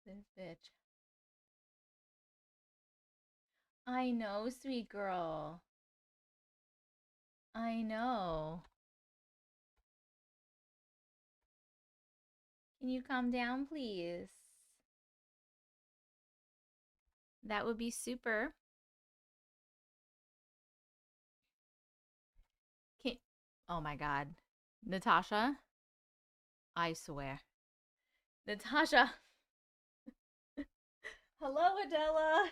This bitch. I know, sweet girl. I know. Can you calm down, please? That would be super. Can Oh my god. Natasha, I swear. Natasha. Hello, Adela.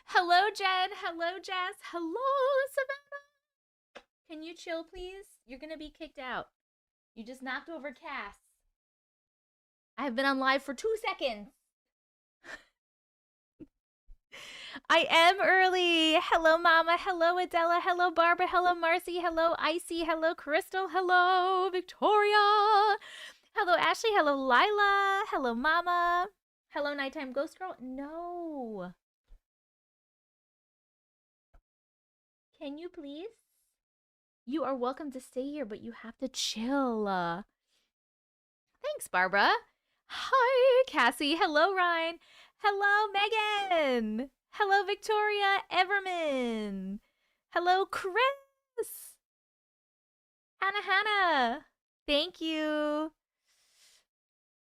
Hello, Jen. Hello, Jess. Hello, Savannah. Can you chill, please? You're gonna be kicked out. You just knocked over Cass. I've been on live for 2 seconds. I am early. Hello, Mama. Hello, Adela. Hello, Barbara. Hello, Marcy. Hello, Icy. Hello, Crystal. Hello, Victoria. Hello, Ashley. Hello, Lila. Hello, Mama. Hello, Nighttime Ghost Girl. No. Can you please? You are welcome to stay here, but you have to chill. Thanks, Barbara. Hi, Cassie. Hello, Ryan. Hello, Megan. Hello, Victoria Everman. Hello, Chris. Hannah. Thank you.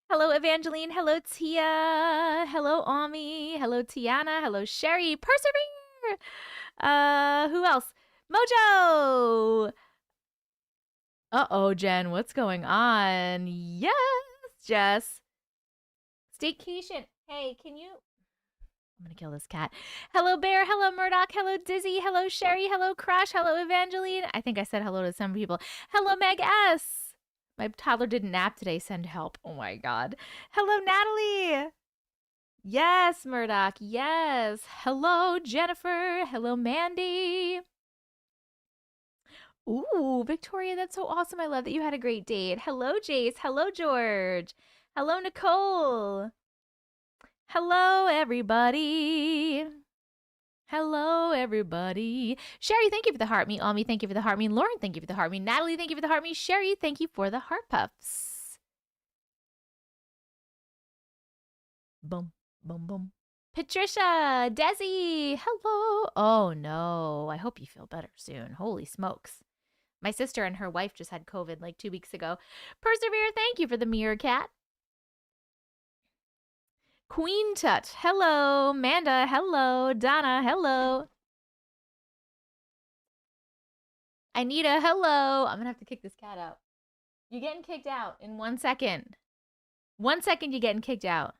Hello, Evangeline. Hello, Tia. Hello, Ami. Hello, Tiana. Hello, Sherry. Persevere. Who else? Mojo. Uh-oh, Jen. What's going on? Yes, Jess. Staycation. Hey, can you... I'm gonna kill this cat. Hello, Bear. Hello, Murdoch. Hello, Dizzy. Hello, Sherry. Hello, Crash. Hello, Evangeline. I think I said hello to some people. Hello, Meg S. My toddler didn't nap today. Send help. Oh my god. Hello, Natalie. Yes, Murdoch. Yes. Hello, Jennifer. Hello, Mandy. Ooh, Victoria, that's so awesome. I love that you had a great date. Hello, Jace. Hello, George. Hello, Nicole. Hello, everybody. Hello, everybody. Sherry, thank you for the heart me. Ami, thank you for the heart me. Lauren, thank you for the heart me. Natalie, thank you for the heart me. Sherry, thank you for the heart puffs. Boom, boom, boom. Patricia, Desi, hello. Oh no, I hope you feel better soon. Holy smokes. My sister and her wife just had COVID like 2 weeks ago. Persevere, thank you for the mirror cat. Queen Tut, hello. Manda, hello. Donna, hello. Anita, hello. I'm gonna have to kick this cat out. You're getting kicked out in 1 second. 1 second, you're getting kicked out.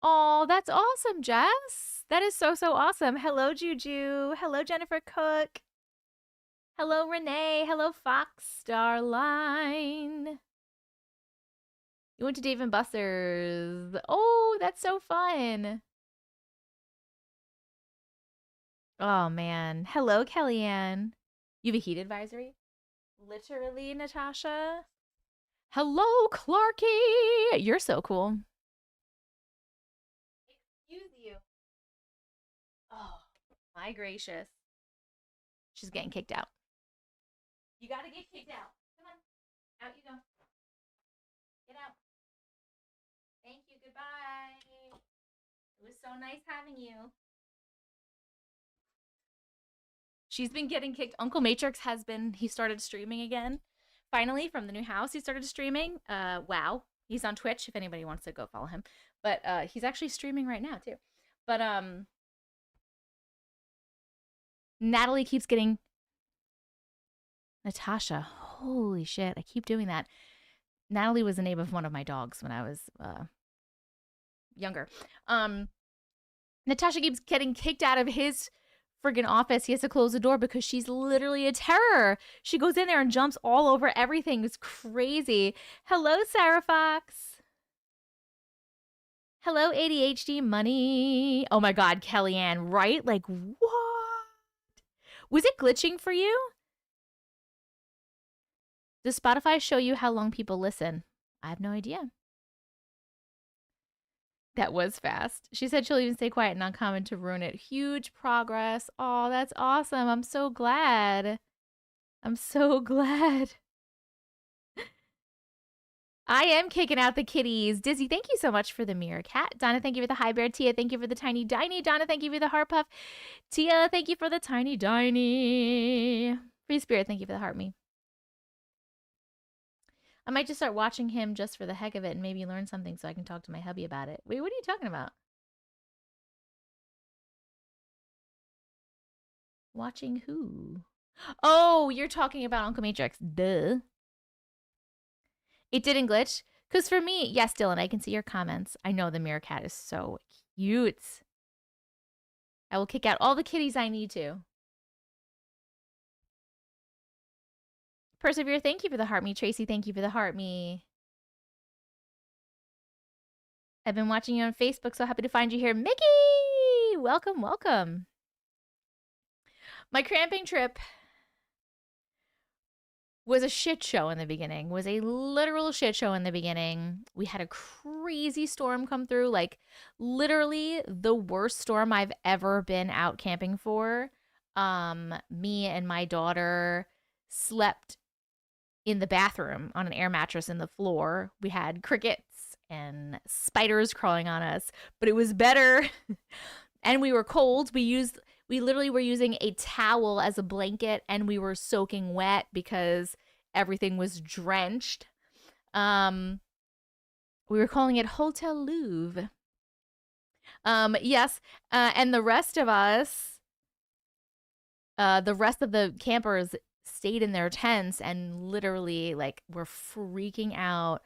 Oh, that's awesome, Jess. That is so, so awesome. Hello, Juju. Hello, Jennifer Cook. Hello, Renee. Hello, Fox Starline. You went to Dave & Buster's. Oh, that's so fun. Oh, man. Hello, Kellyanne. You have a heat advisory? Literally, Natasha. Hello, Clarky. You're so cool. Excuse you. Oh, my gracious. She's getting kicked out. You gotta get kicked out. Come on. Out you go. Get out. Thank you. Goodbye. It was so nice having you. She's been getting kicked. Uncle Matrix he started streaming again. Finally, from the new house, he started streaming. Wow. He's on Twitch if anybody wants to go follow him. But he's actually streaming right now too. But Natalie keeps getting Natasha. Holy shit. I keep doing that. Natalie was the name of one of my dogs when I was younger. Natasha keeps getting kicked out of his friggin' office. He has to close the door because she's literally a terror. She goes in there and jumps all over everything. It's crazy. Hello, Sarah Fox. Hello, ADHD money. Oh my god, Kellyanne, right? Like, what? Was it glitching for you? Does Spotify show you how long people listen? I have no idea. That was fast. She said she'll even stay quiet and not comment to ruin it. Huge progress. Oh, that's awesome. I'm so glad. I'm so glad. I am kicking out the kitties. Dizzy, thank you so much for the mirror cat. Donna, thank you for the high bear. Tia, thank you for the tiny diny. Donna, thank you for the heart puff. Tia, thank you for the tiny diny. Free spirit, thank you for the heart me. I might just start watching him just for the heck of it and maybe learn something so I can talk to my hubby about it. Wait, what are you talking about? Watching who? Oh, you're talking about Uncle Matrix. Duh. It didn't glitch. Because for me, yes, Dylan, I can see your comments. I know the mirror cat is so cute. I will kick out all the kitties I need to. Persevere, thank you for the heart me. Tracy, thank you for the heart me. I've been watching you on Facebook, so happy to find you here. Mickey! Welcome, welcome. My cramping trip was a shit show in the beginning, was a literal shit show in the beginning. We had a crazy storm come through, like literally the worst storm I've ever been out camping for. Me and my daughter slept in the bathroom on an air mattress in the floor. We had crickets and spiders crawling on us, but it was better. And we were cold. We literally were using a towel as a blanket and we were soaking wet because everything was drenched. We were calling it Hotel Louvre. Yes. And the rest of us, the rest of the campers stayed in their tents and literally like were freaking out.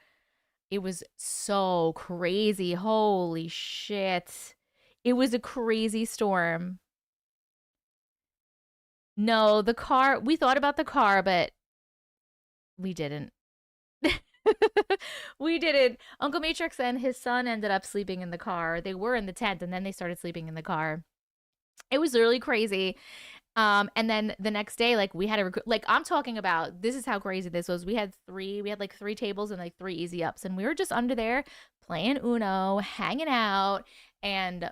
It was so crazy. Holy shit. It was a crazy storm. No, the car, we thought about the car, but we didn't. We didn't. Uncle Matrix and his son ended up sleeping in the car. They were in the tent and then they started sleeping in the car. It was really crazy. And then the next day, like we had like I'm talking about, this is how crazy this was. We had like three tables and like 3 easy ups, and we were just under there playing Uno, hanging out, and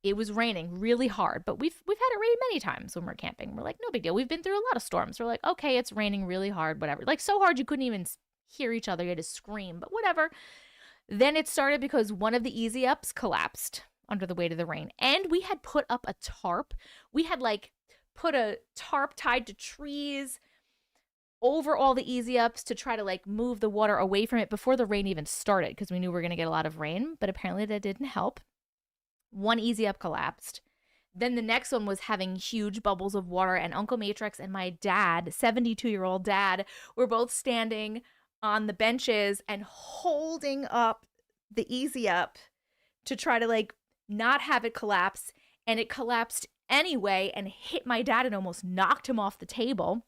it was raining really hard. But we've had it rain many times when we're camping. We're like, no big deal. We've been through a lot of storms. We're like, okay, it's raining really hard, whatever. Like so hard you couldn't even hear each other. You had to scream, but whatever. Then it started because one of the easy ups collapsed under the weight of the rain, and we had put up a tarp. We had like put a tarp tied to trees over all the easy ups to try to like move the water away from it before the rain even started, because we knew we were going to get a lot of rain, but apparently that didn't help. One easy up collapsed. Then the next one was having huge bubbles of water, and Uncle Matrix and my dad, 72-year-old dad, were both standing on the benches and holding up the easy up to try to like not have it collapse, and it collapsed anyway and hit my dad and almost knocked him off the table.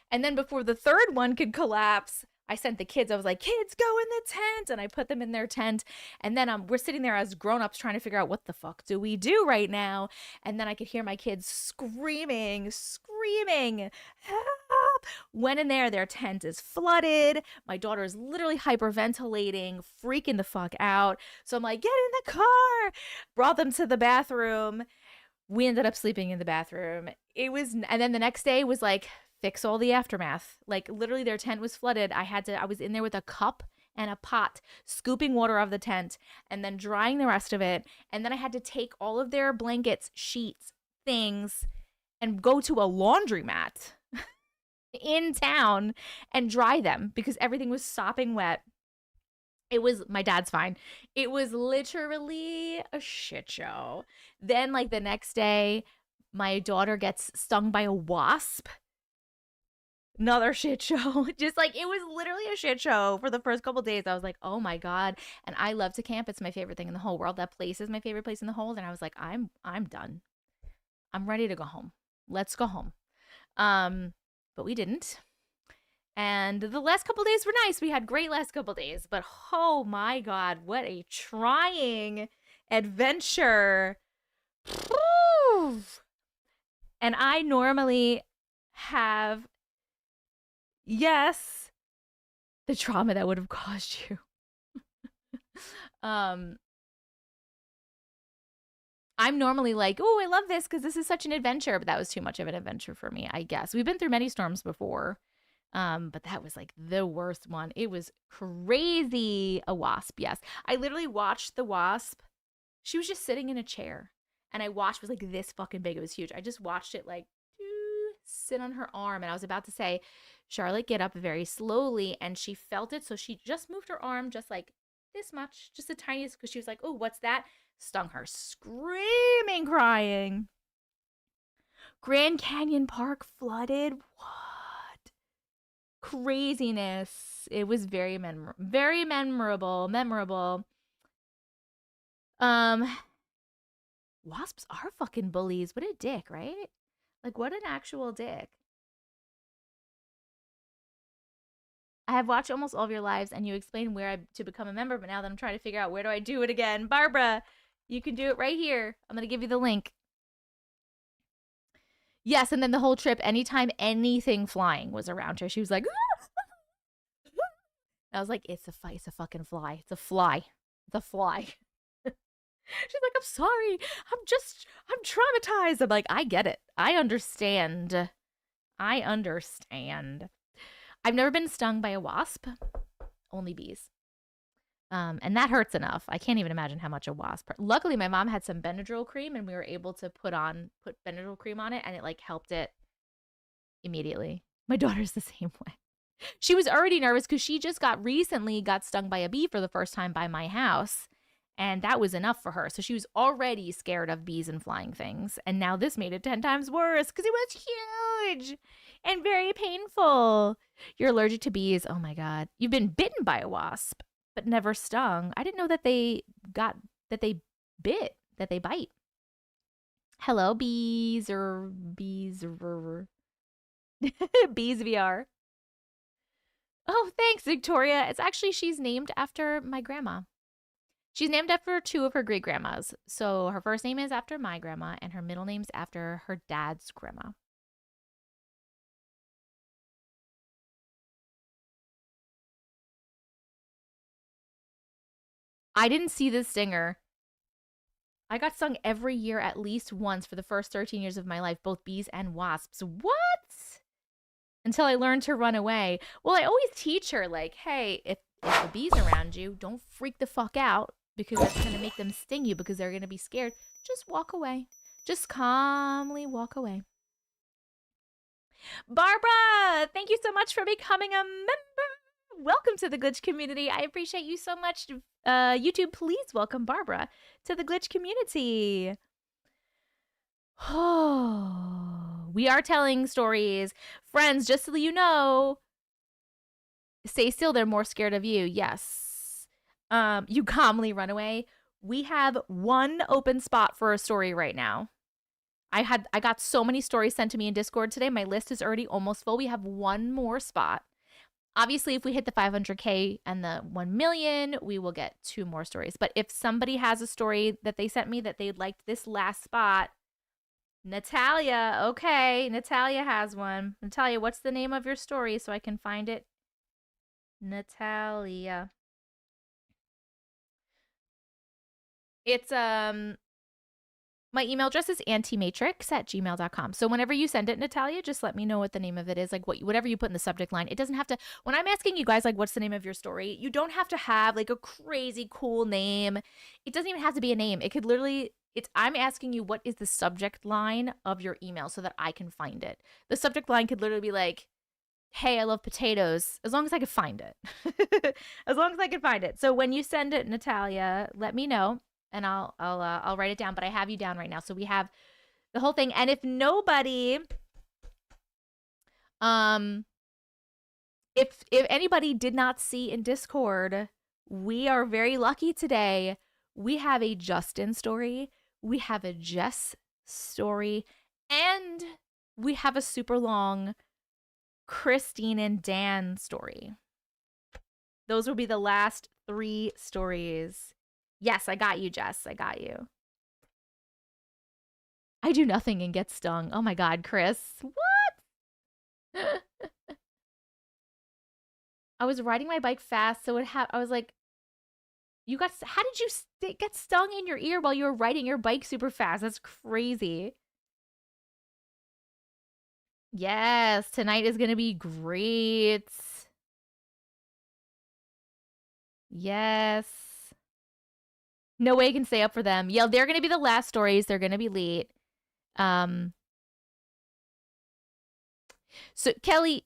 And then before the third one could collapse, I sent the kids. I was like, kids, go in the tent. And I put them in their tent. And then we're sitting there as grown-ups trying to figure out what the fuck do we do right now. And then I could hear my kids screaming, help. Went in there. Their tent is flooded. My daughter is literally hyperventilating, freaking the fuck out. So I'm like, get in the car. Brought them to the bathroom. We ended up sleeping in the bathroom. And then the next day was like, fix all the aftermath. Like literally their tent was flooded. I was in there with a cup and a pot, scooping water out of the tent and then drying the rest of it. And then I had to take all of their blankets, sheets, things, and go to a laundromat in town and dry them because everything was sopping wet. My dad's fine. It was literally a shit show. Then like the next day, my daughter gets stung by a wasp. Another shit show. Just like, it was literally a shit show for the first couple days. I was like, oh my God. And I love to camp. It's my favorite thing in the whole world. That place is my favorite place in the whole. And I was like, I'm done. I'm ready to go home. Let's go home. But we didn't. And the last couple days were nice. We had great last couple days. But oh my God, what a trying adventure. And I normally have, yes, the trauma that would have caused you. I'm normally like, oh, I love this because this is such an adventure, but that was too much of an adventure for me, I guess. We've been through many storms before. But that was like the worst one. It was crazy. A wasp, yes. I literally watched the wasp. She was just sitting in a chair, and I watched. It was like this fucking big. It was huge. I just watched it like sit on her arm, and I was about to say, Charlotte, get up very slowly, and she felt it, so she just moved her arm just like this much, just the tiniest, because she was like, oh, what's that? Stung her, screaming, crying. Grand Canyon Park flooded. What? Craziness. It was very memorable. Wasps are fucking bullies. What a dick, right? Like, what an actual dick. I have watched almost all of your lives, and you explained where to become a member, but now that I'm trying to figure out where do I do it again. Barbara, you can do it right here. I'm going to give you the link. Yes, and then the whole trip, anytime anything flying was around her, she was like, I was like, it's a fucking fly. It's a fly. It's a fly. She's like, I'm sorry. I'm traumatized. I'm like, I get it. I understand. I've never been stung by a wasp, only bees. And that hurts enough. I can't even imagine how much a wasp hurt. Luckily, my mom had some Benadryl cream, and we were able to put Benadryl cream on it, and it like helped it immediately. My daughter's the same way. She was already nervous because she just recently got stung by a bee for the first time by my house. And that was enough for her. So she was already scared of bees and flying things. And now this made it 10 times worse because it was huge and very painful. You're allergic to bees. Oh my God. You've been bitten by a wasp, but never stung. I didn't know that they bite. Hello, bees bees VR. Oh, thanks, Victoria. It's actually, she's named after my grandma. She's named after two of her great grandmas. So her first name is after my grandma, and her middle name's after her dad's grandma. I didn't see this stinger. I got stung every year at least once for the first 13 years of my life, both bees and wasps. What? Until I learned to run away. Well, I always teach her, like, hey, if the bee's around you, don't freak the fuck out, because that's going to make them sting you because they're going to be scared. Just walk away. Just calmly walk away. Barbara, thank you so much for becoming a member. Welcome to the Glitch community. I appreciate you so much. YouTube, please welcome Barbara to the Glitch community. Oh, we are telling stories. Friends, just so you know, stay still. They're more scared of you. Yes. You calmly run away. We have one open spot for a story right now. I got so many stories sent to me in Discord today. My list is already almost full. We have one more spot. Obviously, if we hit the 500K and the 1 million, we will get two more stories. But if somebody has a story that they sent me that they liked this last spot, Natalia, okay, Natalia has one. Natalia, what's the name of your story so I can find it? Natalia. It's my email address is auntiematrix@gmail.com. So whenever you send it, Natalia, just let me know what the name of it is. Like whatever you put in the subject line. It doesn't have to, when I'm asking you guys, like, what's the name of your story? You don't have to have like a crazy cool name. It doesn't even have to be a name. It could literally, I'm asking you what is the subject line of your email so that I can find it. The subject line could literally be like, hey, I love potatoes, as long as I can find it. As long as I can find it. So when you send it, Natalia, let me know. And I'll write it down, but I have you down right now. So we have the whole thing. And if nobody, if anybody did not see in Discord, we are very lucky today. We have a Justin story, we have a Jess story, and we have a super long Christine and Dan story. Those will be the last 3 stories. Yes, I got you, Jess. I got you. I do nothing and get stung. Oh my God, Chris. What? I was riding my bike fast, so I was like, how did you get stung in your ear while you were riding your bike super fast? That's crazy. Yes, tonight is going to be great. Yes. No way I can stay up for them. Yeah, they're going to be the last stories. They're going to be late. So Kelly,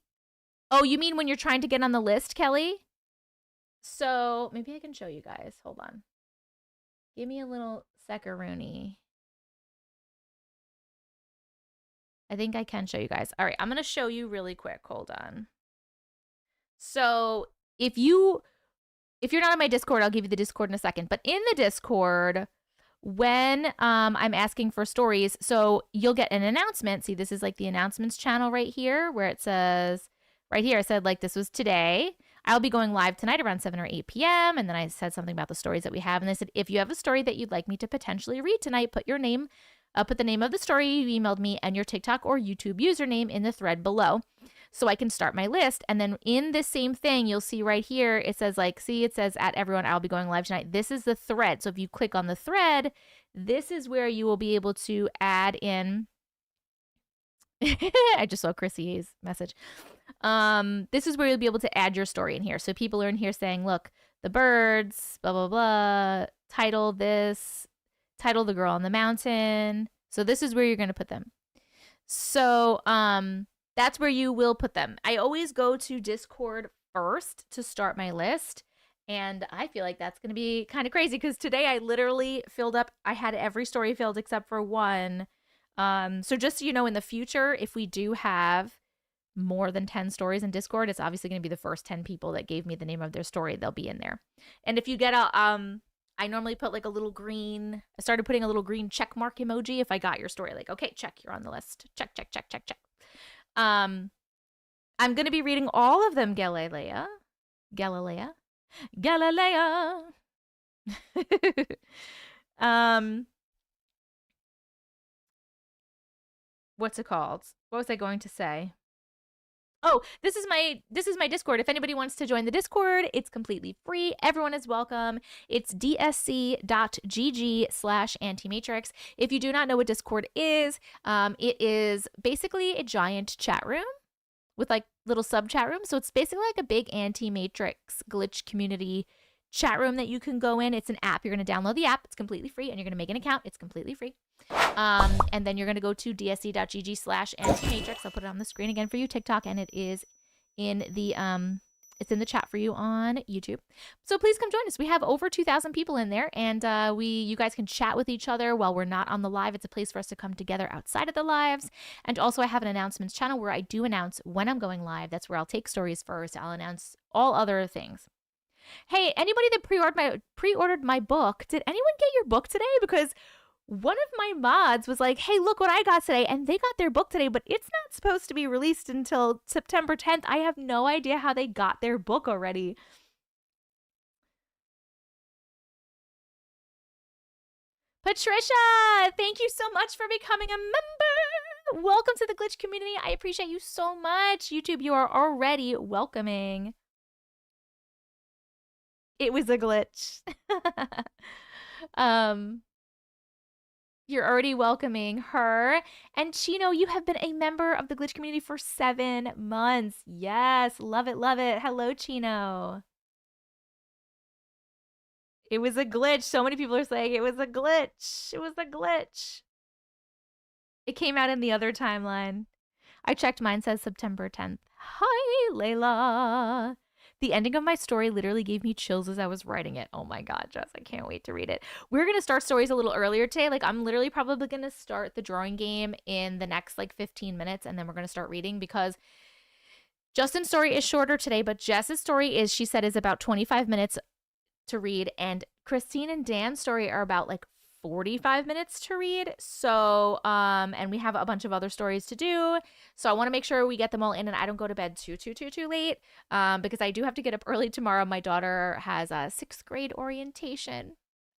oh, you mean when you're trying to get on the list, Kelly? So maybe I can show you guys. Hold on. Give me a little second-rooney. I think I can show you guys. All right, I'm going to show you really quick. Hold on. So if you're not on my Discord, I'll give you the Discord in a second. But in the Discord, when I'm asking for stories, so you'll get an announcement. See, this is like the announcements channel right here where it says, right here, I said like this was today. I'll be going live tonight around 7 or 8 p.m. And then I said something about the stories that we have. And they said, if you have a story that you'd like me to potentially read tonight, put your name, put the name of the story you emailed me and your TikTok or YouTube username in the thread below so I can start my list. And then in this same thing, you'll see right here, it says like, see, it says at everyone, I'll be going live tonight. This is the thread. So if you click on the thread, this is where you will be able to add in. I just saw Chrissy's message. This is where you'll be able to add your story in here. So people are in here saying, look, the birds, blah, blah, blah, title this, title the girl on the mountain. So this is where you're going to put them. So, that's where you will put them. I always go to Discord first to start my list. And I feel like that's going to be kind of crazy because today I literally filled up. I had every story filled except for one. So just so you know, in the future, if we do have more than 10 stories in Discord, it's obviously going to be the first 10 people that gave me the name of their story. They'll be in there. And if you get a, I normally put like a little green, I started putting a little green check mark emoji if I got your story. Like, okay, check, you're on the list. Check, check, check, check, check. I'm going to be reading all of them, Galilea. What's it called? What was I going to say? Oh, this is my Discord. If anybody wants to join the Discord, it's completely free. Everyone is welcome. It's dsc.gg/Auntie Matrix. If you do not know what Discord is, it is basically a giant chat room with like little sub chat rooms. So it's basically like a big Auntie Matrix glitch community chat room that you can go in. It's an app. You're going to download the app. It's completely free, and you're going to make an account. It's completely free. And then you're going to go to dsc.gg/Auntie Matrix. I'll put it on the screen again for you, TikTok, and it is in the it's in the chat for you on YouTube. So please come join us. We have over 2,000 people in there, and you guys can chat with each other while we're not on the live. It's a place for us to come together outside of the lives. And also I have an announcements channel where I do announce when I'm going live. That's where I'll take stories first. I'll announce all other things. Hey, anybody that pre-ordered my book, did anyone get your book today? Because one of my mods was like, hey, look what I got today. And they got their book today, but it's not supposed to be released until September 10th. I have no idea how they got their book already. Patricia, thank you so much for becoming a member. Welcome to the glitch community. I appreciate you so much. YouTube, you are already welcoming. It was a glitch. You're already welcoming her. And Chino, you have been a member of the glitch community for 7 months. Yes, love it, love it. Hello, Chino. It was a glitch. So many people are saying it was a glitch. It was a glitch. It came out in the other timeline. I checked, mine says September 10th. Hi, Layla. The ending of my story literally gave me chills as I was writing it. Oh my God, Jess, I can't wait to read it. We're going to start stories a little earlier today. Like, I'm literally probably going to start the drawing game in the next, like, 15 minutes, and then we're going to start reading because Justin's story is shorter today, but Jess's story is, she said, is about 25 minutes to read, and Christine and Dan's story are about, like, 45 minutes to read. So, and we have a bunch of other stories to do. So I want to make sure we get them all in and I don't go to bed too late. Because I do have to get up early tomorrow. My daughter has a 6th grade orientation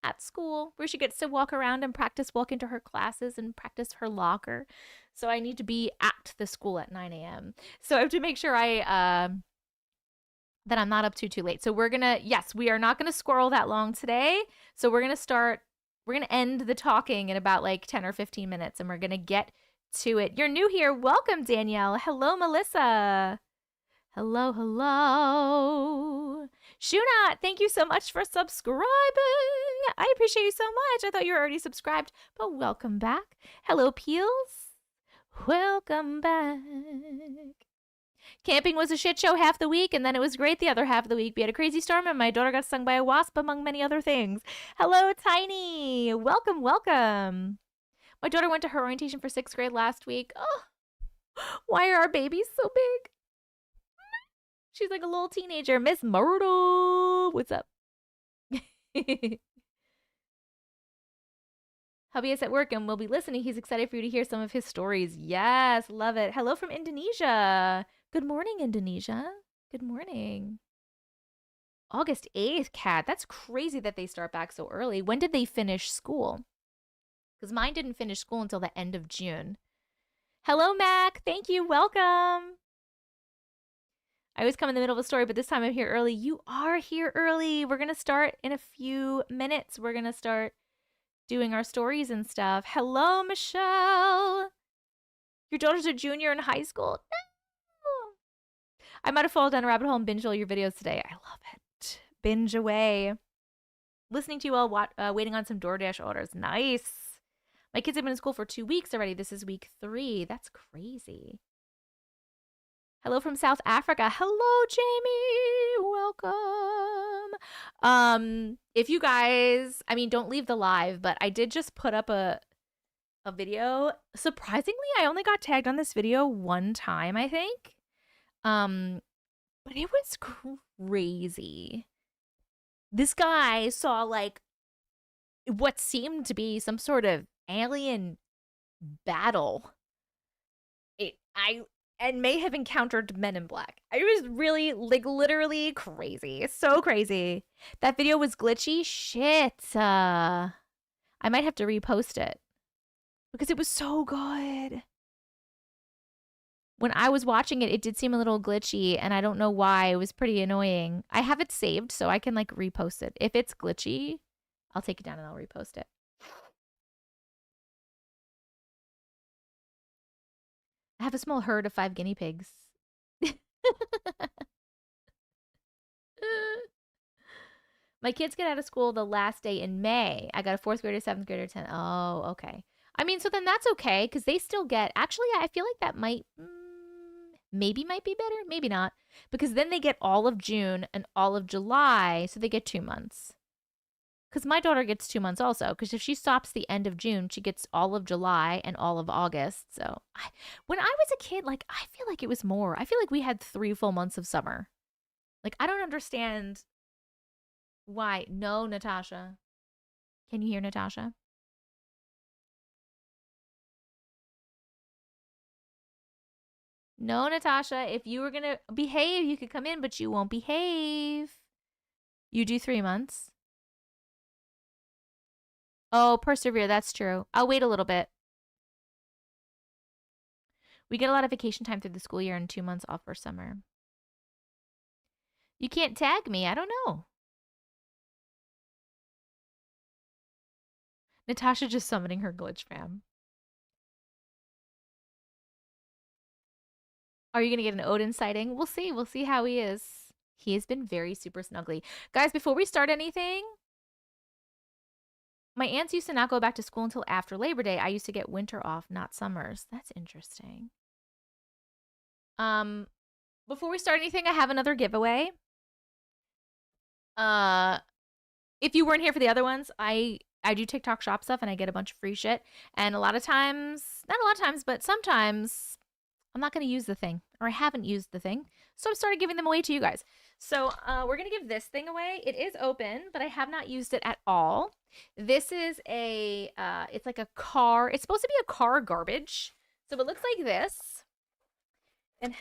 at school where she gets to walk around and practice walk into her classes and practice her locker. So I need to be at the school at 9 a.m. So I have to make sure that I'm not up too late. So we're gonna, yes, we are not gonna squirrel that long today. So we're gonna end the talking in about like 10 or 15 minutes, and we're gonna get to it. You're new here. Welcome, Danielle. Hello, Melissa. Hello, hello. Shuna, thank you so much for subscribing. I appreciate you so much. I thought you were already subscribed, but welcome back. Hello, Peels. Welcome back. Camping was a shit show half the week, and then it was great the other half of the week. We had a crazy storm, and my daughter got stung by a wasp, among many other things. Hello, Tiny. Welcome, welcome. My daughter went to her orientation for 6th grade last week. Oh, why are our babies so big? She's like a little teenager. Miss Myrtle. What's up? Hubby is at work and will be listening. He's excited for you to hear some of his stories. Yes, love it. Hello from Indonesia. Good morning, Indonesia. Good morning. August 8th, Kat. That's crazy that they start back so early. When did they finish school? Because mine didn't finish school until the end of June. Hello, Mac. Thank you. Welcome. I always come in the middle of a story, but this time I'm here early. You are here early. We're going to start in a few minutes. We're going to start doing our stories and stuff. Hello, Michelle. Your daughter's a junior in high school? No. I might have fallen down a rabbit hole and binged all your videos today. I love it. Binge away. Listening to you while waiting on some DoorDash orders. Nice. My kids have been in school for 2 weeks already. This is week 3. That's crazy. Hello from South Africa. Hello, Jamie. Welcome. If you guys, I mean, don't leave the live, but I did just put up a video. Surprisingly, I only got tagged on this video 1 time, I think. But it was crazy. This guy saw like what seemed to be some sort of alien battle. And may have encountered Men in Black. It was really, like, literally crazy. So crazy. That video was glitchy. Shit. I might have to repost it. Because it was so good. When I was watching it, it did seem a little glitchy, and I don't know why. It was pretty annoying. I have it saved, so I can, like, repost it. If it's glitchy, I'll take it down and I'll repost it. I have a small herd of 5 guinea pigs. My kids get out of school the last day in May. I got a 4th grader, 7th grader, 10th. Oh, okay. I mean, so then that's okay because they still get. Actually, I feel like that might maybe be better, maybe not, because then they get all of June and all of July, so they get 2 months. Because my daughter gets 2 months also, because if she stops the end of June, she gets all of July and all of August. So when I was a kid, like, I feel like it was more. I feel like we had 3 full months of summer. Like, I don't understand why. No, Natasha. Can you hear Natasha? No, Natasha. If you were going to behave, you could come in, but you won't behave. You do 3 months. Oh, persevere. That's true. I'll wait a little bit. We get a lot of vacation time through the school year and 2 months off for summer. You can't tag me. I don't know. Natasha just summoning her glitch fam. Are you going to get an Odin sighting? We'll see. We'll see how he is. He has been very super snuggly. Guys, before we start anything, my aunts used to not go back to school until after Labor Day. I used to get winter off, not summers. That's interesting. Before we start anything, I have another giveaway. If you weren't here for the other ones, I do TikTok shop stuff and I get a bunch of free shit. And a lot of times, not a lot of times, but sometimes I'm not going to use the thing, or I haven't used the thing. So I've started giving them away to you guys. So we're going to give this thing away. It is open, but I have not used it at all. This is a, it's like a car. It's supposed to be a car garbage. So it looks like this. And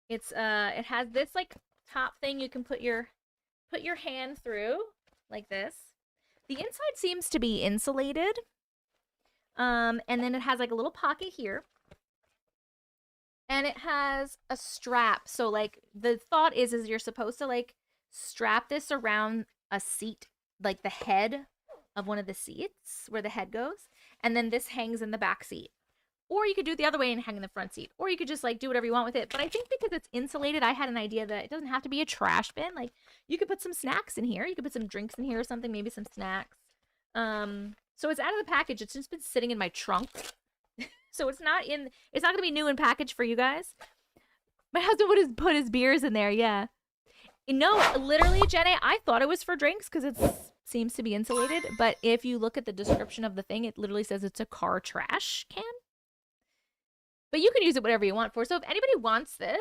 it's, it has this like top thing you can put your hand through like this. The inside seems to be insulated. And then it has like a little pocket here. And it has a strap. So like the thought is you're supposed to like strap this around a seat, like the head of one of the seats where the head goes. And then this hangs in the back seat. Or you could do it the other way and hang in the front seat. Or you could just like do whatever you want with it. But I think because it's insulated, I had an idea that it doesn't have to be a trash bin. Like you could put some snacks in here. You could put some drinks in here or something, maybe some snacks. So it's out of the package. It's just been sitting in my trunk. So it's not gonna be new in package for you guys. My husband would put his beers in there, yeah. No, literally, Jenny, I thought it was for drinks because it seems to be insulated. But if you look at the description of the thing, it literally says it's a car trash can. But you can use it whatever you want for. So if anybody wants this,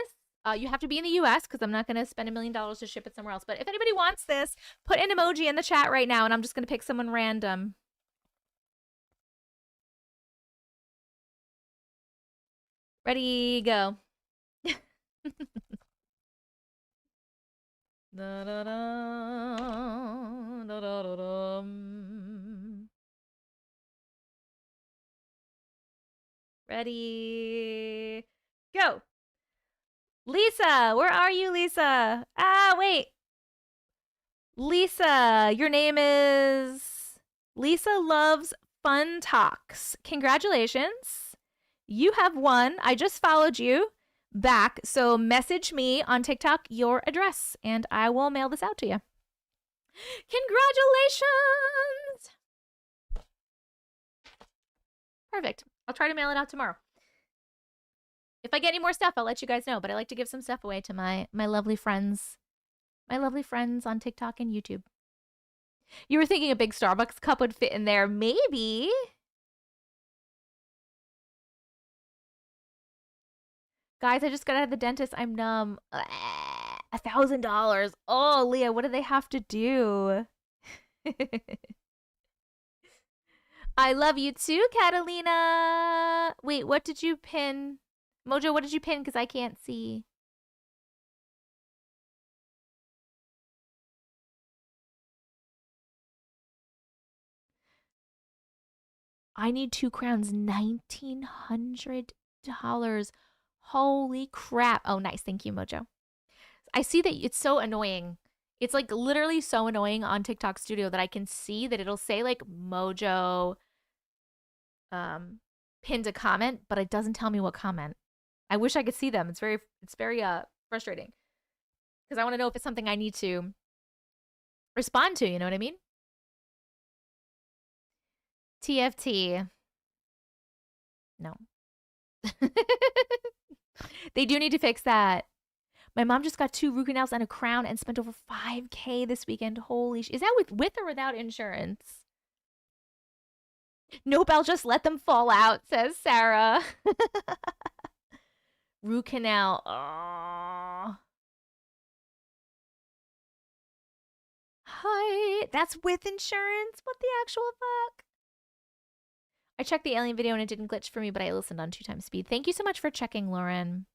you have to be in the US because I'm not going to spend $1 million to ship it somewhere else. But if anybody wants this, put an emoji in the chat right now, and I'm just going to pick someone random. Ready, go. Da, da, da, da, da, da, da. Ready, go. Lisa, where are you, Lisa? Ah, wait. Lisa, your name is Lisa Loves Fun Talks. Congratulations. You have won. I just followed you back. So message me on TikTok your address and I will mail this out to you. Congratulations. Perfect. I'll try to mail it out tomorrow. If I get any more stuff, I'll let you guys know, but I like to give some stuff away to my lovely friends. My lovely friends on TikTok and YouTube. You were thinking a big Starbucks cup would fit in there. Maybe. Guys, I just got out of the dentist. I'm numb. $1,000. Oh, Leah, what do they have to do? I love you too, Catalina. Wait, what did you pin? Mojo, what did you pin? Because I can't see. I need 2 crowns. $1,900. Holy crap. Oh, nice. Thank you, Mojo. I see that it's so annoying. It's like literally so annoying on TikTok Studio that I can see that it'll say like Mojo pinned a comment, but it doesn't tell me what comment. I wish I could see them. It's very frustrating. Because I want to know if it's something I need to respond to, you know what I mean? TFT. No. They do need to fix that. My mom just got 2 root canals and a crown and spent over $5K this weekend. Holy is that with or without insurance? Nope, I'll just let them fall out, says Sarah. Root canal. Oh. Hi. That's with insurance? What the actual fuck? I checked the alien video and it didn't glitch for me, but I listened on 2 times speed. Thank you so much for checking, Lauren.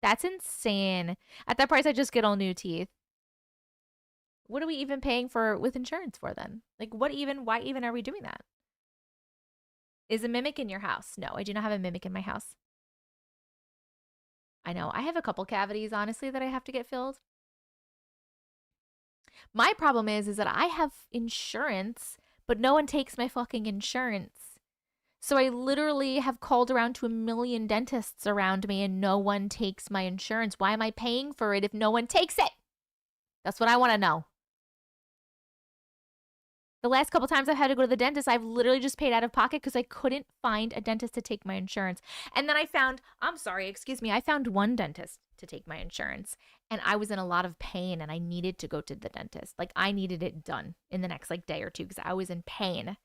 That's insane. At that price, I just get all new teeth. What are we even paying for with insurance for then? Like, why even are we doing that? Is a mimic in your house? No, I do not have a mimic in my house. I know. I have a couple cavities, honestly, that I have to get filled. My problem is that I have insurance, but no one takes my fucking insurance. So I literally have called around to 1 million dentists around me and no one takes my insurance. Why am I paying for it if no one takes it? That's what I want to know. The last couple times I've had to go to the dentist, I've literally just paid out of pocket because I couldn't find a dentist to take my insurance. And then I found one dentist to take my insurance. And I was in a lot of pain and I needed to go to the dentist. Like I needed it done in the next like day or two because I was in pain.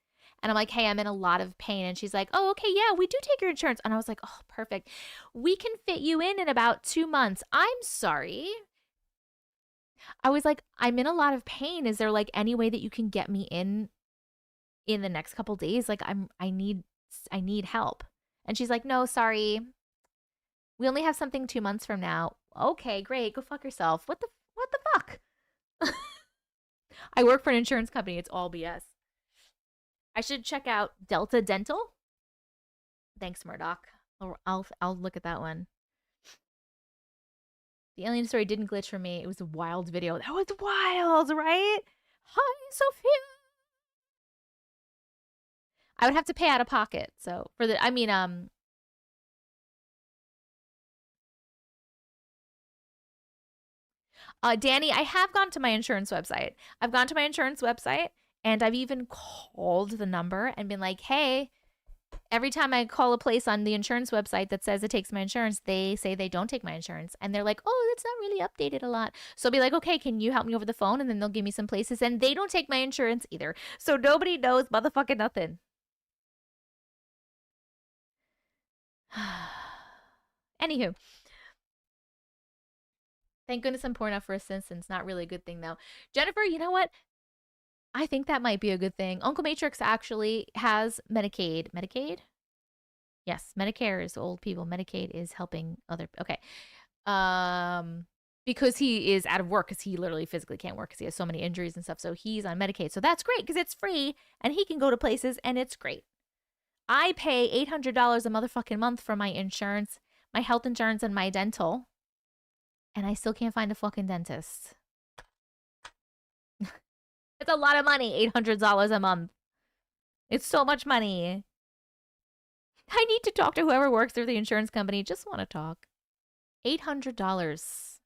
And I'm like, hey, I'm in a lot of pain. And she's like, oh, okay, yeah, we do take your insurance. And I was like, oh, perfect. We can fit you in about 2 months. I'm sorry. I was like, I'm in a lot of pain. Is there like any way that you can get me in the next couple days? Like I need help. And she's like, no, sorry. We only have something 2 months from now. Okay, great. Go fuck yourself. What the fuck? I work for an insurance company. It's all BS. I should check out Delta Dental. Thanks, Murdoch. I'll look at that one. The alien story didn't glitch for me. It was a wild video. That was wild, right? Hi, Sophia. I would have to pay out of pocket. So Danny, I have gone to my insurance website. I've gone to my insurance website and I've even called the number and been like, hey, every time I call a place on the insurance website that says it takes my insurance, they say they don't take my insurance. And they're like, oh, it's not really updated a lot. So I'll be like, okay, can you help me over the phone? And then they'll give me some places. And they don't take my insurance either. So nobody knows motherfucking nothing. Anywho. Thank goodness I'm poor enough for assistance. Not really a good thing, though. Jennifer, you know what? I think that might be a good thing. Uncle Matrix actually has Medicaid. Medicaid? Yes, Medicare is old people. Medicaid is helping other. Okay. Because he is out of work because he literally physically can't work because he has so many injuries and stuff. So he's on Medicaid. So that's great because it's free and he can go to places and it's great. I pay $800 a motherfucking month for my insurance, my health insurance, and my dental. And I still can't find a fucking dentist. It's a lot of money, $800 a month. It's so much money. I need to talk to whoever works through the insurance company. Just want to talk. $800.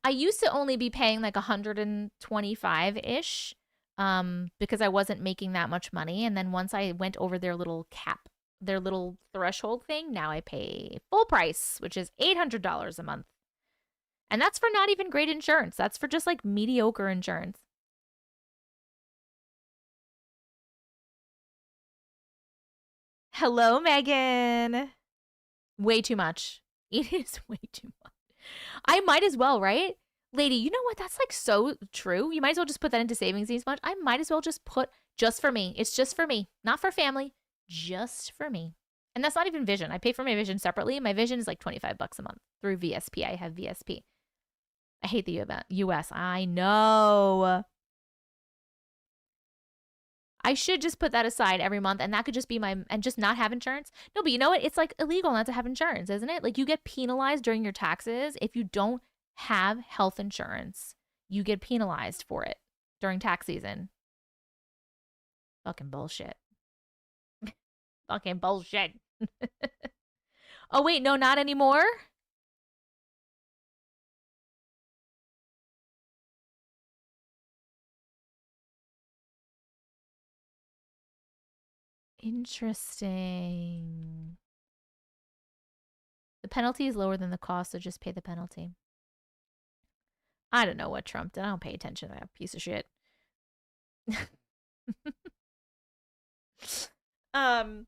I used to only be paying like 125-ish because I wasn't making that much money. And then once I went over their little cap, their little threshold thing, now I pay full price, which is $800 a month. And that's for not even great insurance. That's for just like mediocre insurance. Hello, Megan. Way too much. It is way too much. I might as well, right? Lady, you know what? That's like so true. You might as well just put that into savings these much. I might as well just put just for me. It's just for me, not for family, just for me. And that's not even vision. I pay for my vision separately. My vision is like $25 a month through VSP. I have VSP. I hate the US. I know. I should just put that aside every month and that could just be my, and just not have insurance. No, but you know what? It's like illegal not to have insurance, isn't it? Like you get penalized during your taxes if you don't have health insurance. You get penalized for it during tax season. Fucking bullshit. Fucking bullshit. Oh, wait, no, not anymore? Interesting. The penalty is lower than the cost, so just pay the penalty. I don't know what Trump did. I don't pay attention to that piece of shit. I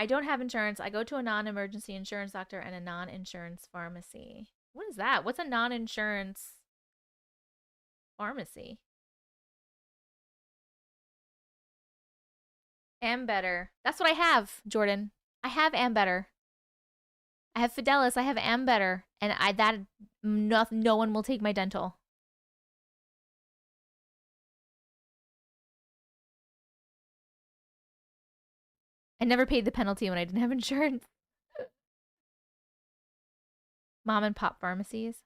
don't have insurance. I go to a non-emergency insurance doctor and a non-insurance pharmacy. What is that? What's a non-insurance pharmacy? Am Better. That's what I have, Jordan. I have Am Better. I have Fidelis. I have Am Better, and no one will take my dental. I never paid the penalty when I didn't have insurance. Mom and pop pharmacies.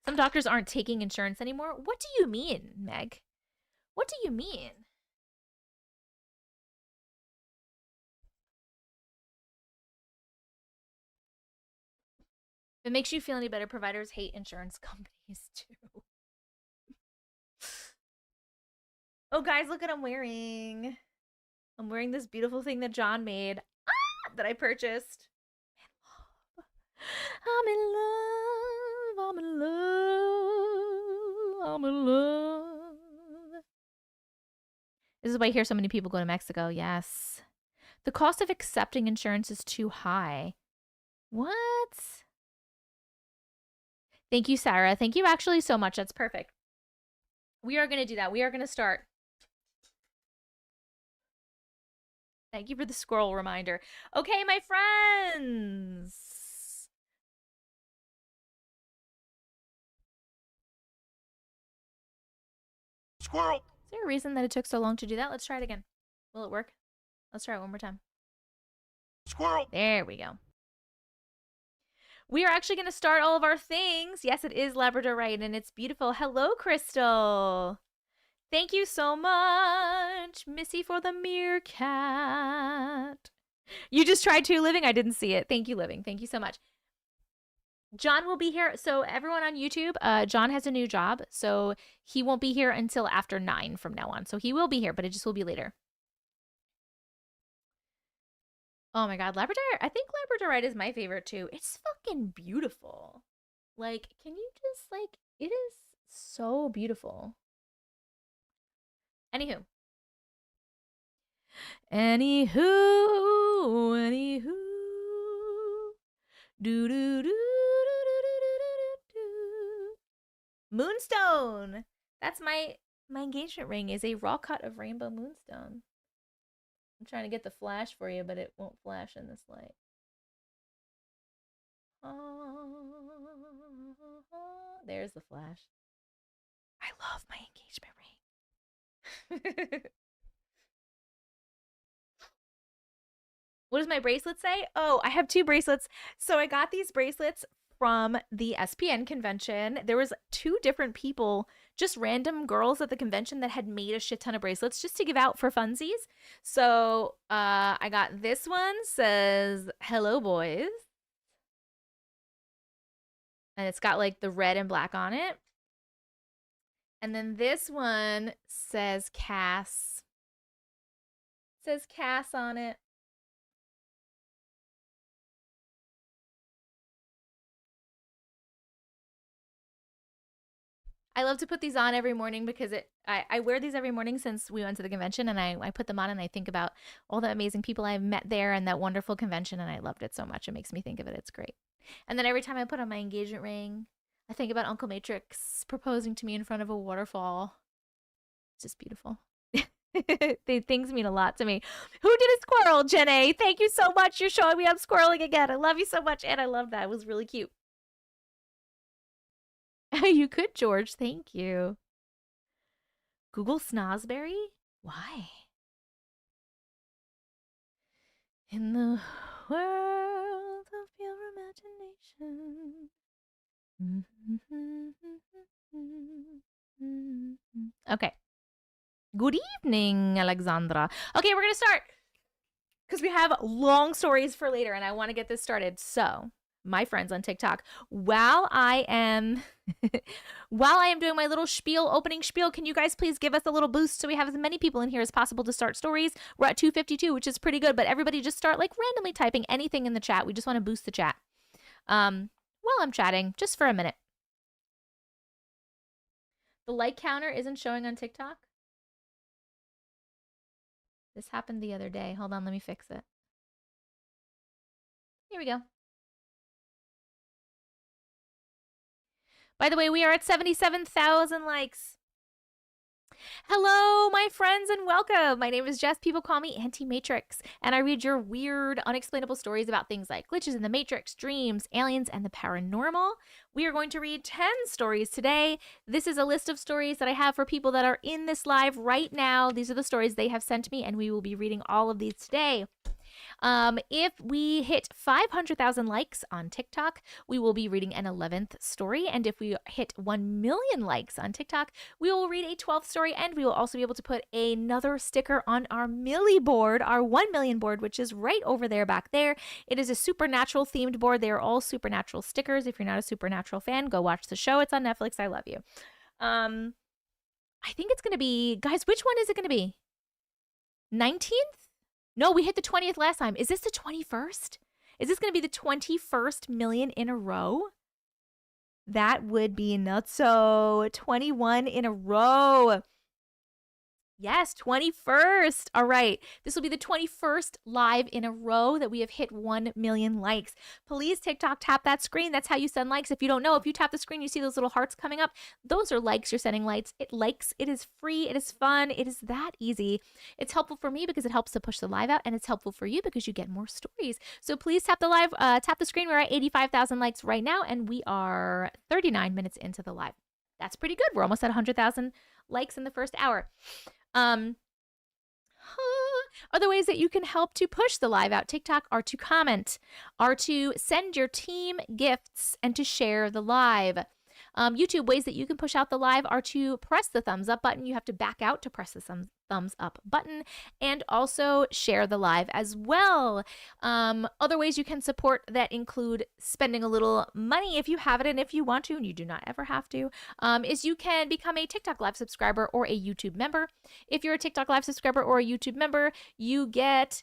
Some doctors aren't taking insurance anymore. What do you mean, Meg? What do you mean? If it makes you feel any better, providers hate insurance companies too. Oh, guys, look what I'm wearing. I'm wearing this beautiful thing that John made that I purchased. I'm in love. I'm in love. I'm in love. This is why I hear so many people go to Mexico. Yes. The cost of accepting insurance is too high. What? Thank you, Sarah. Thank you actually so much. That's perfect. We are going to do that. We are going to start. Thank you for the scroll reminder. Okay, my friends. Squirrel. Is there a reason that it took so long to do that? Let's try it again. Will it work? Let's try it one more time. Squirrel. There we go. We are actually going to start all of our things. Yes, it is Labradorite, and it's beautiful. Hello, Crystal. Thank you so much, Missy, for the meerkat. You just tried to, Living? I didn't see it. Thank you, Living. Thank you so much. John will be here. So everyone on YouTube, John has a new job. So he won't be here until after 9 from now on. So he will be here, but it just will be later. Oh my God, Labrador. I think Labradorite is my favorite too. It's fucking beautiful. Like, can you just, like, it is so beautiful. Anywho. Anywho. Do do do do do do do. Moonstone. That's my engagement ring is a raw cut of rainbow moonstone. I'm trying to get the flash for you, but it won't flash in this light. There's the flash. I love my engagement ring. What does my bracelet say? Oh, I have 2 bracelets. So I got these bracelets from the SPN convention. There was 2 different people, just random girls at the convention that had made a shit ton of bracelets just to give out for funsies. So I got this one, says, "Hello, boys." And it's got like the red and black on it. And then this one says Cass. It says Cass on it. I love to put these on every morning because I wear these every morning since we went to the convention, and I put them on and I think about all the amazing people I've met there and that wonderful convention, and I loved it so much. It makes me think of it. It's great. And then every time I put on my engagement ring, I think about Uncle Matrix proposing to me in front of a waterfall. It's just beautiful. Things mean a lot to me. Who did a squirrel, Jenny? Thank you so much. You're showing me I'm squirreling again. I love you so much, and I love that. It was really cute. You could, George. Thank you. Google Snosberry? Why? In the world of your imagination. Okay. Good evening, Alexandra. Okay, we're going to start because we have long stories for later and I want to get this started. So, my friends on TikTok, while I am doing my little opening spiel, can you guys please give us a little boost so we have as many people in here as possible to start stories? We're at 252, which is pretty good, but everybody just start like randomly typing anything in the chat. We just want to boost the chat. While I'm chatting, just for a minute. The like counter isn't showing on TikTok. This happened the other day. Hold on, let me fix it. Here we go. By the way, we are at 77,000 likes. Hello, my friends, and welcome. My name is Jess. People call me Auntie Matrix, and I read your weird, unexplainable stories about things like glitches in the Matrix, dreams, aliens, and the paranormal. We are going to read 10 stories today. This is a list of stories that I have for people that are in this live right now. These are the stories they have sent me, and we will be reading all of these today. If we hit 500,000 likes on TikTok, we will be reading an 11th story. And if we hit 1 million likes on TikTok, we will read a 12th story. And we will also be able to put another sticker on our Millie board, our 1 million board, which is right over there back there. It is a supernatural themed board. They are all supernatural stickers. If you're not a supernatural fan, go watch the show. It's on Netflix. I love you. I think it's going to be, guys, which one is it going to be? 19th? No, we hit the 20th last time. Is this the 21st? Is this going to be the 21st million in a row? That would be nuts. So 21 in a row. Yes, 21st. All right. This will be the 21st live in a row that we have hit 1 million likes. Please, TikTok, tap that screen. That's how you send likes. If you don't know, if you tap the screen, you see those little hearts coming up. Those are likes. You're sending likes. It is free. It is fun. It is that easy. It's helpful for me because it helps to push the live out, and it's helpful for you because you get more stories. So please tap the screen. We're at 85,000 likes right now, and we are 39 minutes into the live. That's pretty good. We're almost at 100,000 likes in the first hour. Other ways that you can help to push the live out TikTok are to comment, are to send your team gifts, and to share the live. YouTube, ways that you can push out the live are to press the thumbs up button. You have to back out to press the thumbs up button, and also share the live as well. Other ways you can support that include spending a little money if you have it and if you want to, and you do not ever have to, is you can become a TikTok Live subscriber or a YouTube member. If you're a TikTok Live subscriber or a YouTube member, you get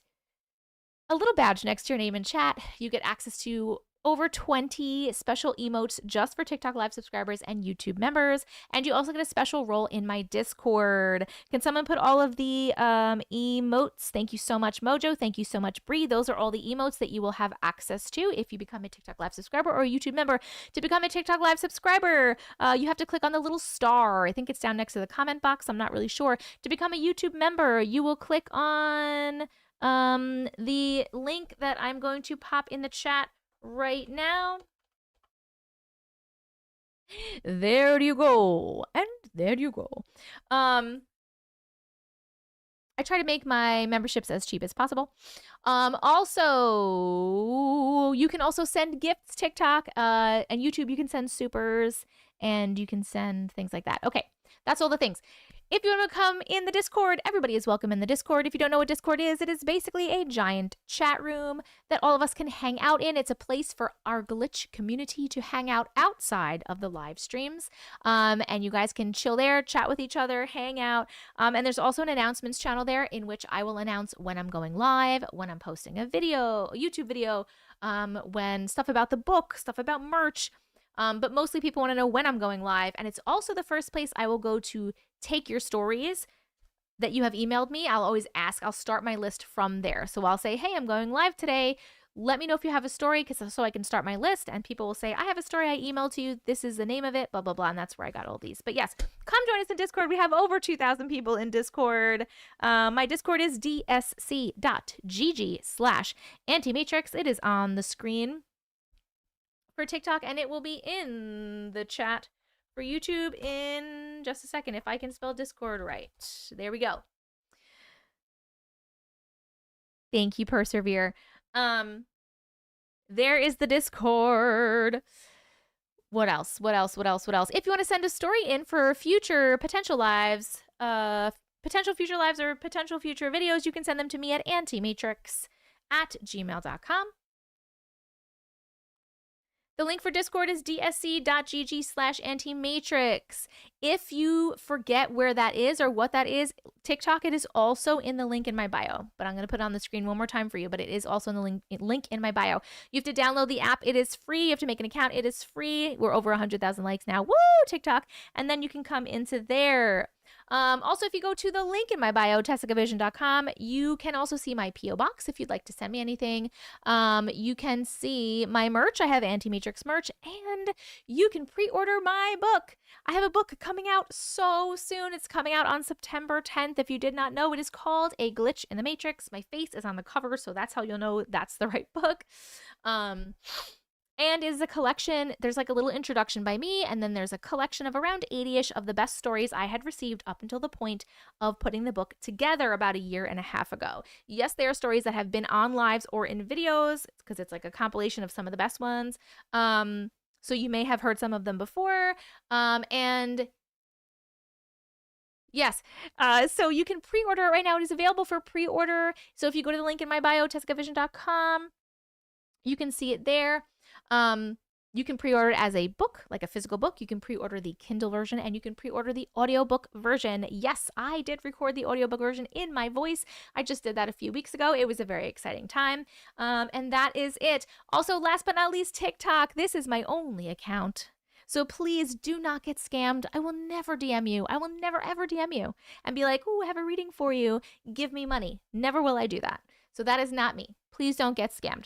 a little badge next to your name in chat. You get access to over 20 special emotes just for TikTok Live subscribers and YouTube members. And you also get a special role in my Discord. Can someone put all of the emotes? Thank you so much, Mojo. Thank you so much, Bree. Those are all the emotes that you will have access to if you become a TikTok Live subscriber or a YouTube member. To become a TikTok Live subscriber, you have to click on the little star. I think it's down next to the comment box. I'm not really sure. To become a YouTube member, you will click on the link that I'm going to pop in the chat right now. There you go. And there you go. I try to make my memberships as cheap as possible. Also, you can also send gifts, TikTok, and YouTube. You can send supers and you can send things like that. Okay, that's all the things. If you want to come in the Discord, everybody is welcome in the Discord. If you don't know what Discord is, it is basically a giant chat room that all of us can hang out in. It's a place for our glitch community to hang out outside of the live streams. And you guys can chill there, chat with each other, hang out. And there's also an announcements channel there in which I will announce when I'm going live, when I'm posting a video, a YouTube video, when stuff about the book, stuff about merch. But mostly people want to know when I'm going live. And it's also the first place I will go to take your stories that you have emailed me. I'll always ask, I'll start my list from there. So I'll say, hey, I'm going live today. Let me know if you have a story so I can start my list. And people will say, I have a story I emailed to you. This is the name of it, blah, blah, blah. And that's where I got all these. But yes, come join us in Discord. We have over 2,000 people in Discord. My Discord is dsc.gg/Auntie Matrix. It is on the screen for TikTok, and it will be in the chat for YouTube in just a second, if I can spell Discord right. There we go. Thank you, Persevere. There is the Discord. What else? If you want to send a story in for future potential lives, potential future lives or potential future videos, you can send them to me at auntiematrix@gmail.com. The link for Discord is dsc.gg/Auntie-Matrix. If you forget where that is or what that is, TikTok, it is also in the link in my bio. But I'm going to put it on the screen one more time for you, but it is also in the link in my bio. You have to download the app. It is free. You have to make an account. It is free. We're over 100,000 likes now. Woo, TikTok. And then you can come into there. Also, if you go to the link in my bio, tessicavision.com, you can also see my P.O. box if you'd like to send me anything. You can see my merch. I have Auntie Matrix merch, and you can pre-order my book. I have a book coming out so soon. It's coming out on September 10th. If you did not know, it is called A Glitch in the Matrix. My face is on the cover, so that's how you'll know that's the right book. And is a collection, there's like a little introduction by me, and then there's a collection of around 80-ish of the best stories I had received up until the point of putting the book together about a year and a half ago. Yes, there are stories that have been on lives or in videos, because it's like a compilation of some of the best ones. So you may have heard some of them before. And yes, so you can pre-order it right now. It is available for pre-order. So if you go to the link in my bio, tessicavision.com, you can see it there. You can pre-order it as a book, like a physical book. You can pre-order the Kindle version, and you can pre-order the audiobook version. Yes, I did record the audiobook version in my voice. I just did that a few weeks ago. It was a very exciting time. And that is it. Also, last but not least, TikTok. This is my only account. So please do not get scammed. I will never DM you. I will never, ever DM you and be like, oh, I have a reading for you. Give me money. Never will I do that. So that is not me. Please don't get scammed.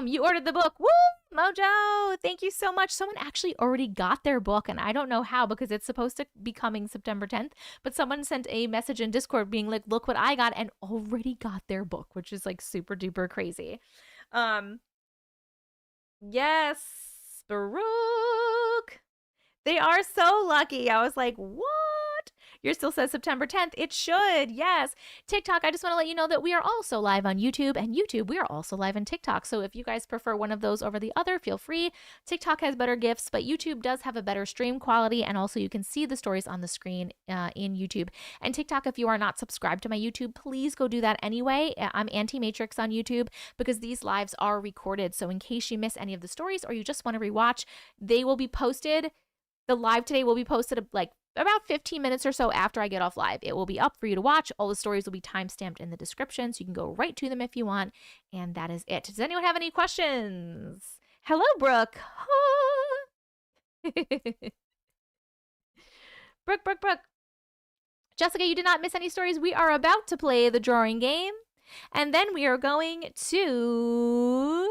You ordered the book. Woo! Mojo! Thank you so much. Someone actually already got their book, and I don't know how because it's supposed to be coming September 10th, but someone sent a message in Discord being like, look what I got, and already got their book, which is like super duper crazy. Yes, Baruch. They are so lucky. I was like, what? Yours still says September 10th. It should. Yes. TikTok, I just want to let you know that we are also live on YouTube, and YouTube, we are also live on TikTok. So if you guys prefer one of those over the other, feel free. TikTok has better GIFs, but YouTube does have a better stream quality, and also you can see the stories on the screen in YouTube. And TikTok, if you are not subscribed to my YouTube, please go do that anyway. I'm Auntie Matrix on YouTube because these lives are recorded. So in case you miss any of the stories or you just want to rewatch, they will be posted. The live today will be posted like about 15 minutes or so after I get off live. It will be up for you to watch. All the stories will be timestamped in the description, so you can go right to them if you want. And that is it. Does anyone have any questions? Hello, Brooke. Brooke. Jessica, you did not miss any stories. We are about to play the drawing game, and then we are going to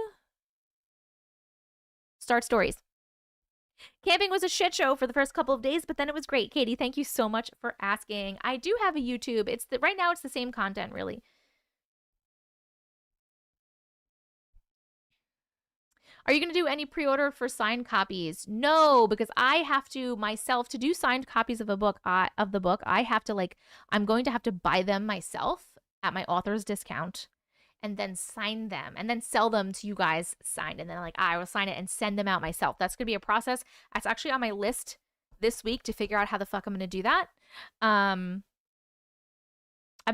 start stories. Camping was a shit show for the first couple of days, but then it was great. Katie, thank you so much for asking. I do have a YouTube. Right now it's the same content, really. Are you going to do any pre-order for signed copies? No, because I have to myself to do signed copies of the book. I have to I'm going to have to buy them myself at my author's discount, and then sign them and then sell them to you guys signed. And then I will sign it and send them out myself. That's going to be a process. That's actually on my list this week to figure out how the fuck I'm going to do that. I've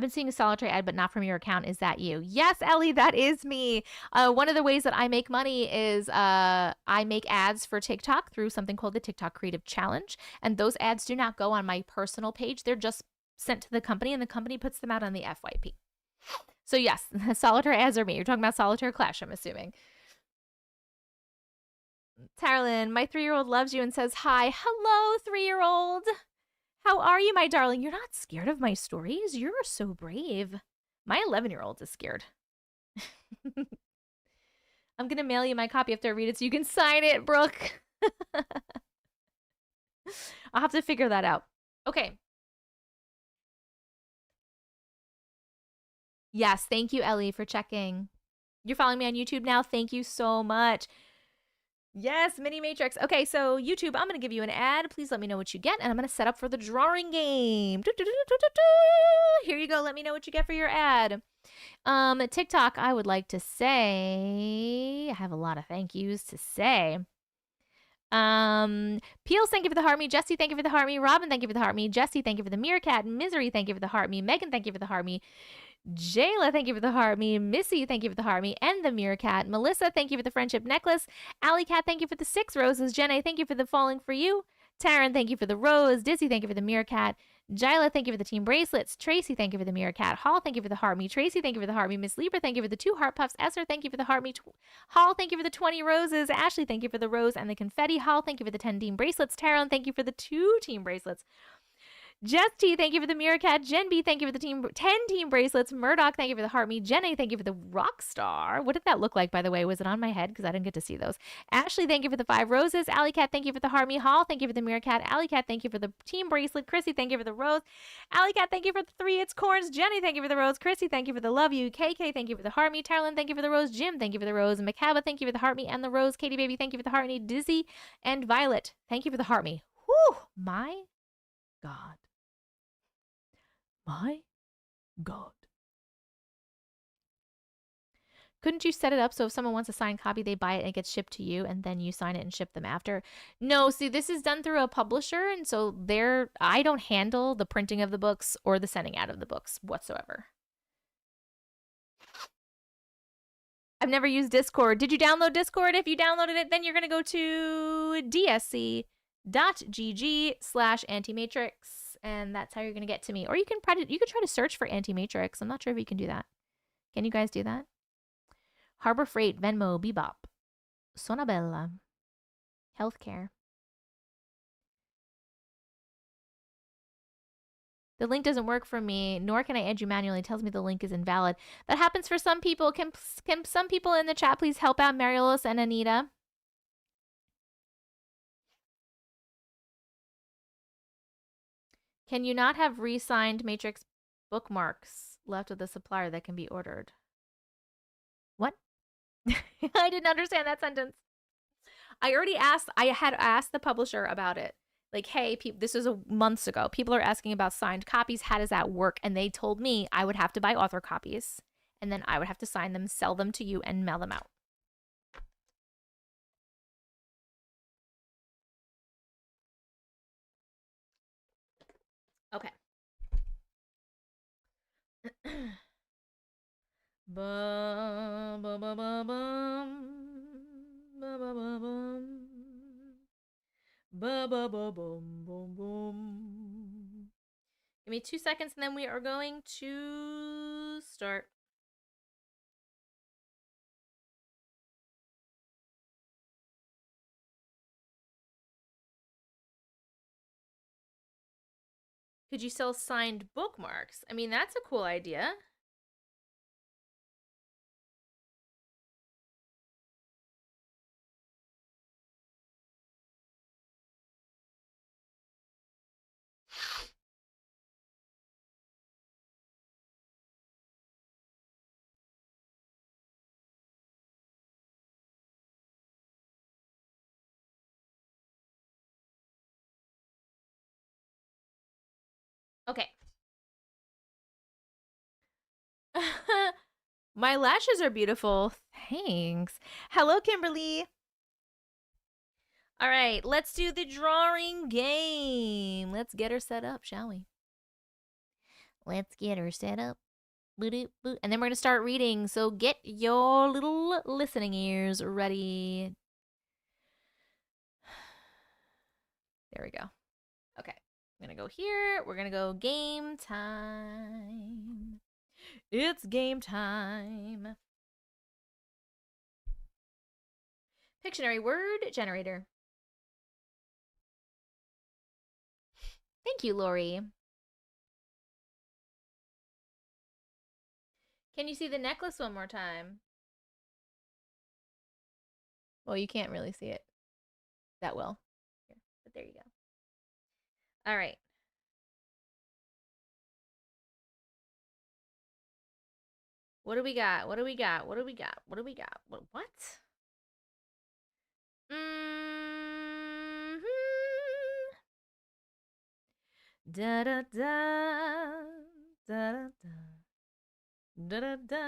been seeing a solitary ad, but not from your account. Is that you? Yes, Ellie, that is me. One of the ways that I make money is I make ads for TikTok through something called the TikTok Creative Challenge. And those ads do not go on my personal page. They're just sent to the company, and the company puts them out on the FYP. So yes, solitaire ads are me. You're talking about Solitaire Clash, I'm assuming. Tarlin, my 3-year-old loves you and says hi. Hello, 3-year-old. How are you, my darling? You're not scared of my stories? You're so brave. My 11-year-old is scared. I'm going to mail you my copy after I read it so you can sign it, Brooke. I'll have to figure that out. Okay. Yes, thank you, Ellie, for checking. You're following me on YouTube now? Thank you so much. Yes, Mini Matrix. Okay, so YouTube, I'm going to give you an ad. Please let me know what you get, and I'm going to set up for the drawing game. Here you go. Let me know what you get for your ad. TikTok, I would like to say, I have a lot of thank yous to say. Peels, thank you for the heart me. Jesse, thank you for the heart me. Robin, thank you for the heart me. Jesse, thank you for the meerkat. Misery, thank you for the heart me. Megan, thank you for the heart me. Jayla, thank you for the heart me. Missy, thank you for the heart me. And the meerkat. Melissa, thank you for the friendship necklace. Alley Cat, thank you for the 6 roses. Jenna, thank you for the falling for you. Taryn, thank you for the rose. Dizzy, thank you for the meerkat. Jayla, thank you for the team bracelets. Tracy, thank you for the meerkat. Hall, thank you for the heart me. Tracy, thank you for the heart me. Miss Libra, thank you for the 2 heart puffs. Esther, thank you for the heart me. Hall, thank you for the 20 roses. Ashley, thank you for the rose and the confetti. Hall, thank you for the 10 team bracelets. Taryn, thank you for the 2 team bracelets. Jess T, thank you for the meerkat. Jen B, thank you for the 10 team bracelets. Murdoch, thank you for the heart me. Jenny, thank you for the rock star. What did that look like, by the way? Was it on my head? Because I didn't get to see those. Ashley, thank you for the 5 roses. Alley Cat, thank you for the heart me. Hall, thank you for the meerkat. Alley Cat, thank you for the team bracelet. Chrissy, thank you for the rose. Alley Cat, thank you for the 3 it's corns. Jenny, thank you for the rose. Chrissy, thank you for the love you. KK, thank you for the heart me. Tarlin, thank you for the rose. Jim, thank you for the rose. Macaba, thank you for the heart me and the rose. Katie Baby, thank you for the heart me. Dizzy and Violet, thank you for the heart me. Whew, my God. My God. Couldn't you set it up so if someone wants a signed copy, they buy it and it gets shipped to you and then you sign it and ship them after? No, see, this is done through a publisher, and so I don't handle the printing of the books or the sending out of the books whatsoever. I've never used Discord. Did you download Discord? If you downloaded it, then you're going to go to dsc.gg/Auntie Matrix. And that's how you're going to get to me. Or you can try to search for Auntie Matrix. I'm not sure if you can do that. Can you guys do that? Harbor Freight, Venmo, Bebop, Sonabella, Healthcare. The link doesn't work for me, nor can I add you manually. It tells me the link is invalid. That happens for some people. Can some people in the chat please help out Marilos and Anita? Can you not have re-signed Matrix bookmarks left with the supplier that can be ordered? What? I didn't understand that sentence. I had asked the publisher about it. like, hey, this was months ago. People are asking about signed copies. How does that work? And they told me I would have to buy author copies, and then I would have to sign them, sell them to you, and mail them out. Okay. Bum, bum, bum, bum, bum. Bum, bum, bum, bum. Bum, bum, bum, bum, bum, bum. Give me 2 seconds and then we are going to start. Could you sell signed bookmarks? I mean, that's a cool idea. Okay. My lashes are beautiful. Thanks. Hello, Kimberly. All right, let's do the drawing game. Let's get her set up, shall we? Let's get her set up. And then we're going to start reading. So get your little listening ears ready. There we go. Okay. I'm going to go here. We're going to go game time. It's game time. Pictionary word generator. Thank you, Lori. Can you see the necklace one more time? Well, you can't really see it that well. Here, but there you go. All right. What do we got? What do we got? What do we got? What do we got? What? Mm-hmm. Da da da da da da da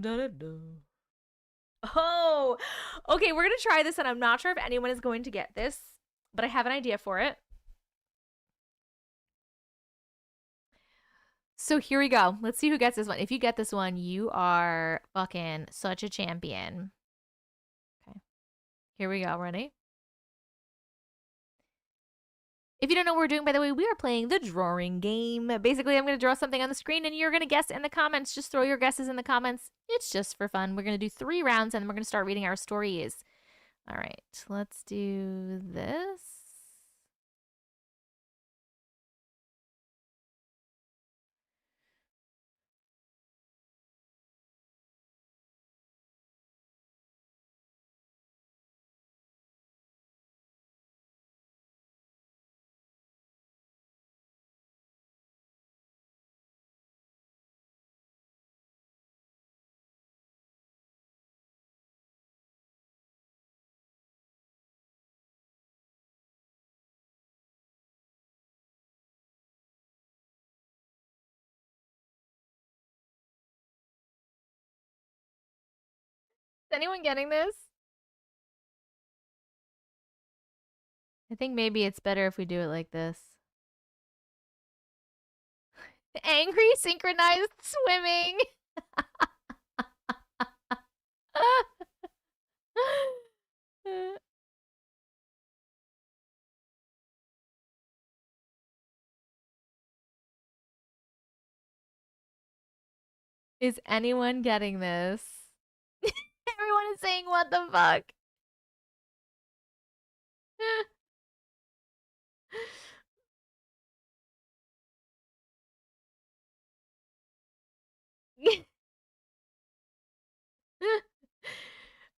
da da da. Oh, okay. We're gonna try this, and I'm not sure if anyone is going to get this, but I have an idea for it. So here we go. Let's see who gets this one. If you get this one, you are fucking such a champion. Okay. Here we go. Ready? If you don't know what we're doing, by the way, we are playing the drawing game. Basically, I'm going to draw something on the screen and you're going to guess in the comments. Just throw your guesses in the comments. It's just for fun. We're going to do 3 rounds and then we're going to start reading our stories. All right, let's do this. Is anyone getting this? I think maybe it's better if we do it like this. Angry synchronized swimming. Is anyone getting this? Everyone is saying, what the fuck?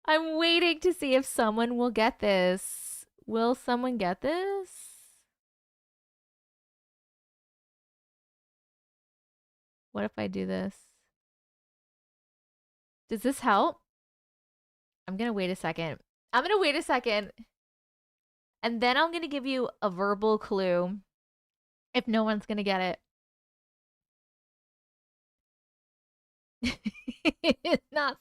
I'm waiting to see if someone will get this. Will someone get this? What if I do this? Does this help? I'm gonna wait a second. I'm gonna wait a second. And then I'm going to give you a verbal clue if no one's going to get it. It's not.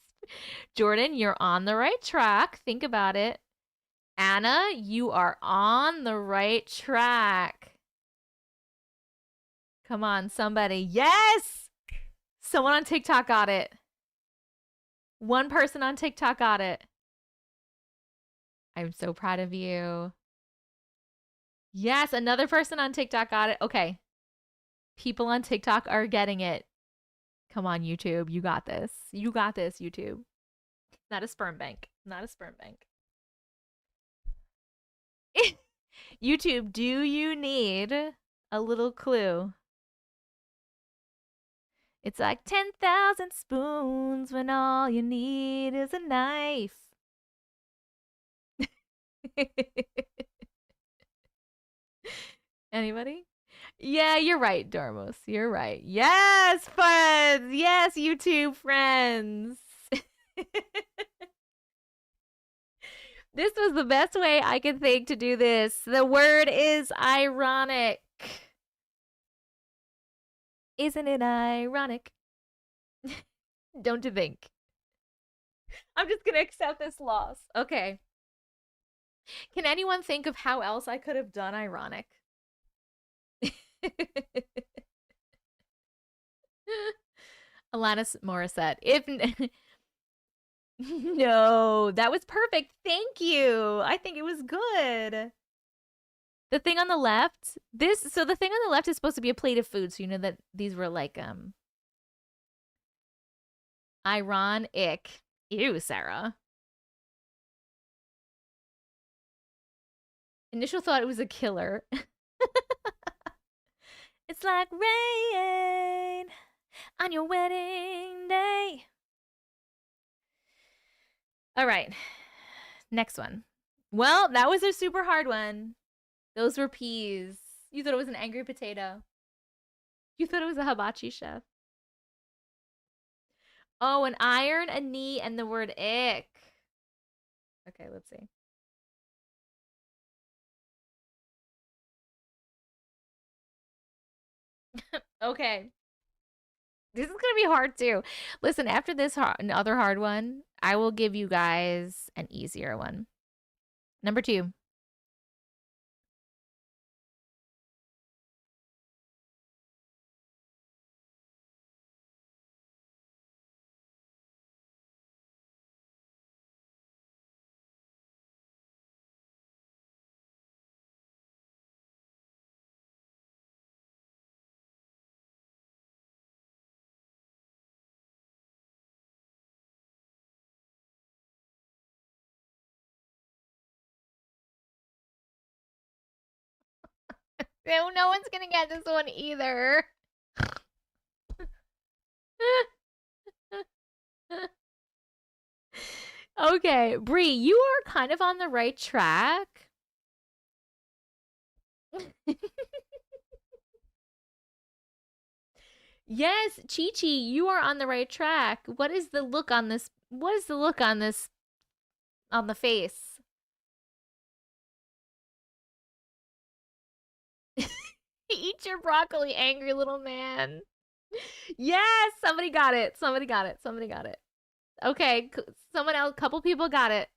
Jordan, you're on the right track. Think about it. Anna, you are on the right track. Come on, somebody. Yes! Someone on TikTok got it. One person on TikTok got it. I'm so proud of you. Yes, another person on TikTok got it. Okay. People on TikTok are getting it. Come on, YouTube. You got this. You got this, YouTube. Not a sperm bank. Not a sperm bank. YouTube, do you need a little clue? It's like 10,000 spoons when all you need is a knife. Anybody? Yeah, you're right, Dormos. You're right. Yes, friends. Yes, YouTube friends. This was the best way I could think to do this. The word is ironic. Isn't it ironic? Don't you think? I'm just gonna accept this loss. Okay. Can anyone think of how else I could have done ironic? Alanis Morissette. If no, that was perfect. Thank you. I think it was good. The thing on the left, the thing on the left is supposed to be a plate of food, so you know that these were like ironic. Ew, Sarah. Initial thought it was a killer. It's like rain on your wedding day. All right. Next one. Well, that was a super hard one. Those were peas. You thought it was an angry potato. You thought it was a hibachi chef. Oh, an iron, a knee, and the word ick. Okay, let's see. Okay. This is going to be hard too. Listen, after this another hard one, I will give you guys an easier one. Number 2. No one's going to get this one either. Okay, Bree, you are kind of on the right track. Yes, Chi Chi, you are on the right track. What is the look on this? What is the look on this on the face? Eat your broccoli, angry little man. Yes, somebody got it. Somebody got it. Somebody got it. Okay, someone else, couple people got it.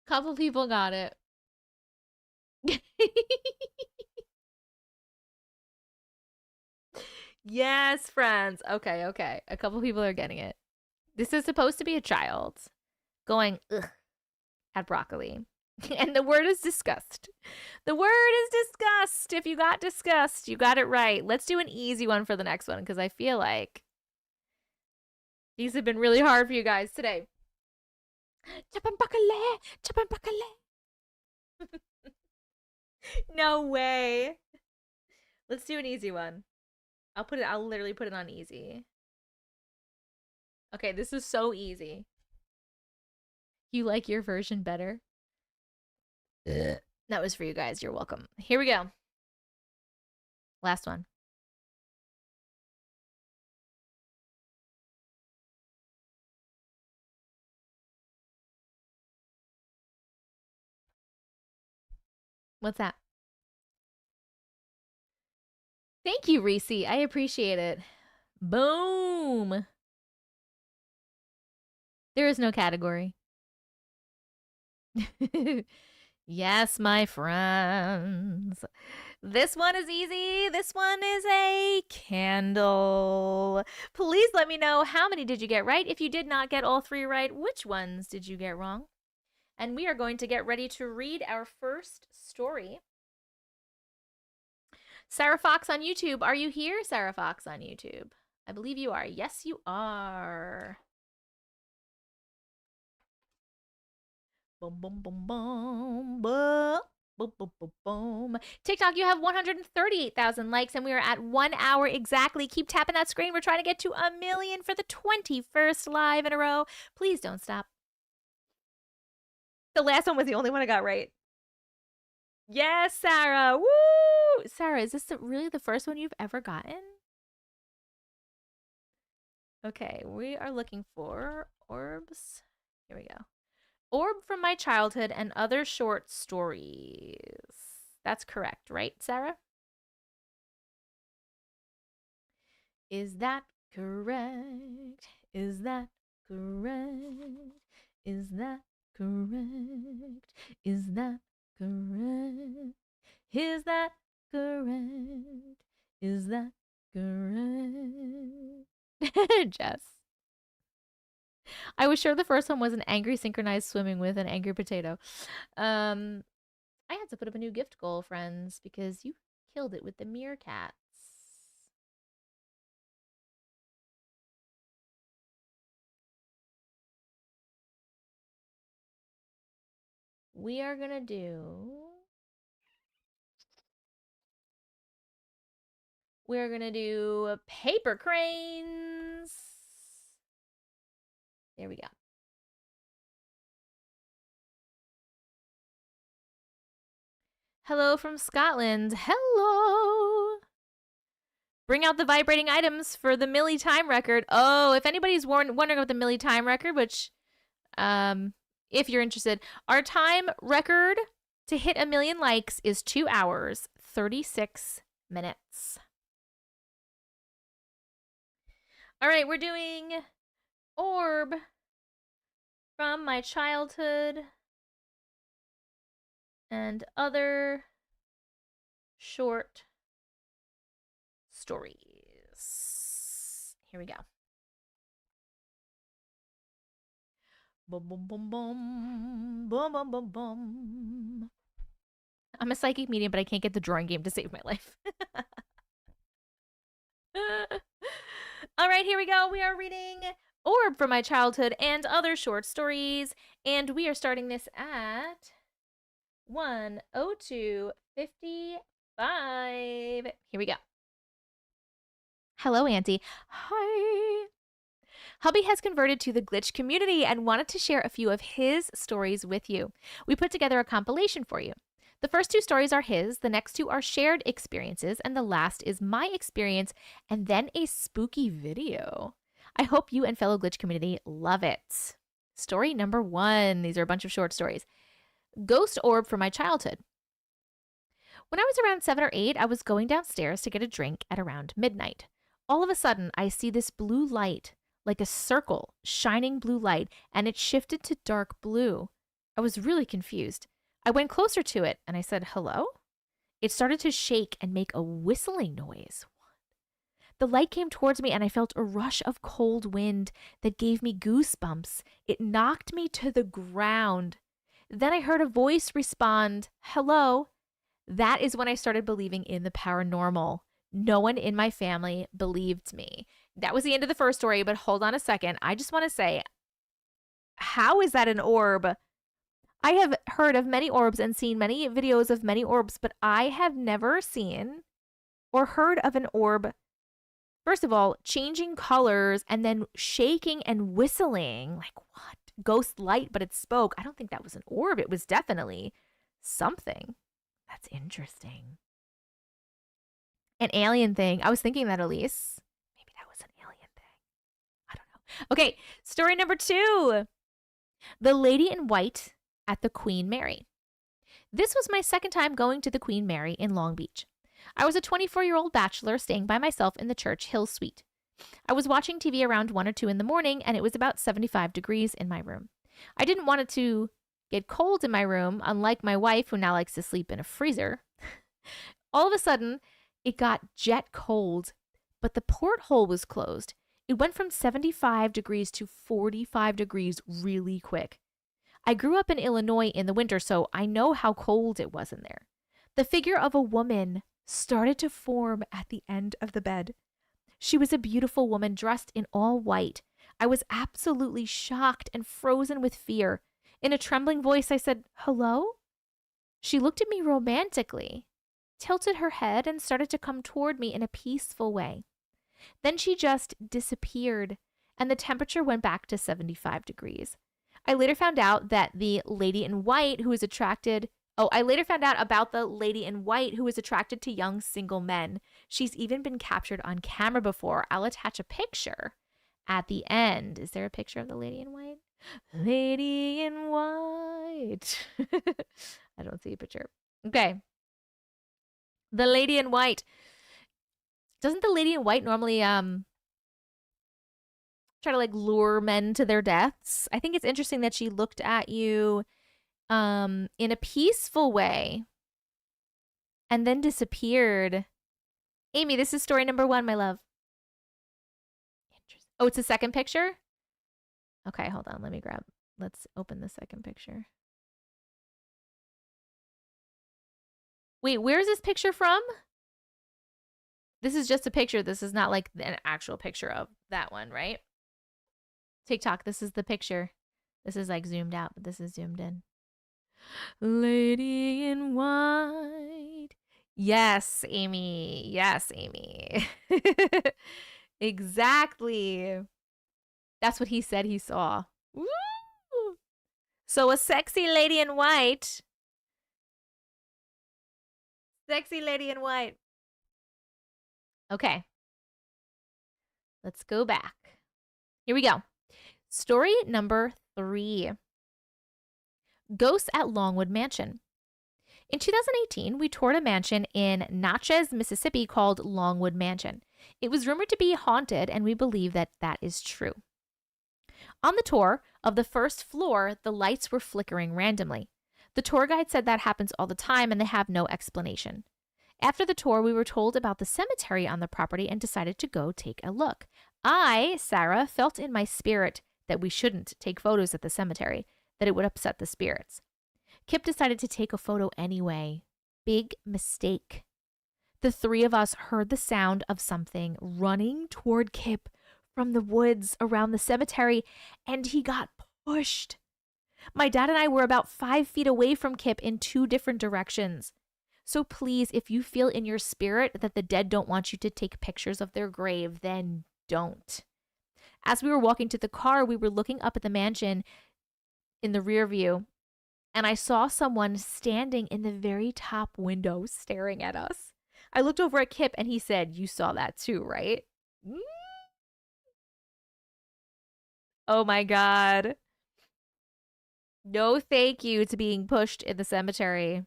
Couple people got it. Yes, friends. Okay, okay. A couple people are getting it. This is supposed to be a child going ugh at broccoli. And the word is disgust. The word is disgust. If you got disgust, you got it right. Let's do an easy one for the next one because I feel like these have been really hard for you guys today. No way. Let's do an easy one. I'll literally put it on easy. Okay, this is so easy. You like your version better? That was for you guys. You're welcome. Here we go. Last one. What's that? Thank you, Reese. I appreciate it. Boom. There is no category. Yes, my friends. This one is easy. This one is a candle. Please let me know how many did you get right. If you did not get all 3 right, which ones did you get wrong? And we are going to get ready to read our first story. Sarah Fox on YouTube. Are you here, Sarah Fox on YouTube? I believe you are. Yes, you are. Boom, boom, boom, boom, boom. Boom, boom, boom, boom. TikTok, you have 138,000 likes, and we are at 1 hour exactly. Keep tapping that screen. We're trying to get to 1 million for the 21st live in a row. Please don't stop. The last one was the only one I got right. Yes, Sarah. Woo! Sarah, is this really the first one you've ever gotten? Okay, we are looking for orbs. Here we go. Orb from my childhood and other short stories. That's correct, right, Sarah? Is that correct? Is that correct? Is that correct? Is that correct? Is that correct? Is that correct? Jess. I was sure the first one was an angry synchronized swimming with an angry potato. I had to put up a new gift goal, friends, because you killed it with the meerkats. We are gonna do... We're gonna do paper cranes. There we go. Hello from Scotland. Hello. Bring out the vibrating items for the Millie time record. Oh, if anybody's wondering about the Millie time record, which, if you're interested, our time record to hit 1 million likes is 2 hours, 36 minutes. All right, we're doing orb from my childhood and other short stories. Here we go. Boom, boom, boom, boom. Boom, boom, boom, boom. I'm a psychic medium, but I can't get the drawing game to save my life. All right, here we go. We are reading Orb from my childhood and other short stories, and we are starting this at 1:02:55. Here we go. Hello, Auntie. Hi. Hubby has converted to the glitch community and wanted to share a few of his stories with you. We put together a compilation for you. The first 2 stories are his, the next 2 are shared experiences, and the last is my experience and then a spooky video. I hope you and fellow glitch community love it. Story number 1. These are a bunch of short stories. Ghost orb from my childhood. When I was around 7 or 8, I was going downstairs to get a drink at around midnight. All of a sudden, I see this blue light, like a circle, shining blue light, and it shifted to dark blue. I was really confused. I went closer to it, and I said, hello? It started to shake and make a whistling noise. The light came towards me, and I felt a rush of cold wind that gave me goosebumps. It knocked me to the ground. Then I heard a voice respond, hello. That is when I started believing in the paranormal. No one in my family believed me. That was the end of the first story, but hold on a second. I just want to say, how is that an orb? I have heard of many orbs and seen many videos of many orbs, but I have never seen or heard of an orb, first of all, changing colors and then shaking and whistling. Like, what? Ghost light, but it spoke. I don't think that was an orb. It was definitely something. That's interesting. An alien thing. I was thinking that, Elise. Maybe that was an alien thing. I don't know. Okay, story number 2. The Lady in White at the Queen Mary. This was my second time going to the Queen Mary in Long Beach. I was a 24-year-old bachelor staying by myself in the Church Hill suite. I was watching TV around 1 or 2 in the morning, and it was about 75 degrees in my room. I didn't want it to get cold in my room, unlike my wife, who now likes to sleep in a freezer. All of a sudden, it got jet cold, but the porthole was closed. It went from 75 degrees to 45 degrees really quick. I grew up in Illinois in the winter, so I know how cold it was in there. The figure of a woman started to form at the end of the bed. She was a beautiful woman dressed in all white. I was absolutely shocked and frozen with fear. In a trembling voice, I said, "Hello?" She looked at me romantically, tilted her head, and started to come toward me in a peaceful way. Then she just disappeared, and the temperature went back to 75 degrees. I later found out that the lady in white who was attracted about the lady in white who was attracted to young single men. She's even been captured on camera before. I'll attach a picture at the end. Is there a picture of the lady in white? Lady in white. I don't see a picture. Okay. The lady in white. Doesn't the lady in white normally try to like lure men to their deaths? I think it's interesting that she looked at you in a peaceful way and then disappeared. Amy, this is story number 1, my love. Interesting. Oh, it's the second picture? Okay, hold on. Let's open the second picture. Wait, where's this picture from? This is just a picture. This is not like an actual picture of that one, right? TikTok, this is the picture. This is like zoomed out, but this is zoomed in. Lady in white. Yes, Amy. Yes, Amy. Exactly. That's what he said he saw. Woo! So a sexy lady in white. Sexy lady in white. Okay. Let's go back. Here we go. Story number 3. Ghosts at Longwood Mansion. In 2018, we toured a mansion in Natchez, Mississippi called Longwood Mansion. It was rumored to be haunted, and we believe that that is true. On the tour of the first floor, the lights were flickering randomly. The tour guide said that happens all the time and they have no explanation. After the tour, we were told about the cemetery on the property and decided to go take a look. I, Sarah, felt in my spirit that we shouldn't take photos at the cemetery, that it would upset the spirits. Kip decided to take a photo anyway. Big mistake. The 3 of us heard the sound of something running toward Kip from the woods around the cemetery, and he got pushed. My dad and I were about 5 feet away from Kip in 2 different directions. So please, if you feel in your spirit that the dead don't want you to take pictures of their grave, then don't. As we were walking to the car, we were looking up at the mansion in the rear view, and I saw someone standing in the very top window staring at us. I looked over at Kip and he said, "You saw that too, right?" Oh my God. No thank you to being pushed in the cemetery.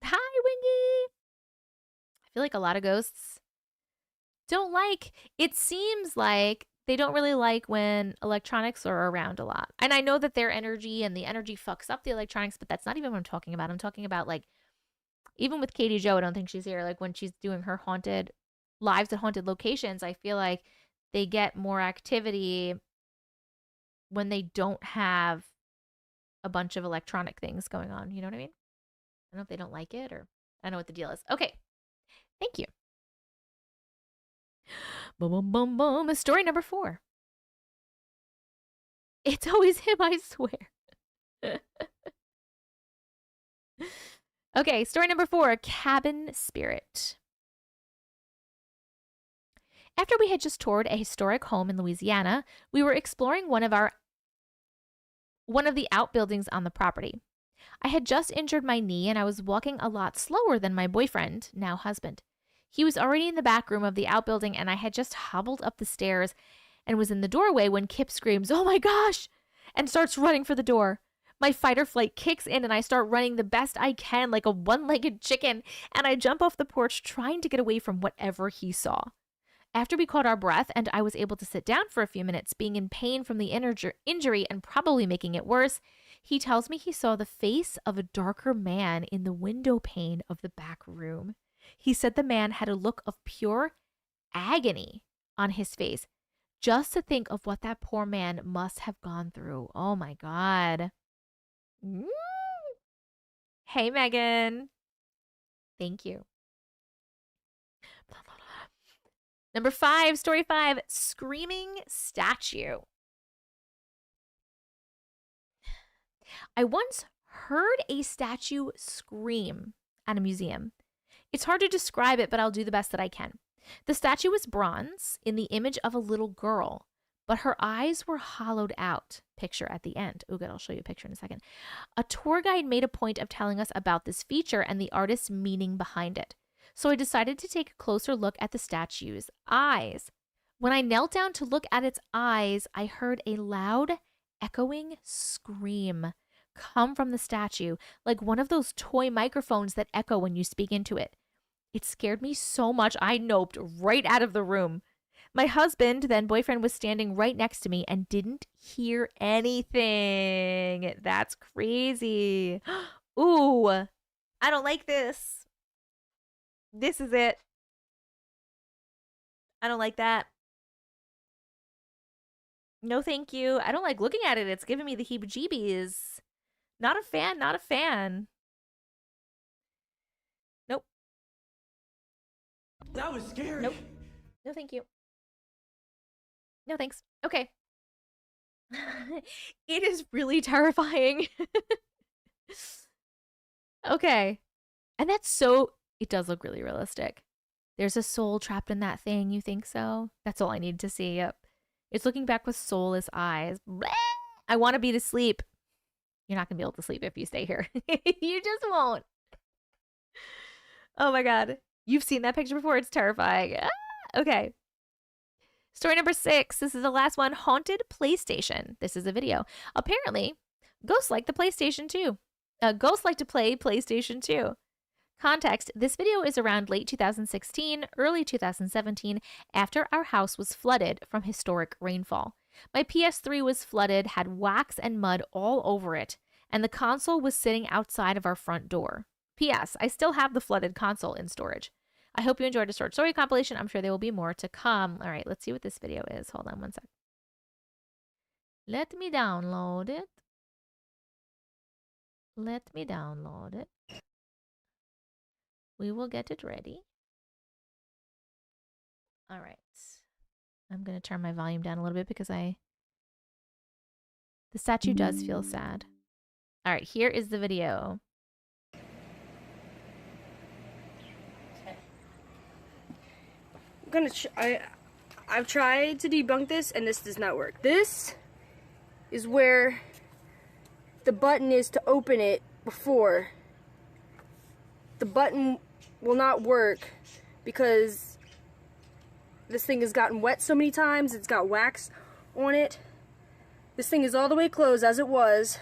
Hi, Wingy. I feel like a lot of ghosts don't like, it seems like they don't really like when electronics are around a lot. And I know that their energy and the energy fucks up the electronics, but that's not even what I'm talking about. I'm talking about like, even with Katie Jo, I don't think she's here. Like when she's doing her haunted lives at haunted locations, I feel like they get more activity when they don't have a bunch of electronic things going on. You know what I mean? I don't know if they don't like it or I don't know what the deal is. Okay. Thank you. Boom, boom, boom, boom. Story number 4. It's always him, I swear. Okay, story number 4, cabin spirit. After we had just toured a historic home in Louisiana, we were exploring one of the outbuildings on the property. I had just injured my knee and I was walking a lot slower than my boyfriend, now husband. He was already in the back room of the outbuilding and I had just hobbled up the stairs and was in the doorway when Kip screams, "Oh my gosh!" and starts running for the door. My fight or flight kicks in and I start running the best I can like a one-legged chicken, and I jump off the porch trying to get away from whatever he saw. After we caught our breath and I was able to sit down for a few minutes, being in pain from the injury and probably making it worse, he tells me he saw the face of a darker man in the window pane of the back room. He said the man had a look of pure agony on his face. Just to think of what that poor man must have gone through. Oh my God. Hey, Megan. Thank you. Number 5, story 5, screaming statue. I once heard a statue scream at a museum. It's hard to describe it, but I'll do the best that I can. The statue was bronze in the image of a little girl, but her eyes were hollowed out. Picture at the end. Oh, good. I'll show you a picture in a second. A tour guide made a point of telling us about this feature and the artist's meaning behind it. So I decided to take a closer look at the statue's eyes. When I knelt down to look at its eyes, I heard a loud, echoing scream come from the statue, like one of those toy microphones that echo when you speak into it. It scared me so much I noped right out of the room. My husband, then boyfriend, was standing right next to me and didn't hear anything. That's crazy. Ooh, I don't like this. This is it. I don't like that. No, thank you. I don't like looking at it. It's giving me the heebie-jeebies. Not a fan, not a fan. Nope. That was scary. Nope. No, thank you. No, thanks. Okay. It is really terrifying. Okay. And that's so... It does look really realistic. There's a soul trapped in that thing. You think so? That's all I need to see. Yep. It's looking back with soulless eyes. Bleh! I want to be to sleep. You're not going to be able to sleep if you stay here. You just won't. Oh my God. You've seen that picture before. It's terrifying. Ah! Okay. Story number 6. This is the last one. Haunted PlayStation. This is a video. Apparently, ghosts like the PlayStation 2. Ghosts like to play PlayStation 2. Context, this video is around late 2016, early 2017, after our house was flooded from historic rainfall. My PS3 was flooded, had wax and mud all over it, and the console was sitting outside of our front door. P.S. I still have the flooded console in storage. I hope you enjoyed a short story compilation. I'm sure there will be more to come. All right, let's see what this video is. Hold on one sec. Let me download it. Let me download it. We will get it ready. All right. I'm going to turn my volume down a little bit because the statue does feel sad. All right, here is the video. I've tried to debunk this and this does not work. This is where the button is to open it before. The button will not work because this thing has gotten wet so many times. It's got wax on it. This thing is all the way closed as it was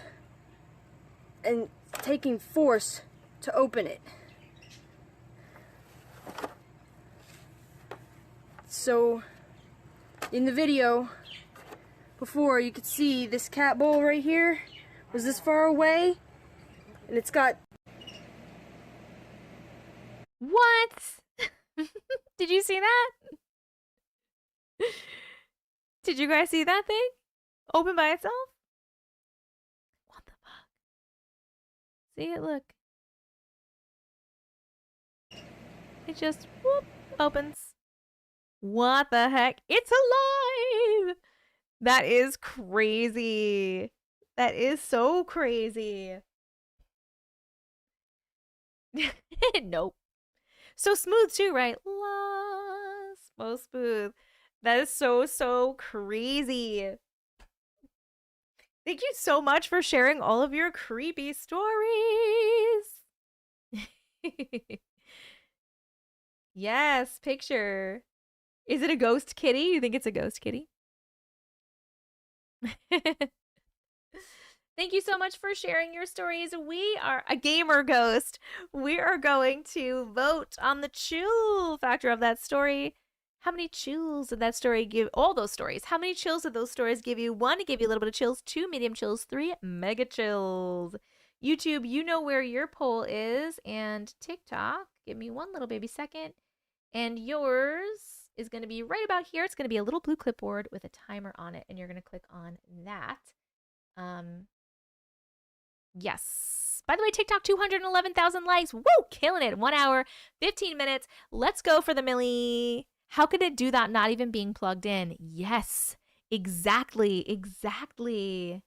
and taking force to open it. So in the video before, you could see this cat bowl right here was this far away, and it's got... What? Did you see that? Did you guys see that thing? Open by itself? What the fuck? See it? Look. It just, whoop, opens. What the heck? It's alive! That is crazy. That is so crazy. Nope. So smooth too, right? So smooth. That is so crazy. Thank you so much for sharing all of your creepy stories. Yes, picture. Is it a ghost kitty? You think it's a ghost kitty? Thank Thank you so much for sharing your stories. We are a gamer ghost. We are going to vote on the chill factor of that story. How many chills did that story give? All those stories. How many chills did those stories give you? 1, it gave you a little bit of chills. 2, medium chills. 3, mega chills. YouTube, you know where your poll is. And TikTok, give me one little baby second. And yours is going to be right about here. It's going to be a little blue clipboard with a timer on it. And you're going to click on that. Yes. By the way, TikTok 211,000 likes. Woo! Killing it. 1 hour, 15 minutes. Let's go for the Millie. How could it do that not even being plugged in? Yes. Exactly. Exactly.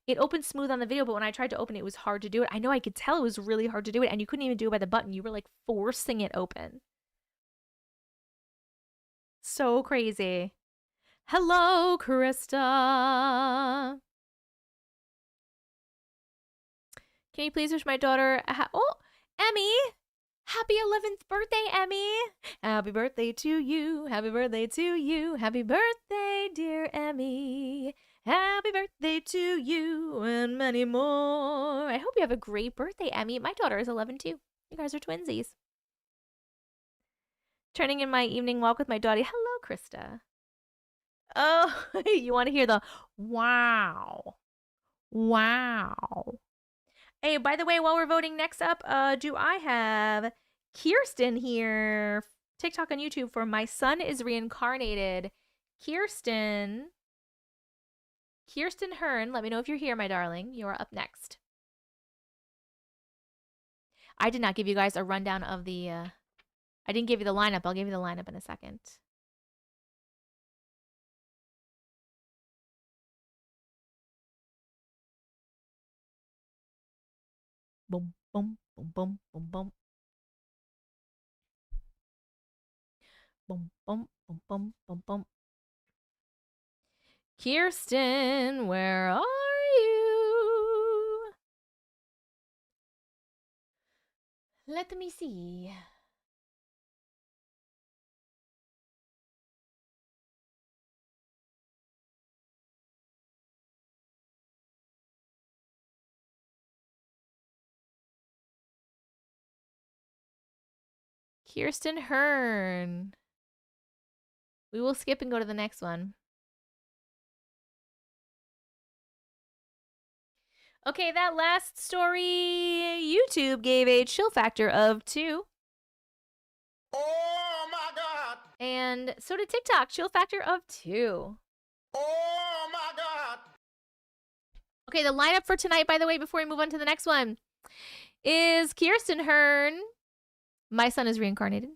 It opened smooth on the video, but when I tried to open it, it was hard to do it. I know I could tell it was really hard to do it, and you couldn't even do it by the button. You were like forcing it open. So crazy. Hello, Krista. Can you please wish my daughter oh, Emmy! Happy 11th birthday, Emmy! Happy birthday to you. Happy birthday to you. Happy birthday, dear Emmy. Happy birthday to you and many more. I hope you have a great birthday, Emmy. My daughter is 11 too. You guys are twinsies. Turning in my evening walk with my dottie. Hello, Krista. Oh, you want to hear the wow. Wow. Hey, by the way, while we're voting next up, do I have Kirsten here? TikTok and YouTube for My Son is Reincarnated. Kirsten Hearn, let me know if you're here, my darling. You're up next. I did not give you guys a rundown of the, I didn't give you the lineup. I'll give you the lineup in a second. Boom, boom, boom, boom, boom, boom. Boom, boom, boom, boom, boom, boom. Kirsten, where are you? Let me see. Kirsten Hearn. We will skip and go to the next one. Okay, that last story, YouTube gave a chill factor of 2. Oh my God. And so did TikTok, chill factor of 2. Oh my God. Okay, the lineup for tonight, by the way, before we move on to the next one, is Kirsten Hearn, My Son is Reincarnated.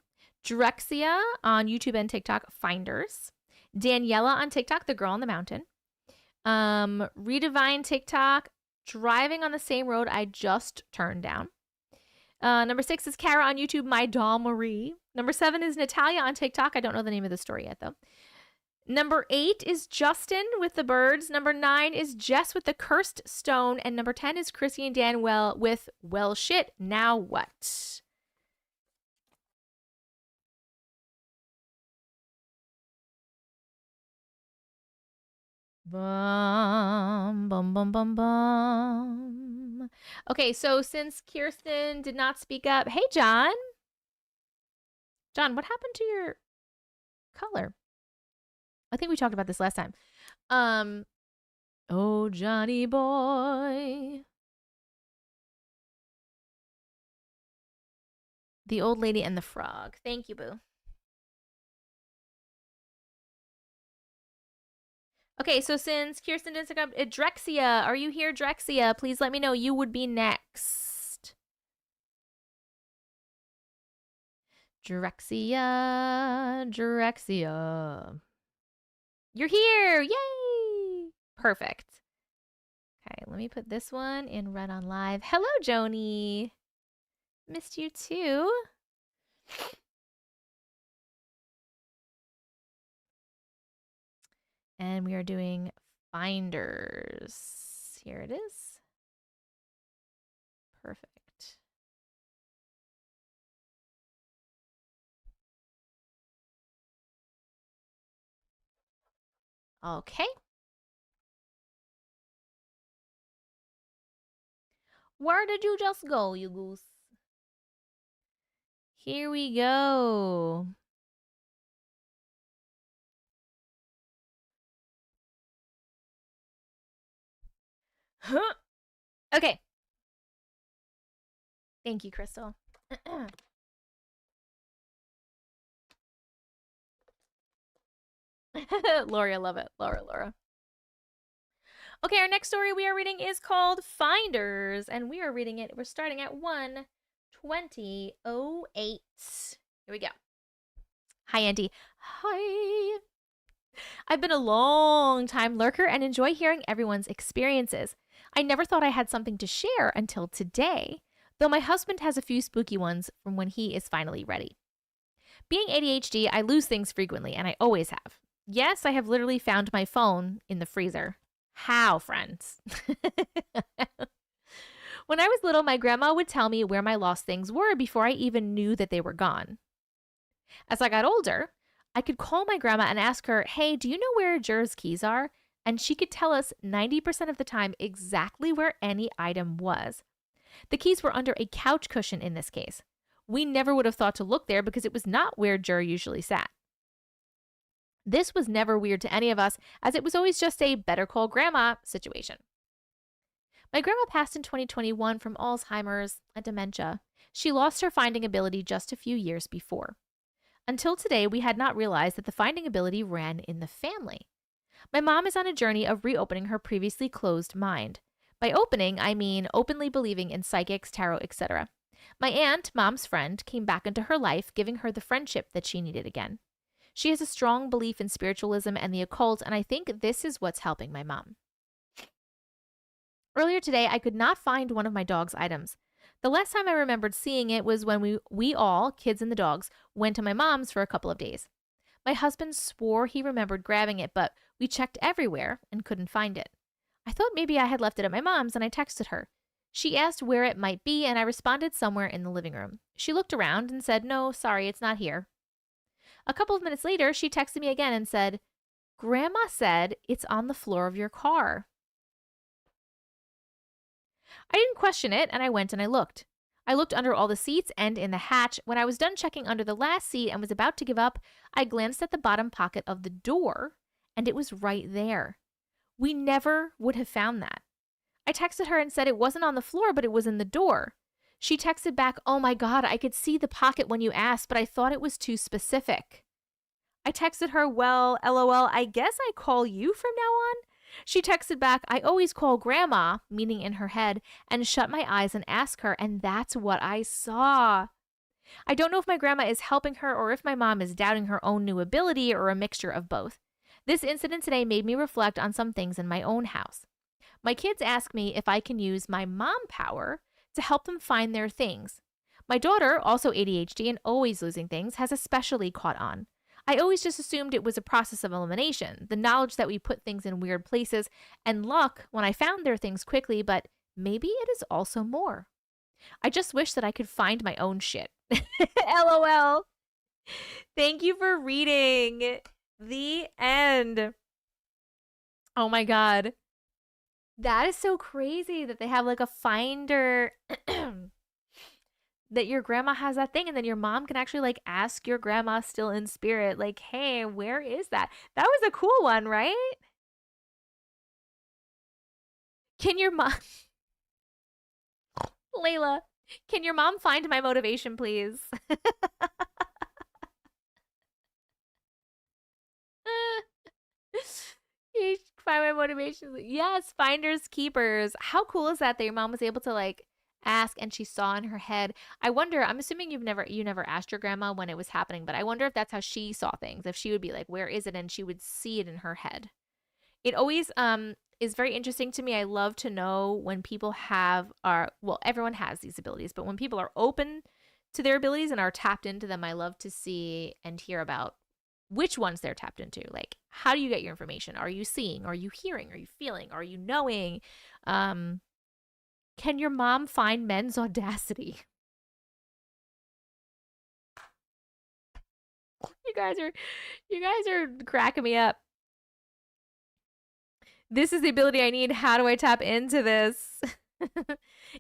Drexia on YouTube and TikTok, Finders. Daniela on TikTok, The Girl on the Mountain. Redivine TikTok, Driving on the Same Road I Just Turned Down. Number 6 is Kara on YouTube, My Doll Marie. Number 7 is Natalia on TikTok. I don't know the name of the story yet, though. Number 8 is Justin with the birds. Number 9 is Jess with the cursed stone. And number 10 is Chrissy and Dan with Well Shit, Now What? Bum, bum, bum, bum, bum. Okay, so since Kirsten did not speak up, hey, John. John, what happened to your color? I think we talked about this last time. Oh, Johnny boy. The Old Lady and the Frog. Thank you, boo. Okay, so since Kirsten didn't stick up, Drexia, are you here, Drexia? Please let me know. You would be next. Drexia. You're here! Yay! Perfect. Okay, let me put this one in Red on Live. Hello, Joni. Missed you too. And we are doing Finders. Here it is. Perfect. Okay. Where did you just go, you goose? Here we go. Huh. Okay. Thank you, Crystal. Laura, love it. Laura. Okay, our next story we are reading is called Finders, and we are reading it. We're starting at 1:20:08. Here we go. Hi, Auntie. Hi. I've been a long time lurker and enjoy hearing everyone's experiences. I never thought I had something to share until today, though my husband has a few spooky ones from when he is finally ready. Being ADHD, I lose things frequently, and I always have. Yes, I have literally found my phone in the freezer. How, friends? When I was little, my grandma would tell me where my lost things were before I even knew that they were gone. As I got older, I could call my grandma and ask her, hey, do you know where Jer's keys are? And she could tell us 90% of the time exactly where any item was. The keys were under a couch cushion in this case. We never would have thought to look there because it was not where Jer usually sat. This was never weird to any of us, as it was always just a better call grandma situation. My grandma passed in 2021 from Alzheimer's and dementia. She lost her finding ability just a few years before. Until today, we had not realized that the finding ability ran in the family. My mom is on a journey of reopening her previously closed mind. By opening, I mean openly believing in psychics, tarot, etc. My aunt, mom's friend, came back into her life, giving her the friendship that she needed again. She has a strong belief in spiritualism and the occult, and I think this is what's helping my mom. Earlier today, I could not find one of my dog's items. The last time I remembered seeing it was when we all, kids and the dogs, went to my mom's for a couple of days. My husband swore he remembered grabbing it, but we checked everywhere and couldn't find it. I thought maybe I had left it at my mom's, and I texted her. She asked where it might be, and I responded somewhere in the living room. She looked around and said, no, sorry, it's not here. A couple of minutes later, she texted me again and said, Grandma said it's on the floor of your car. I didn't question it, and I went and I looked. I looked under all the seats and in the hatch. When I was done checking under the last seat and was about to give up, I glanced at the bottom pocket of the door, and it was right there. We never would have found that. I texted her and said it wasn't on the floor, but it was in the door. She texted back, oh my God, I could see the pocket when you asked, but I thought it was too specific. I texted her, well, LOL, I guess I call you from now on? She texted back, I always call Grandma, meaning in her head, and shut my eyes and ask her, and that's what I saw. I don't know if my grandma is helping her or if my mom is doubting her own new ability or a mixture of both. This incident today made me reflect on some things in my own house. My kids ask me if I can use my mom power to help them find their things. My daughter, also ADHD and always losing things, has especially caught on. I always just assumed it was a process of elimination, the knowledge that we put things in weird places, and luck when I found their things quickly, but maybe it is also more. I just wish that I could find my own shit. LOL. Thank you for reading. The end. Oh my God. That is so crazy that they have like a finder that your grandma has that thing, and then your mom can actually like ask your grandma still in spirit, like, hey, where is that? That was a cool one, right? Can your mom, Layla, can your mom find my motivation, please? You find my motivation. Yes, finders keepers. How cool is that your mom was able to like ask and she saw in her head? I wonder, I'm assuming you never asked your grandma when it was happening, but I wonder if that's how she saw things. If she would be like, where is it? And she would see it in her head. It always is very interesting to me. I love to know when people everyone has these abilities, but when people are open to their abilities and are tapped into them, I love to see and hear about which ones they're tapped into. Like, how do you get your information? Are you seeing? Are you hearing? Are you feeling? Are you knowing? Can your mom find men's audacity? You guys are cracking me up. This is the ability I need. How do I tap into this?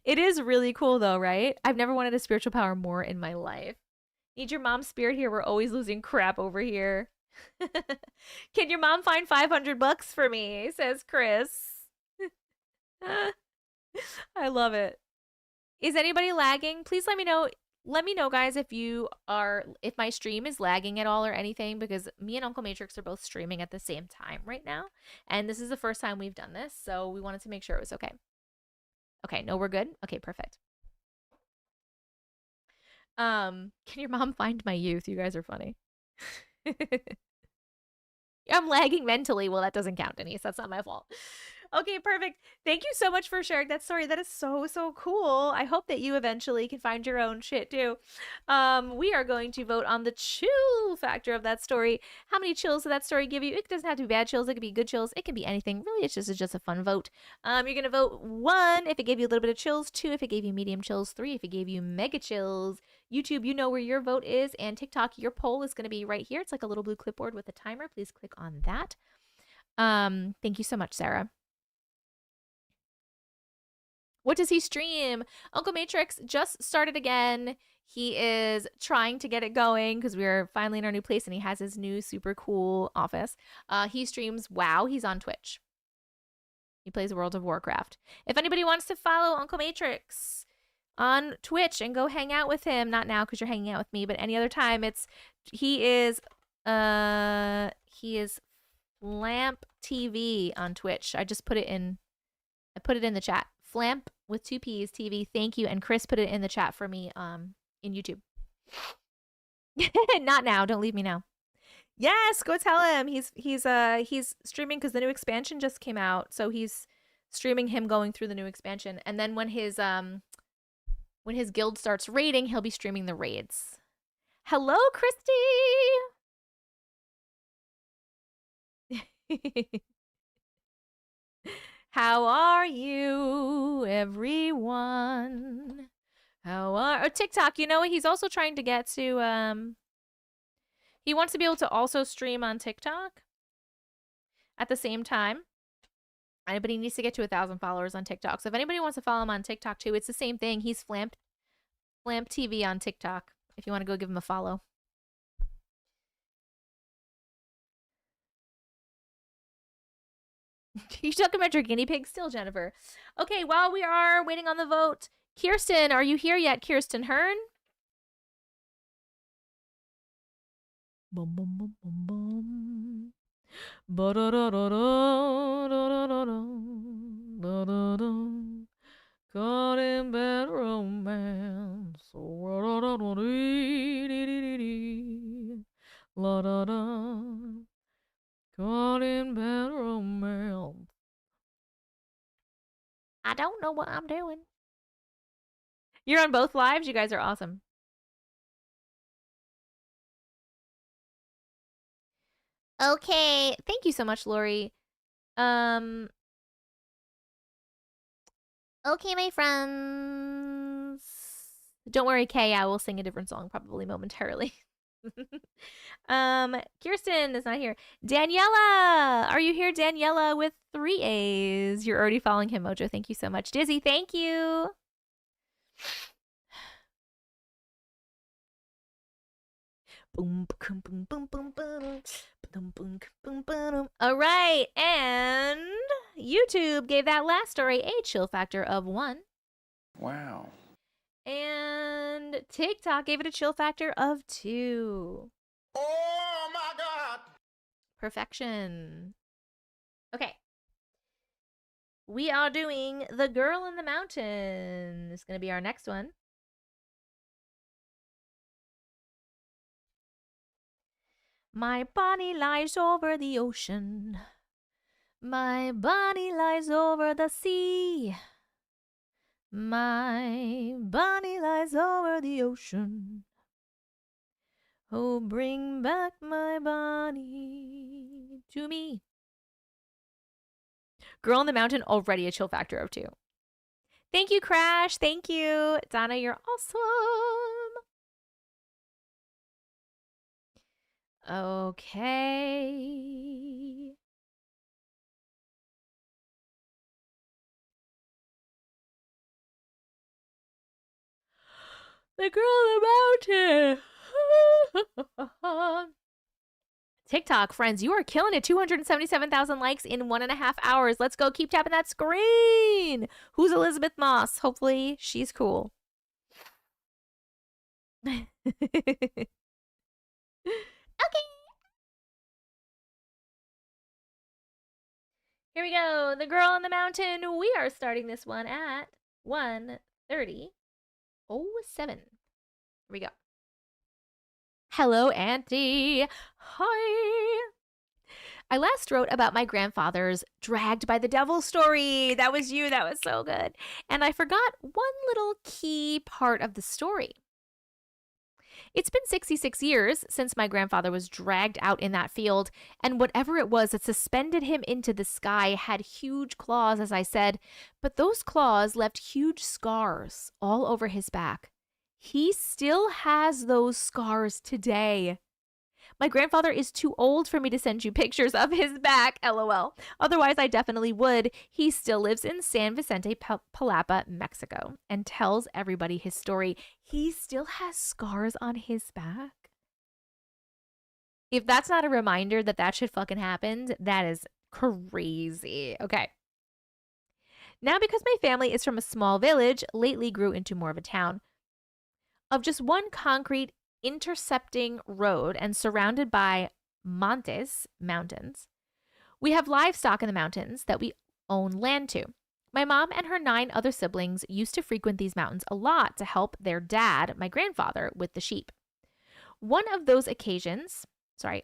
It is really cool though, right? I've never wanted a spiritual power more in my life. Need your mom's spirit here. We're always losing crap over here. Can your mom find 500 bucks for me? Says Chris. I love it. Is anybody lagging? Please let me know. Let me know, guys, if my stream is lagging at all or anything, because me and Uncle Matrix are both streaming at the same time right now. And this is the first time we've done this, so we wanted to make sure it was okay. Okay, no, we're good? Okay, perfect. Can your mom find my youth? You guys are funny. I'm lagging mentally. Well, that doesn't count, Denise. That's not my fault. Okay, perfect. Thank you so much for sharing that story. That is so, so cool. I hope that you eventually can find your own shit too. We are going to vote on the chill factor of that story. How many chills did that story give you? It doesn't have to be bad chills. It could be good chills. It can be anything. Really, it's just a fun vote. You're going to vote 1 if it gave you a little bit of chills, 2 if it gave you medium chills, 3 if it gave you mega chills. YouTube, you know where your vote is, and TikTok, your poll is going to be right here. It's like a little blue clipboard with a timer. Please click on that. Thank you so much, Sarah. What does he stream? Uncle Matrix just started again. He is trying to get it going because we're finally in our new place and he has his new super cool office. He streams WoW. He's on Twitch. He plays World of Warcraft. If anybody wants to follow Uncle Matrix on Twitch and go hang out with him, not now because you're hanging out with me, but any other time, he is Flamp TV on Twitch. I put it in the chat. Flamp with 2 P's TV. Thank you. And Chris put it in the chat for me in YouTube. Not now. Don't leave me now. Yes, go tell him. He's streaming because the new expansion just came out. So he's streaming him going through the new expansion. And then when his guild starts raiding, he'll be streaming the raids. Hello, Christy. How are you, everyone? TikTok, you know what? He's also trying to get to, he wants to be able to also stream on TikTok at the same time. But he needs to get to 1,000 followers on TikTok. So if anybody wants to follow him on TikTok too, it's the same thing. He's Flamp TV on TikTok. If you want to go give him a follow. You talking about your guinea pig still, Jennifer? Okay, while we are waiting on the vote, Kirsten, are you here yet, Kirsten Hearn? Bum bum bum bum bum. Ba da da da da da da da da da. Caught in bad romance. La da da. Caught in bad romance. I don't know what I'm doing. You're on both lives? You guys are awesome. Okay. Thank you so much, Lori. Okay, my friends. Don't worry, Kay. I will sing a different song probably momentarily. Kirsten is not here. Daniela, are you here? Daniela with 3 A's. You're already following him, Mojo. Thank you so much. Dizzy, thank you. All right, and YouTube gave that last story a chill factor of 1. Wow. And TikTok gave it a chill factor of 2. Oh my God. Perfection. Okay. We are doing The Girl in the Mountain. It's going to be our next one. My body lies over the ocean. My body lies over the sea. My body lies over the ocean. Oh, bring back my body to me. Girl in the Mountain, already a chill factor of 2. Thank you, Crash. Thank you. Donna, you're awesome. Okay. The girl on the mountain. TikTok, friends, you are killing it. 277,000 likes in 1.5 hours. Let's go. Keep tapping that screen. Who's Elizabeth Moss? Hopefully she's cool. Okay. Here we go. The girl on the mountain. We are starting this one at 1:30:07. Here we go. Hello, Auntie. Hi. I last wrote about my grandfather's dragged by the devil story. That was you. That was so good. And I forgot one little key part of the story. It's been 66 years since my grandfather was dragged out in that field, and whatever it was that suspended him into the sky had huge claws, as I said, but those claws left huge scars all over his back. He still has those scars today. My grandfather is too old for me to send you pictures of his back, LOL. Otherwise, I definitely would. He still lives in San Vicente, Palapa, Mexico, and tells everybody his story. He still has scars on his back. If that's not a reminder that that shit fucking happened, that is crazy. Okay. Now, because my family is from a small village, lately grew into more of a town. Of just one concrete intercepting road and surrounded by montes, mountains. We have livestock in the mountains that we own land to. My mom and her 9 other siblings used to frequent these mountains a lot to help their dad, my grandfather, with the sheep. On one of those occasions, my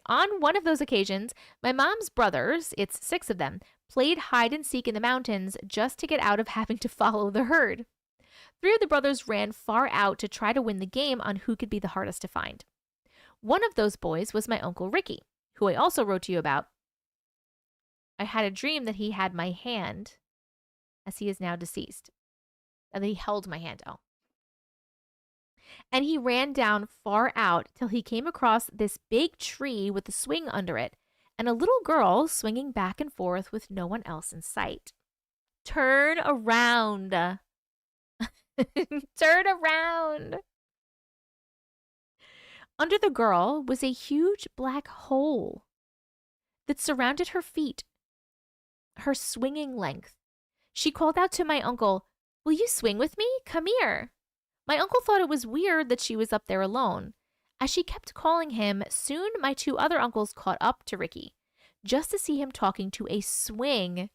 mom's brothers, it's 6 of them, played hide and seek in the mountains just to get out of having to follow the herd. 3 of the brothers ran far out to try to win the game on who could be the hardest to find. One of those boys was my Uncle Ricky, who I also wrote to you about. I had a dream that he had my hand, as he is now deceased. And that he held my hand. Oh. And he ran down far out till he came across this big tree with a swing under it, and a little girl swinging back and forth with no one else in sight. Turn around. Turn around. Under the girl was a huge black hole that surrounded her feet, her swinging length. She called out to my uncle, "Will you swing with me? Come here." My uncle thought it was weird that she was up there alone. As she kept calling him, soon my 2 other uncles caught up to Ricky, just to see him talking to a swing,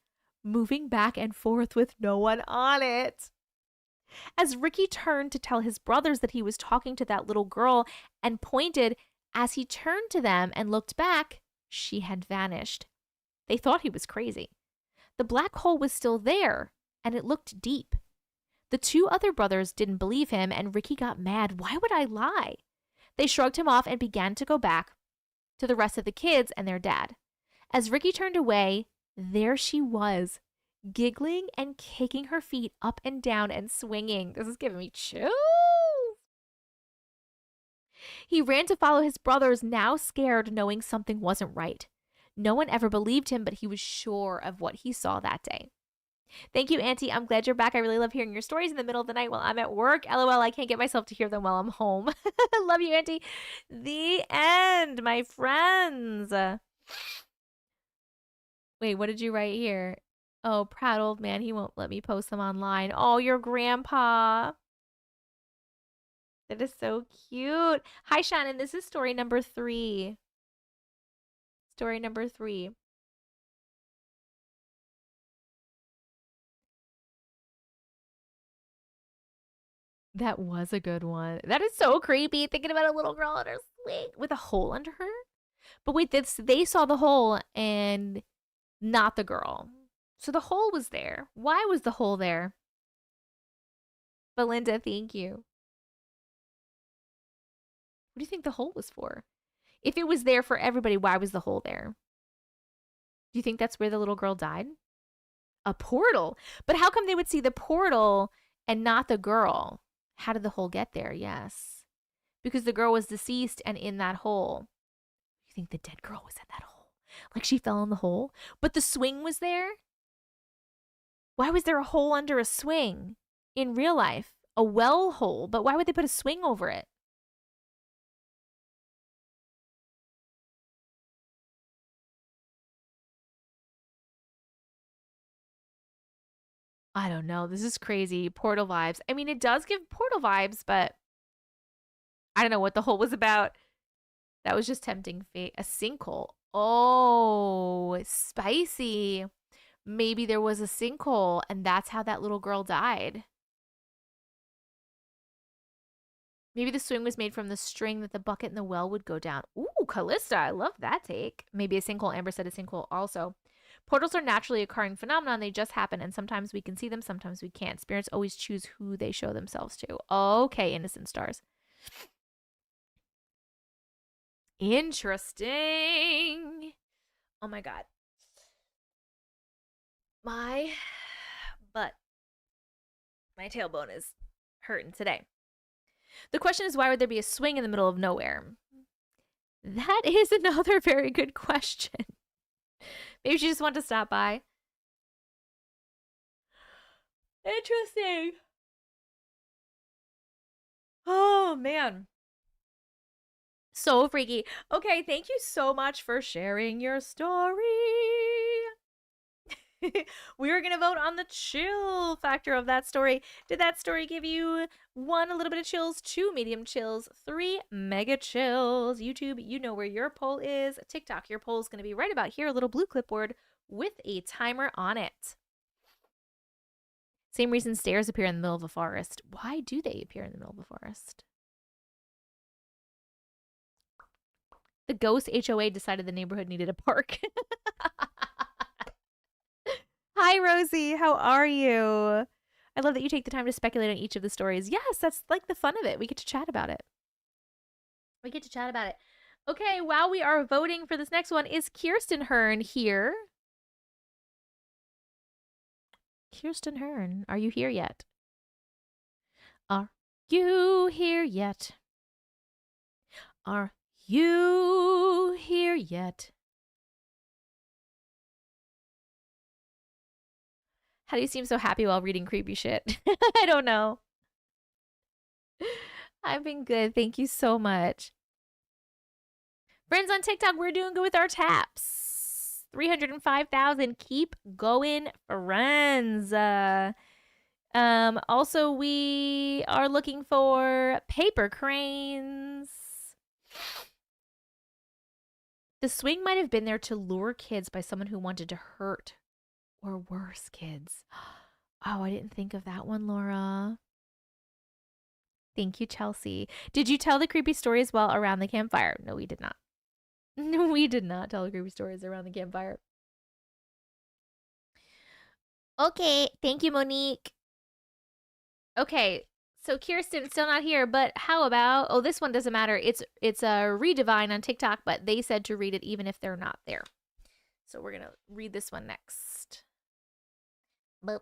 moving back and forth with no one on it. As Ricky turned to tell his brothers that he was talking to that little girl and pointed, as he turned to them and looked back, she had vanished. They thought he was crazy. The black hole was still there, and it looked deep. The 2 other brothers didn't believe him, and Ricky got mad. Why would I lie? They shrugged him off and began to go back to the rest of the kids and their dad. As Ricky turned away, there she was, giggling and kicking her feet up and down and swinging. This is giving me chills. He ran to follow his brothers, now scared, knowing something wasn't right. No one ever believed him, but he was sure of what he saw that day. Thank you, Auntie. I'm glad you're back. I really love hearing your stories in the middle of the night while I'm at work. LOL, I can't get myself to hear them while I'm home. Love you, Auntie. The end, my friends. Wait, what did you write here? Oh, proud old man. He won't let me post them online. Oh, your grandpa. That is so cute. Hi, Shannon. This is story number 3. Story number 3. That was a good one. That is so creepy, thinking about a little girl in her swing with a hole under her. But wait, they saw the hole and not the girl. So the hole was there. Why was the hole there? Belinda, thank you. What do you think the hole was for? If it was there for everybody, why was the hole there? Do you think that's where the little girl died? A portal. But how come they would see the portal and not the girl? How did the hole get there? Yes. Because the girl was deceased and in that hole. You think the dead girl was in that hole? Like she fell in the hole? But the swing was there? Why was there a hole under a swing in real life? a well hole, but why would they put a swing over it? I don't know. This is crazy. Portal vibes. I mean, it does give portal vibes, but I don't know what the hole was about. That was just tempting fate. A sinkhole. Oh, spicy. Maybe there was a sinkhole, and that's how that little girl died. Maybe the swing was made from the string that the bucket in the well would go down. Ooh, Callista. I love that take. Maybe a sinkhole. Amber said a sinkhole also. Portals are naturally occurring phenomenon. They just happen, and sometimes we can see them, sometimes we can't. Spirits always choose who they show themselves to. Okay, innocent stars. Interesting. Oh my god. My butt. My tailbone is hurting today. The question is, why would there be a swing in the middle of nowhere? That is another very good question. Maybe she just wanted to stop by. Interesting. Oh, man. So freaky. Okay, thank you so much for sharing your story. We were going to vote on the chill factor of that story. Did that story give you 1, a little bit of chills, 2, medium chills, 3, mega chills? YouTube, you know where your poll is. TikTok, your poll is going to be right about here, a little blue clipboard with a timer on it. Same reason stairs appear in the middle of a forest. Why do they appear in the middle of a forest? The ghost HOA decided the neighborhood needed a park. Hi, Rosie. How are you? I love that you take the time to speculate on each of the stories. Yes, that's like the fun of it. We get to chat about it. Okay, while we are voting for this next one, is Kirsten Hearn here? Kirsten Hearn, are you here yet? Are you here yet? Are you here yet? How do you seem so happy while reading creepy shit? I don't know. I've been good. Thank you so much. Friends on TikTok, we're doing good with our taps. 305,000. Keep going, friends. Also, we are looking for paper cranes. The swing might have been there to lure kids by someone who wanted to hurt or worse kids. Oh, I didn't think of that one, Laura. Thank you, Chelsea. Did you tell the creepy stories while around the campfire? No, we did not. No, we did not tell the creepy stories around the campfire. Okay, thank you, Monique. Okay, so Kirsten still not here, but how about, oh, this one doesn't matter. It's a Redivine on TikTok, but they said to read it even if they're not there. So we're going to read this one next. My,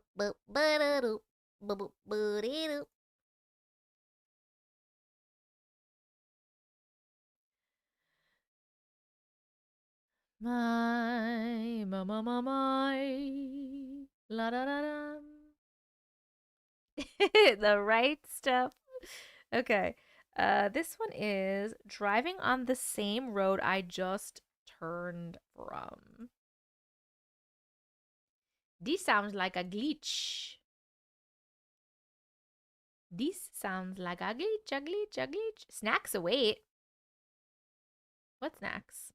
la da da da. The right stuff. Okay. This one is driving on the same road I just turned from. This sounds like a glitch. This sounds like a glitch, a glitch, a glitch. Snacks await. What snacks?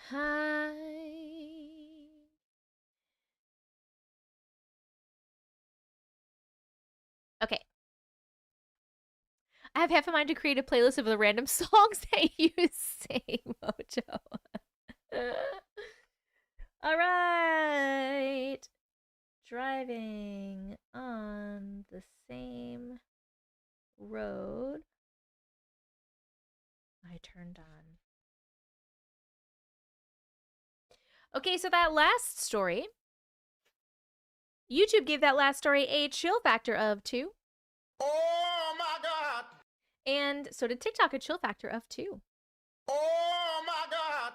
Hi. Okay. I have half a mind to create a playlist of the random songs that you sing, Mojo. All right. Driving on the same road I turned on. Okay, so that last story, YouTube gave that last story a chill factor of 2. Oh my God. And so did TikTok, a chill factor of 2. Oh my God.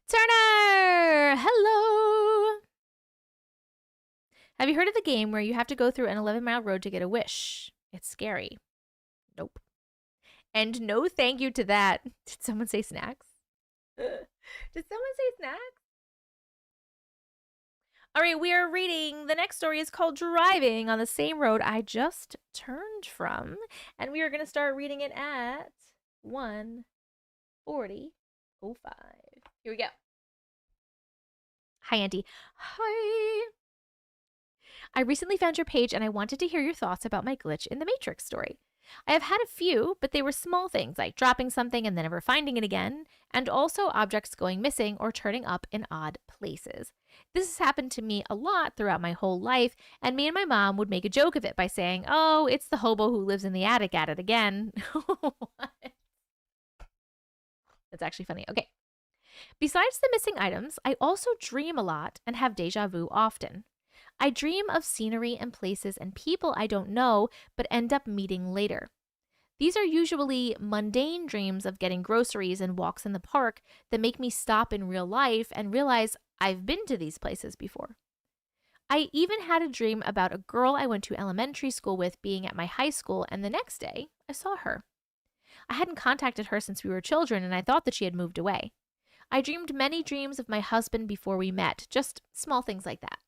Turner! Hello! Have you heard of the game where you have to go through an 11-mile road to get a wish? It's scary. Nope. And no thank you to that. Did someone say snacks? Did someone say snacks? All right, we are reading. The next story is called Driving on the Same Road I Just Turned From. And we are going to start reading it at 1:40:05. Here we go. Hi, Auntie. Hi. I recently found your page and I wanted to hear your thoughts about my glitch in the Matrix story. I have had a few, but they were small things like dropping something and then never finding it again, and also objects going missing or turning up in odd places. This has happened to me a lot throughout my whole life, and me and my mom would make a joke of it by saying, "Oh, it's the hobo who lives in the attic at it again." What? That's actually funny. Okay. Besides the missing items, I also dream a lot and have deja vu often. I dream of scenery and places and people I don't know but end up meeting later. These are usually mundane dreams of getting groceries and walks in the park that make me stop in real life and realize I've been to these places before. I even had a dream about a girl I went to elementary school with being at my high school, and the next day I saw her. I hadn't contacted her since we were children, and I thought that she had moved away. I dreamed many dreams of my husband before we met, just small things like that.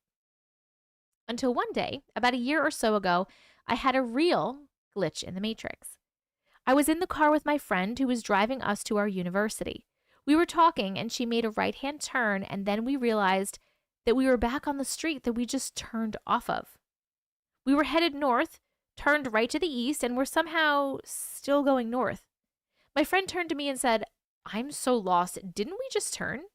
Until one day, about a year or so ago, I had a real glitch in the Matrix. I was in the car with my friend who was driving us to our university. We were talking and she made a right-hand turn, and then we realized that we were back on the street that we just turned off of. We were headed north, turned right to the east, and were somehow still going north. My friend turned to me and said, "I'm so lost. Didn't we just turn?"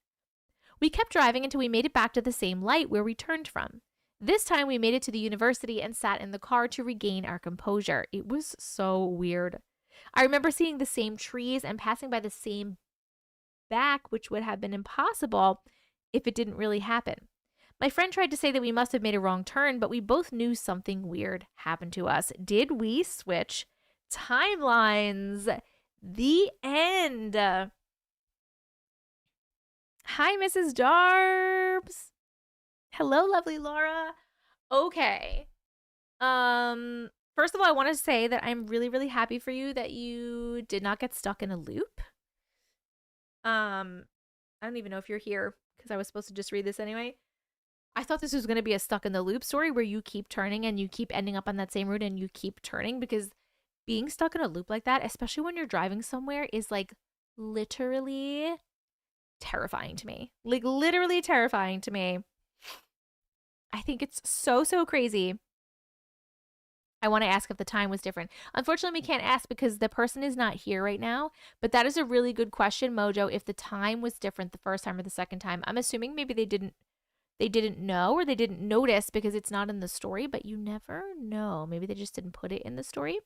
We kept driving until we made it back to the same light where we turned from. This time we made it to the university and sat in the car to regain our composure. It was so weird. I remember seeing the same trees and passing by the same back, which would have been impossible if it didn't really happen. My friend tried to say that we must have made a wrong turn, but we both knew something weird happened to us. Did we switch timelines? The end. Hi, Mrs. Darbs. Hello, lovely Laura. Okay. First of all, I want to say that I'm really, really happy for you that you did not get stuck in a loop. I don't even know if you're here because I was supposed to just read this anyway. I thought this was going to be a stuck in the loop story where you keep turning and you keep ending up on that same route and you keep turning, because being stuck in a loop like that, especially when you're driving somewhere, is like literally terrifying to me. Like literally terrifying to me. I think it's so, so crazy. I want to ask if the time was different. Unfortunately, we can't ask because the person is not here right now, but that is a really good question, Mojo, if the time was different the first time or the second time. I'm assuming maybe they didn't know or they didn't notice because it's not in the story, but you never know. Maybe they just didn't put it in the story.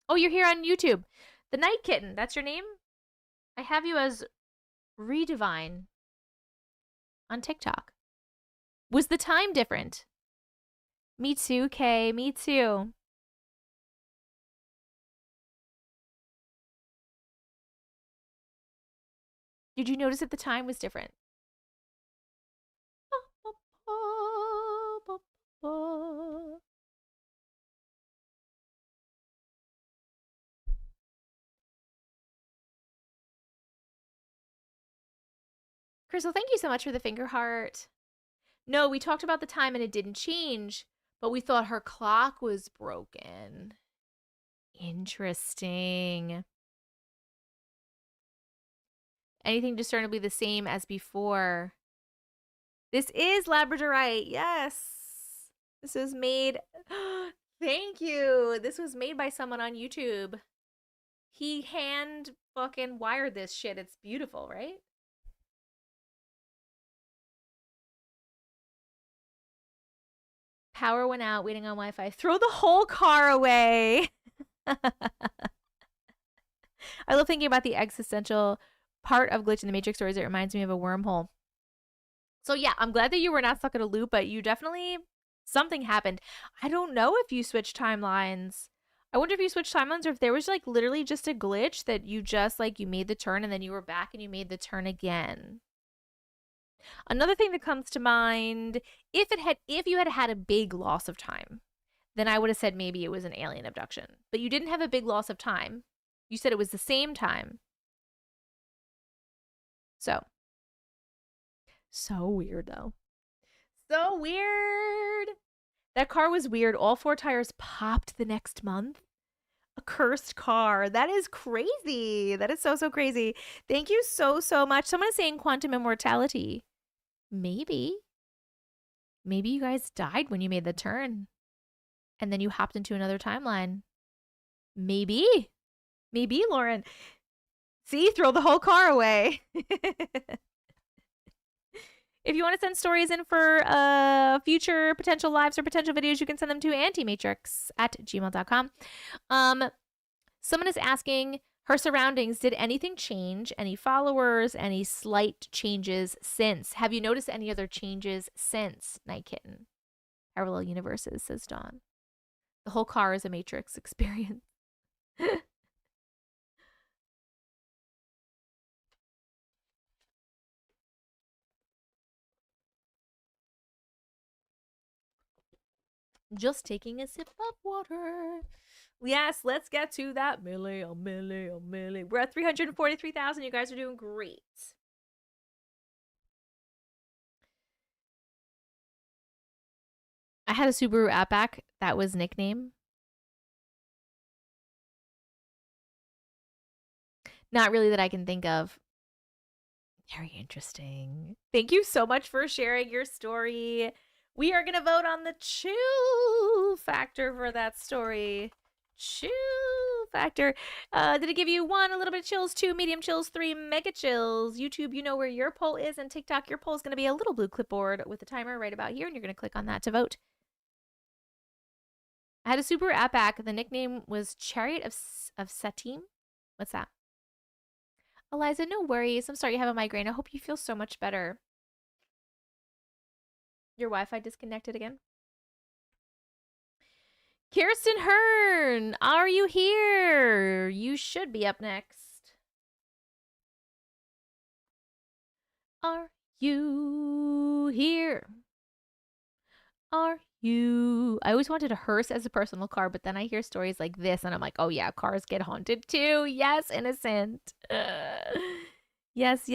Oh, you're here on YouTube. The Night Kitten, that's your name? I have you as Redivine on TikTok. Was the time different? Me too, Kay. Me too. Did you notice that the time was different? Crystal, thank you so much for the finger heart. No, we talked about the time and it didn't change, but we thought her clock was broken. Interesting. Anything discernibly the same as before. This is Labradorite. Yes. This was made. Thank you. This was made by someone on YouTube. He hand fucking wired this shit. It's beautiful, right? Power went out, waiting on Wi-Fi. Throw the whole car away. I love thinking about the existential part of Glitch in the Matrix stories. It reminds me of a wormhole. So yeah, I'm glad that you were not stuck in a loop, but you definitely, something happened. I don't know if you switched timelines. I wonder if you switched timelines or if there was like literally just a glitch that you just like you made the turn and then you were back and you made the turn again. Another thing that comes to mind, if you had had a big loss of time, then I would have said maybe it was an alien abduction. But you didn't have a big loss of time. You said it was the same time. So weird though. So weird. That car was weird. All 4 tires popped the next month. A cursed car. That is crazy. That is so crazy. Thank you so much. Someone is saying quantum immortality. Maybe you guys died when you made the turn and then you hopped into another timeline. Maybe, Lauren. See, throw the whole car away. If you want to send stories in for future potential lives or potential videos, you can send them to auntiematrix@gmail.com. Someone is asking her surroundings. Did anything change? Any followers? Any slight changes since? Have you noticed any other changes since Night Kitten? Parallel universes, says Dawn. The whole car is a Matrix experience. Just taking a sip of water. Yes, let's get to that million. We're at 343,000. You guys are doing great. I had a Subaru Outback. That was nickname. Not really that I can think of. Very interesting. Thank you so much for sharing your story. We are going to vote on the chill factor for that story. Chill factor. Did it give you 1, a little bit of chills, 2, medium chills, 3, mega chills? YouTube, you know where your poll is, and TikTok, your poll is going to be a little blue clipboard with a timer right about here, and you're going to click on that to vote. I had a Subaru Outback. The nickname was Chariot of Satim. What's that? Eliza, no worries. I'm sorry you have a migraine. I hope you feel so much better. Your Wi-Fi disconnected again? Kirsten Hearn, are you here? You should be up next. Are you here? Are you? I always wanted a hearse as a personal car, but then I hear stories like this and I'm like, oh yeah, cars get haunted too. Yes, innocent. Yes.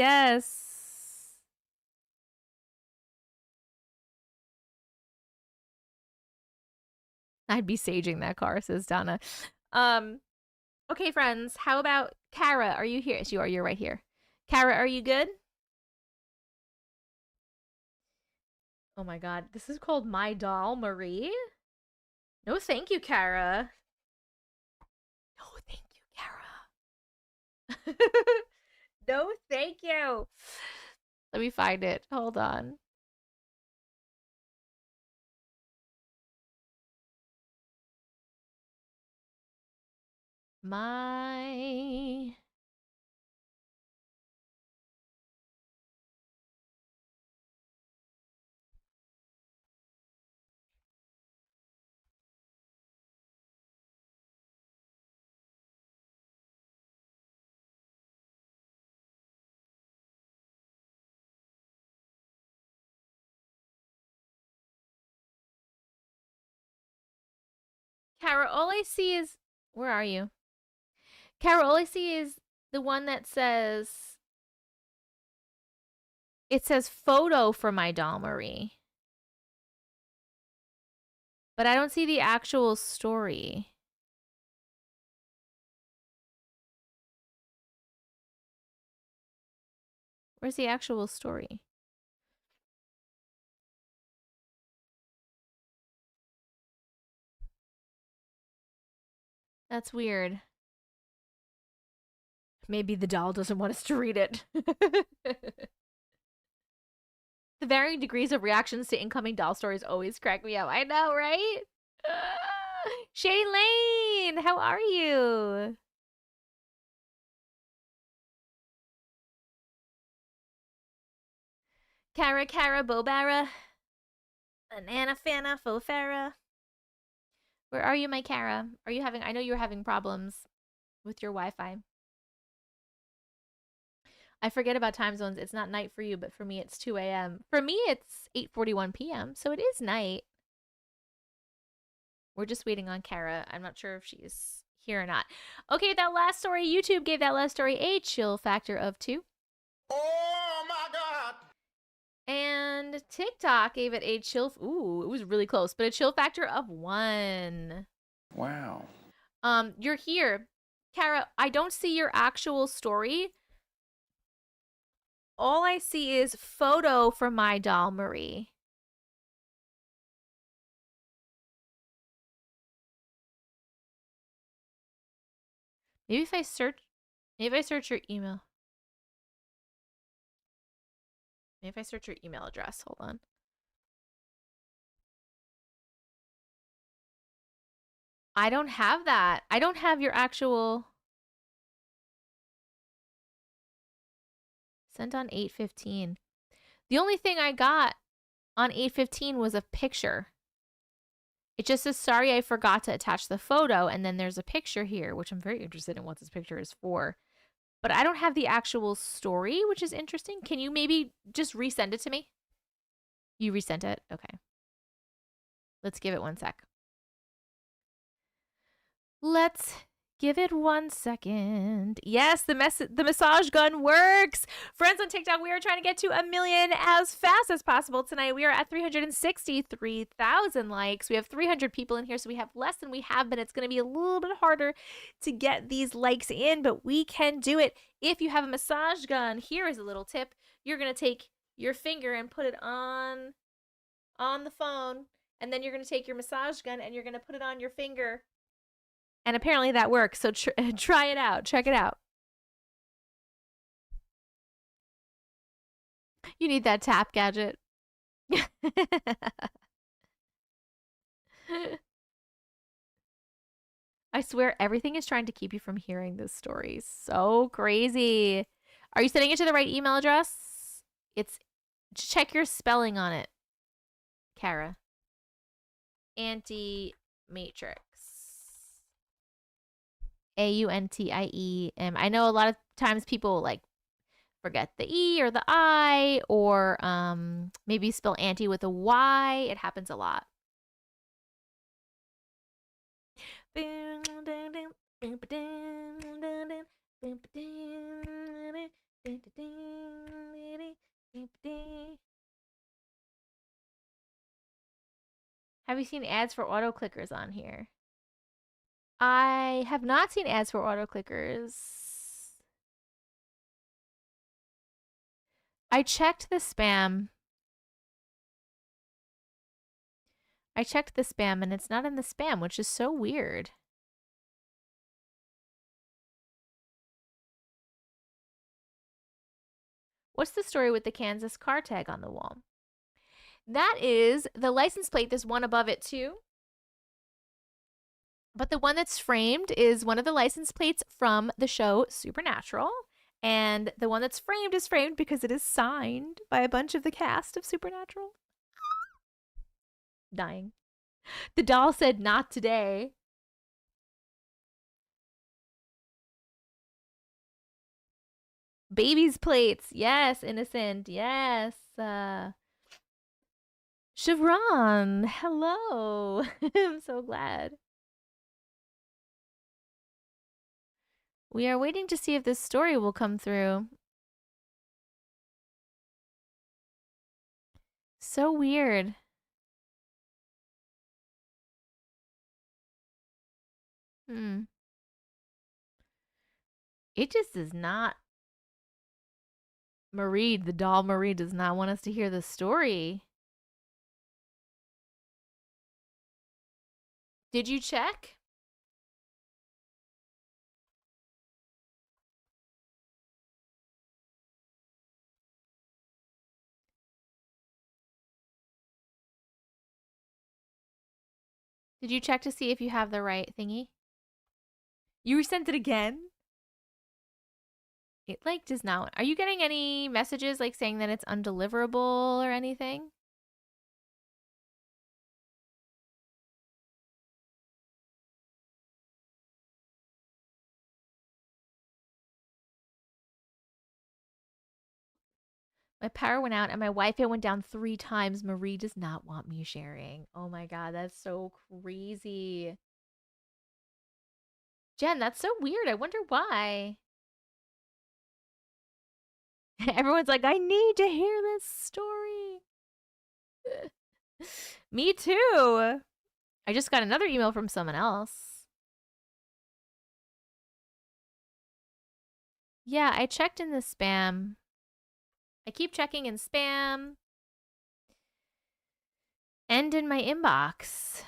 I'd be saging that car, says Donna. Okay, friends, how about Kara? Are you here? Yes, you are. You're right here. Kara, are you good? Oh my god, this is called My Doll Marie? No, thank you, Kara. No, thank you, Kara. No, thank you. Let me find it. Hold on. My... Kara, all I see is... Where are you? Kara, all I see is the one that says... It says photo for My Doll Marie. But I don't see the actual story. Where's the actual story? That's weird. Maybe the doll doesn't want us to read it. The varying degrees of reactions to incoming doll stories always crack me up. I know, right? Shaylene, how are you? Kara, Bobara. Banana Fana, Fofara. Where are you, my Kara? Are you having, I know you're having problems with your Wi-Fi. I forget about time zones. It's not night for you, but for me it's 2 a.m. For me it's 8:41 p.m. So it is night. We're just waiting on Kara. I'm not sure if she's here or not. Okay, that last story, YouTube gave that last story a chill factor of 2. Oh my God. And TikTok gave it a chill, ooh, it was really close, but a chill factor of 1. Wow. You're here. Kara, I don't see your actual story. All I see is photo from my doll, Marie. Maybe if I search your email. Maybe if I search your email address, hold on. I don't have that. I don't have your actual. Sent on 8/15. The only thing I got on 8/15 was a picture. It just says, sorry, I forgot to attach the photo. And then there's a picture here, which I'm very interested in what this picture is for. But I don't have the actual story, which is interesting. Can you maybe just resend it to me? You resent it? Okay. Let's give it 1 sec. Let's give it 1 second. Yes, the massage gun works. Friends on TikTok, we are trying to get to 1 million as fast as possible tonight. We are at 363,000 likes. We have 300 people in here, so we have less than we have been. It's going to be a little bit harder to get these likes in, but we can do it. If you have a massage gun, here is a little tip. You're going to take your finger and put it on the phone, and then you're going to take your massage gun and you're going to put it on your finger. And apparently that works, so try it out. Check it out. You need that tap gadget. I swear everything is trying to keep you from hearing this story. So crazy. Are you sending it to the right email address? Check your spelling on it, Kara. Auntie Matrix. AUNTIEM. I know a lot of times people like forget the E or the I, or maybe spell auntie with a Y. It happens a lot. Have you seen ads for auto clickers on here? I have not seen ads for auto clickers. I checked the spam. And it's not in the spam, which is so weird. What's the story with the Kansas car tag on the wall? That is the license plate. There's one above it too. But the one that's framed is one of the license plates from the show Supernatural. And the one that's framed is framed because it is signed by a bunch of the cast of Supernatural. Dying. The doll said, not today. Baby's plates. Yes, innocent. Yes. Chevron. Hello. I'm so glad. We are waiting to see if this story will come through. So weird. It just does not. Marie, the doll Marie, does not want us to hear the story. Did you check? Did you check to see if you have the right thingy? You resent it again? It like does not. Are you getting any messages like saying that it's undeliverable or anything? My power went out and my Wi-Fi went down 3 times. Marie does not want me sharing. Oh my god, that's so crazy. Jen, that's so weird. I wonder why. Everyone's like, I need to hear this story. Me too. I just got another email from someone else. Yeah, I checked in the spam. I keep checking in spam and in my inbox.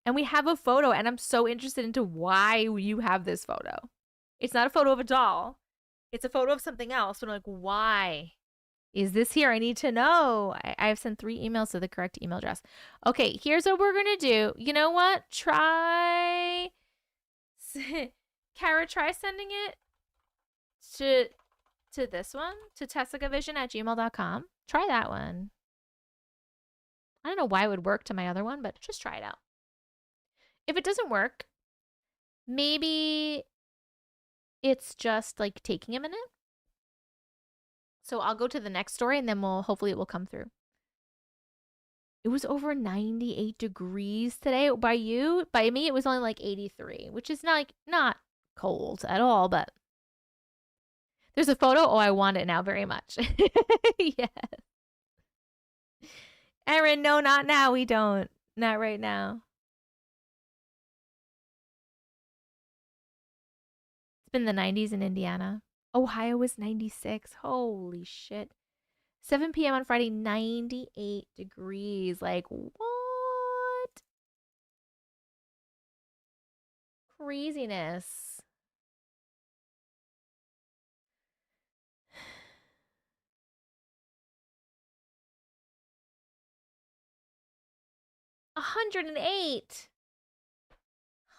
And we have a photo, and I'm so interested into why you have this photo. It's not a photo of a doll. It's a photo of something else. But I'm like, why is this here? I need to know. I've sent 3 emails to the correct email address. Okay, here's what we're going to do. You know what? Try... Kara, try sending it to this one, to tessicavision@gmail.com. Try that one. I don't know why it would work to my other one, but just try it out. If it doesn't work, maybe it's just like taking a minute. So I'll go to the next story and then hopefully it will come through. It was over 98 degrees today. By you, by me, it was only like 83, which is not cold at all, but there's a photo. Oh, I want it now very much. Yes. Erin, no, not now. We don't. Not right now. It's been the 90s in Indiana. Ohio was 96. Holy shit. 7 p.m. on Friday, 98 degrees. Like, what? Craziness. $108.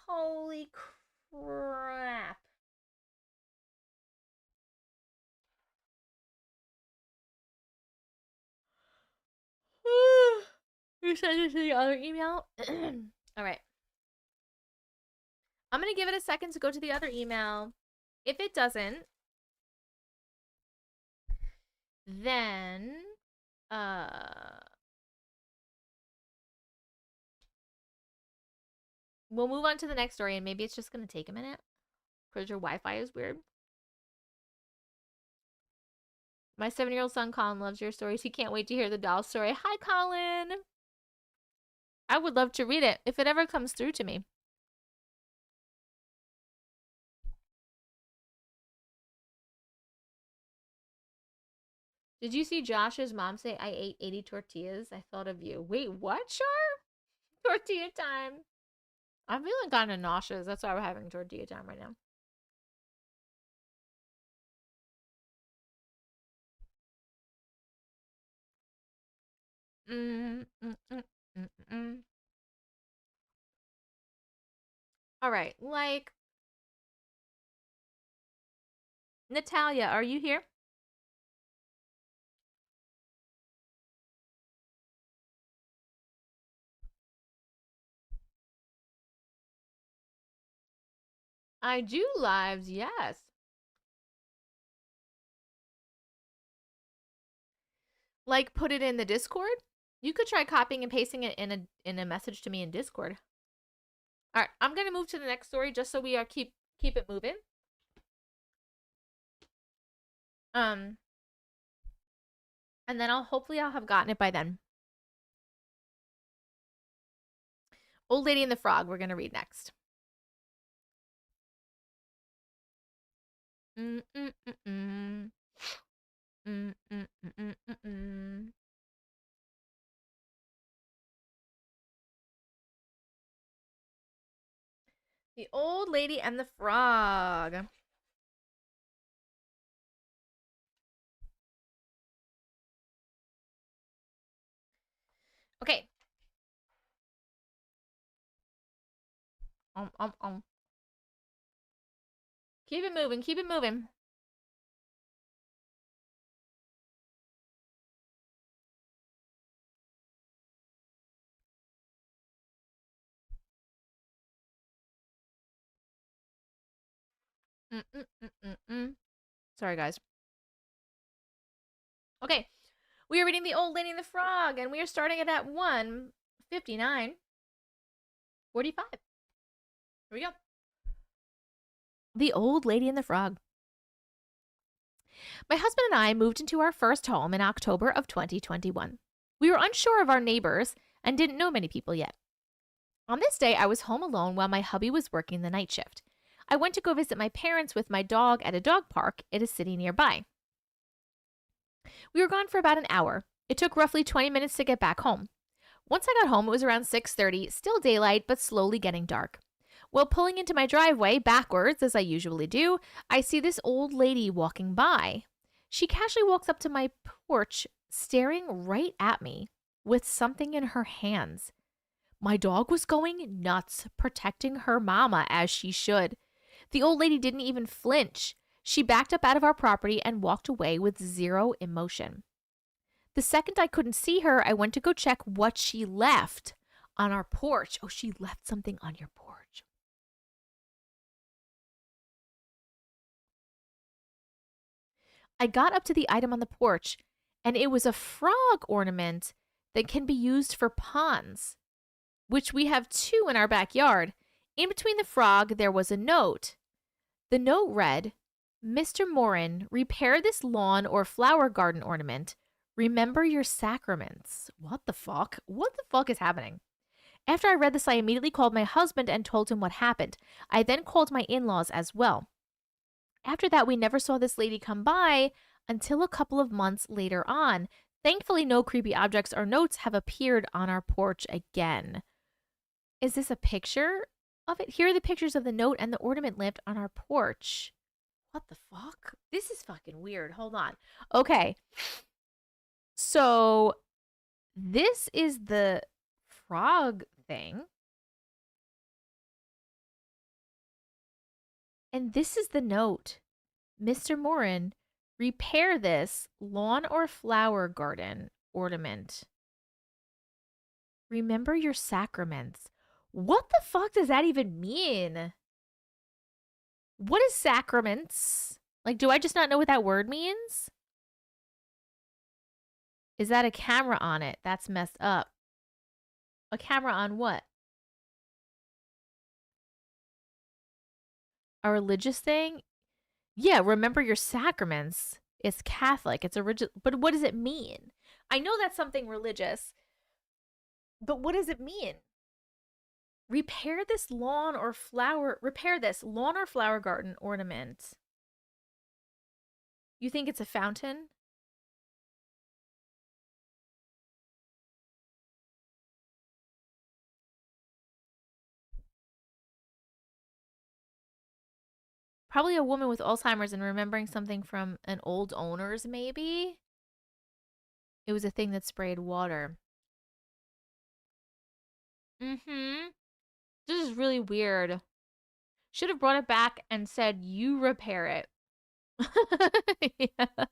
Holy crap. You sent it to the other email? All right. I'm going to give it a second to go to the other email. If it doesn't, then we'll move on to the next story, and maybe it's just going to take a minute because your Wi-Fi is weird. My 7-year-old son, Colin, loves your stories. He can't wait to hear the doll story. Hi, Colin. I would love to read it if it ever comes through to me. Did you see Josh's mom say, I ate 80 tortillas? I thought of you. Wait, what, Char? Tortilla time. I'm feeling kind of nauseous. That's why we're having tortilla time right now. All right, like, Natalia, are you here? I do lives, yes. Like, put it in the Discord. You could try copying and pasting it in a message to me in Discord. All right, I'm gonna move to the next story just so we are keep it moving. And then hopefully I'll have gotten it by then. Old Lady and the Frog, we're gonna read next. The Old Lady and the Frog. Okay. Keep it moving, keep it moving. Sorry, guys. Okay, we are reading The Old Lady and the Frog, and we are starting it at 1:59:45. Here we go. The Old Lady and the Frog. My husband and I moved into our first home in October of 2021. We were unsure of our neighbors and didn't know many people yet. On this day, I was home alone while my hubby was working the night shift. I went to go visit my parents with my dog at a dog park in a city nearby. We were gone for about an hour. It took roughly 20 minutes to get back home. Once I got home, it was around 6:30, still daylight, but slowly getting dark. While pulling into my driveway backwards, as I usually do, I see this old lady walking by. She casually walks up to my porch, staring right at me with something in her hands. My dog was going nuts, protecting her mama as she should. The old lady didn't even flinch. She backed up out of our property and walked away with zero emotion. The second I couldn't see her, I went to go check what she left on our porch. Oh, she left something on your porch. I got up to the item on the porch, and it was a frog ornament that can be used for ponds, which we have 2 in our backyard. In between the frog, there was a note. The note read, "Mr. Morin, repair this lawn or flower garden ornament. Remember your sacraments." What the fuck? What the fuck is happening? After I read this, I immediately called my husband and told him what happened. I then called my in-laws as well. After that, we never saw this lady come by until a couple of months later on. Thankfully, no creepy objects or notes have appeared on our porch again. Is this a picture of it? Here are the pictures of the note and the ornament left on our porch. What the fuck? This is fucking weird. Hold on. Okay. So this is the frog thing. And this is the note. Mr. Morin, repair this lawn or flower garden ornament. Remember your sacraments. What the fuck does that even mean? What is sacraments? Like, do I just not know what that word means? Is that a camera on it? That's messed up. A camera on what? A religious thing? Yeah, remember your sacraments. It's Catholic. It's original. But what does it mean? I know that's something religious. But what does it mean? Repair this lawn or flower garden ornament. You think it's a fountain? Probably a woman with Alzheimer's and remembering something from an old owner's, maybe? It was a thing that sprayed water. Mm-hmm. This is really weird. Should have brought it back and said, you repair it. Yeah.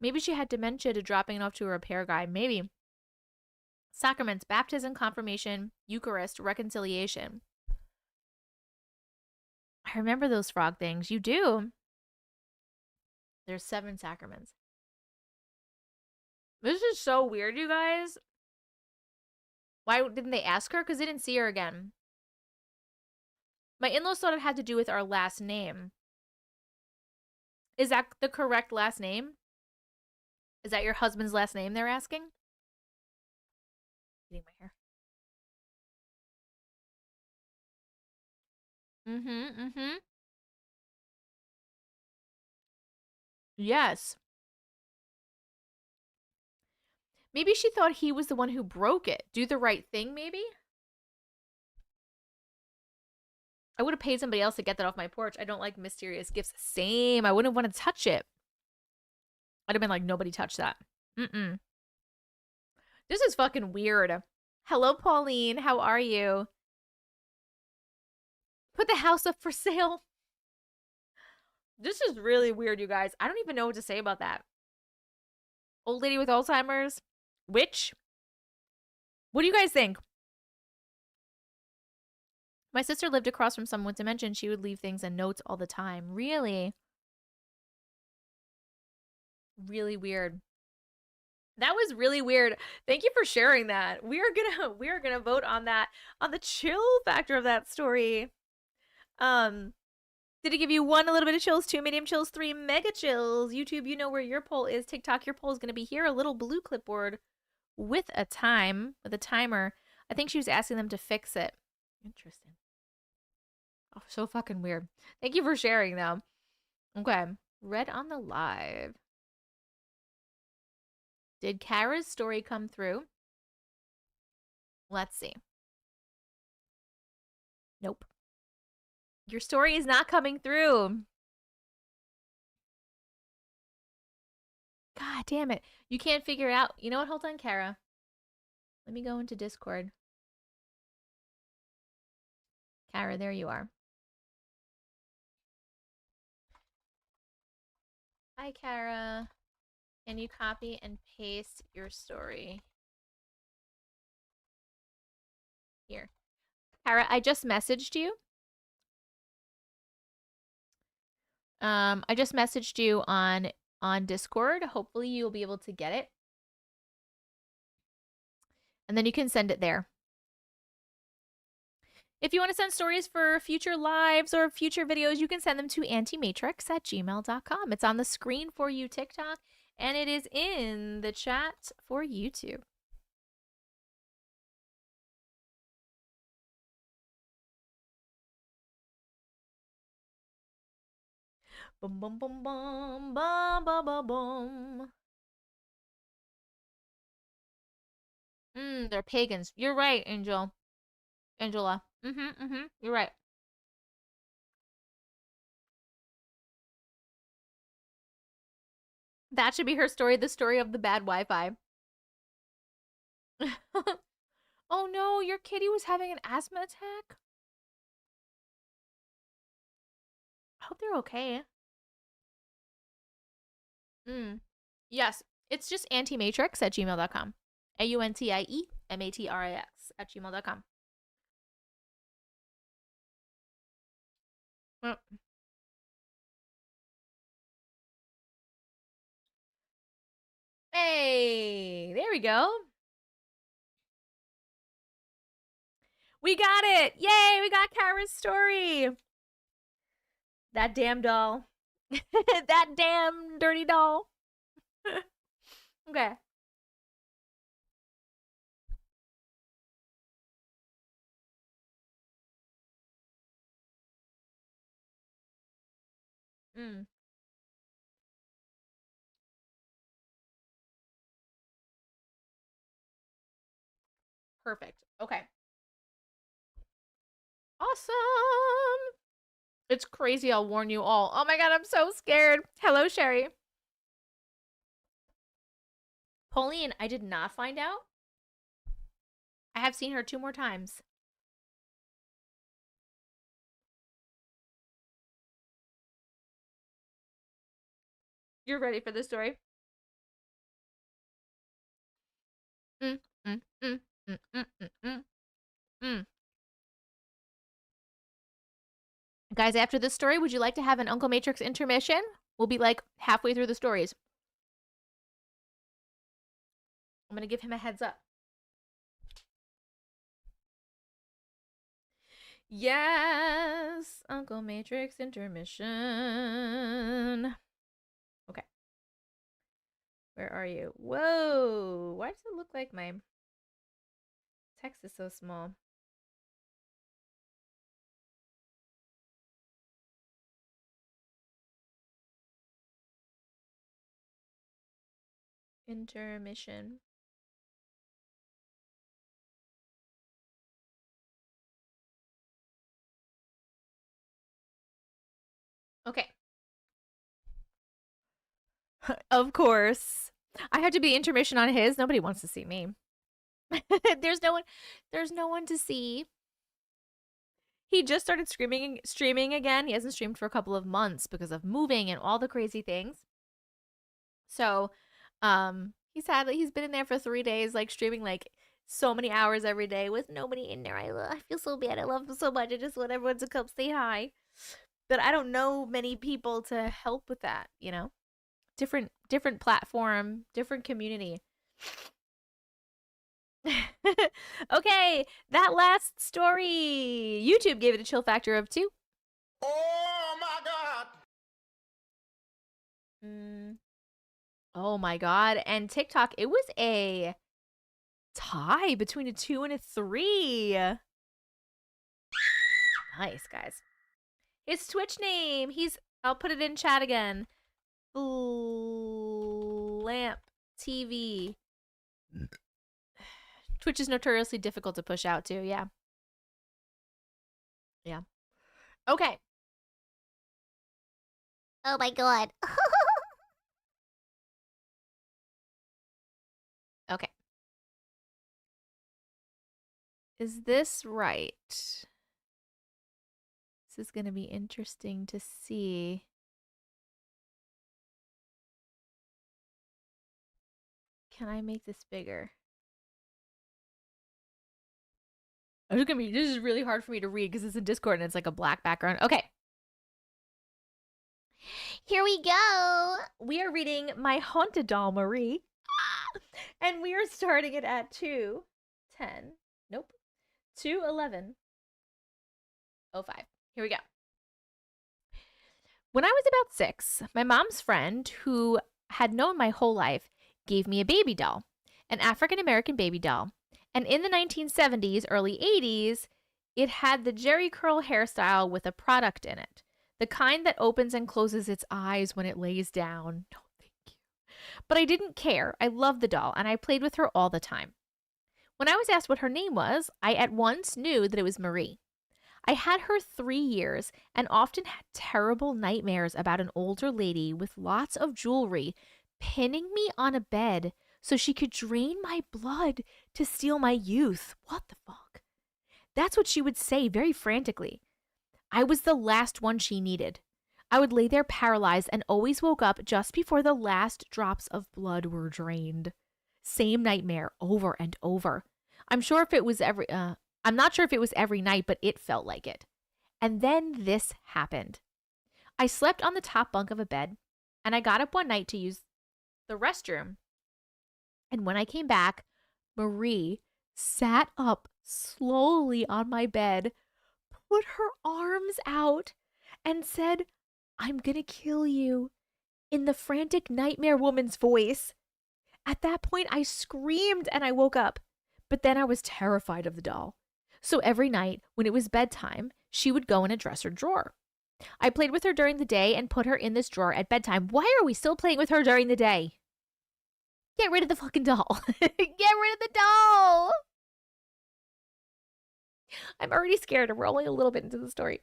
Maybe she had dementia to dropping it off to a repair guy. Maybe. Sacraments, baptism, confirmation, Eucharist, reconciliation. I remember those frog things. You do. There's 7 sacraments. This is so weird, you guys. Why didn't they ask her? Because they didn't see her again. My in-laws thought it had to do with our last name. Is that the correct last name? Is that your husband's last name they're asking? Getting my hair. Mm-hmm. Yes. Maybe she thought he was the one who broke it. Do the right thing, maybe? I would have paid somebody else to get that off my porch. I don't like mysterious gifts. Same. I wouldn't want to touch it. I'd have been like, nobody touch that. Mm-mm. This is fucking weird. Hello, Pauline. How are you? Put the house up for sale. This is really weird, you guys. I don't even know what to say about that. Old lady with Alzheimer's. Witch. What do you guys think? My sister lived across from someone with dementia. She would leave things and notes all the time. Really? Really weird. That was really weird. Thank you for sharing that. We are gonna vote on that, on the chill factor of that story. Did it give you 1, a little bit of chills, 2, medium chills, 3, mega chills? YouTube, you know where your poll is. TikTok, your poll is gonna be here. A little blue clipboard with a timer. I think she was asking them to fix it. Interesting. Oh, so fucking weird. Thank you for sharing though. Okay. Read on the live. Did Kara's story come through? Let's see. Nope. Your story is not coming through. God damn it. You can't figure it out. You know what? Hold on, Kara. Let me go into Discord. Kara, there you are. Hi, Kara. Can you copy and paste your story? Here. Kara, I just messaged you. I just messaged you on Discord. Hopefully you'll be able to get it. And then you can send it there. If you want to send stories for future lives or future videos, you can send them to auntiematrix@gmail.com. It's on the screen for you, TikTok, and it is in the chat for YouTube. Boom, boom, boom, boom, boom, boom, boom, boom. They're pagans. You're right, Angela. You're right. That should be her story, the story of the bad Wi-Fi. Oh no, your kitty was having an asthma attack? I hope they're okay. Yes, it's just auntiematrix@gmail.com. AUNTIEMATRIX@gmail.com. Hey, there we go. We got it. Yay, we got Kara's story. That damn doll. That damn dirty doll. Okay. Perfect. Okay. Awesome. It's crazy. I'll warn you all. Oh my god, I'm so scared. Hello, Sherry. Pauline, I did not find out. I have seen her 2 more times. You're ready for this story? Guys, after this story, would you like to have an Uncle Matrix intermission? We'll be like halfway through the stories. I'm gonna give him a heads up. Yes, Uncle Matrix intermission. Okay. Where are you? Whoa, why does it look like my text is so small? Intermission. Okay. Of course. I have to be intermission on his. Nobody wants to see me. There's no one to see. He just started streaming again. He hasn't streamed for a couple of months because of moving and all the crazy things. So, he's been in there for 3 days, like streaming like so many hours every day with nobody in there. I feel so bad. I love them so much. I just want everyone to come say hi. But I don't know many people to help with that, you know? Different platform, different community. Okay, that last story. YouTube gave it a chill factor of 2. Oh my God. Oh my God. And TikTok, it was a tie between a 2 and a 3. Nice, guys. His Twitch name, I'll put it in chat again. Lamp TV. Twitch is notoriously difficult to push out too, yeah. Yeah. Okay. Oh my god. Okay. Is this right? This is going to be interesting to see. Can I make this bigger? This is really hard for me to read because it's in Discord and it's like a black background. Okay. Here we go. We are reading My Haunted Doll, Marie. And we are starting it at 2:10. Nope. 2:11. 05. Here we go. When I was about 6, my mom's friend, who had known my whole life, gave me a baby doll, an African-American baby doll. And in the 1970s, early 80s, it had the Jerry curl hairstyle with a product in it. The kind that opens and closes its eyes when it lays down. No, thank you. But I didn't care. I loved the doll, and I played with her all the time. When I was asked what her name was, I at once knew that it was Marie. I had her 3 years and often had terrible nightmares about an older lady with lots of jewelry pinning me on a bed so she could drain my blood to steal my youth. What the fuck? That's what she would say very frantically. I was the last one she needed. I would lay there paralyzed and always woke up just before the last drops of blood were drained. Same nightmare over and over. I'm not sure if it was every night, but it felt like it. And then this happened. I slept on the top bunk of a bed, and I got up one night to use the restroom. And when I came back, Marie sat up slowly on my bed, put her arms out, and said, "I'm gonna kill you," in the frantic nightmare woman's voice. At that point, I screamed and I woke up, but then I was terrified of the doll. So every night, when it was bedtime, she would go in a dresser drawer. I played with her during the day and put her in this drawer at bedtime. Why are we still playing with her during the day? Get rid of the fucking doll. Get rid of the doll. I'm already scared and we're only a little bit into the story.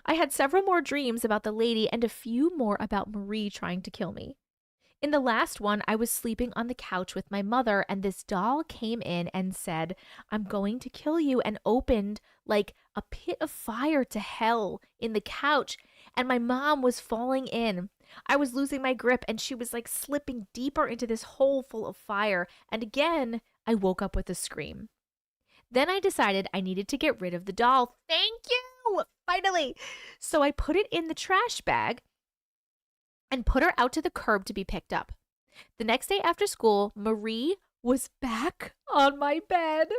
I had several more dreams about the lady and a few more about Marie trying to kill me. In the last one, I was sleeping on the couch with my mother, and this doll came in and said, "I'm going to kill you," and opened like a pit of fire to hell in the couch, and my mom was falling in. I was losing my grip, and she was like slipping deeper into this hole full of fire, and again, I woke up with a scream. Then I decided I needed to get rid of the doll. Thank you! Finally! So I put it in the trash bag and put her out to the curb to be picked up. The next day after school, Marie was back on my bed.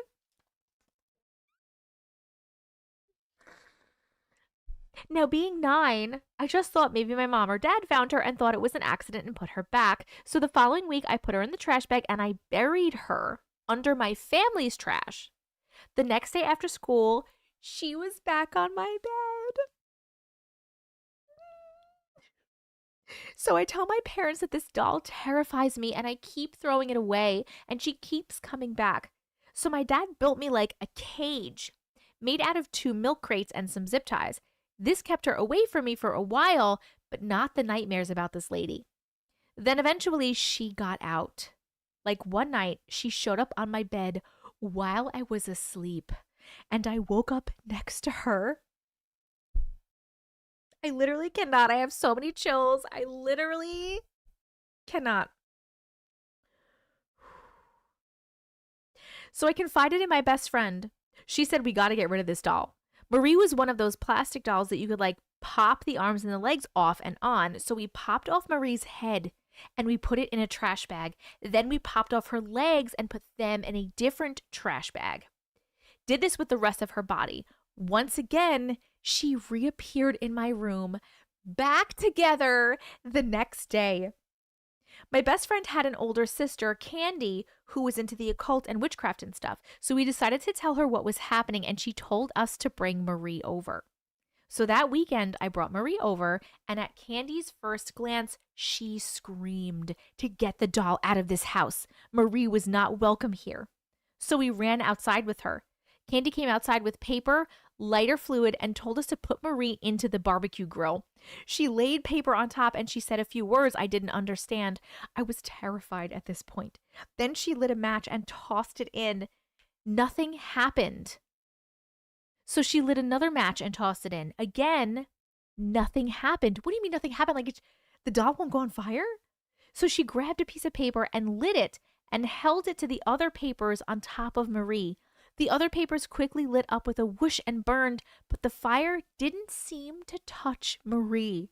Now, being 9, I just thought maybe my mom or dad found her and thought it was an accident and put her back. So the following week, I put her in the trash bag and I buried her under my family's trash. The next day after school, she was back on my bed. So I tell my parents that this doll terrifies me and I keep throwing it away and she keeps coming back. So my dad built me like a cage made out of 2 milk crates and some zip ties. This kept her away from me for a while, but not the nightmares about this lady. Then eventually she got out. Like one night, she showed up on my bed while I was asleep and I woke up next to her. I literally cannot. I have so many chills. I literally cannot. So I confided in my best friend. She said, we got to get rid of this doll. Marie was one of those plastic dolls that you could like pop the arms and the legs off and on. So we popped off Marie's head and we put it in a trash bag. Then we popped off her legs and put them in a different trash bag. Did this with the rest of her body. Once again, she reappeared in my room, back together the next day. My best friend had an older sister, Candy, who was into the occult and witchcraft and stuff. So we decided to tell her what was happening, and she told us to bring Marie over. So that weekend, I brought Marie over, and at Candy's first glance, she screamed to get the doll out of this house. Marie was not welcome here. So we ran outside with her. Candy came outside with paper, lighter fluid, and told us to put Marie into the barbecue grill. She laid paper on top and she said a few words I didn't understand. I was terrified at this point. Then she lit a match and tossed it in. Nothing happened. So she lit another match and tossed it in. Again, nothing happened. What do you mean nothing happened? Like the doll won't go on fire? So she grabbed a piece of paper and lit it and held it to the other papers on top of Marie. The other papers quickly lit up with a whoosh and burned, but the fire didn't seem to touch Marie.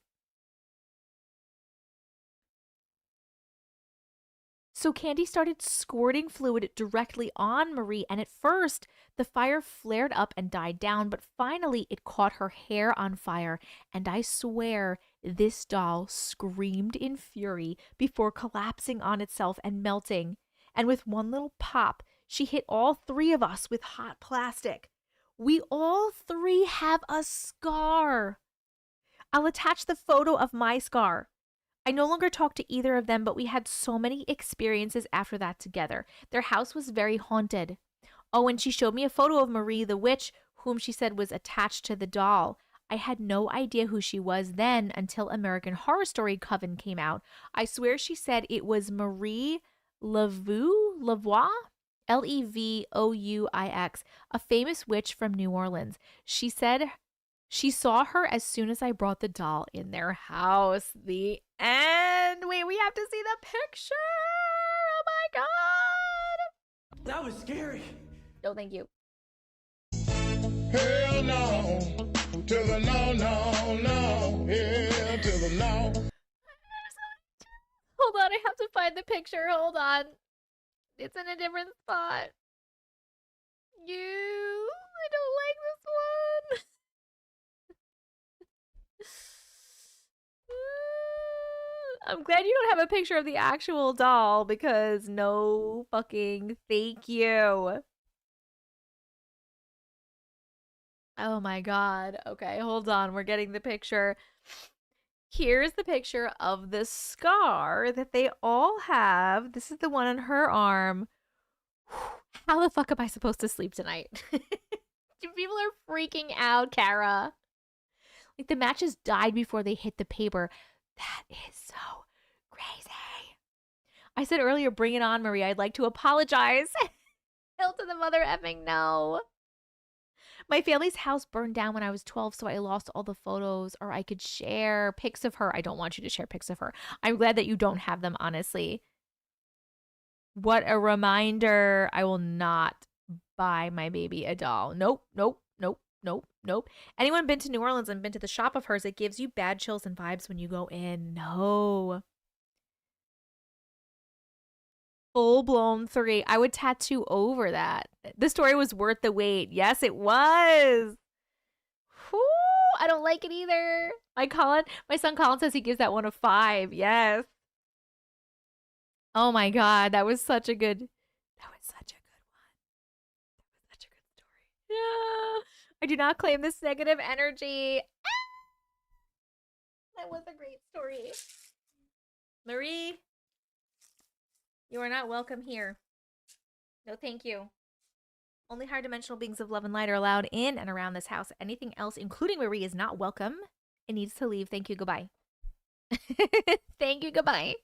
So Candy started squirting fluid directly on Marie, and at first, the fire flared up and died down, but finally it caught her hair on fire, and I swear this doll screamed in fury before collapsing on itself and melting. And with one little pop, she hit all three of us with hot plastic. We all three have a scar. I'll attach the photo of my scar. I no longer talk to either of them, but we had so many experiences after that together. Their house was very haunted. Oh, and she showed me a photo of Marie the witch, whom she said was attached to the doll. I had no idea who she was then until American Horror Story Coven came out. I swear she said it was Marie Lavoux? Levouix, a famous witch from New Orleans. She said she saw her as soon as I brought the doll in their house. The end. Wait, we have to see the picture. Oh my God. That was scary. No, thank you. Hell no. To the no, no, no. Hell to the no. Hold on, I have to find the picture. Hold on. It's in a different spot. I don't like this one. I'm glad you don't have a picture of the actual doll because no fucking thank you. Oh my God. Okay, hold on. We're getting the picture. Here's the picture of the scar that they all have. This is the one on her arm. How the fuck am I supposed to sleep tonight? People are freaking out, Kara. Like the matches died before they hit the paper. That is so crazy. I said earlier, bring it on, Marie. I'd like to apologize. Hell to the mother effing no. My family's house burned down when I was 12, so I lost all the photos, or I could share pics of her. I don't want you to share pics of her. I'm glad that you don't have them, honestly. What a reminder. I will not buy my baby a doll. Nope, nope, nope, nope, nope. Anyone been to New Orleans and been to the shop of hers, it gives you bad chills and vibes when you go in. No. Full-blown 3. I would tattoo over that. The story was worth the wait. Yes, it was. Whew, I don't like it either. My son Colin says he gives that one a 5. Yes. Oh my God, that was such a good one. That was such a good story. Yeah. I do not claim this negative energy. That was a great story. Marie, you are not welcome here. No, thank you. Only higher dimensional beings of love and light are allowed in and around this house. Anything else, including Marie, is not welcome. It needs to leave. Thank you. Goodbye. Thank you. Goodbye.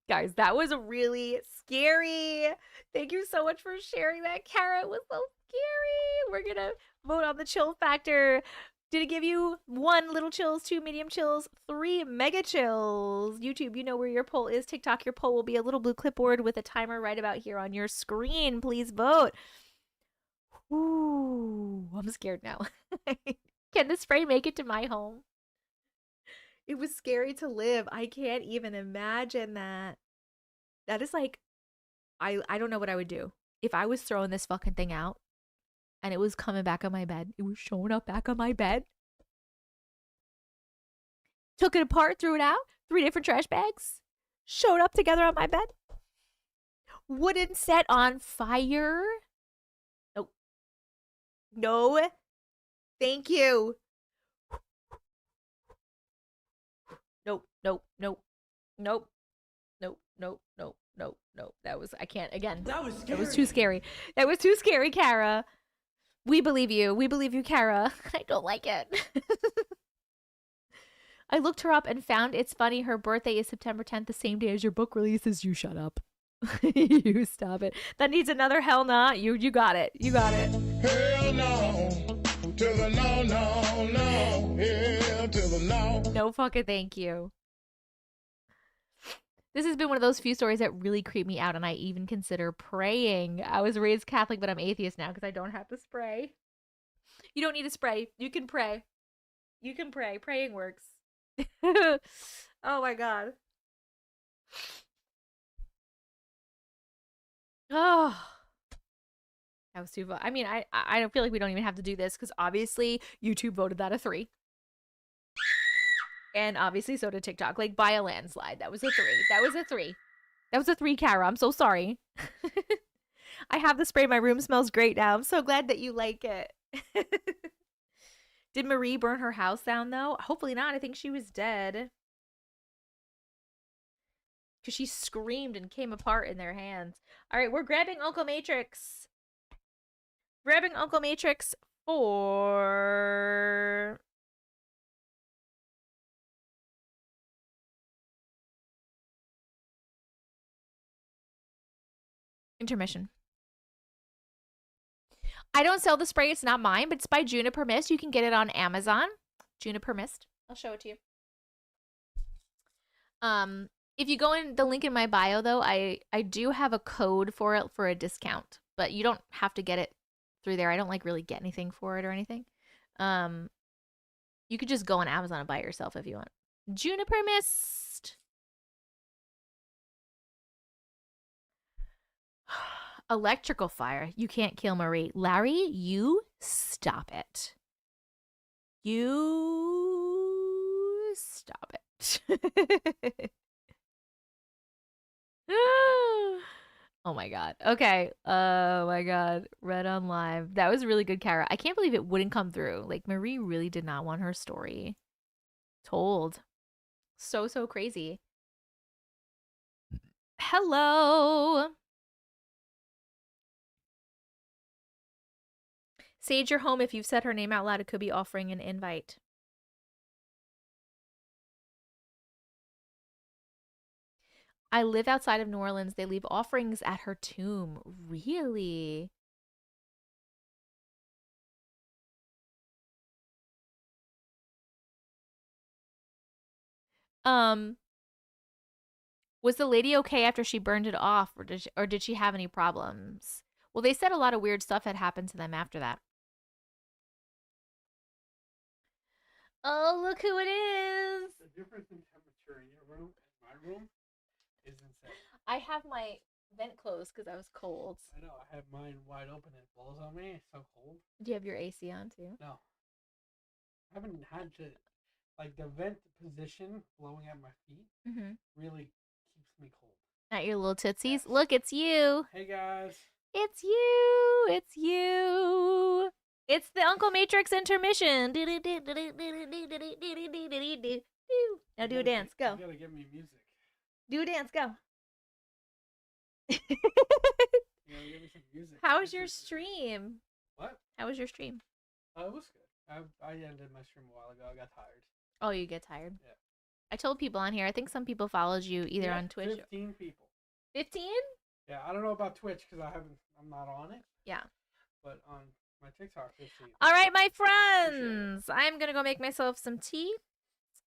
Guys, that was really scary. Thank you so much for sharing that, Kara. It was so scary. We're going to vote on the chill factor. Did it give you 1 little chills, 2 medium chills, 3 mega chills? YouTube, you know where your poll is. TikTok, your poll will be a little blue clipboard with a timer right about here on your screen. Please vote. Ooh, I'm scared now. Can the spray make it to my home? It was scary to live. I can't even imagine that. That is like, I don't know what I would do. If I was throwing this fucking thing out and it was coming back on my bed, it was showing up back on my bed. Took it apart, threw it out, 3 different trash bags, showed up together on my bed. Wouldn't set on fire. Nope. No. Thank you. Nope, nope, nope, nope, nope, nope, nope, nope, nope. That was, I can't, again. That was too scary. That was too scary, Kara. We believe you. We believe you, Kara. I don't like it. I looked her up and found it's funny. Her birthday is September 10th, the same day as your book releases. You shut up. You stop it. That needs another hell nah. You got it. You got it. Hell no. To the no, no, no. Hell to the no. No fucking thank you. This has been one of those few stories that really creep me out, and I even consider praying. I was raised Catholic, but I'm atheist now because I don't have to spray. You don't need to spray. You can pray. You can pray. Praying works. Oh my god. Oh. That was too fun. I mean, I don't feel like we don't even have to do this because obviously YouTube voted that a 3. And obviously so did TikTok. Like by a landslide. That was a 3. That was a 3. That was a 3, Kara. I'm so sorry. I have the spray. My room smells great now. I'm so glad that you like it. Did Marie burn her house down though? Hopefully not. I think she was dead. Because she screamed and came apart in their hands. All right, we're grabbing Uncle Matrix. Grabbing Uncle Matrix for... intermission. I don't sell the spray. It's not mine, but it's by Juniper Mist. You can get it on Amazon. Juniper Mist. I'll show it to you. If you go in the link in my bio, though, I do have a code for it for a discount, but you don't have to get it through there. I don't like really get anything for it or anything. You could just go on Amazon and buy it yourself if you want. Juniper Mist. Electrical fire. You can't kill Marie. Larry, you stop it. You stop it. Oh my god. Okay. Oh my god. Read on live. That was really good, Kara. I can't believe it wouldn't come through. Like, Marie really did not want her story told. So crazy. Hello. Sage your home. If you've said her name out loud, it could be offering an invite. I live outside of New Orleans. They leave offerings at her tomb. Really? Was the lady okay after she burned it off, or did she have any problems? Well, they said a lot of weird stuff had happened to them after that. Oh, look who it is! The difference in temperature in your room and my room is insane. I have my vent closed because I was cold. I know, I have mine wide open and it blows on me. It's so cold. Do you have your AC on too? No. I haven't had to, like, the vent position blowing at my feet really keeps me cold. At your little tootsies? Yes. Look, it's you. Hey guys. It's you. It's you. It's the Uncle Matrix intermission. Now do a dance. Go. You gotta give me music. Do a dance. Go. You gotta give me some music. How was your stream? What? How was your stream? Oh, it was good. I ended my stream a while ago. I got tired. Oh, you get tired? Yeah. I told people on here. I think some people followed you either on Twitch. 15 people. 15? Yeah, I don't know about Twitch because I'm not on it. Yeah. But on My TikTok 15. All right, my friends. I'm going to go make myself some tea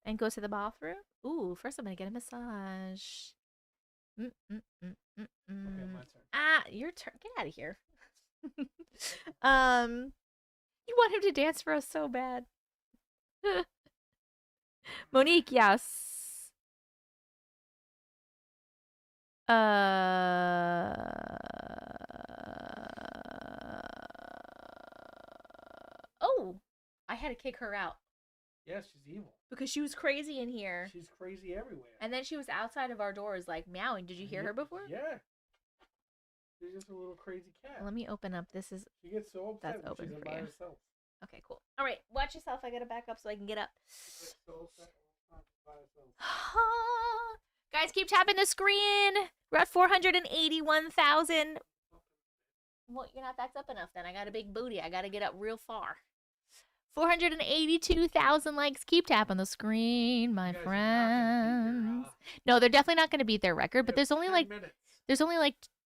and go to the bathroom. Ooh, first I'm going to get a massage. Okay, my turn. Ah, your turn. Get out of here. You want him to dance for us so bad. Monique, yes. Oh, I had to kick her out. Yes, she's evil. Because she was crazy in here. She's crazy everywhere. And then she was outside of our doors, like meowing. Did you hear her before? Yeah. She's just a little crazy cat. Let me open up. This is. She gets so upset That's open when she's for by you. herself. Okay, cool. All right, watch yourself. I gotta back up so I can get up. She's so upset when she's by herself. Guys, keep tapping the screen. We're at 481,000. Well, you're not that's up enough then. I got a big booty. I gotta get up real far. 482,000 likes. Keep tapping the screen, my friends. No, they're definitely not gonna beat their record, but there's only like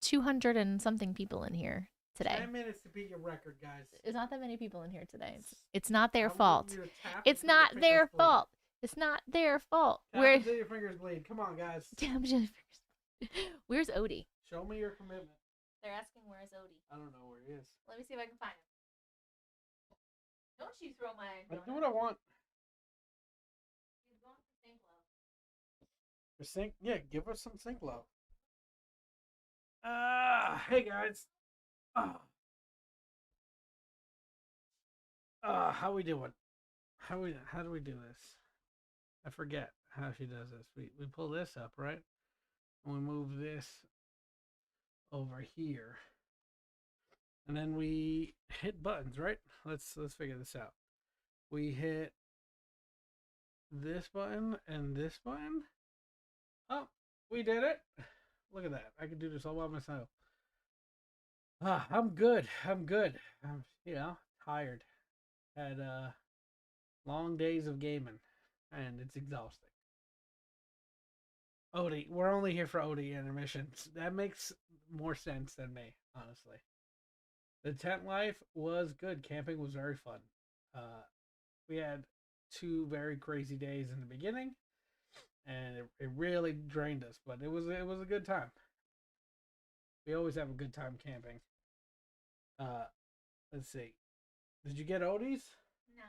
200 and something people in here today. 10 minutes to beat your record, guys. There's not that many people in here today. It's not their fault. It's not their fault. It's not their fault. Where's your fingers bleed? Come on, guys. Where's Odie? Show me your commitment. They're asking where's Odie. I don't know where he is. Let me see if I can find him. Don't you throw my I do what I want. He's going for Sink Low. For Sink? Yeah, give us some Sink Low. Hey guys. How we doing? How do we do this? I forget how she does this. We pull this up, right? And we move this over here. And then we hit buttons, right? Let's figure this out. We hit this button and this button. Oh, we did it. Look at that. I can do this all by myself. I'm good. I'm tired. Had long days of gaming, and it's exhausting. Odie, we're only here for Odie intermissions. That makes more sense than me, honestly. The tent life was good. Camping was very fun. We had 2 very crazy days in the beginning, and it really drained us, but it was a good time. We always have a good time camping. Let's see. Did you get Odie's? No.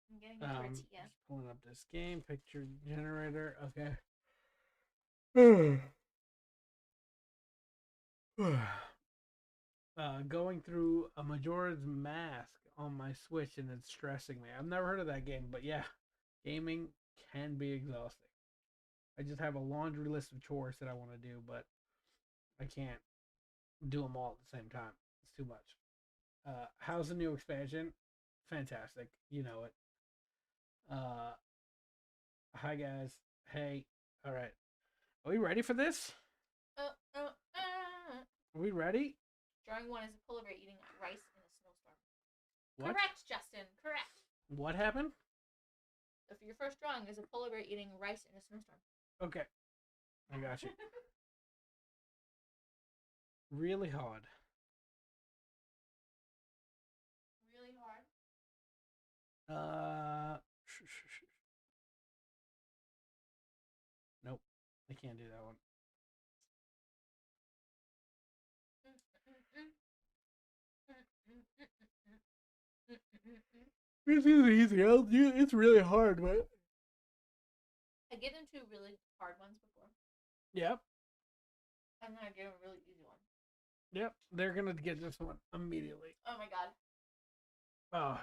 I'm getting a tortilla. Just pulling up this game picture generator. Okay. Going through a Majora's Mask on my Switch, and it's stressing me. I've never heard of that game, but yeah, gaming can be exhausting. I just have a laundry list of chores that I want to do, but I can't do them all at the same time. It's too much. How's the new expansion? Fantastic. You know it. Hi guys. Hey. All right. Are we ready for this? Are we ready? Drawing 1 is a polar bear eating rice in a snowstorm. What? Correct, Justin. Correct. What happened? If your first drawing is a polar bear eating rice in a snowstorm. Okay. I got you. Really hard. Really hard? Nope. I can't do that one. This is easy. It's really hard, but I give them 2 really hard ones before. Yep. And then I give them a really easy one. Yep. They're gonna get this one immediately. Oh my god. Oh,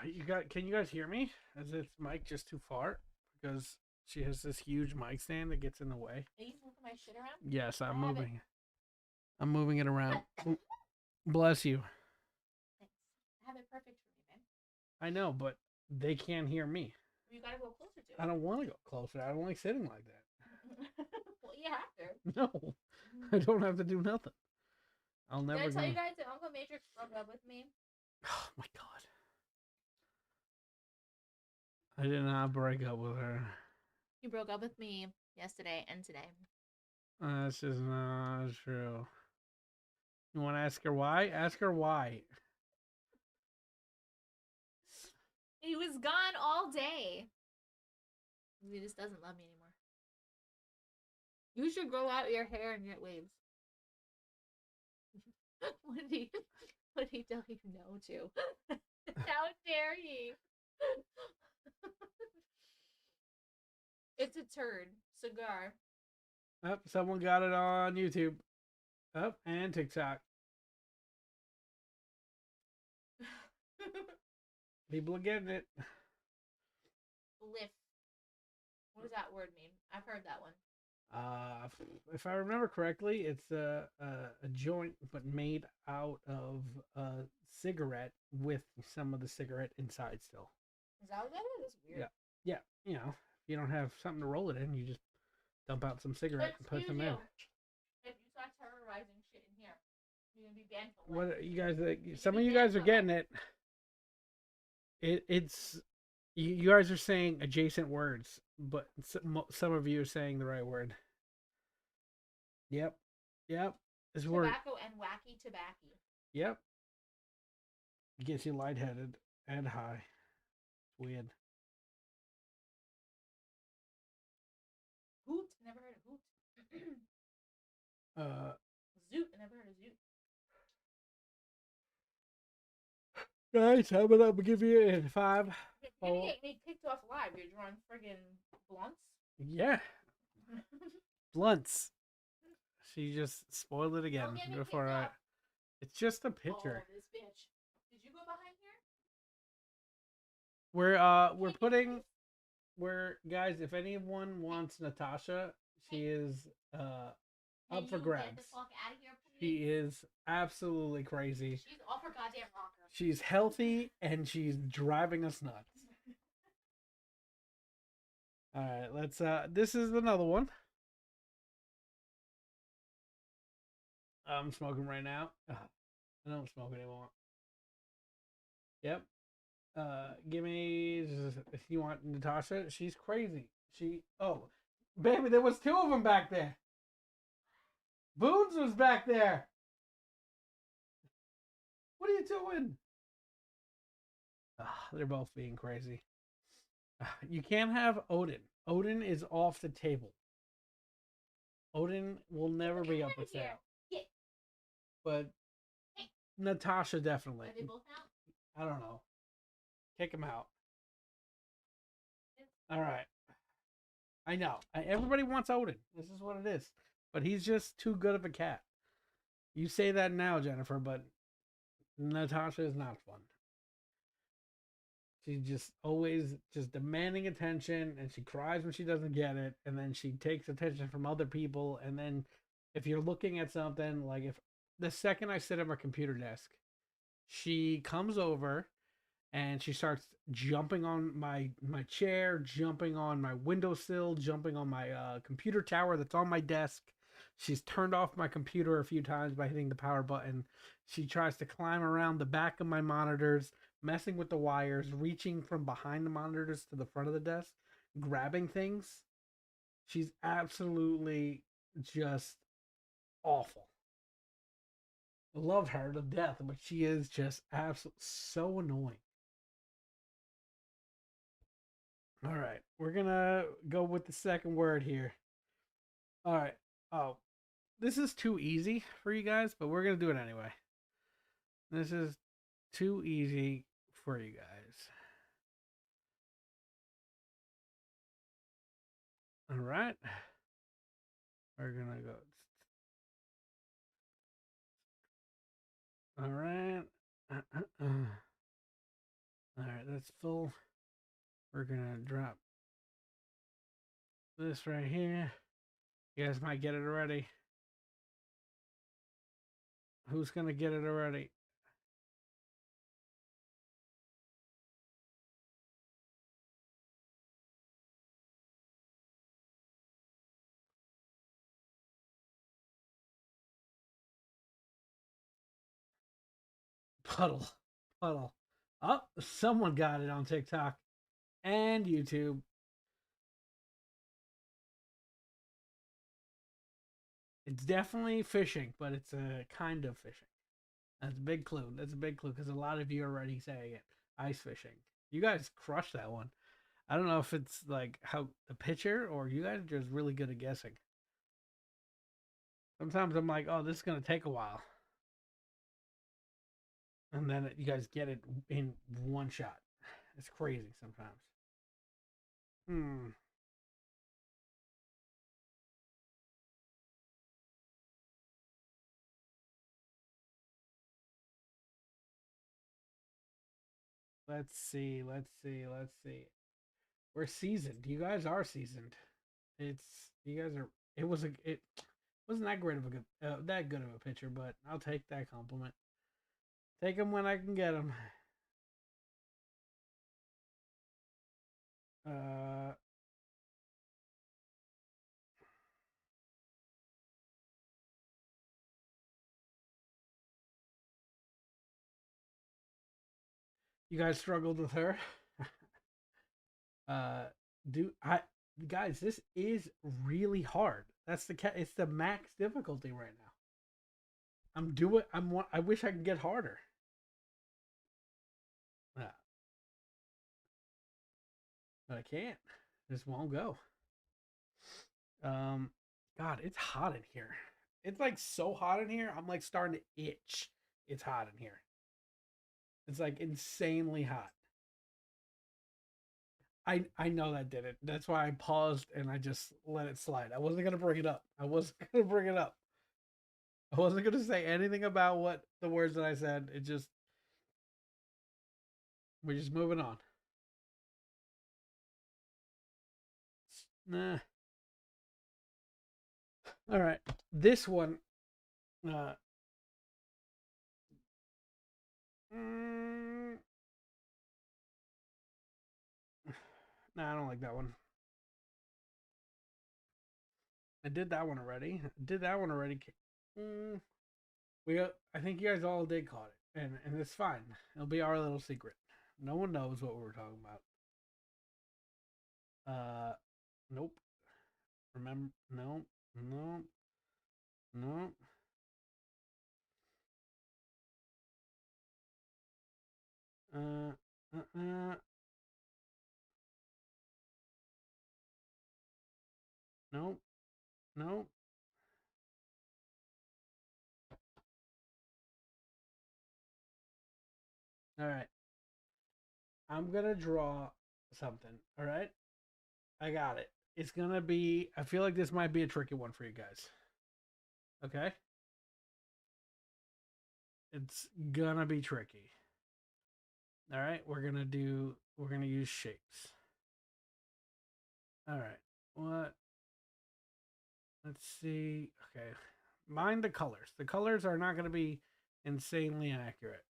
can you guys hear me? Is this mic just too far? Because she has this huge mic stand that gets in the way. Are you moving my shit around? Yes, I'm moving. I'm moving it around. Bless you. Thanks. I have it perfect for me, man. I know, but they can't hear me. You gotta go closer to it. I don't want to go closer. I don't like sitting like that. Well, you have to. No, I don't have to do nothing. I'll never. Did I tell you guys that Uncle Matrix broke up with me? Oh my god. I did not break up with her. He broke up with me yesterday and today. That's just not true. You want to ask her why? Ask her why. He was gone all day. He just doesn't love me anymore. You should grow out your hair and get waves. What did he tell you no to? How dare he? It's a turd cigar. Oh, someone got it on YouTube. Oh, and TikTok. People are getting it. Bliff. What does that word mean? I've heard that one. If I remember correctly, it's a joint, but made out of a cigarette with some of the cigarette inside still. Is that what that is? That's weird. Yeah. You know, if you don't have something to roll it in, you just dump out some cigarette and put them in. If you start terrorizing shit in here, you're gonna be banned for What life. you guys? Some of you guys are getting it. It's you guys are saying adjacent words, but some of you are saying the right word. Yep. This word. Tobacco and wacky tobacco. Yep. It gets you lightheaded and high. Weird. Hoot. Never heard of hoot. Zoot. Never heard of zoot. Guys, how about I give you a 5? You're gonna get me kicked off live. You're drawing friggin' blunts. Yeah. Blunts. She just spoiled it again Don't get me before kicked I. off. It's just a picture. Oh, this bitch. Did you go behind here? We're putting. Guys, if anyone wants Natasha, she is up for grabs. Get the fuck out of here, please? She is absolutely crazy. She's off her goddamn rocker. She's healthy and she's driving us nuts. All right, let's. This is another one. I'm smoking right now. I don't smoke anymore. Yep. Give me. If you want Natasha, she's crazy. Oh, baby, there was 2 of them back there. Boons was back there. What are you doing? They're both being crazy. You can't have Odin. Odin is off the table. Odin will never be up for sale. But Natasha definitely. Are they both out? I don't know. Kick him out. All right. I know. Everybody wants Odin. This is what it is. But he's just too good of a cat. You say that now, Jennifer, but Natasha is not fun. She's just always just demanding attention, and she cries when she doesn't get it, and then she takes attention from other people, and then if you're looking at something, like if the second I sit at my computer desk, she comes over and she starts jumping on my chair, jumping on my windowsill, jumping on my computer tower that's on my desk. She's turned off my computer a few times by hitting the power button. She tries to climb around the back of my monitors, messing with the wires, reaching from behind the monitors to the front of the desk, grabbing things. She's absolutely just awful. I love her to death, but she is just absolutely so annoying. All right, we're gonna go with the second word here. All right. Oh, this is too easy for you guys, but we're gonna do it anyway. This is too easy for you guys. All right. We're gonna go. All right. All right, that's full. We're gonna drop this right here. You guys might get it already. Who's gonna get it already? Puddle. Oh, someone got it on TikTok and YouTube. It's definitely fishing, but it's a kind of fishing. That's a big clue. That's a big clue because a lot of you are already saying it. Ice fishing. You guys crushed that one. I don't know if it's like how the picture or you guys are just really good at guessing. Sometimes I'm like, oh, this is gonna take a while, and then you guys get it in one shot. It's crazy sometimes. Hmm. Let's see. Let's see. Let's see. We're seasoned. You guys are seasoned. It's you guys are. It wasn't that great of a good that good of a picture, but I'll take that compliment. Take them when I can get them. Uh, you guys struggled with her. uh, do I guys? This is really hard. That's it's the max difficulty right now. I'm doing. I wish I could get harder. Uh, but I can't. This won't go. Um, God, it's hot in here. It's like so hot in here. I'm like starting to itch. It's hot in here. It's like insanely hot. I know that did it. That's why I paused and I just let it slide. I wasn't gonna bring it up. I wasn't gonna bring it up. I wasn't gonna say anything about what the words that I said. It just we're just moving on. Nah. All right. This one. Uh. Mm, nah, I don't like that one. I did that one already. Mm, I think you guys all did caught it, and it's fine. It'll be our little secret. No one knows what we were talking about. Nope. Remember? No, no, no. Uh, uh, uh. Nope, nope. All right. I'm gonna draw something. All right. I got it. It's gonna be. I feel like this might be a tricky one for you guys. Okay. It's gonna be tricky. All right. We're gonna use shapes. All right. What? Let's see. Okay. Mind the colors. The colors are not going to be insanely accurate.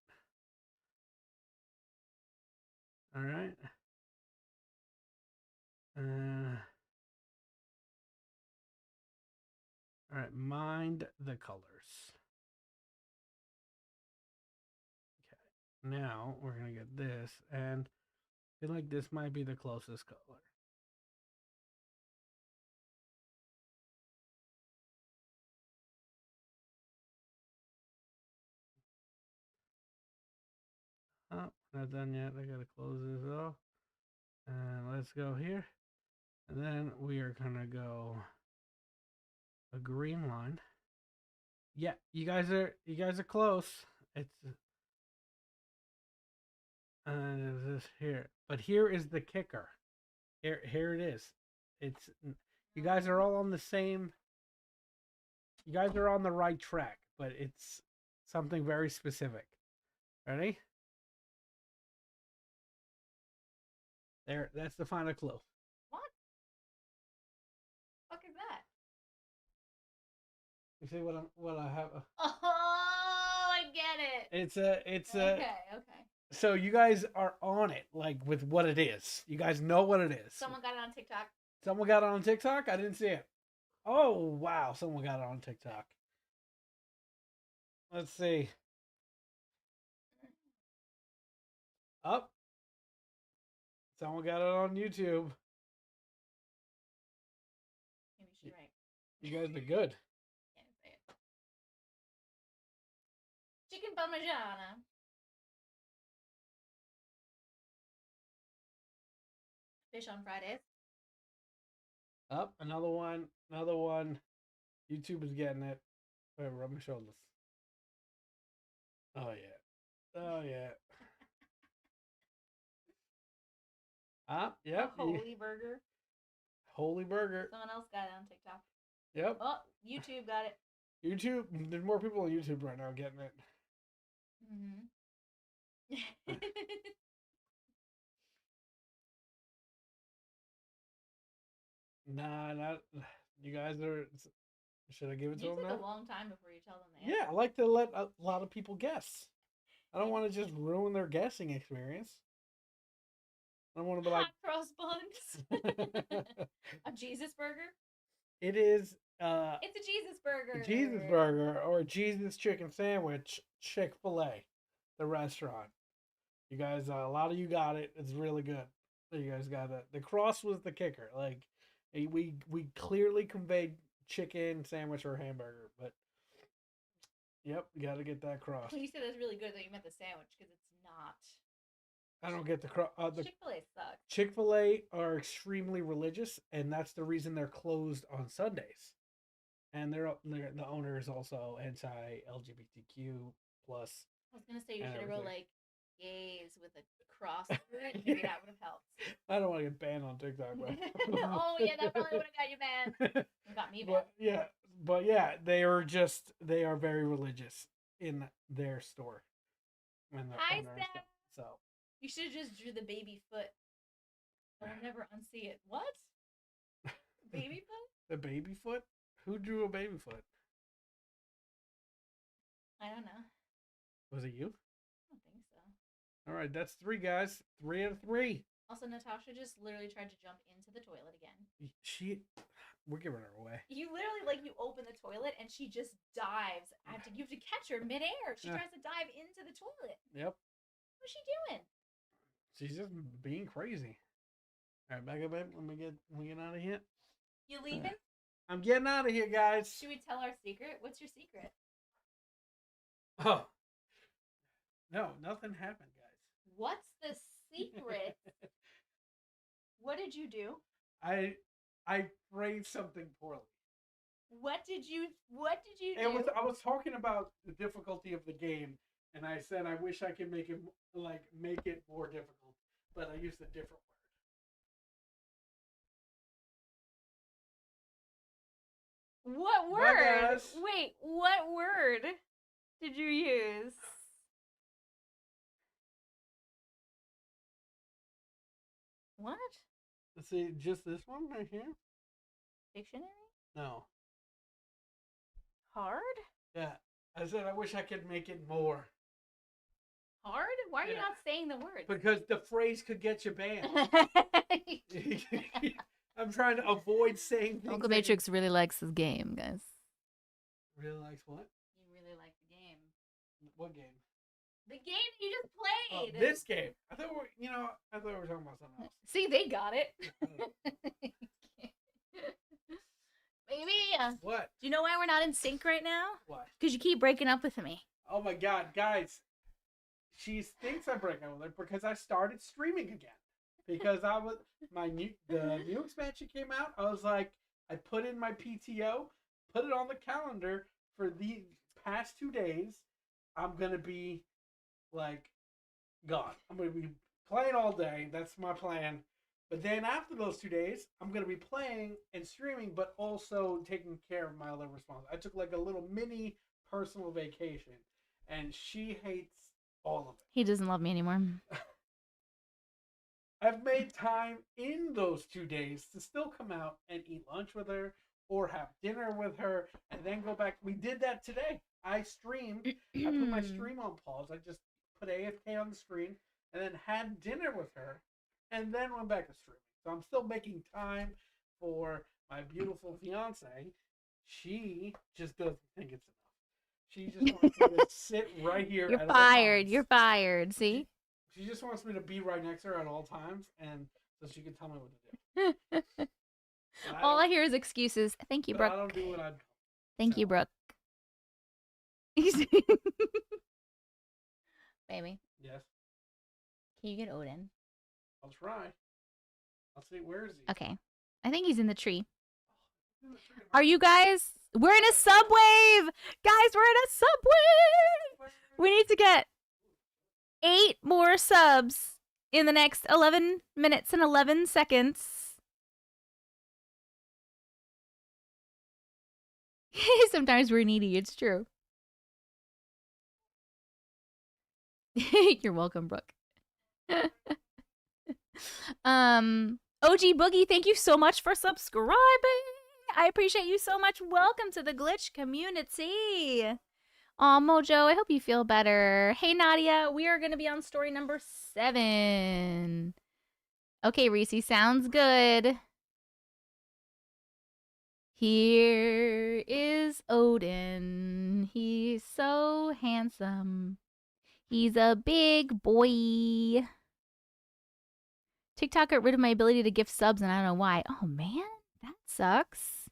All right. All right. Mind the colors. Okay. Now we're going to get this, and I feel like this might be the closest color. Oh, not done yet. I got to close this off. And let's go here. And then we are going to go a green line. Yeah, you guys are close. It's this here. But here is the kicker. Here it is. It's you guys are all on the same. You guys are on the right track, but it's something very specific. Ready? There. That's the final clue. What? Fuck is that? You see what I have? Oh, I get it. It's a. Okay. So you guys are on it, like with what it is. You guys know what it is. Someone got it on TikTok. Someone got it on TikTok. I didn't see it. Oh wow! Someone got it on TikTok. Let's see. Up. Someone got it on YouTube. Maybe she's right. You guys did good. Can't say it. Chicken parmigiana. Fish on Fridays. Up, another one. Another one. YouTube is getting it. Wait, rub my shoulders. Oh yeah. Oh yeah. Yep. A holy burger. Holy burger. Someone else got it on TikTok. Yep. Oh, YouTube got it. YouTube. There's more people on YouTube right now getting it. Mm-hmm. Nah, not. You guys are. Should I give it to You them took now? a long time before you tell them the Yeah, answer. I like to let a lot of people guess. I don't want to just ruin their guessing experience. I don't want to be like. Hot cross buns. A Jesus burger. It is. It's a Jesus burger. A Jesus burger or a Jesus chicken sandwich, Chick-fil-A, the restaurant. You guys, a lot of you got it. It's really good. You guys got it. The cross was the kicker. Like, we clearly conveyed chicken sandwich or hamburger, but yep, you got to get that cross. When you said that's really good, that you meant the sandwich because it's not. I don't get the cross. The Chick-fil-A sucks. Chick-fil-A are extremely religious, and that's the reason they're closed on Sundays. And they're the owner is also anti-LGBTQ plus. I was gonna say you and should have wrote everything. like gays with a cross through it. Maybe that would have helped. I don't want to get banned on TikTok, but Oh yeah, that probably would have got you banned. It got me banned. but yeah, they are very religious in their store. And the Hi, owner and stuff. Steph. So You should have just drew the baby foot. I'll never unsee it. What? Baby foot? the baby foot? Who drew a baby foot? I don't know. Was it you? I don't think so. All right, that's 3 guys. 3 out of 3. Also, Natasha just literally tried to jump into the toilet again. We're giving her away. You literally, you open the toilet and she just dives. You have to catch her midair. She Yeah. tries to dive into the toilet. Yep. What's she doing? She's just being crazy. All right, back up, babe. Let me get out of here. You leaving? I'm getting out of here, guys. Should we tell our secret? What's your secret? Oh. No, nothing happened, guys. What's the secret? What did you do? I phrased something poorly. What did you do? I was talking about the difficulty of the game, and I said I wish I could make it more difficult, but I used a different word. What Bye, word? guys. Wait, what word did you use? What? Let's see, just this one right here? Dictionary? No. Hard? Yeah. I said I wish I could make it more. Hard? Why are you Yeah. not saying the word? Because the phrase could get you banned. I'm trying to avoid saying things. Uncle that Matrix really likes this game, guys. really likes what? You really like the game. What game? The game that you just Oh, played. this game. I thought we were talking about something else. See, they got it. Maybe. What? Do you know why we're not in sync right now? What? Because you keep breaking up with me. Oh my god, guys. She thinks I'm breaking up with her because I started streaming again. Because the new expansion came out. I was like, I put in my PTO, put it on the calendar for the past 2 days. I'm gonna be like gone. I'm gonna be playing all day. That's my plan. But then after those 2 days, I'm gonna be playing and streaming, but also taking care of my other responsibilities. I took like a little mini personal vacation, and she hates all of it. He doesn't love me anymore. I've made time in those 2 days to still come out and eat lunch with her or have dinner with her and then go back. We did that today. I streamed. I put my stream on pause. I just put AFK on the screen and then had dinner with her and then went back to streaming. So I'm still making time for my beautiful fiance. She just doesn't think it's enough. She just wants me to sit right here. You're at all fired. times. You're fired. See? She just wants me to be right next to her at all times, and so she can tell me what to do. And All I don't- hear is excuses. Thank you, but I Brooke. don't do what I. Thank you, so. Brooke. Baby, Yes, can you get Odin? I'll try. I'll see. Where is he? Okay. I think he's in the tree. He's in the tree. Are you guys? We're in a subwave! Guys, we're in a subwave! We need to get 8 more subs in the next 11 minutes and 11 seconds. Sometimes we're needy, it's true. You're welcome, Brooke. OG Boogie, thank you so much for subscribing. I appreciate you so much. Welcome to the Glitch community. Aw, Mojo, I hope you feel better. Hey, Nadia, we are going to be on story number 7. Okay, Reese, sounds good. Here is Odin. He's so handsome. He's a big boy. TikTok got rid of my ability to gift subs, and I don't know why. Oh, man, that sucks.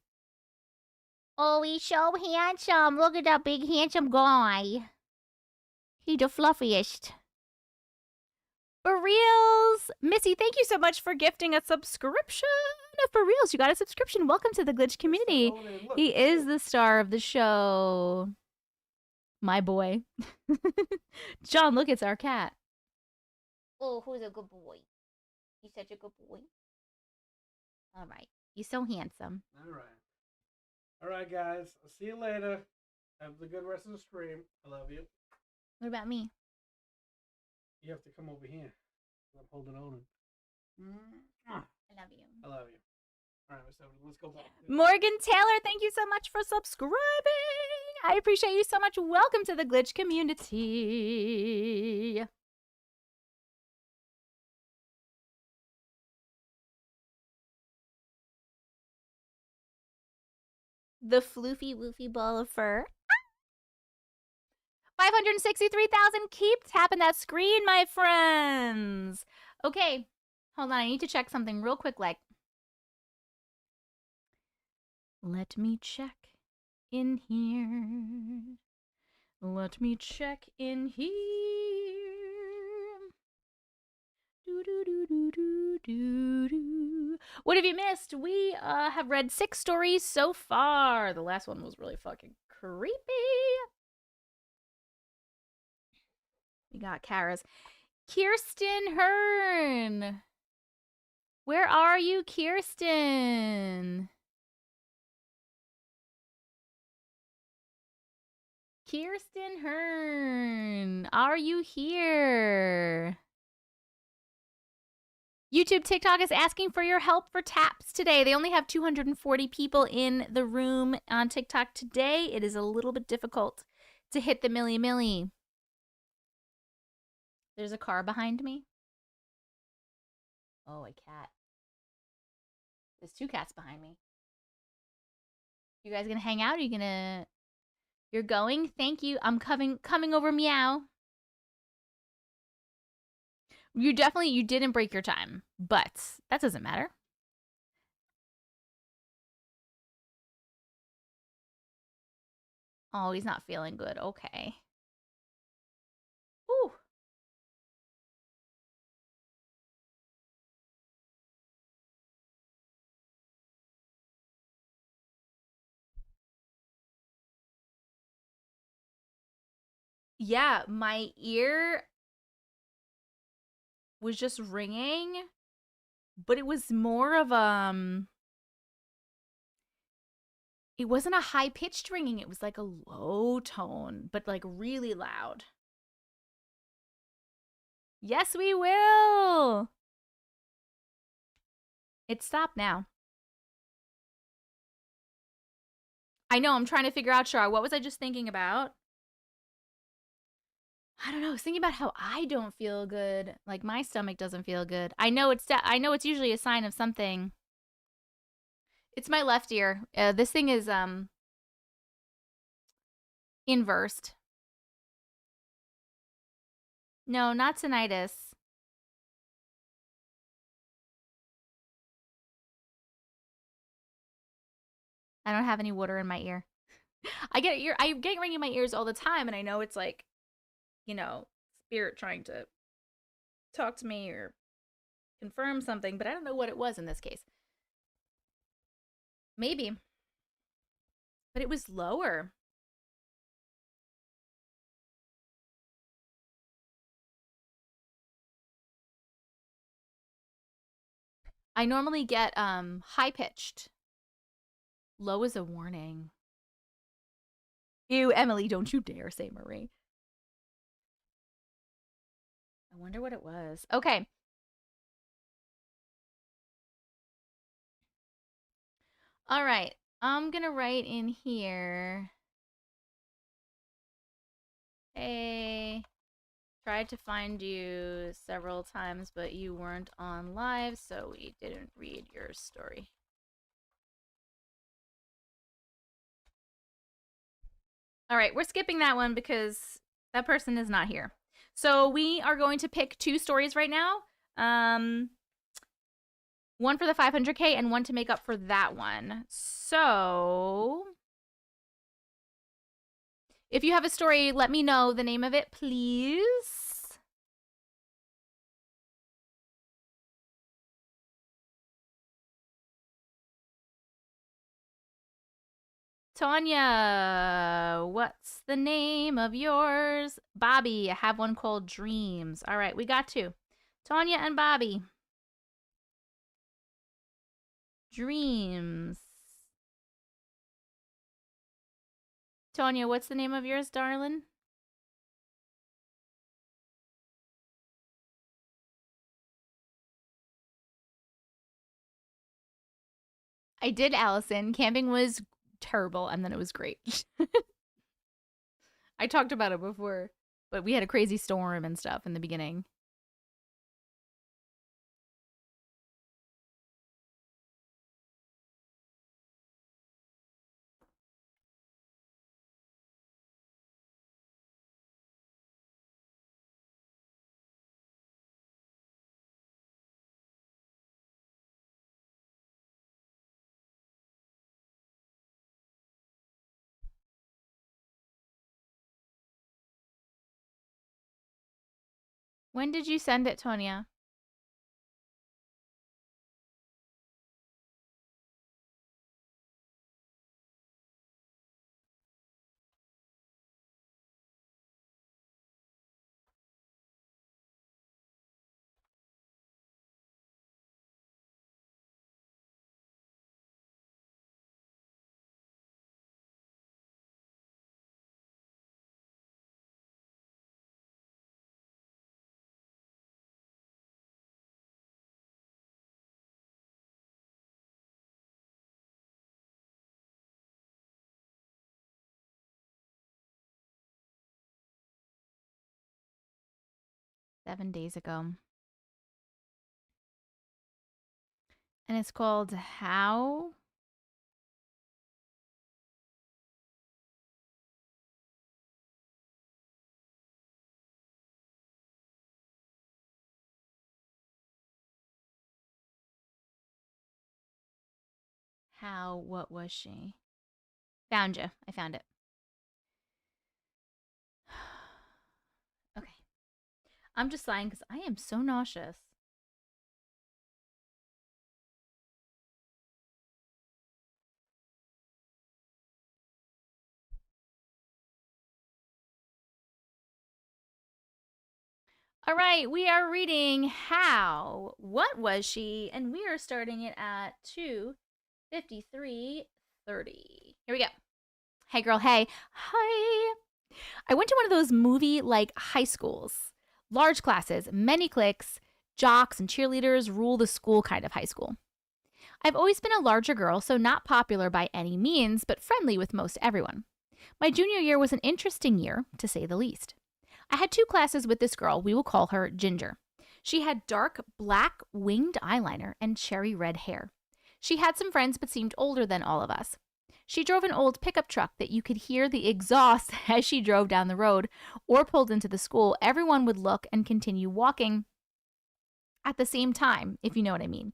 Oh, he's so handsome. Look at that big handsome guy. He's the fluffiest. For reals. Missy, thank you so much for gifting a subscription. For reals, you got a subscription. Welcome to the Glitch community. He is the star of the show. My boy. John, look, it's our cat. Oh, who's a good boy? He's such a good boy. All right. He's so handsome. All right. All right, guys. I'll see you later. Have the good rest of the stream. I love you. What about me? You have to come over here. I'm holding Odin. I love you. I love you. All right, so let's go back. Morgan Taylor, thank you so much for subscribing. I appreciate you so much. Welcome to the Glitch community. The floofy woofy ball of fur. 563,000. Keep tapping that screen, my friends. Okay, hold on. I need to check something real quick. Let me check in here. Let me check in here. What have you missed? We have read 6 stories so far. The last one was really fucking creepy. We got Kara's. Kirsten Hearn. Where are you, Kirsten? Kirsten Hearn, are you here? YouTube, TikTok is asking for your help for taps today. They only have 240 people in the room on TikTok today. It is a little bit difficult to hit the milli. There's a car behind me. Oh, a cat. There's 2 cats behind me. You guys gonna hang out? Are you gonna... You're going? Thank you. I'm coming over, meow. You didn't break your time, but that doesn't matter. Oh, he's not feeling good. Okay. Ooh. Yeah, my ear was just ringing, but it was more of it wasn't a high-pitched ringing. It was like a low tone, but like really loud. Yes, we will. It stopped now. I know, I'm trying to figure out, Shara, what was I just thinking about? I don't know. I was thinking about how I don't feel good. Like my stomach doesn't feel good. I know it's usually a sign of something. It's my left ear. This thing is inversed. No, not tinnitus. I don't have any water in my ear. I get ringing in my ears all the time, and I know it's like, you know, spirit trying to talk to me or confirm something, but I don't know what it was in this case. Maybe. But it was lower. I normally get high pitched. Low is a warning. Ew, Emily, don't you dare say Marie. I wonder what it was. Okay. All right. I'm going to write in here. Hey, tried to find you several times, but you weren't on live, so we didn't read your story. All right, we're skipping that one because that person is not here. So we are going to pick 2 stories right now. One for the 500K and one to make up for that one. So if you have a story, let me know the name of it, please. Tanya, what's the name of yours? Bobby, I have one called Dreams. All right, we got 2. Tanya and Bobby. Dreams. Tanya, what's the name of yours, darling? I did, Allison. Camping was terrible, and then it was great. I talked about it before, but we had a crazy storm and stuff in the beginning. When did you send it, Tonya? Seven days ago. And it's called How? How? What was she? Found you. I found it. Okay. I'm just sighing because I am so nauseous. All right, we are reading How. What was she? And we are starting it at 2:53:30. Here we go. Hey, girl. Hey. Hi. I went to one of those movie like high schools. Large classes, many cliques, jocks and cheerleaders rule the school kind of high school. I've always been a larger girl, so not popular by any means, but friendly with most everyone. My junior year was an interesting year, to say the least. I had 2 classes with this girl. We will call her Ginger. She had dark black winged eyeliner and cherry red hair. She had some friends but seemed older than all of us. She drove an old pickup truck that you could hear the exhaust as she drove down the road or pulled into the school. Everyone would look and continue walking at the same time, if you know what I mean.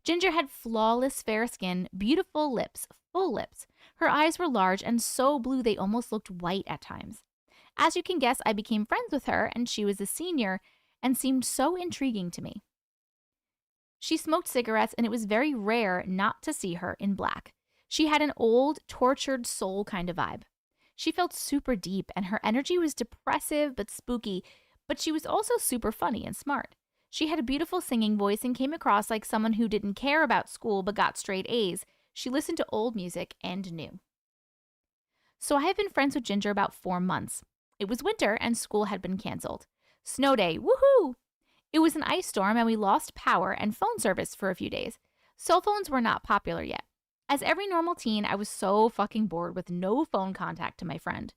Ginger had flawless fair skin, beautiful lips, full lips. Her eyes were large and so blue they almost looked white at times. As you can guess, I became friends with her, and she was a senior, and seemed so intriguing to me. She smoked cigarettes, and it was very rare not to see her in black. She had an old, tortured soul kind of vibe. She felt super deep, and her energy was depressive but spooky, but she was also super funny and smart. She had a beautiful singing voice and came across like someone who didn't care about school but got straight A's. She listened to old music and knew. So I have been friends with Ginger about 4 months. It was winter and school had been canceled. Snow day, woohoo! It was an ice storm and we lost power and phone service for a few days. Cell phones were not popular yet. As every normal teen, I was so fucking bored with no phone contact to my friend.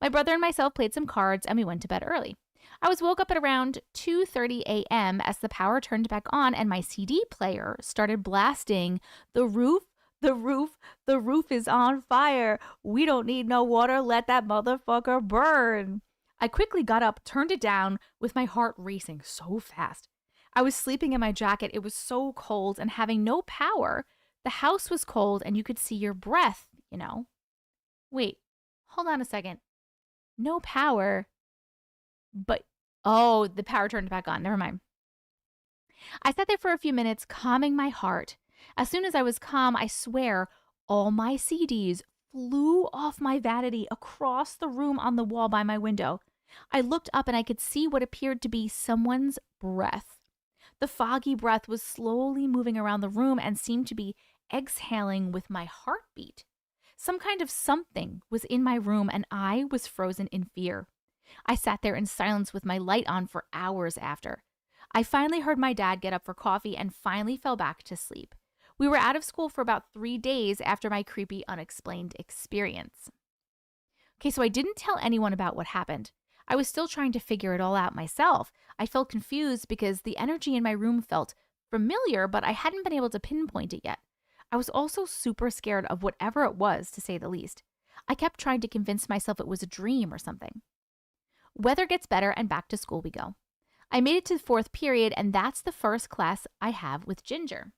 My brother and myself played some cards and we went to bed early. I was woke up at around 2:30 a.m. as the power turned back on and my CD player started blasting "The roof, the roof, the roof is on fire. We don't need no water, let that motherfucker burn." I quickly got up, turned it down with my heart racing so fast. I was sleeping in my jacket. It was so cold and having no power. The house was cold and you could see your breath, you know. Wait, hold on a second. No power. But, oh, the power turned back on. Never mind. I sat there for a few minutes, calming my heart. As soon as I was calm, I swear, all my CDs flew off my vanity across the room on the wall by my window. I looked up and I could see what appeared to be someone's breath. The foggy breath was slowly moving around the room and seemed to be exhaling with my heartbeat. Some kind of something was in my room and I was frozen in fear. I sat there in silence with my light on for hours after. I finally heard my dad get up for coffee and finally fell back to sleep. We were out of school for about 3 days after my creepy, unexplained experience. Okay, so I didn't tell anyone about what happened. I was still trying to figure it all out myself. I felt confused because the energy in my room felt familiar, but I hadn't been able to pinpoint it yet. I was also super scared of whatever it was, to say the least. I kept trying to convince myself it was a dream or something. Weather gets better and back to school we go. I made it to the 4th period, and that's the first class I have with Ginger.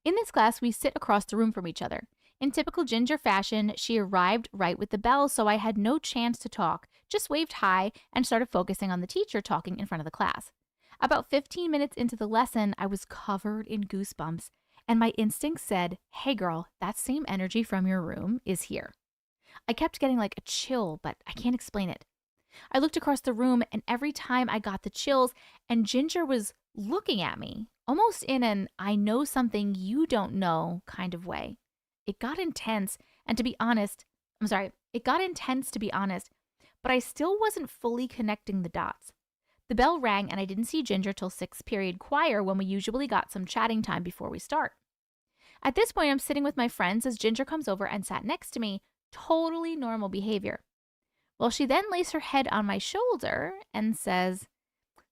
In this class, we sit across the room from each other. In typical Ginger fashion, she arrived right with the bell, so I had no chance to talk, just waved hi and started focusing on the teacher talking in front of the class. About 15 minutes into the lesson, I was covered in goosebumps, and my instinct said, "Hey girl, that same energy from your room is here." I kept getting like a chill, but I can't explain it. I looked across the room, and every time I got the chills, and Ginger was looking at me, almost in an "I know something you don't know" kind of way. It got intense, and to be honest, but I still wasn't fully connecting the dots. The bell rang, and I didn't see Ginger till 6th period choir when we usually got some chatting time before we start. At this point, I'm sitting with my friends as Ginger comes over and sat next to me, totally normal behavior. Well, she then lays her head on my shoulder and says,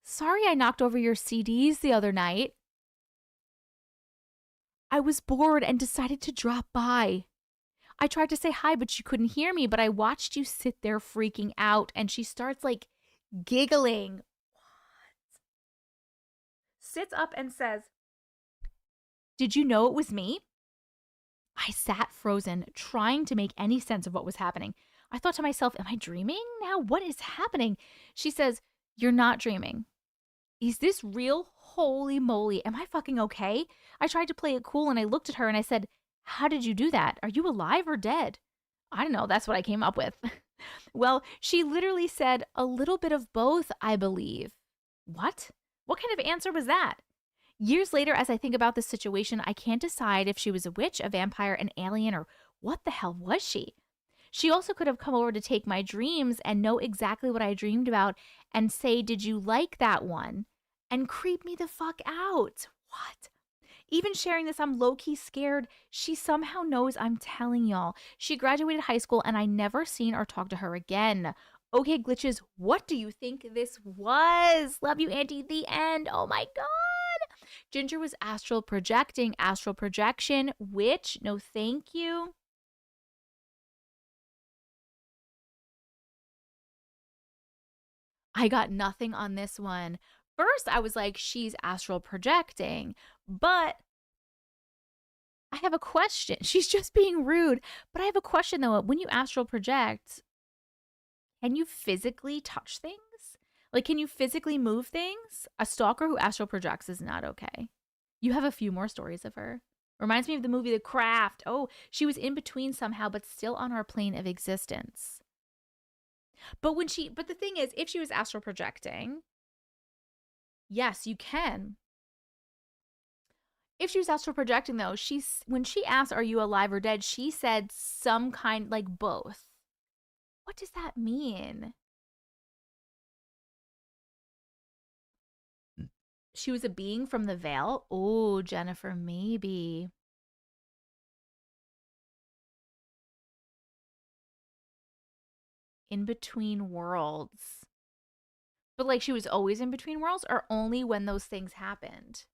"Sorry I knocked over your CDs the other night." I was bored and decided to drop by. I tried to say hi, but she couldn't hear me, but I watched you sit there freaking out, and she starts like giggling. What? Sits up and says, "Did you know it was me?" I sat frozen, trying to make any sense of what was happening. I thought to myself, am I dreaming now? What is happening? She says, "You're not dreaming." Is this real? Holy moly. Am I fucking okay? I tried to play it cool and I looked at her and I said, "How did you do that? Are you alive or dead?" I don't know. That's what I came up with. Well, she literally said, "A little bit of both, I believe." What? What kind of answer was that? Years later, as I think about this situation, I can't decide if she was a witch, a vampire, an alien, or what the hell was she? She also could have come over to take my dreams and know exactly what I dreamed about and say, "Did you like that one?" and creep me the fuck out. What? Even sharing this, I'm low-key scared. She somehow knows I'm telling y'all. She graduated high school and I never seen or talked to her again. Okay, glitches, what do you think this was? Love you, Auntie. The end. Oh my God. Ginger was astral projecting, astral projection, witch. No, thank you. I got nothing on this one. First, I was like, she's astral projecting, but I have a question. She's just being rude, but I have a question though. When you astral project, can you physically touch things? Like, can you physically move things? A stalker who astral projects is not okay. You have a few more stories of her. Reminds me of the movie The Craft. Oh, she was in between somehow, but still on our plane of existence. But the thing is, if she was astral projecting, yes, you can. If she was astral projecting, though, when she asked, "Are you alive or dead?" she said some kind, like both. What does that mean? She was a being from the veil? Oh, Jennifer, maybe. In between worlds. But like she was always in between worlds or only when those things happened?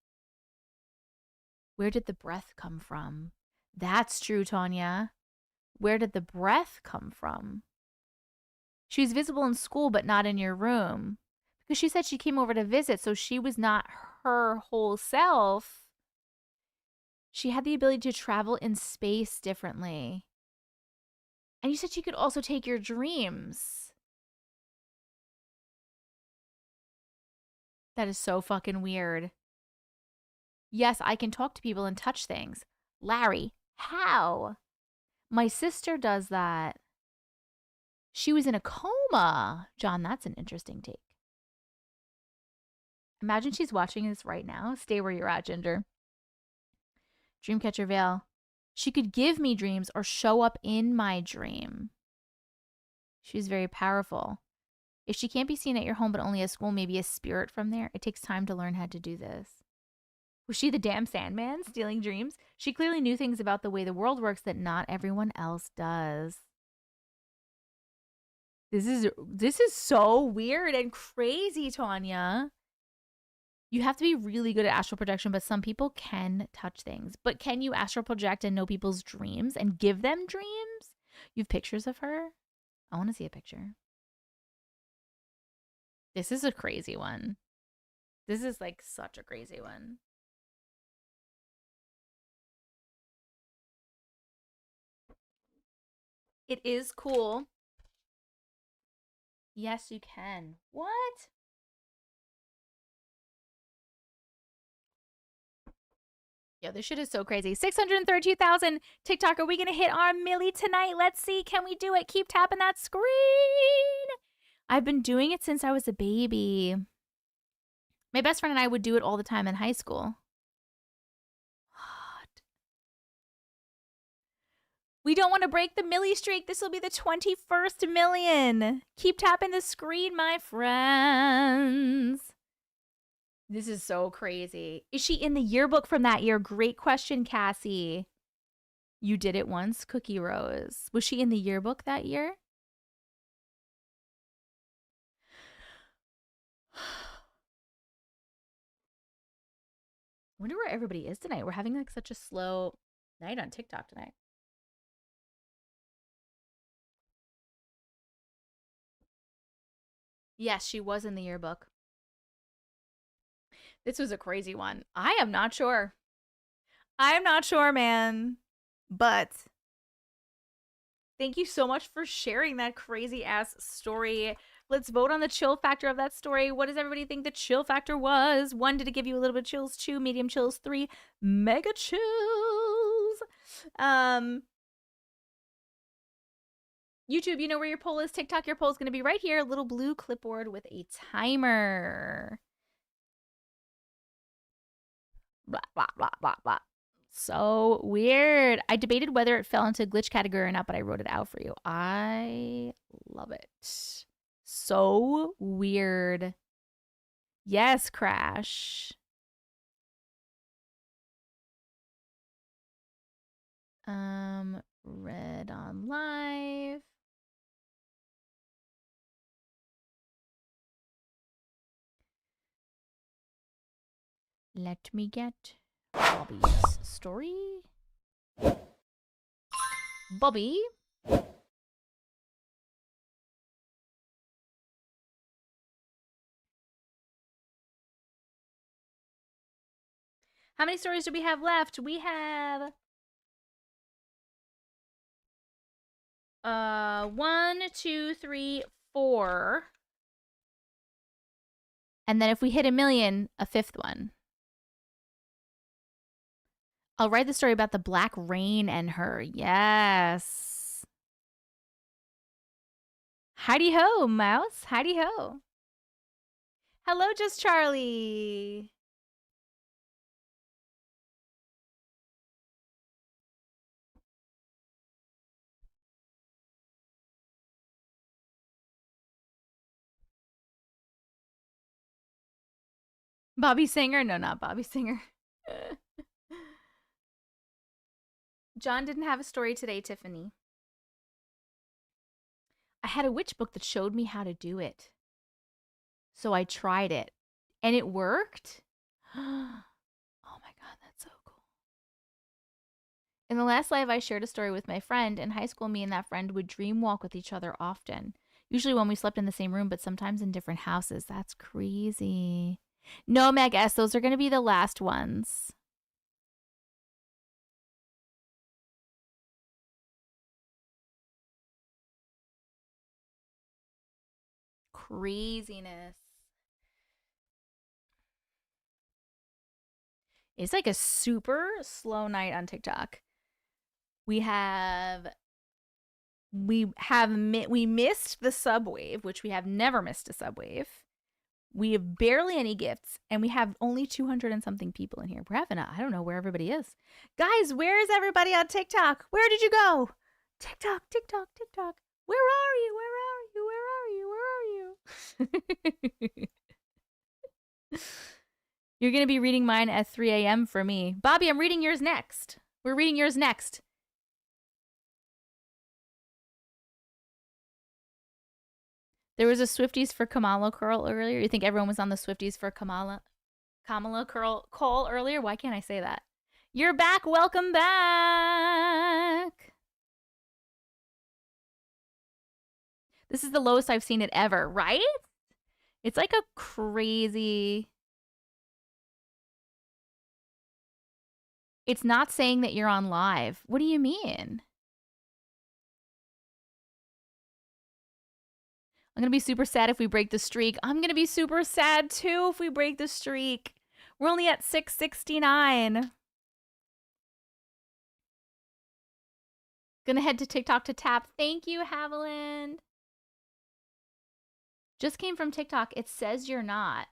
Where did the breath come from? That's true, Tanya. Where did the breath come from? She was visible in school, but not in your room. Because she said she came over to visit, so she was not her whole self. She had the ability to travel in space differently. And you said she could also take your dreams. That is so fucking weird. Yes, I can talk to people and touch things. Larry, how? My sister does that. She was in a coma. John, that's an interesting take. Imagine she's watching this right now. Stay where you're at, Ginger. Dreamcatcher Vale. She could give me dreams or show up in my dream. She's very powerful. If she can't be seen at your home but only at school, maybe a spirit from there. It takes time to learn how to do this. Was she the damn Sandman stealing dreams? She clearly knew things about the way the world works that not everyone else does. This is so weird and crazy, Tanya. You have to be really good at astral projection, but some people can touch things. But can you astral project and know people's dreams and give them dreams? You have pictures of her? I want to see a picture. This is a crazy one. This is like such a crazy one. It is cool. Yes, you can. What? Yo, this shit is so crazy. 632,000 TikTok. Are we going to hit our milli tonight? Let's see. Can we do it? Keep tapping that screen. I've been doing it since I was a baby. My best friend and I would do it all the time in high school. What? We don't want to break the milli streak. This will be the 21st million. Keep tapping the screen, my friends. This is so crazy. Is she in the yearbook from that year? Great question, Cassie. You did it once, Cookie Rose. Was she in the yearbook that year? I wonder where everybody is tonight. We're having like such a slow night on TikTok tonight. Yes, she was in the yearbook. This was a crazy one. I am not sure. I'm not sure, man. But thank you so much for sharing that crazy ass story. Let's vote on the chill factor of that story. What does everybody think the chill factor was? 1, did it give you a little bit of chills? 2, medium chills. 3, mega chills. YouTube, you know where your poll is. TikTok, your poll is going to be right here. A little blue clipboard with a timer. Blah, blah, blah, blah, blah. So weird. I debated whether it fell into glitch category or not, but I wrote it out for you. I love it. So weird. Yes, Crash. Read on live. Let me get Bobby's story. Bobby. How many stories do we have left? We have 1, 2, 3, 4. And then if we hit 1 million, a 5th one. I'll write the story about the black rain and her. Yes. Heidi ho, mouse. Heidi ho. Hello, just Charlie. Bobby Singer? No, not Bobby Singer. John didn't have a story today, Tiffany. I had a witch book that showed me how to do it. So I tried it. And it worked? Oh my god, that's so cool. In the last live, I shared a story with my friend. In high school, me and that friend would dream walk with each other often. Usually when we slept in the same room, but sometimes in different houses. That's crazy. No, Meg S, those are going to be the last ones. Craziness. It's like a super slow night on TikTok. We missed the subwave, which we have never missed a subwave. We have barely any gifts, and we have only 200 and something people in here. We're having I don't know where everybody is. Guys, where is everybody on TikTok? Where did you go? TikTok, TikTok, TikTok. Where are you? Where are you? Where are you? Where are you? You're going to be reading mine at 3 a.m. for me. Bobby, I'm reading yours next. We're reading yours next. There was a Swifties for Kamala curl earlier. You think everyone was on the Swifties for Kamala curl earlier? Why can't I say that? You're back. Welcome back. This is the lowest I've seen it ever, right? It's like a crazy... It's not saying that you're on live. What do you mean? I'm going to be super sad if we break the streak. I'm going to be super sad too if we break the streak. We're only at 669. Gonna head to TikTok to tap. Thank you, Haviland. Just came from TikTok. It says you're not.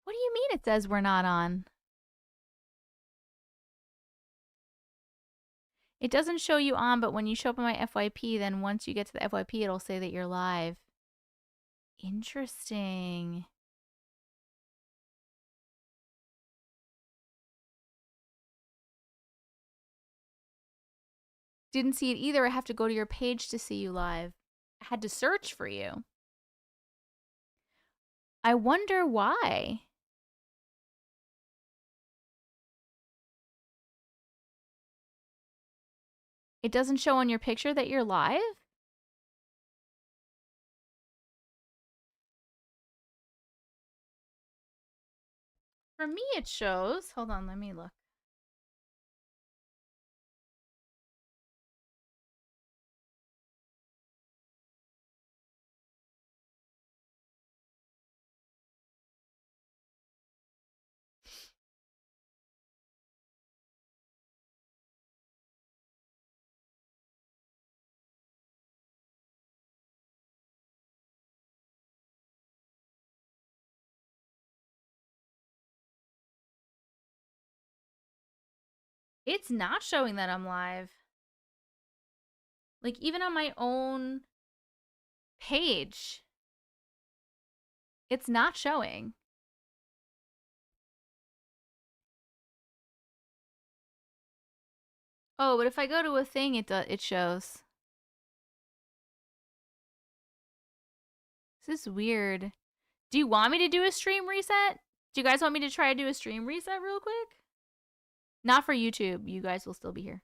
What do you mean it says we're not on? It doesn't show you on, but when you show up on my FYP, then once you get to the FYP, it'll say that you're live. Interesting. Didn't see it either. I have to go to your page to see you live. I had to search for you. I wonder why. It doesn't show on your picture that you're live? For me, it shows. Hold on, let me look. It's not showing that I'm live. Like, even on my own page, it's not showing. Oh, but if I go to a thing, it shows. This is weird. Do you want me to do a stream reset? Do you guys want me to try to do a stream reset real quick? Not for YouTube. You guys will still be here.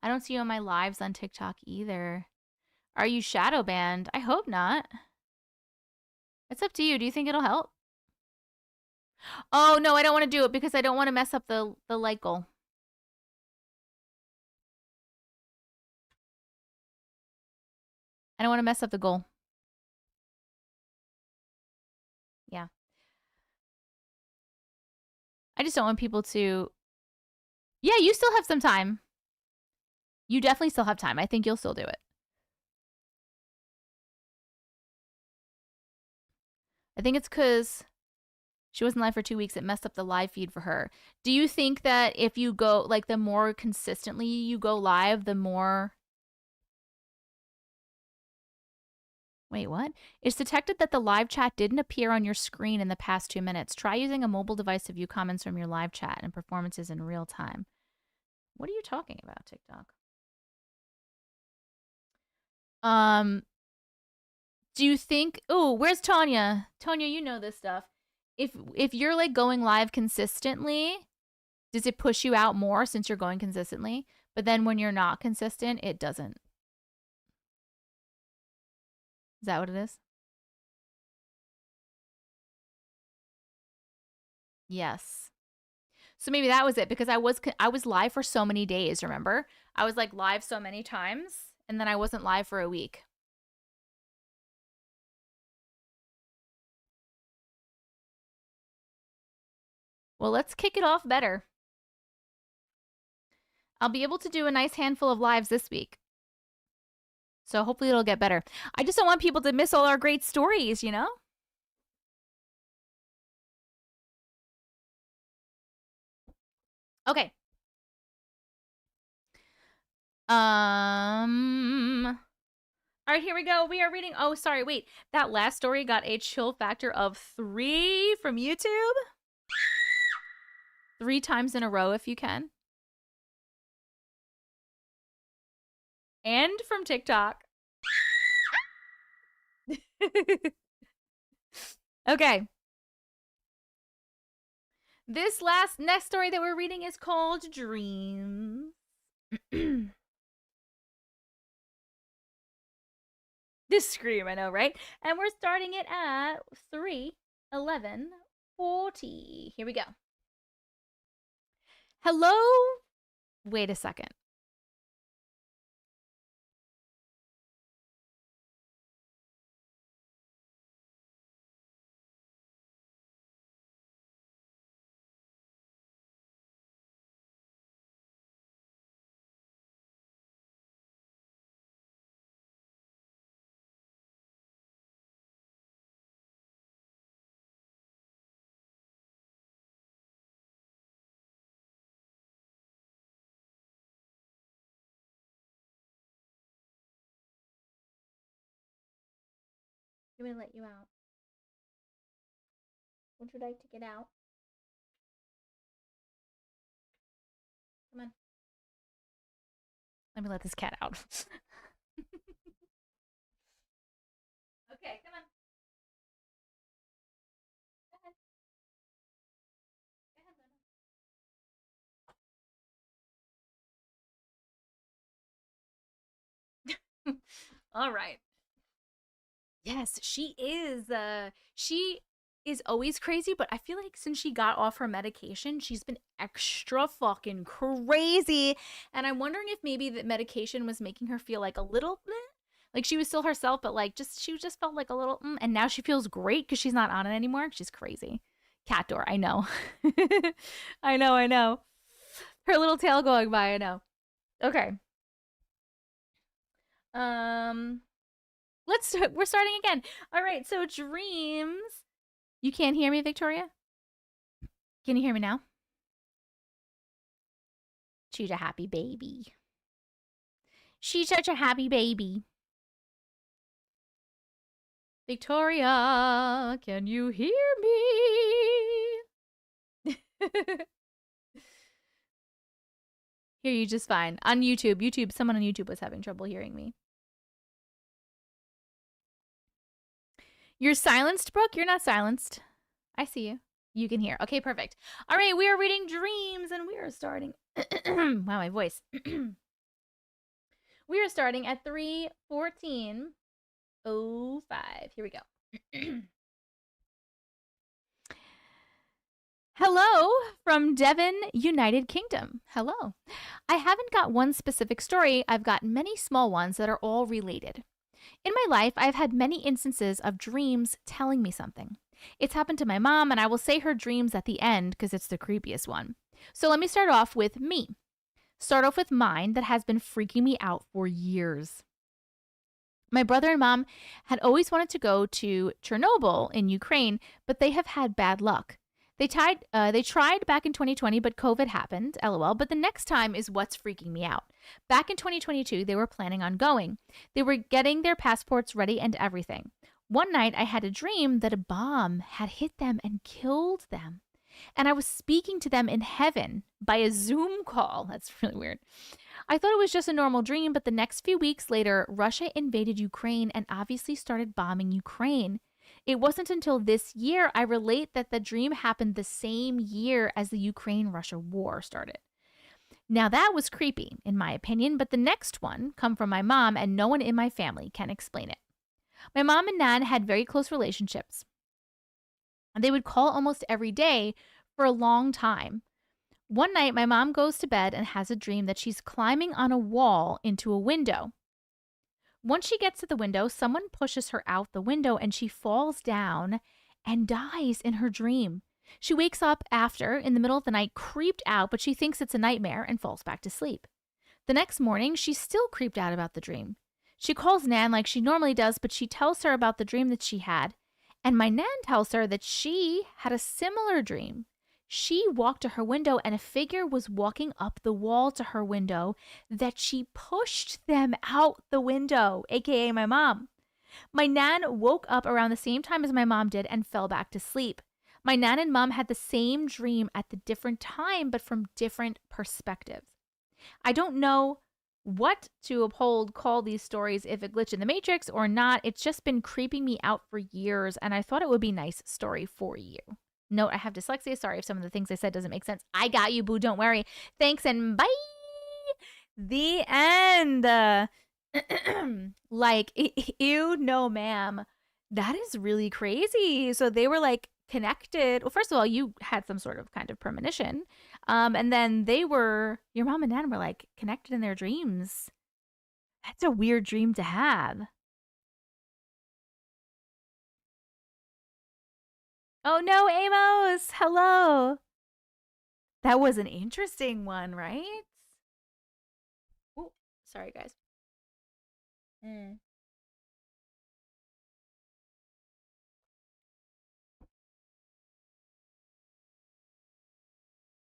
I don't see you on my lives on TikTok either. Are you shadow banned? I hope not. It's up to you. Do you think it'll help? Oh, no, I don't want to do it because I don't want to mess up the like goal. I don't want to mess up the goal. I just don't want people to... Yeah, you still have some time. You definitely still have time. I think you'll still do it. I think it's because she wasn't live for 2 weeks. It messed up the live feed for her. Do you think that if you go, like, the more consistently you go live, the more... Wait, what? It's detected that the live chat didn't appear on your screen in the past 2 minutes. Try using a mobile device to view comments from your live chat and performances in real time. What are you talking about, TikTok? Do you think... Oh, where's Tanya? Tanya, you know this stuff. If you're, like, going live consistently, does it push you out more since you're going consistently? But then when you're not consistent, it doesn't. Is that what it is? Yes. So maybe that was it, because I was live for so many days, remember? I was, like, live so many times, and then I wasn't live for a week. Well, let's kick it off better. I'll be able to do a nice handful of lives this week. So hopefully it'll get better. I just don't want people to miss all our great stories, you know? Okay. All right, here we go. We are reading... Oh, sorry, wait. That last story got a chill factor of 3 from YouTube. 3 times in a row if you can. And from TikTok. Okay. This next story that we're reading is called Dreams. This scream, I know, right? And we're starting it at 3:11:40. Here we go. Hello? Wait a second. I'm gonna let you out. Would you like to get out? Come on. Let me let this cat out. Okay, come on. Go ahead. Go ahead, All right. Yes, she is always crazy, but I feel like since she got off her medication, she's been extra fucking crazy. And I'm wondering if maybe the medication was making her feel like a little like she was still herself, but like she just felt like a little and now she feels great because she's not on it anymore. She's crazy. Cat door, I know. I know. Her little tail going by, I know. Okay. We're starting again. All right, so dreams. You can't hear me, Victoria? Can you hear me now? She's a happy baby. She's such a happy baby. Victoria, can you hear me? Hear you just fine. On YouTube, someone on YouTube was having trouble hearing me. You're silenced, Brooke? You're not silenced. I see you. You can hear. Okay, perfect. All right, we are reading Dreams, and we are starting... wow, my voice. We are starting at 3:14:05. Here we go. Hello from Devon, United Kingdom. Hello. I haven't got one specific story. I've got many small ones that are all related. In my life, I've had many instances of dreams telling me something. It's happened to my mom, and I will say her dreams at the end because it's the creepiest one. So let me start off with me. Start off with mine that has been freaking me out for years. My brother and mom had always wanted to go to Chernobyl in Ukraine, but they have had bad luck. They tried back in 2020, but COVID happened, lol. But the next time is what's freaking me out. Back in 2022, they were planning on going. They were getting their passports ready and everything. One night, I had a dream that a bomb had hit them and killed them. And I was speaking to them in heaven by a Zoom call. That's really weird. I thought it was just a normal dream, but the next few weeks later, Russia invaded Ukraine and obviously started bombing Ukraine. It wasn't until this year I relate that the dream happened the same year as the Ukraine-Russia war started. Now that was creepy, in my opinion, but the next one come from my mom, and no one in my family can explain it. My mom and Nan had very close relationships. They would call almost every day for a long time. One night, my mom goes to bed and has a dream that she's climbing on a wall into a window. Once she gets to the window, someone pushes her out the window and she falls down and dies in her dream. She wakes up after, in the middle of the night, creeped out, but she thinks it's a nightmare and falls back to sleep. The next morning, she's still creeped out about the dream. She calls Nan like she normally does, but she tells her about the dream that she had. And my Nan tells her that she had a similar dream. She walked to her window and a figure was walking up the wall to her window, that she pushed them out the window, aka my mom. My Nan woke up around the same time as my mom did and fell back to sleep. My Nan and mom had the same dream at the different time, but from different perspectives. I don't know what to call these stories, if it glitched in the Matrix or not. It's just been creeping me out for years, and I thought it would be a nice story for you. Note, I have dyslexia. Sorry if some of the things I said doesn't make sense. I got you, boo. Don't worry. Thanks and bye. The end. Like, ew, no, ma'am. That is really crazy. So they were like connected. Well, first of all, you had some sort of kind of premonition. And then your mom and Nan were like connected in their dreams. That's a weird dream to have. Oh no, Amos! Hello! That was an interesting one, right? Oh, sorry, guys.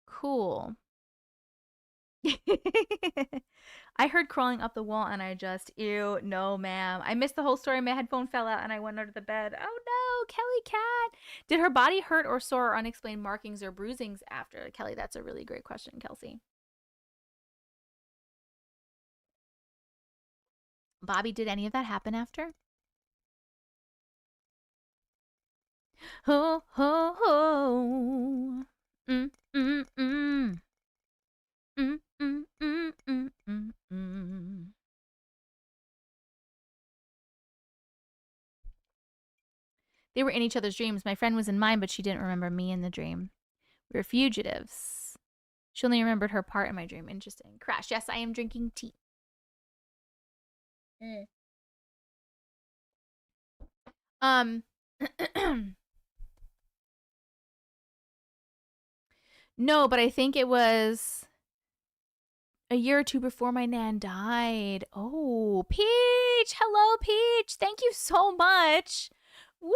Cool. I heard crawling up the wall and I just, ew, no, ma'am. I missed the whole story. My headphone fell out and I went under the bed. Oh no, Kelly Cat. Did her body hurt or sore or unexplained markings or bruisings after? Kelly, that's a really great question, Kelsey. Bobby, did any of that happen after? Ho, ho, ho. Mm, mm, mm. Mm, mm, mm, mm, mm, mm. They were in each other's dreams. My friend was in mine, but she didn't remember me in the dream. We were fugitives. She only remembered her part in my dream. Interesting. Crash. Yes, I am drinking tea. No, but I think it was a year or two before my Nan died. Oh, Peach! Hello, Peach! Thank you so much! Woo!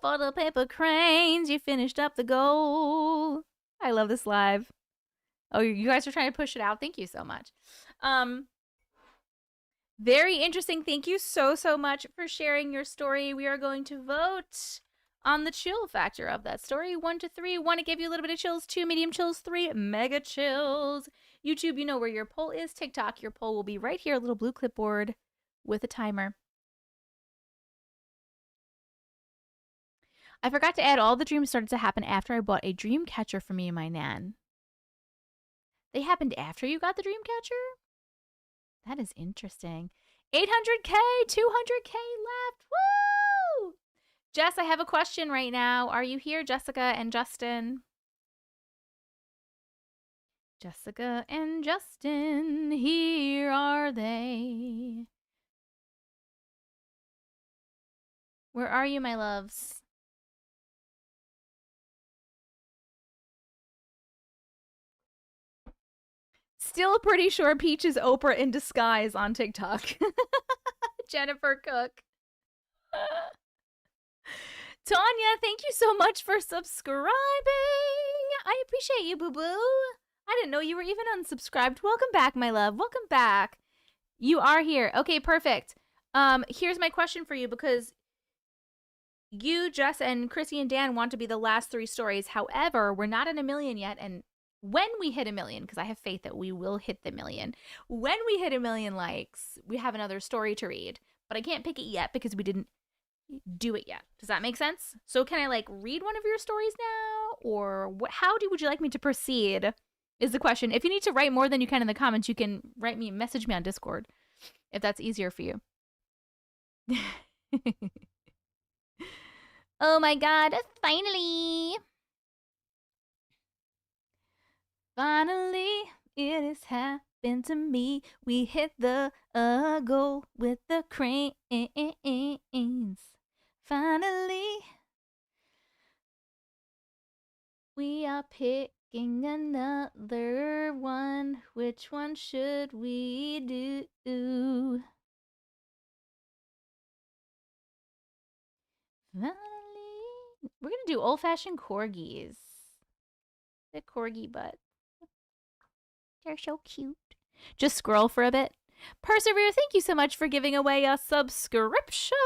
For the paper cranes, you finished up the goal. I love this live. Oh, you guys are trying to push it out. Thank you so much. Very interesting. Thank you so much for sharing your story. We are going to vote on the chill factor of that story. 1 to 3. 1, it gave you a little bit of chills. 2, medium chills. 3, mega chills. YouTube, you know where your poll is. TikTok, your poll will be right here. A little blue clipboard with a timer. I forgot to add, all the dreams started to happen after I bought a dream catcher for me and my Nan. They happened after you got the dream catcher? That is interesting. 800K, 200K left. Woo! Jess, I have a question right now. Are you here, Jessica and Justin? Jessica and Justin, here are they. Where are you, my loves? still pretty sure Peach is Oprah in disguise on TikTok. Jennifer Cook. Tanya, thank you so much for subscribing. I appreciate you, boo-boo. I didn't know you were even unsubscribed. Welcome back, my love. Welcome back. You are here. Okay, perfect. Here's my question for you, because you, Jess, and Chrissy and Dan want to be the last 3 stories. However, we're not at 1 million yet, and when we hit 1 million, because I have faith that we will hit the 1 million, when we hit 1 million likes, we have another story to read. But I can't pick it yet because we didn't do it yet. Does that make sense? So can I like read one of your stories now, or would you like me to proceed? Is the question. If you need to write more than you can in the comments, you can message me on Discord if that's easier for you. Oh my god, finally! Finally, it has happened to me. We hit the goal with the cranes. Finally, we are picking another one. Which one should we do? Finally, we're gonna do old-fashioned corgis. The corgi butt. They're so cute. Just scroll for a bit. Persevere, thank you so much for giving away a subscription.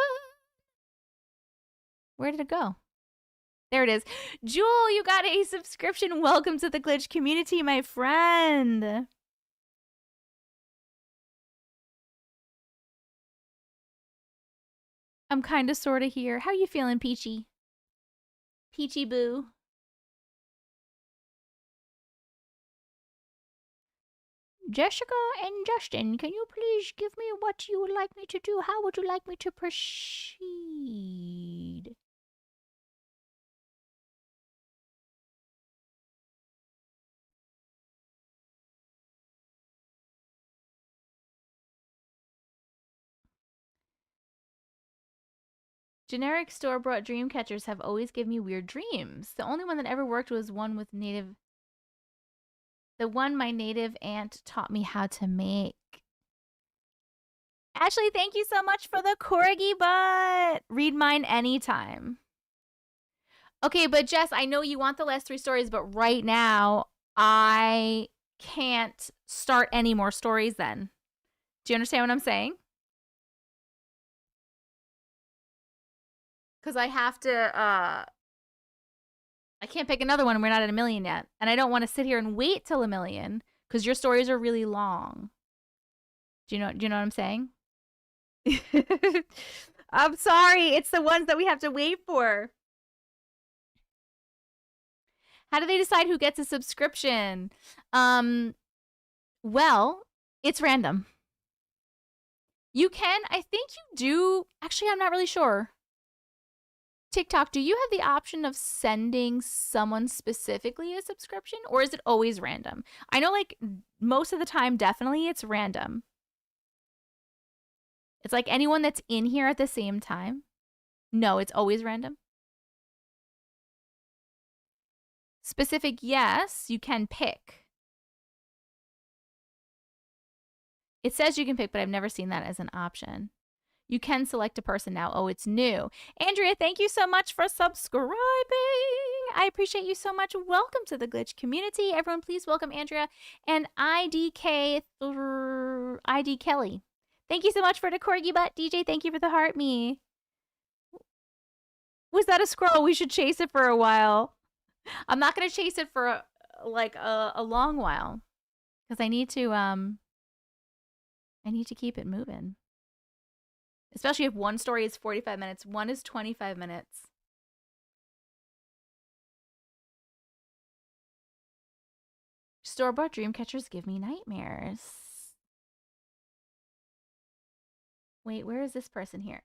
Where did it go? There it is. Jewel, you got a subscription. Welcome to the Glitch community, my friend. I'm kind of sort of here. How you feeling, Peachy? Peachy boo. Jessica and Justin, can you please give me what you would like me to do? How would you like me to proceed? Generic store-bought dream catchers have always given me weird dreams. The only one that ever worked was one with native... The one my native aunt taught me how to make. Ashley, thank you so much for the corgi butt. Read mine anytime. Okay, but Jess, I know you want the last 3 stories, but right now, I can't start any more stories then. Do you understand what I'm saying? Because I have to, I can't pick another one and we're not at 1 million yet. And I don't want to sit here and wait till 1 million because your stories are really long. Do you know what I'm saying? I'm sorry. It's the ones that we have to wait for. How do they decide who gets a subscription? Well, it's random. You can, I think you do. Actually, I'm not really sure. TikTok, do you have the option of sending someone specifically a subscription, or is it always random? I know like most of the time, definitely it's random. It's like anyone that's in here at the same time. No, it's always random. Specific, yes, you can pick. It says you can pick, but I've never seen that as an option. You can select a person now. Oh, it's new. Andrea, thank you so much for subscribing. I appreciate you so much. Welcome to the Glitch community. Everyone, please welcome Andrea and ID Kelly. Thank you so much for the corgi butt. DJ, thank you for the heart me. Was that a scroll? We should chase it for a while. I'm not going to chase it for a long while because I need to keep it moving. Especially if one story is 45 minutes, one is 25 minutes. Store-bought dream catchers give me nightmares. Wait, where is this person here?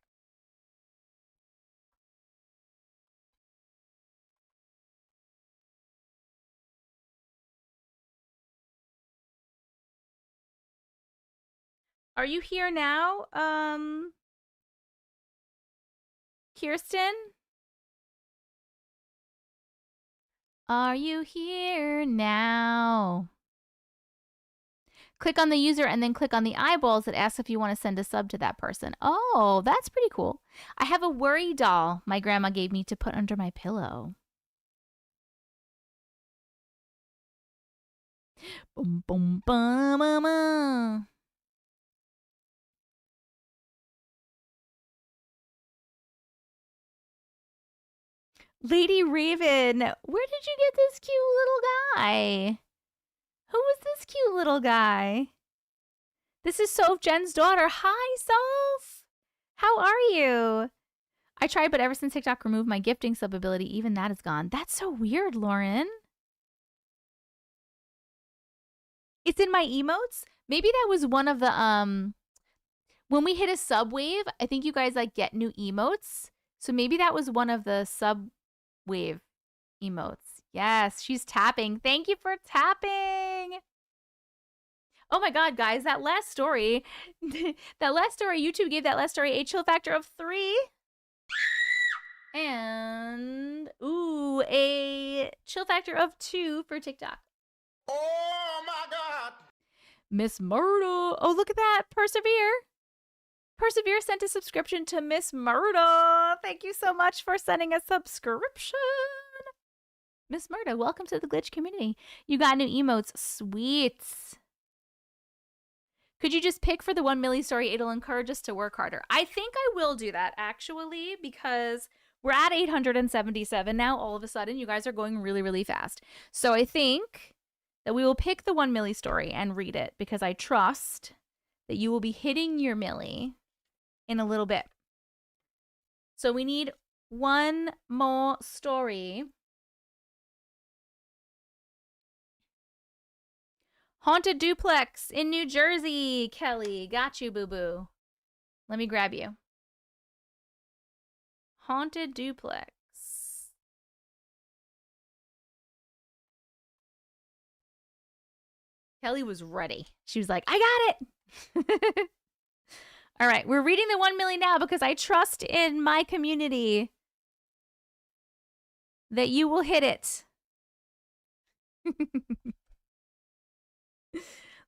Are you here now? Kirsten? Are you here now? Click on the user and then click on the eyeballs that asks if you want to send a sub to that person. Oh, that's pretty cool. I have a worry doll my grandma gave me to put under my pillow. Boom, boom, bum, bum, bum. Lady Raven, where did you get this cute little guy? Who is this cute little guy? This is Soph, Jen's daughter. Hi, Soph. How are you? I tried, but ever since TikTok removed my gifting sub ability, even that is gone. That's so weird, Lauren. It's in my emotes. Maybe that was one of the when we hit a sub wave, I think you guys like get new emotes. So maybe that was one of the sub wave emotes. Yes, she's tapping. Thank you for tapping. Oh my god, guys, that last story, YouTube gave that last story a chill factor of 3. And ooh, a chill factor of 2 for TikTok. Oh my God! Miss Murdo. Oh, look at that. Persevere. Persevere sent a subscription to Miss Murdo. Thank you so much for sending a subscription. Miss Murdo, welcome to the glitch community. You got new emotes. Sweet. Could you just pick for the 1 milli story? It'll encourage us to work harder. I think I will do that, actually, because we're at 877 now. All of a sudden, you guys are going really, really fast. So I think that we will pick the 1 milli story and read it, because I trust that you will be hitting your milli in a little bit. So we need one more story. Haunted Duplex in New Jersey. Kelly, got you, boo-boo. Let me grab you. Haunted Duplex. Kelly was ready. She was like, I got it. All right, we're reading the 1 milli now because I trust in my community that you will hit it.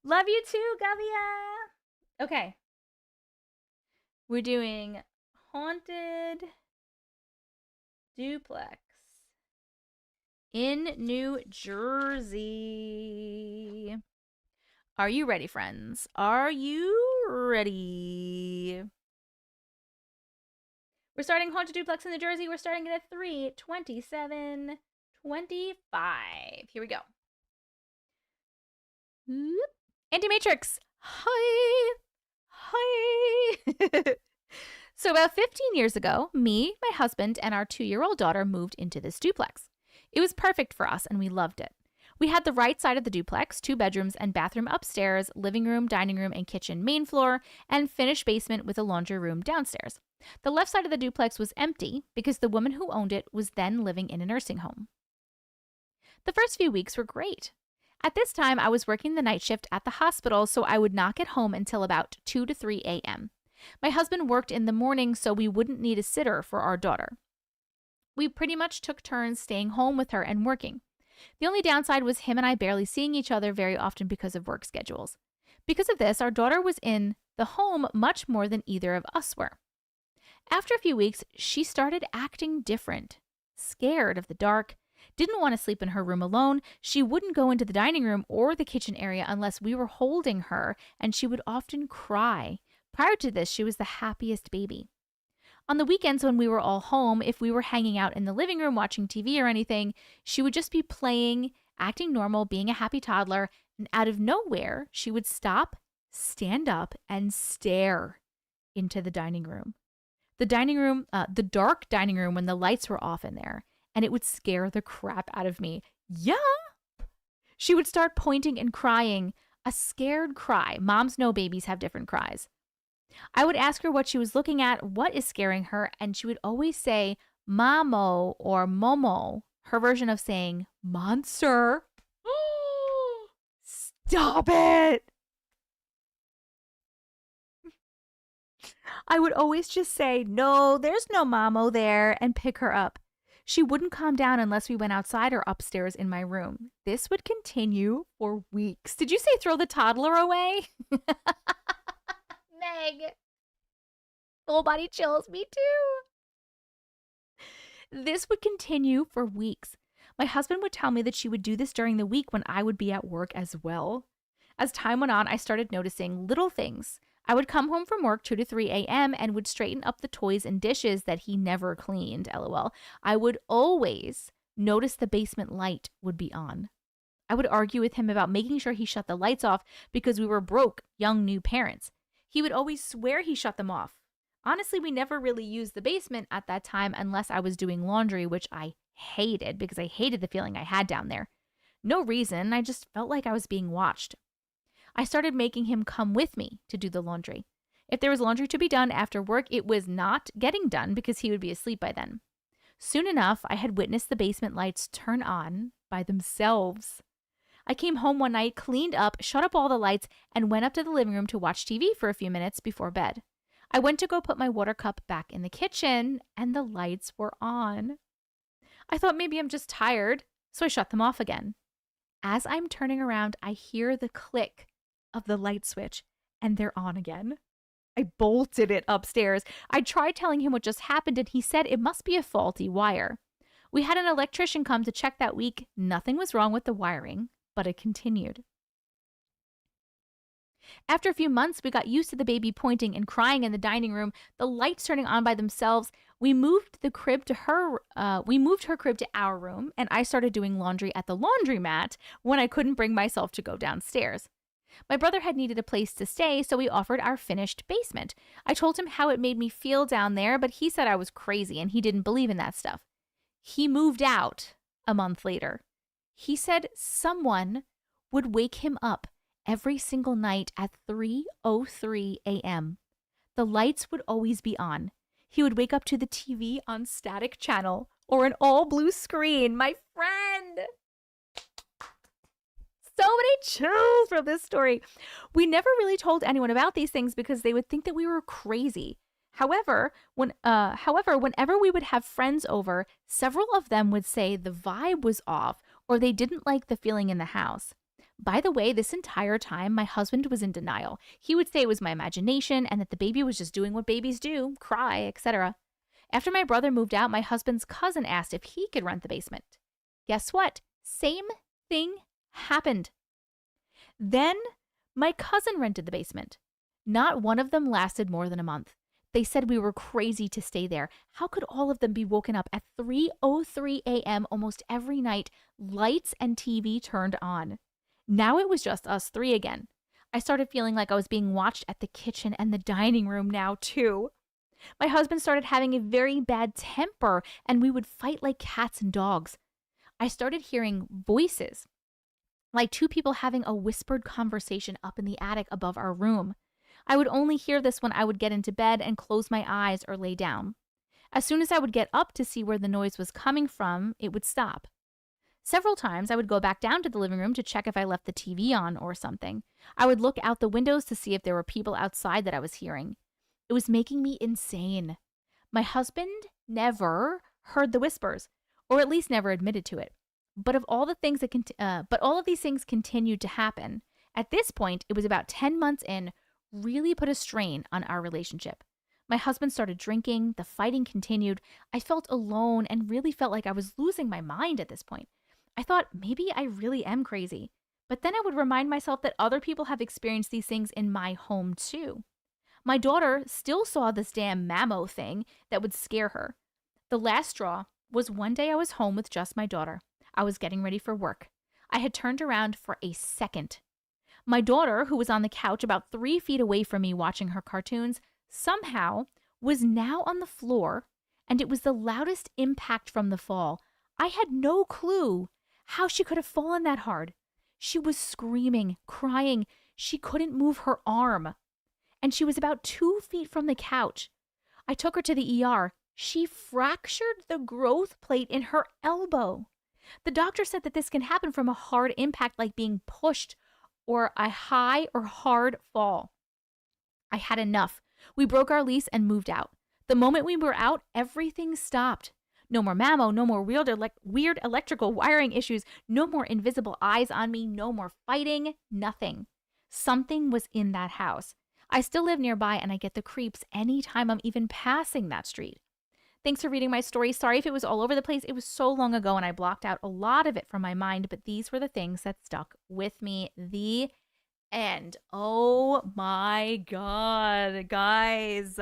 Love you too, Gavia. Okay. We're doing Haunted Duplex in New Jersey. Are you ready, friends? Are you ready? We're starting Haunted Duplex in New Jersey. We're starting it at 3:27:25. Here we go. Auntie Matrix. Hi. Hi. So about 15 years ago, me, my husband, and our 2-year-old daughter moved into this duplex. It was perfect for us, and we loved it. We had the right side of the duplex, 2 bedrooms and bathroom upstairs, living room, dining room, and kitchen main floor, and finished basement with a laundry room downstairs. The left side of the duplex was empty because the woman who owned it was then living in a nursing home. The first few weeks were great. At this time, I was working the night shift at the hospital, so I would not get home until about 2 to 3 a.m. My husband worked in the morning, so we wouldn't need a sitter for our daughter. We pretty much took turns staying home with her and working. The only downside was him and I barely seeing each other very often because of work schedules. Because of this, our daughter was in the home much more than either of us were. After a few weeks, she started acting different, scared of the dark, didn't want to sleep in her room alone. She wouldn't go into the dining room or the kitchen area unless we were holding her, and she would often cry. Prior to this, she was the happiest baby. On the weekends when we were all home, if we were hanging out in the living room watching TV or anything, she would just be playing, acting normal, being a happy toddler, and out of nowhere, she would stop, stand up, and stare into the dining room. The dark dining room when the lights were off in there, and it would scare the crap out of me. Yeah! She would start pointing and crying, a scared cry. Moms know babies have different cries. I would ask her what she was looking at, what is scaring her, and she would always say mamo or momo, her version of saying monster. Stop it! I would always just say, no, there's no mamo there, and pick her up. She wouldn't calm down unless we went outside or upstairs in my room. This would continue for weeks. Did you say throw the toddler away? Meg. Full body chills, me too. This would continue for weeks. My husband would tell me that she would do this during the week when I would be at work as well. As time went on, I started noticing little things. I would come home from work 2 to 3 a.m. and would straighten up the toys and dishes that he never cleaned, lol. I would always notice the basement light would be on. I would argue with him about making sure he shut the lights off because we were broke, young new parents. He would always swear he shut them off. Honestly, we never really used the basement at that time unless I was doing laundry, which I hated because I hated the feeling I had down there. No reason, I just felt like I was being watched. I started making him come with me to do the laundry. If there was laundry to be done after work, it was not getting done because he would be asleep by then. Soon enough, I had witnessed the basement lights turn on by themselves. I came home one night, cleaned up, shut up all the lights, and went up to the living room to watch TV for a few minutes before bed. I went to go put my water cup back in the kitchen, and the lights were on. I thought maybe I'm just tired, so I shut them off again. As I'm turning around, I hear the click of the light switch, and they're on again. I bolted it upstairs. I tried telling him what just happened, and he said it must be a faulty wire. We had an electrician come to check that week. Nothing was wrong with the wiring, but it continued. After a few months, we got used to the baby pointing and crying in the dining room, the lights turning on by themselves. We moved her crib to our room, and I started doing laundry at the laundromat when I couldn't bring myself to go downstairs. My brother had needed a place to stay, so we offered our finished basement. I told him how it made me feel down there, but he said I was crazy and he didn't believe in that stuff. He moved out a month later. He said someone would wake him up every single night at 3:03 a.m. The lights would always be on. He would wake up to the TV on static channel or an all-blue screen. My friend! So many chills from this story. We never really told anyone about these things because they would think that we were crazy. However, whenever we would have friends over, several of them would say the vibe was off or they didn't like the feeling in the house. By the way, this entire time, my husband was in denial. He would say it was my imagination and that the baby was just doing what babies do, cry, etc. After my brother moved out, my husband's cousin asked if he could rent the basement. Guess what? Same thing happened. Then my cousin rented the basement. Not one of them lasted more than a month. They said we were crazy to stay there. How could all of them be woken up at 3:03 a.m. almost every night, lights and TV turned on? Now it was just us three again. I started feeling like I was being watched at the kitchen and the dining room now too. My husband started having a very bad temper and we would fight like cats and dogs. I started hearing voices, like two people having a whispered conversation up in the attic above our room. I would only hear this when I would get into bed and close my eyes or lay down. As soon as I would get up to see where the noise was coming from, it would stop. Several times I would go back down to the living room to check if I left the TV on or something. I would look out the windows to see if there were people outside that I was hearing. It was making me insane. My husband never heard the whispers, or at least never admitted to it. But all of these things continued to happen. At this point, it was about 10 months in, really put a strain on our relationship. My husband started drinking, the fighting continued. I felt alone and really felt like I was losing my mind at this point. I thought maybe I really am crazy. But then I would remind myself that other people have experienced these things in my home too. My daughter still saw this damn mammo thing that would scare her. The last straw was one day I was home with just my daughter. I was getting ready for work. I had turned around for a second. My daughter, who was on the couch about 3 feet away from me watching her cartoons, somehow was now on the floor, and it was the loudest impact from the fall. I had no clue how she could have fallen that hard. She was screaming, crying. She couldn't move her arm. And she was about 2 feet from the couch. I took her to the ER. She fractured the growth plate in her elbow. The doctor said that this can happen from a hard impact like being pushed or a high or hard fall. I had enough. We broke our lease and moved out. The moment we were out, everything stopped. No more mammo, no more weird electrical wiring issues, no more invisible eyes on me, no more fighting, nothing. Something was in that house. I still live nearby and I get the creeps anytime I'm even passing that street. Thanks for reading my story. Sorry if it was all over the place. It was so long ago and I blocked out a lot of it from my mind, but these were the things that stuck with me. The end. Oh my God, guys.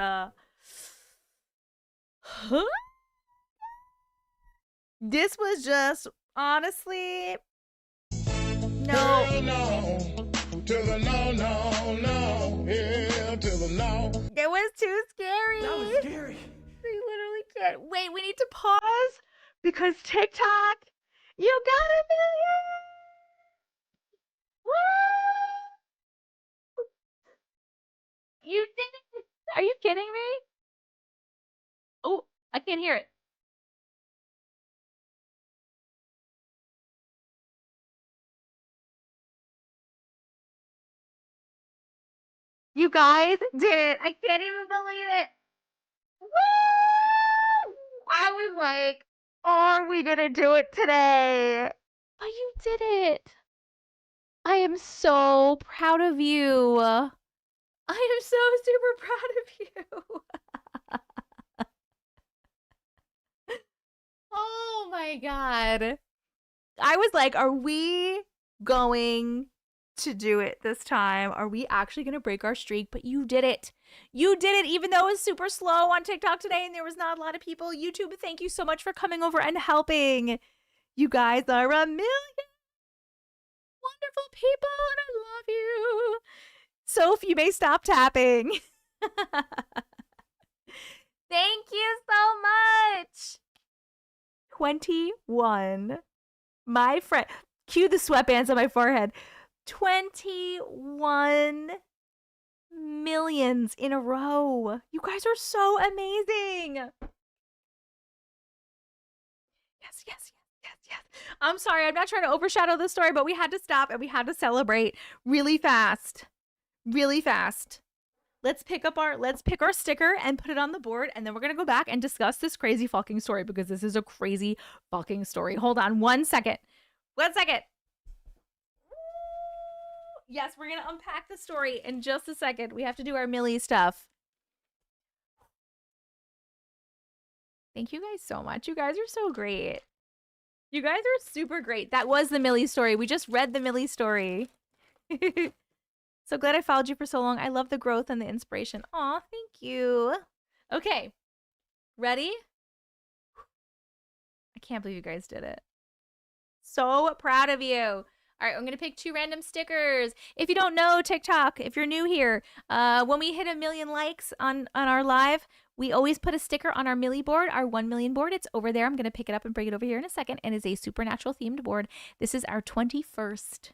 This was just, honestly, no. Hell no. To the no, no, no. Yeah, to the no. It was too scary. That was scary. I literally can't. Wait, we need to pause because TikTok, you got a million. Woo! You did it. Are you kidding me? Oh, I can't hear it. You guys did it. I can't even believe it. Woo! I was like, are we gonna do it today? But you did it. I am so proud of you. I am so super proud of you. Oh my God. I was like, are we going to do it this time? Are we actually going to break our streak? But you did it. You did it, even though it was super slow on TikTok today and there was not a lot of people. YouTube, thank you so much for coming over and helping. You guys are a million wonderful people and I love you. Soph, you may stop tapping. Thank you so much. 21. My friend. Cue the sweatbands on my forehead. 21 millions in a row. You guys are so amazing. Yes, yes, yes, yes. I'm sorry. I'm not trying to overshadow the story, but we had to stop and we had to celebrate really fast. Really fast. Let's pick our sticker and put it on the board, and then we're gonna go back and discuss this crazy fucking story because this is a crazy fucking story. Hold on 1 second. 1 second. Yes, we're gonna unpack the story in just a second. We have to do our Millie stuff. Thank you guys so much. You guys are so great. You guys are super great. That was the Millie story. We just read the Millie story. So glad I followed you for so long. I love the growth and the inspiration. Aw, thank you. Okay. Ready? I can't believe you guys did it. So proud of you. All right, I'm going to pick 2 random stickers. If you don't know TikTok, if you're new here, when we hit 1 million likes on our live, we always put a sticker on our Millie board, our 1 million board. It's over there. I'm going to pick it up and bring it over here in a second. And it's a supernatural themed board. This is our 21st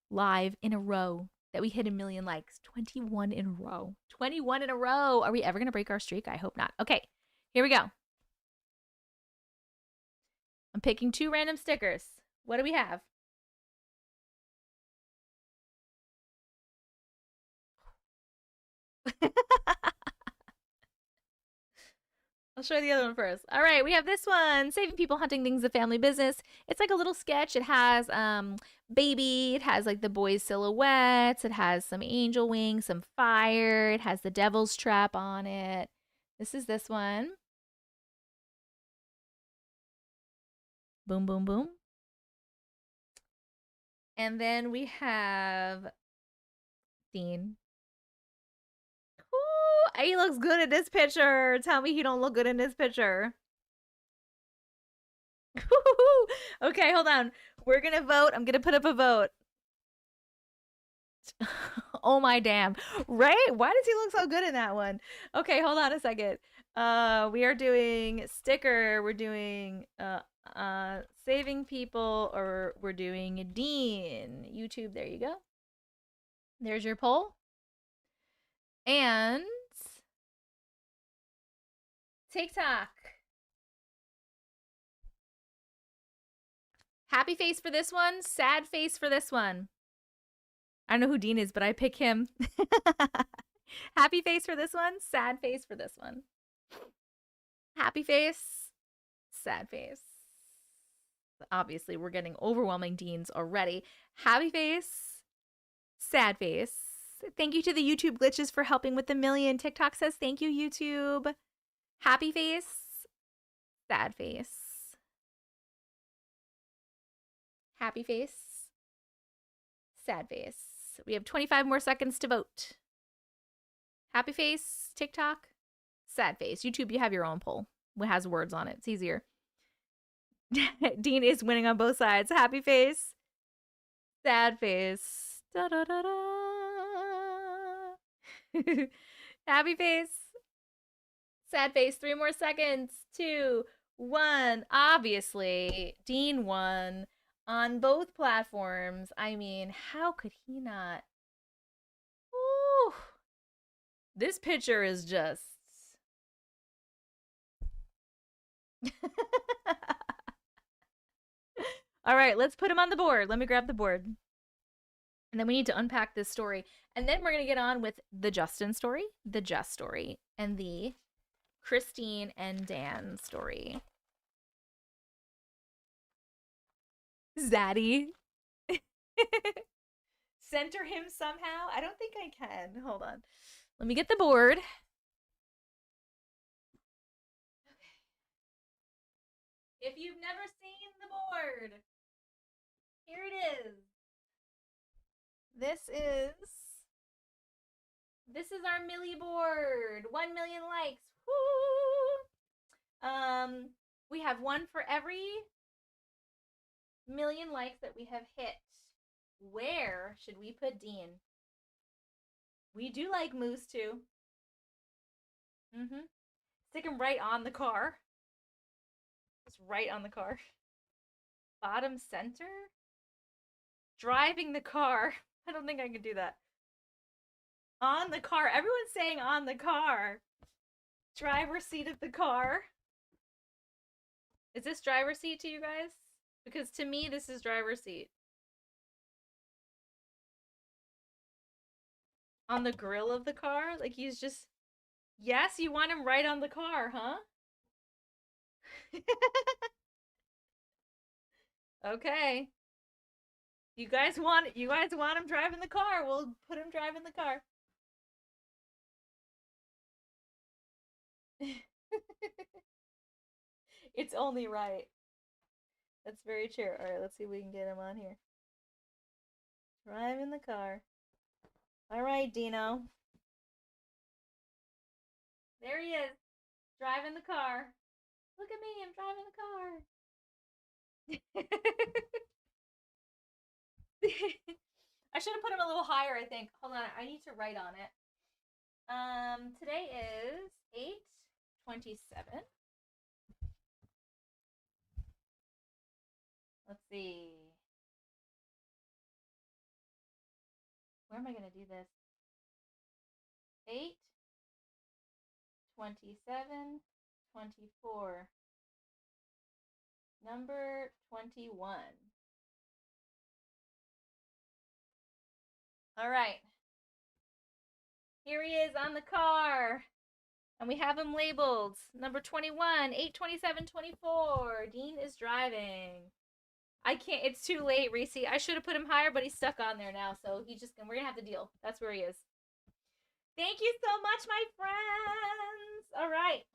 live in a row that we hit 1 million likes. 21 in a row. 21 in a row. Are we ever going to break our streak? I hope not. Okay, here we go. I'm picking 2 random stickers. What do we have? I'll show you the other one first. All right, we have this one. Saving people, hunting things, a family business. It's like a little sketch. It has baby. It has like the boy's silhouettes. It has some angel wings, some fire. It has the devil's trap on it. This is this one. Boom, boom, boom. And then we have Dean. Ooh, he looks good in this picture. Tell me he don't look good in this picture. Okay, hold on. We're gonna vote. I'm gonna put up a vote. Oh my damn. Right? Why does he look so good in that one? Okay, hold on a second. We are doing sticker. We're doing saving people, or we're doing Dean. YouTube, there you go. There's your poll. And TikTok. Happy face for this one, sad face for this one. I don't know who Dean is, but I pick him. Happy face for this one, sad face for this one. Happy face, sad face. Obviously, we're getting overwhelming Deans already. Happy face, sad face. Thank you to the YouTube glitches for helping with the million. TikTok says thank you, YouTube. Happy face, sad face. Happy face, sad face. We have 25 more seconds to vote. Happy face, TikTok, sad face. YouTube, you have your own poll. It has words on it. It's easier. Dean is winning on both sides. Happy face, sad face. Da, da, da, da. Happy face, sad face. 3 more seconds. 2, 1. Obviously, Dean won on both platforms. I mean, how could he not? Ooh. This picture is just... All right, let's put him on the board. Let me grab the board. And then we need to unpack this story. And then we're going to get on with the Justin story, the Jess story, and the Christine and Dan story. Zaddy. Center him somehow? I don't think I can. Hold on. Let me get the board. Okay. If you've never seen the board, here it is. This is our Millie board. 1 million likes. Woo! We have one for every million likes that we have hit. Where should we put Dean? We do like Moose too. Stick him right on the car. Just right on the car. Bottom center? Driving the car. I don't think I can do that. On the car. Everyone's saying on the car. Driver's seat of the car. Is this driver's seat to you guys? Because to me, this is driver's seat. On the grill of the car? Like he's just... Yes, you want him right on the car, huh? Okay. You guys want him driving the car? We'll put him driving the car. It's only right. That's very true. All right, let's see if we can get him on here. Driving the car. All right, Dino. There he is. Driving the car. Look at me, I'm driving the car. I should have put him a little higher, I think. Hold on, I need to write on it. Today is 8/27. Let's see. Where am I gonna do this? 8/27/24. Number 21. All right. Here he is on the car. And we have him labeled. Number 21, 8/27/24. Dean is driving. I can't, it's too late, Reese. I should have put him higher, but he's stuck on there now. So we're going to have to deal. That's where he is. Thank you so much, my friends. All right.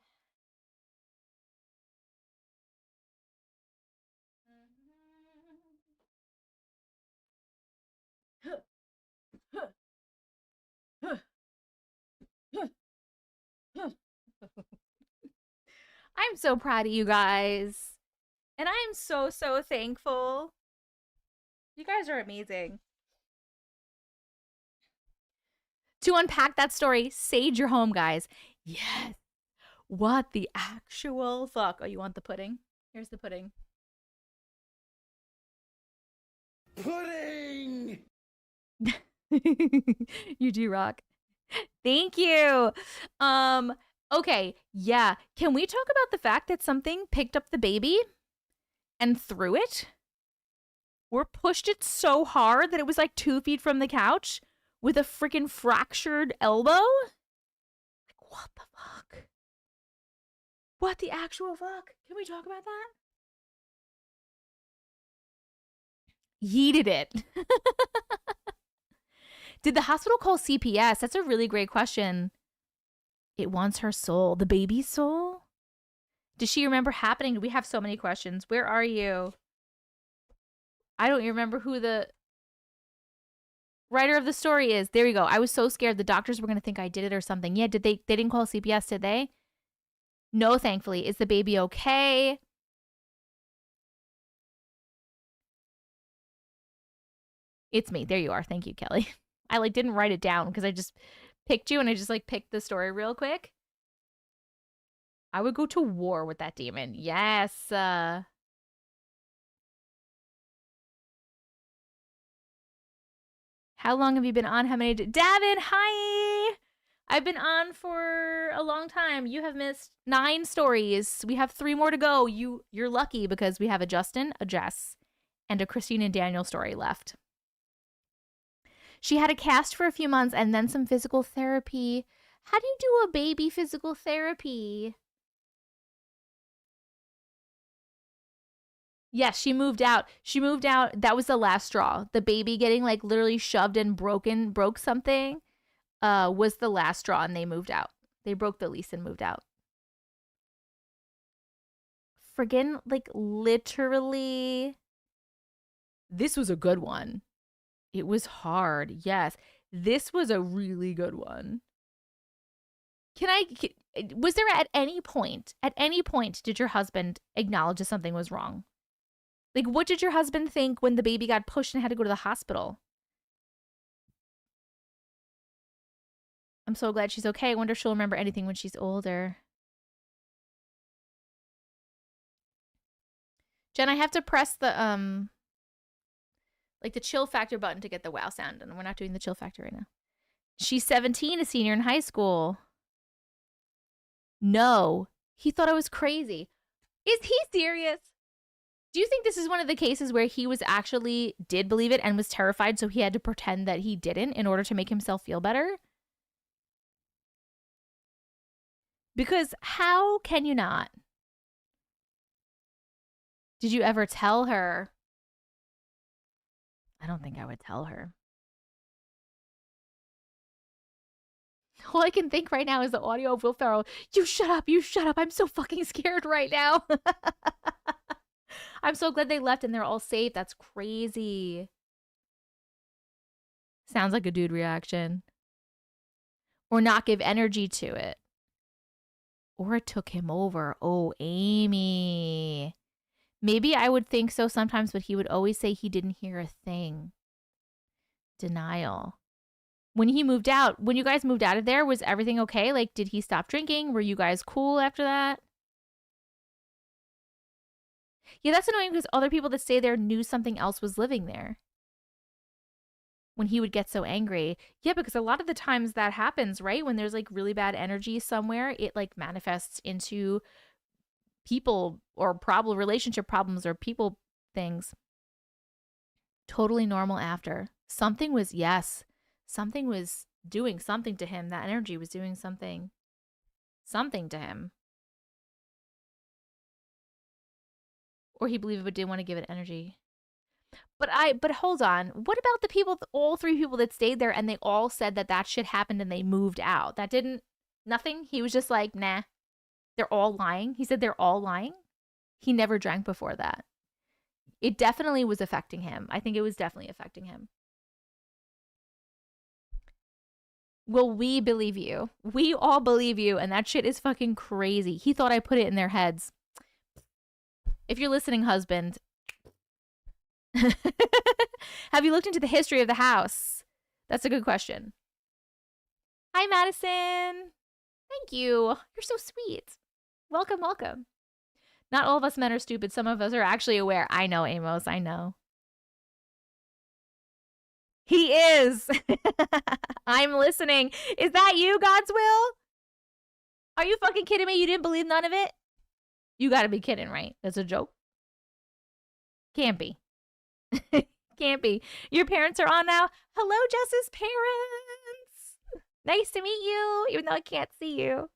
I'm so proud of you guys. And I'm so, so thankful. You guys are amazing. To unpack that story, sage your home, guys. Yes. What the actual fuck? Oh, you want the pudding? Here's the pudding. Pudding! You do rock. Thank you. Okay, yeah. Can we talk about the fact that something picked up the baby and threw it? Or pushed it so hard that it was like 2 feet from the couch with a freaking fractured elbow? Like, what the fuck? What the actual fuck? Can we talk about that? Yeeted it. Did the hospital call CPS? That's a really great question. It wants her soul. The baby's soul? Does she remember happening? We have so many questions. Where are you? I don't even remember who the writer of the story is. There we go. I was so scared the doctors were going to think I did it or something. Yeah, they didn't call CPS, did they? No, thankfully. Is the baby okay? It's me. There you are. Thank you, Kelly. I like didn't write it down because I just picked you and I just like picked the story real quick. I would go to war with that demon. Yes. How long have you been on? How many? Davin, hi. I've been on for a long time. You have missed 9 stories. We have 3 more to go. You're lucky because we have a Justin, a Jess, and a Christine and Daniel story left. She had a cast for a few months and then some physical therapy. How do you do a baby physical therapy? Yes, she moved out. She moved out. That was the last straw. The baby getting like literally shoved and broke something was the last straw, and they moved out. They broke the lease and moved out. Friggin' like literally. This was a good one. It was hard. Yes. This was a really good one. Was there at any point did your husband acknowledge that something was wrong? Like, what did your husband think when the baby got pushed and had to go to the hospital? I'm so glad she's okay. I wonder if she'll remember anything when she's older. Jen, I have to press the, like the chill factor button to get the wow sound, and we're not doing the chill factor right now. She's 17, a senior in high school. No, he thought I was crazy. Is he serious? Do you think this is one of the cases where he was actually did believe it and was terrified, so he had to pretend that he didn't in order to make himself feel better? Because how can you not? Did you ever tell her? I don't think I would tell her. All I can think right now is the audio of Will Ferrell. You shut up, I'm so fucking scared right now. I'm so glad they left and they're all safe. That's crazy. Sounds like a dude reaction. Or not give energy to it. Or it took him over. Oh, Amy. Maybe I would think so sometimes, but he would always say he didn't hear a thing. Denial. When he moved out, when you guys moved out of there, was everything okay? Like, did he stop drinking? Were you guys cool after that? Yeah, that's annoying because other people that stay there knew something else was living there. When he would get so angry. Yeah, because a lot of the times that happens, right? When there's like really bad energy somewhere, it like manifests into people or relationship problems or people things. Totally normal after. Something was doing something to him. That energy was doing something to him. Or he believed it but didn't want to give it energy. But hold on. What about the people, all 3 people that stayed there and they all said that shit happened and they moved out? That didn't, nothing? He was just like, nah, they're all lying. He said they're all lying. He never drank before that. It definitely was affecting him. I think it was definitely affecting him. Well, we believe you. We all believe you, and that shit is fucking crazy. He thought I put it in their heads. If you're listening, husband, have you looked into the history of the house? That's a good question. Hi, Madison. Thank you. You're so sweet. Welcome, welcome. Not all of us men are stupid. Some of us are actually aware. I know, Amos. I know. He is. I'm listening. Is that you, God's will? Are you fucking kidding me? You didn't believe none of it? You gotta be kidding, right? That's a joke. Can't be. Can't be. Your parents are on now. Hello, Jess's parents. Nice to meet you, even though I can't see you.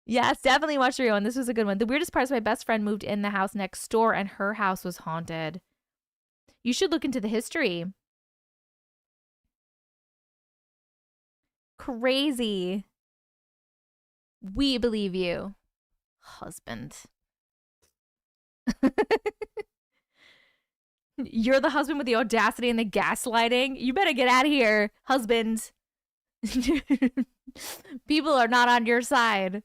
Yes, definitely watch the real one. This was a good one. The weirdest part is my best friend moved in the house next door and her house was haunted. You should look into the history. Crazy. We believe you, husband. You're the husband with the audacity and the gaslighting. You better get out of here, husband. People are not on your side.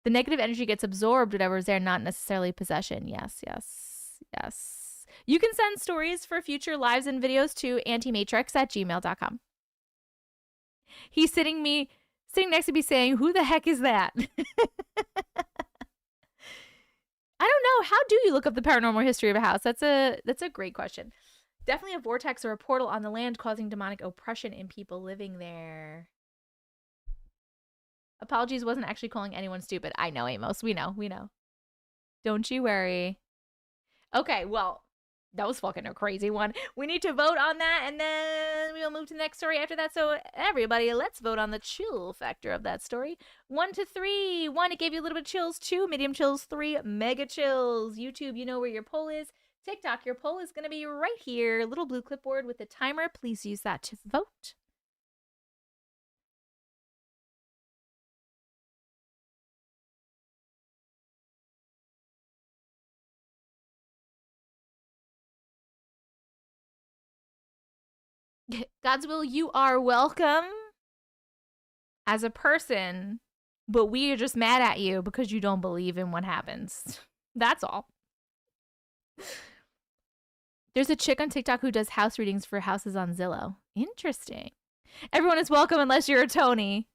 The negative energy gets absorbed, whatever's there, not necessarily possession. Yes, yes, yes. You can send stories for future lives and videos to auntiematrix@gmail.com. He's sitting next to me saying, who the heck is that? I don't know. How do you look up the paranormal history of a house? That's a great question. Definitely a vortex or a portal on the land causing demonic oppression in people living there. Apologies, wasn't actually calling anyone stupid. I know, Amos. We know. Don't you worry. Okay, well, that was fucking a crazy one. We need to vote on that, and then we'll move to the next story after that. So everybody, let's vote on the chill factor of that story. 1 to 3. 1, it gave you a little bit of chills. 2, medium chills. 3, mega chills. YouTube, you know where your poll is. TikTok, your poll is going to be right here. Little blue clipboard with the timer. Please use that to vote. God's will, you are welcome as a person, but we are just mad at you because you don't believe in what happens. That's all. There's a chick on TikTok who does house readings for houses on Zillow. Interesting. Everyone is welcome unless you're a Tony.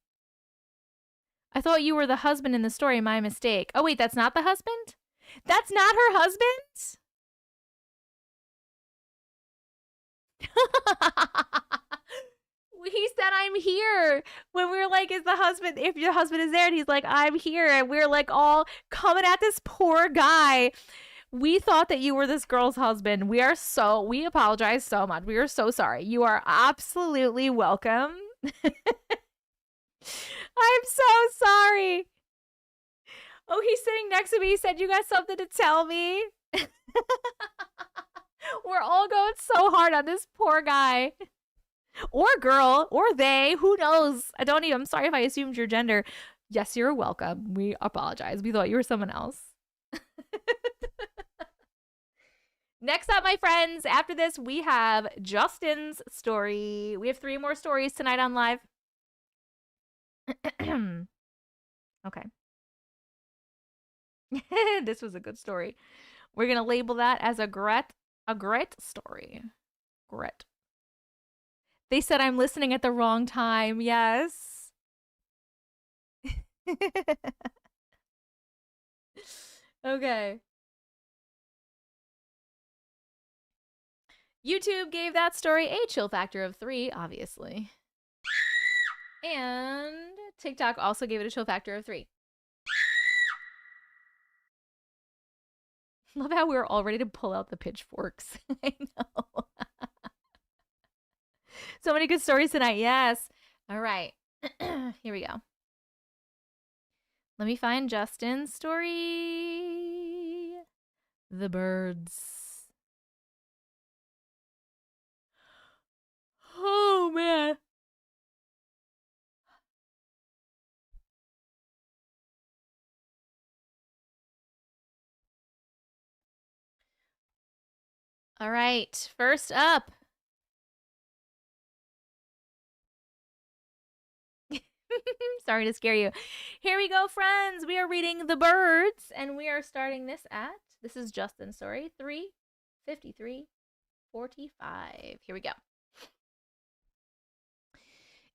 I thought you were the husband in the story. My mistake. Oh, wait, that's not the husband? That's not her husband? He said, I'm here. When we were like, is the husband, if your husband is there, and he's like, I'm here. And we're like all coming at this poor guy. We thought that you were this girl's husband. We apologize so much. We are so sorry. You are absolutely welcome. I'm so sorry. Oh, he's sitting next to me. He said, you got something to tell me? We're all going so hard on this poor guy. Or girl, or they, who knows? I'm sorry if I assumed your gender. Yes, you're welcome. We apologize. We thought you were someone else. Next up, my friends, after this, we have Justin's story. We have 3 more stories tonight on live. Okay. This was a good story. We're going to label that as a great story. Great. They said I'm listening at the wrong time. Yes. Okay. YouTube gave that story a chill factor of 3, obviously. And TikTok also gave it a chill factor of 3. Love how we were all ready to pull out the pitchforks. I know. So many good stories tonight. Yes. All right. Here we go. Let me find Justin's story. The birds. Oh, man. All right. First up. Sorry to scare you. Here we go, friends. We are reading The Birds, and we are starting this is Justin's story, 3:53:45. Here we go.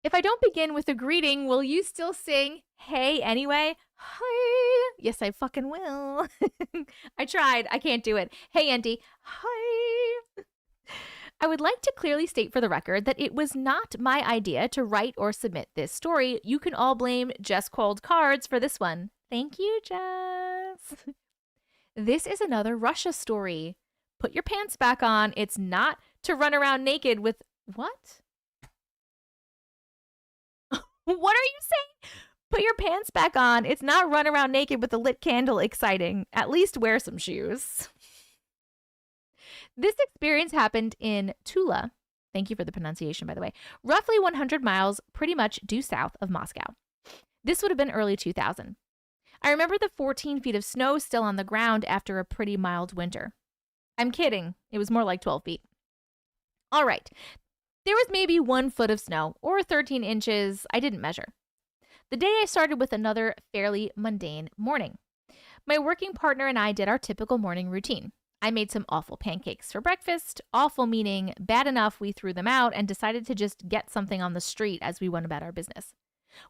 If I don't begin with a greeting, will you still sing hey anyway? Hi. Yes, I fucking will. I tried. I can't do it. Hey, Auntie. Hi. I would like to clearly state for the record that it was not my idea to write or submit this story. You can all blame Jess Cold Cards for this one. Thank you, Jess. This is another Russia story. Put your pants back on. It's not to run around naked with... What? What are you saying? Put your pants back on. It's not run around naked with a lit candle exciting. At least wear some shoes. This experience happened in Tula. Thank you for the pronunciation, by the way. Roughly 100 miles, pretty much due south of Moscow. This would have been early 2000. I remember the 14 feet of snow still on the ground after a pretty mild winter. I'm kidding. It was more like 12 feet. All right. There was maybe 1 foot of snow, or 13 inches. I didn't measure. The day I started with another fairly mundane morning. My working partner and I did our typical morning routine. I made some awful pancakes for breakfast, awful meaning bad enough we threw them out and decided to just get something on the street as we went about our business.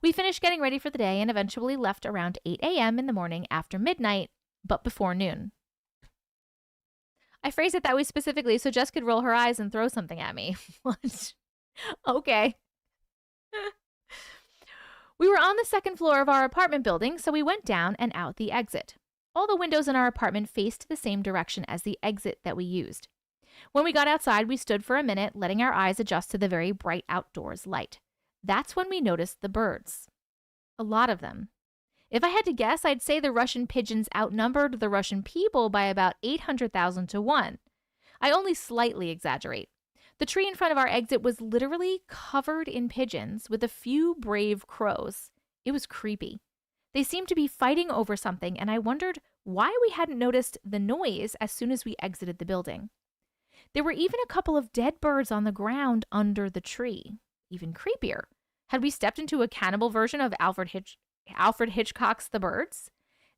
We finished getting ready for the day and eventually left around 8 a.m. in the morning after midnight, but before noon. I phrased it that way specifically so Jess could roll her eyes and throw something at me. What? Okay. We were on the second floor of our apartment building, so we went down and out the exit. All the windows in our apartment faced the same direction as the exit that we used. When we got outside, we stood for a minute, letting our eyes adjust to the very bright outdoors light. That's when we noticed the birds. A lot of them. If I had to guess, I'd say the Russian pigeons outnumbered the Russian people by about 800,000 to 1. I only slightly exaggerate. The tree in front of our exit was literally covered in pigeons with a few brave crows. It was creepy. They seemed to be fighting over something, and I wondered why we hadn't noticed the noise as soon as we exited the building. There were even a couple of dead birds on the ground under the tree. Even creepier. Had we stepped into a cannibal version of Alfred Hitchcock's The Birds?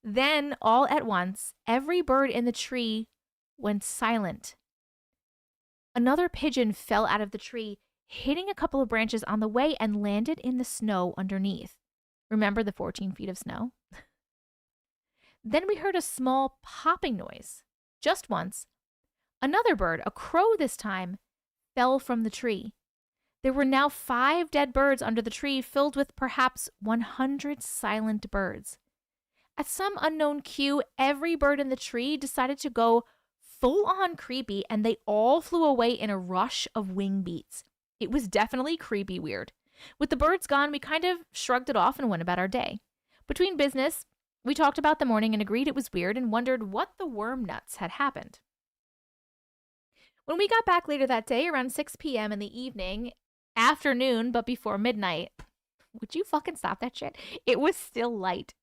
Then, all at once, every bird in the tree went silent. Another pigeon fell out of the tree, hitting a couple of branches on the way and landed in the snow underneath. Remember the 14 feet of snow? Then we heard a small popping noise. Just once. Another bird, a crow this time, fell from the tree. There were now 5 dead birds under the tree, filled with perhaps 100 silent birds. At some unknown cue, every bird in the tree decided to go full-on creepy, and they all flew away in a rush of wing beats. It was definitely creepy weird. With the birds gone, we kind of shrugged it off and went about our day. Between business, we talked about the morning and agreed it was weird and wondered what the worm nuts had happened. When we got back later that day, around 6 p.m. in the evening, afternoon, but before midnight, would you fucking stop that shit? It was still light.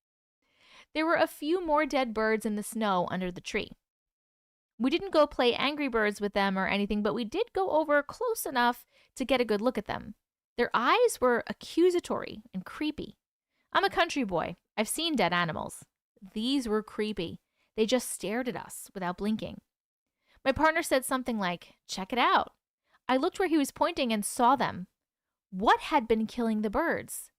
There were a few more dead birds in the snow under the tree. We didn't go play Angry Birds with them or anything, but we did go over close enough to get a good look at them. Their eyes were accusatory and creepy. I'm a country boy. I've seen dead animals. These were creepy. They just stared at us without blinking. My partner said something like, "Check it out." I looked where he was pointing and saw them. What had been killing the birds?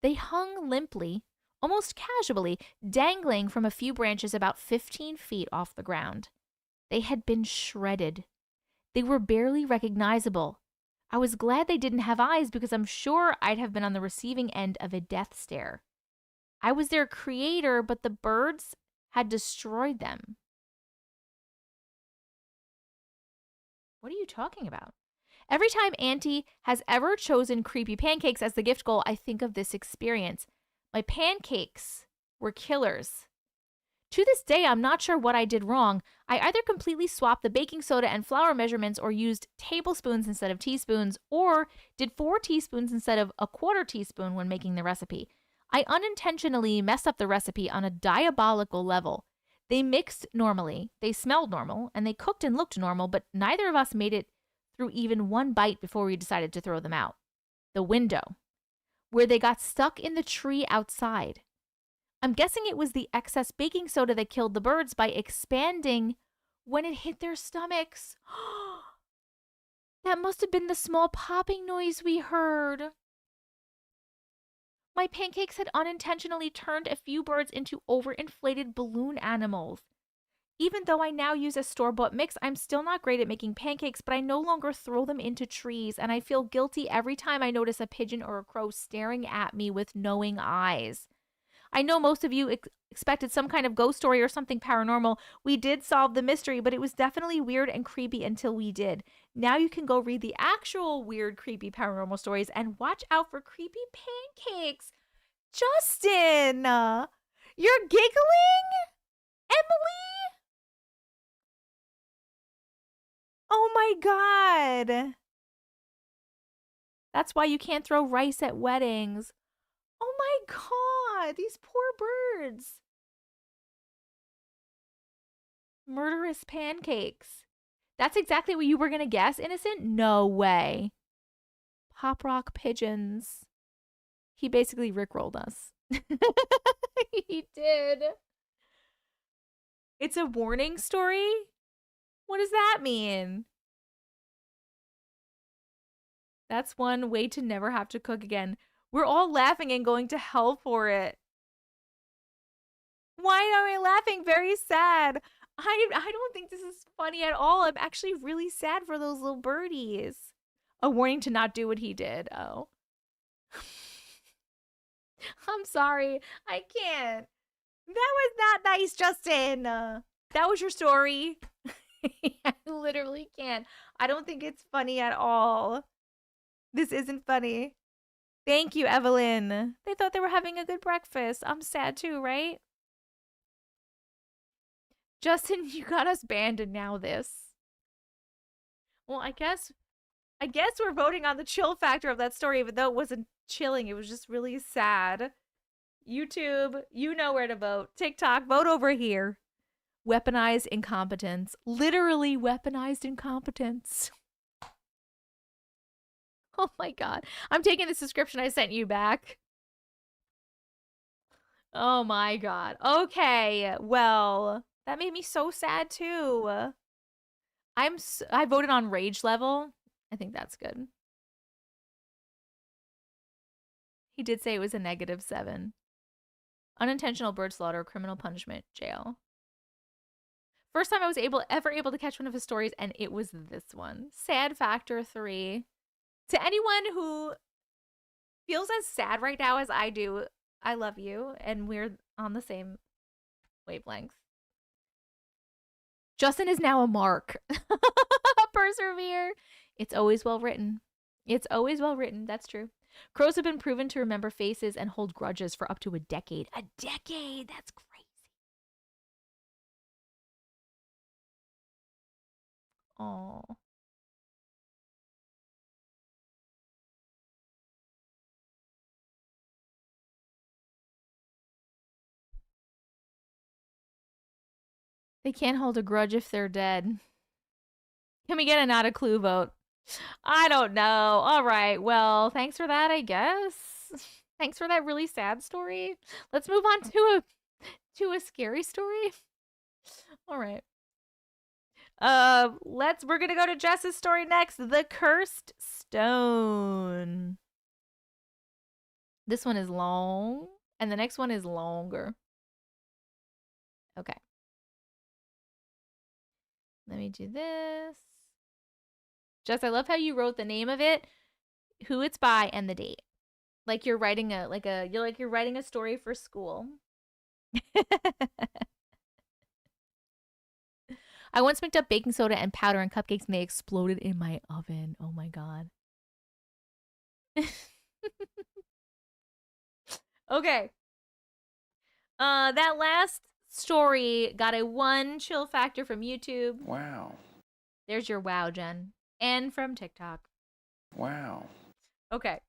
They hung limply, almost casually, dangling from a few branches about 15 feet off the ground. They had been shredded. They were barely recognizable. I was glad they didn't have eyes because I'm sure I'd have been on the receiving end of a death stare. I was their creator, but the birds had destroyed them. What are you talking about? Every time Auntie has ever chosen creepy pancakes as the gift goal, I think of this experience. My pancakes were killers. To this day, I'm not sure what I did wrong. I either completely swapped the baking soda and flour measurements or used tablespoons instead of teaspoons, or did 4 teaspoons instead of a 1/4 teaspoon when making the recipe. I unintentionally messed up the recipe on a diabolical level. They mixed normally, they smelled normal, and they cooked and looked normal, but neither of us made it through even one bite before we decided to throw them out. The window, where they got stuck in the tree outside. I'm guessing it was the excess baking soda that killed the birds by expanding when it hit their stomachs. That must have been the small popping noise we heard. My pancakes had unintentionally turned a few birds into overinflated balloon animals. Even though I now use a store-bought mix, I'm still not great at making pancakes, but I no longer throw them into trees, and I feel guilty every time I notice a pigeon or a crow staring at me with knowing eyes. I know most of you expected some kind of ghost story or something paranormal. We did solve the mystery, but it was definitely weird and creepy until we did. Now you can go read the actual weird, creepy paranormal stories and watch out for creepy pancakes. Justin, you're giggling? Emily? Oh my God. That's why you can't throw rice at weddings. Oh my God, these poor birds. Murderous pancakes. That's exactly what you were going to guess, Innocent? No way. Pop rock pigeons. He basically rickrolled us. He did. It's a warning story? What does that mean? That's one way to never have to cook again. We're all laughing and going to hell for it. Why am I laughing? Very sad. I don't think this is funny at all. I'm actually really sad for those little birdies. A warning to not do what he did. Oh. I'm sorry. I can't. That was not nice, Justin. That was your story. I literally can't. I don't think it's funny at all. This isn't funny. Thank you, Evelyn. They thought they were having a good breakfast. I'm sad too, right? Justin, you got us banned and now this. Well, I guess we're voting on the chill factor of that story, even though it wasn't chilling. It was just really sad. YouTube, you know where to vote. TikTok, vote over here. Weaponized incompetence. Literally weaponized incompetence. Oh my God. I'm taking the subscription I sent you back. Oh my God. Okay. Well, that made me so sad too. I voted on rage level. I think that's good. He did say it was a -7. Unintentional bird slaughter, criminal punishment, jail. First time I was ever able to catch one of his stories, and it was this one. Sad factor 3. To anyone who feels as sad right now as I do, I love you, and we're on the same wavelength. Justin is now a mark. Persevere. It's always well written. It's always well written. That's true. Crows have been proven to remember faces and hold grudges for up to a decade. A decade! That's crazy. Oh. They can't hold a grudge if they're dead. Can we get a not a clue vote? I don't know. All right. Well, thanks for that, I guess. Thanks for that really sad story. Let's move on to a scary story. All right. We're gonna go to Jess's story next. The Cursed Stone. This one is long, and the next one is longer. Okay. Let me do this. Jess, I love how you wrote the name of it, who it's by, and the date. Like you're writing you're writing a story for school. I once mixed up baking soda and powder and cupcakes and they exploded in my oven. Oh my God. Okay. That last story got a 1 chill factor from YouTube. Wow. There's your wow, Jen. And from TikTok. Wow. Okay.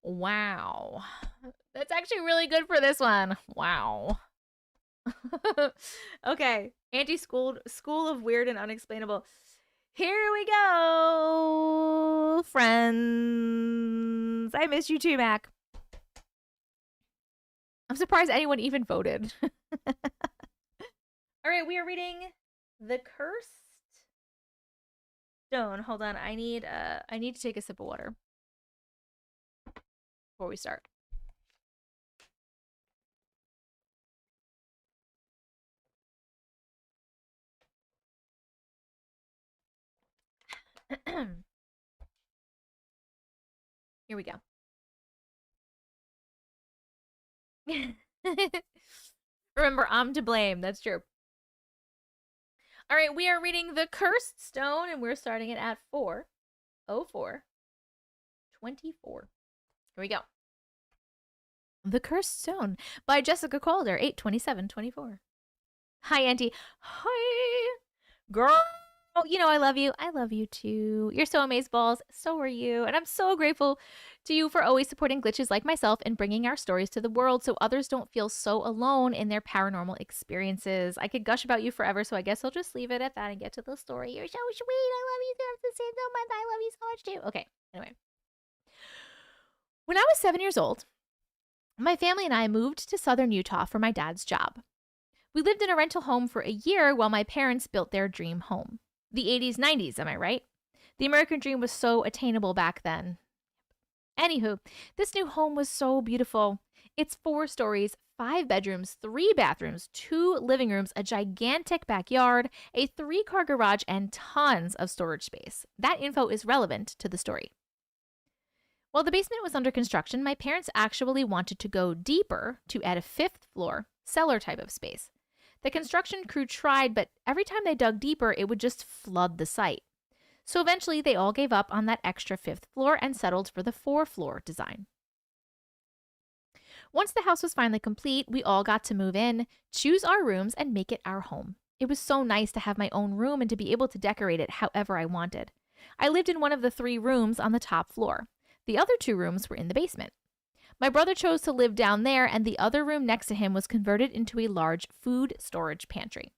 Wow. That's actually really good for this one. Wow. Okay. School of Weird and Unexplainable. Here we go, friends. I miss you too, Mac. I'm surprised anyone even voted. All right, we are reading The Cursed Stone. Hold on, I need to take a sip of water before we start. Here we go. Remember, I'm to blame. That's true. All right, we are reading The Cursed Stone, and we're starting it at 4:04:24. Here we go. The Cursed Stone by Jessica Calder, 8/27/24. Hi, Auntie. Hi, girl. Oh, you know I love you. I love you too. You're so amazeballs. So are you. And I'm so grateful to you for always supporting glitches like myself and bringing our stories to the world so others don't feel so alone in their paranormal experiences. I could gush about you forever, so I guess I'll just leave it at that and get to the story. You're so sweet. I love you so much. I love you so much too. Okay, anyway. When I was 7 years old, my family and I moved to southern Utah for my dad's job. We lived in a rental home for a year while my parents built their dream home. The 80s, 90s, am I right? The American dream was so attainable back then. Anywho, this new home was so beautiful. It's 4 stories, 5 bedrooms, 3 bathrooms, 2 living rooms, a gigantic backyard, a 3-car garage, and tons of storage space. That info is relevant to the story. While the basement was under construction, my parents actually wanted to go deeper to add a 5th floor, cellar type of space. The construction crew tried, but every time they dug deeper, it would just flood the site. So eventually, they all gave up on that extra 5th floor and settled for the 4-floor design. Once the house was finally complete, we all got to move in, choose our rooms, and make it our home. It was so nice to have my own room and to be able to decorate it however I wanted. I lived in one of the 3 rooms on the top floor. The other 2 rooms were in the basement. My brother chose to live down there, and the other room next to him was converted into a large food storage pantry.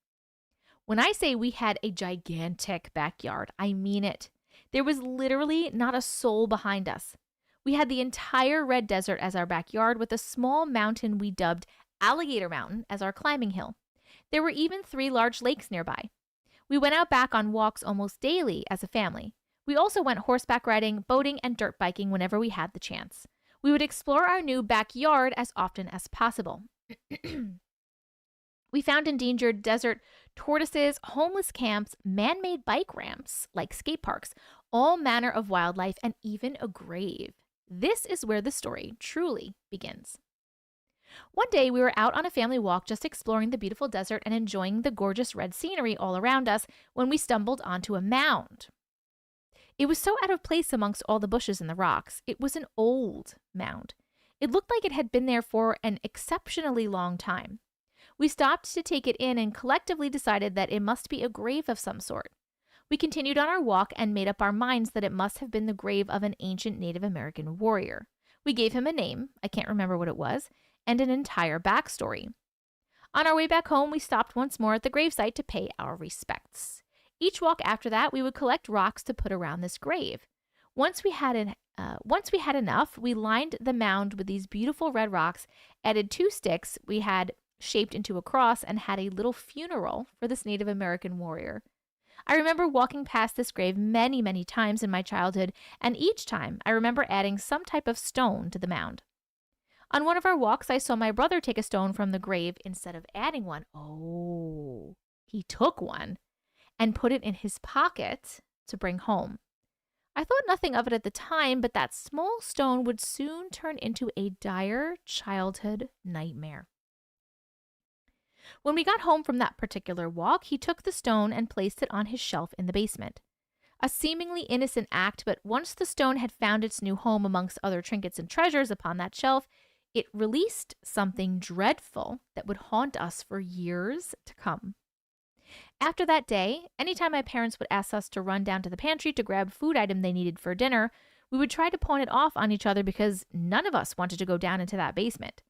When I say we had a gigantic backyard, I mean it. There was literally not a soul behind us. We had the entire red desert as our backyard with a small mountain we dubbed Alligator Mountain as our climbing hill. There were even 3 large lakes nearby. We went out back on walks almost daily as a family. We also went horseback riding, boating, and dirt biking whenever we had the chance. We would explore our new backyard as often as possible. We found endangered desert tortoises, homeless camps, man-made bike ramps like skate parks, all manner of wildlife, and even a grave. This is where the story truly begins. One day, we were out on a family walk just exploring the beautiful desert and enjoying the gorgeous red scenery all around us when we stumbled onto a mound. It was so out of place amongst all the bushes and the rocks. It was an old mound. It looked like it had been there for an exceptionally long time. We stopped to take it in and collectively decided that it must be a grave of some sort. We continued on our walk and made up our minds that it must have been the grave of an ancient Native American warrior. We gave him a name, I can't remember what it was, and an entire backstory. On our way back home, we stopped once more at the gravesite to pay our respects. Each walk after that, we would collect rocks to put around this grave. Once we had enough, we lined the mound with these beautiful red rocks, added 2 sticks we had shaped into a cross, and had a little funeral for this Native American warrior. I remember walking past this grave many, many times in my childhood, and each time I remember adding some type of stone to the mound. On one of our walks, I saw my brother take a stone from the grave instead of adding one. Oh, he took one and put it in his pocket to bring home. I thought nothing of it at the time, but that small stone would soon turn into a dire childhood nightmare. When we got home from that particular walk, he took the stone and placed it on his shelf in the basement. A seemingly innocent act, but once the stone had found its new home amongst other trinkets and treasures upon that shelf, it released something dreadful that would haunt us for years to come. After that day, anytime my parents would ask us to run down to the pantry to grab food item they needed for dinner, we would try to pawn it off on each other because none of us wanted to go down into that basement.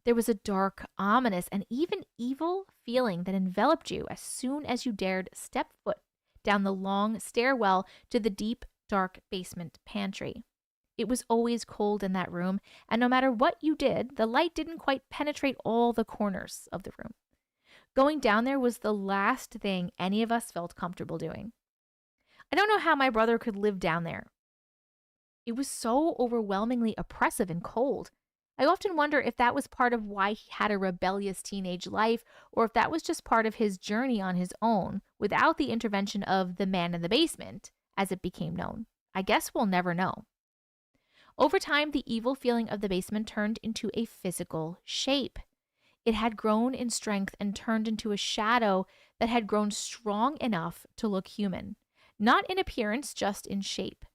There was a dark, ominous, and even evil feeling that enveloped you as soon as you dared step foot down the long stairwell to the deep, dark basement pantry. It was always cold in that room, and no matter what you did, the light didn't quite penetrate all the corners of the room. Going down there was the last thing any of us felt comfortable doing. I don't know how my brother could live down there. It was so overwhelmingly oppressive and cold. I often wonder if that was part of why he had a rebellious teenage life, or if that was just part of his journey on his own, without the intervention of the man in the basement, as it became known. I guess we'll never know. Over time, the evil feeling of the basement turned into a physical shape. It had grown in strength and turned into a shadow that had grown strong enough to look human. Not in appearance, just in shape.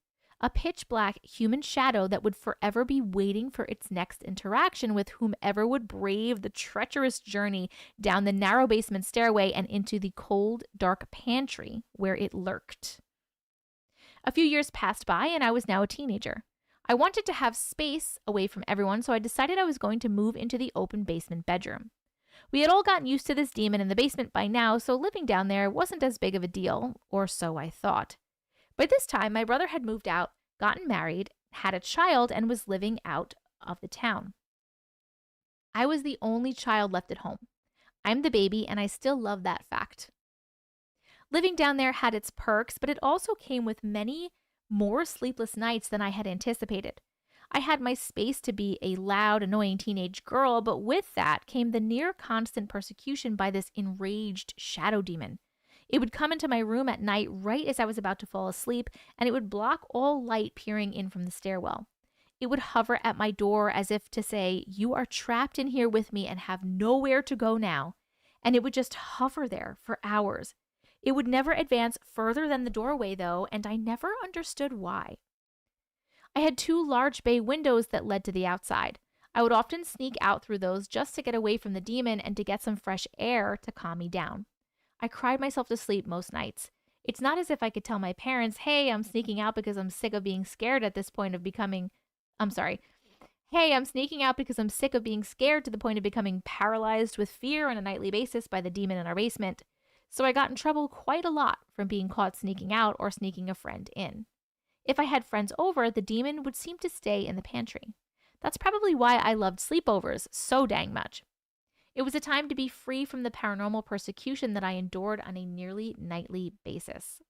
A pitch black human shadow that would forever be waiting for its next interaction with whomever would brave the treacherous journey down the narrow basement stairway and into the cold, dark pantry where it lurked. A few years passed by and I was now a teenager. I wanted to have space away from everyone, so I decided I was going to move into the open basement bedroom. We had all gotten used to this demon in the basement by now, so living down there wasn't as big of a deal, or so I thought. By this time, my brother had moved out, gotten married, had a child, and was living out of the town. I was the only child left at home. I'm the baby, and I still love that fact. Living down there had its perks, but it also came with many more sleepless nights than I had anticipated. I had my space to be a loud, annoying teenage girl, but with that came the near constant persecution by this enraged shadow demon. It would come into my room at night right as I was about to fall asleep, and it would block all light peering in from the stairwell. It would hover at my door as if to say, "You are trapped in here with me and have nowhere to go now." And it would just hover there for hours. It would never advance further than the doorway, though, and I never understood why. I had 2 large bay windows that led to the outside. I would often sneak out through those just to get away from the demon and to get some fresh air to calm me down. I cried myself to sleep most nights. It's not as if I could tell my parents, "Hey, I'm sneaking out because I'm sick of being scared at this point of becoming..." "Hey, I'm sneaking out because I'm sick of being scared to the point of becoming paralyzed with fear on a nightly basis by the demon in our basement." So I got in trouble quite a lot from being caught sneaking out or sneaking a friend in. If I had friends over, the demon would seem to stay in the pantry. That's probably why I loved sleepovers so dang much. It was a time to be free from the paranormal persecution that I endured on a nearly nightly basis.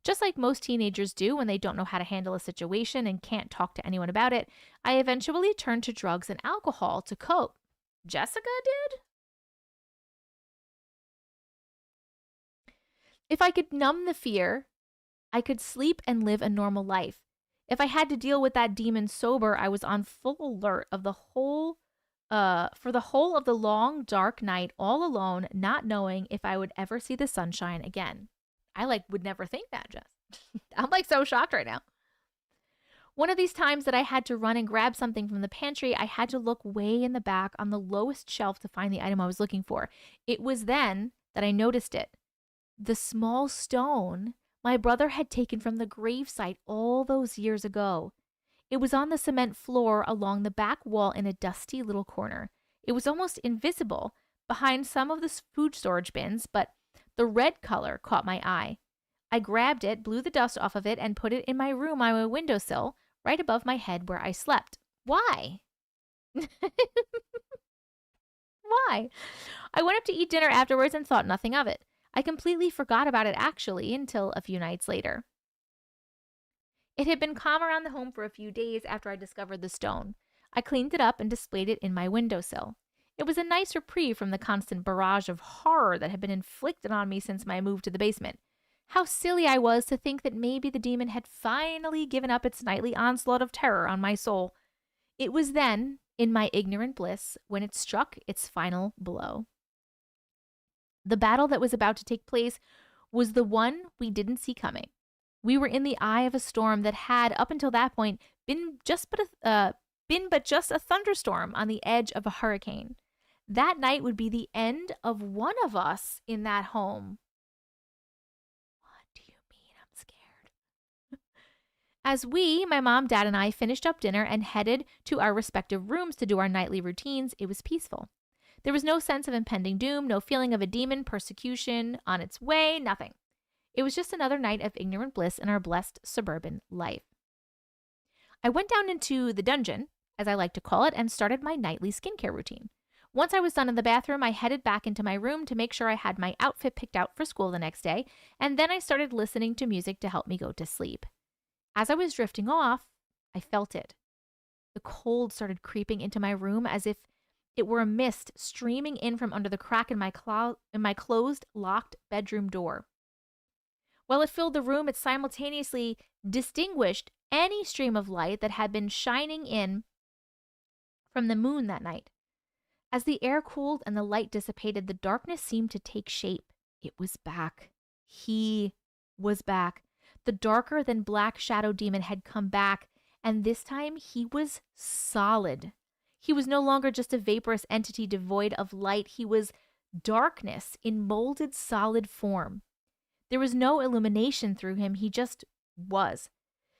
Just like most teenagers do when they don't know how to handle a situation and can't talk to anyone about it, I eventually turned to drugs and alcohol to cope. Jessica did? If I could numb the fear, I could sleep and live a normal life. If I had to deal with that demon sober, I was on full alert of for the whole of the long, dark night, all alone, not knowing if I would ever see the sunshine again. I would never think that, Jess. I'm so shocked right now. One of these times that I had to run and grab something from the pantry, I had to look way in the back on the lowest shelf to find the item I was looking for. It was then that I noticed it. The small stone my brother had taken from the gravesite all those years ago. It was on the cement floor along the back wall in a dusty little corner. It was almost invisible behind some of the food storage bins, but the red color caught my eye. I grabbed it, blew the dust off of it, and put it in my room on my windowsill, right above my head where I slept. Why? Why? I went up to eat dinner afterwards and thought nothing of it. I completely forgot about it actually until a few nights later. It had been calm around the home for a few days after I discovered the stone. I cleaned it up and displayed it in my windowsill. It was a nice reprieve from the constant barrage of horror that had been inflicted on me since my move to the basement. How silly I was to think that maybe the demon had finally given up its nightly onslaught of terror on my soul. It was then, in my ignorant bliss, when it struck its final blow. The battle that was about to take place was the one we didn't see coming. We were in the eye of a storm that had, up until that point, been but just a thunderstorm on the edge of a hurricane. That night would be the end of one of us in that home. What do you mean I'm scared? As we, my mom, dad, and I, finished up dinner and headed to our respective rooms to do our nightly routines, it was peaceful. There was no sense of impending doom, no feeling of a demon persecution on its way, nothing. It was just another night of ignorant bliss in our blessed suburban life. I went down into the dungeon, as I like to call it, and started my nightly skincare routine. Once I was done in the bathroom, I headed back into my room to make sure I had my outfit picked out for school the next day, and then I started listening to music to help me go to sleep. As I was drifting off, I felt it. The cold started creeping into my room as if it were a mist streaming in from under the crack in my closed, locked bedroom door. While it filled the room, it simultaneously distinguished any stream of light that had been shining in from the moon that night. As the air cooled and the light dissipated, the darkness seemed to take shape. It was back. He was back. The darker than black shadow demon had come back, and this time he was solid. He was no longer just a vaporous entity devoid of light. He was darkness in molded solid form. There was no illumination through him. He just was.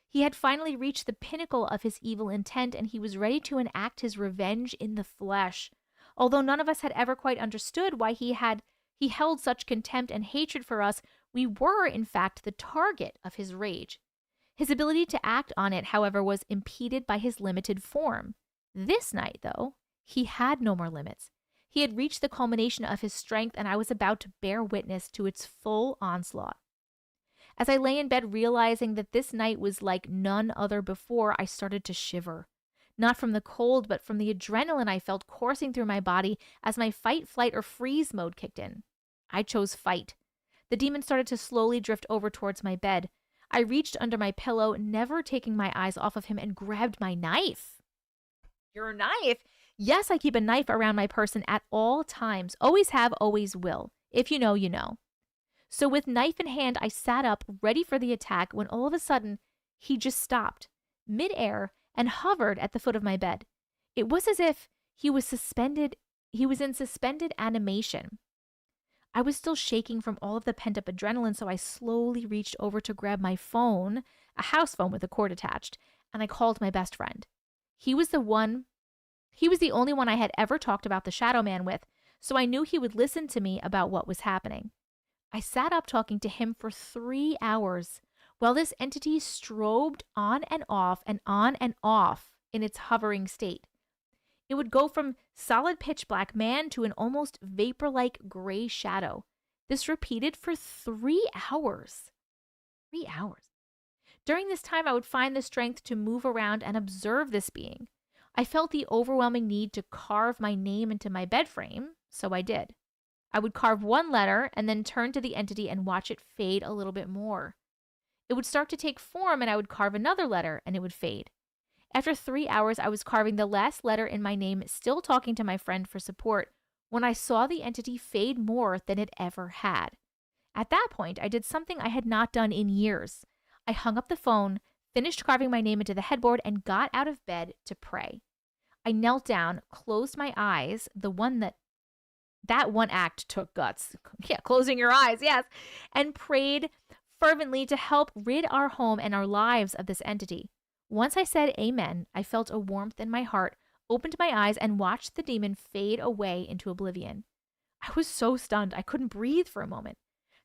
He had finally reached the pinnacle of his evil intent, and he was ready to enact his revenge in the flesh. Although none of us had ever quite understood why he held such contempt and hatred for us, we were, in fact, the target of his rage. His ability to act on it, however, was impeded by his limited form. This night, though, he had no more limits. He had reached the culmination of his strength, and I was about to bear witness to its full onslaught. As I lay in bed realizing that this night was like none other before, I started to shiver. Not from the cold, but from the adrenaline I felt coursing through my body as my fight, flight, or freeze mode kicked in. I chose fight. The demon started to slowly drift over towards my bed. I reached under my pillow, never taking my eyes off of him, and grabbed my knife. Your knife? Yes, I keep a knife around my person at all times. Always have, always will. If you know, you know. So with knife in hand, I sat up, ready for the attack, when all of a sudden, he just stopped, midair, and hovered at the foot of my bed. It was as if he was in suspended animation. I was still shaking from all of the pent-up adrenaline, so I slowly reached over to grab my phone, a house phone with a cord attached, and I called my best friend. He was the only one I had ever talked about the Shadow Man with, so I knew he would listen to me about what was happening. I sat up talking to him for 3 hours while this entity strobed on and off in its hovering state. It would go from solid pitch black man to an almost vapor-like gray shadow. This repeated for 3 hours. 3 hours. During this time, I would find the strength to move around and observe this being. I felt the overwhelming need to carve my name into my bed frame, so I did. I would carve one letter and then turn to the entity and watch it fade a little bit more. It would start to take form and I would carve another letter and it would fade. After 3 hours, I was carving the last letter in my name, still talking to my friend for support, when I saw the entity fade more than it ever had. At that point, I did something I had not done in years. I hung up the phone, finished carving my name into the headboard, and got out of bed to pray. I knelt down, closed my eyes, that one act took guts. Yeah, closing your eyes, yes. And prayed fervently to help rid our home and our lives of this entity. Once I said amen, I felt a warmth in my heart, opened my eyes, and watched the demon fade away into oblivion. I was so stunned, I couldn't breathe for a moment.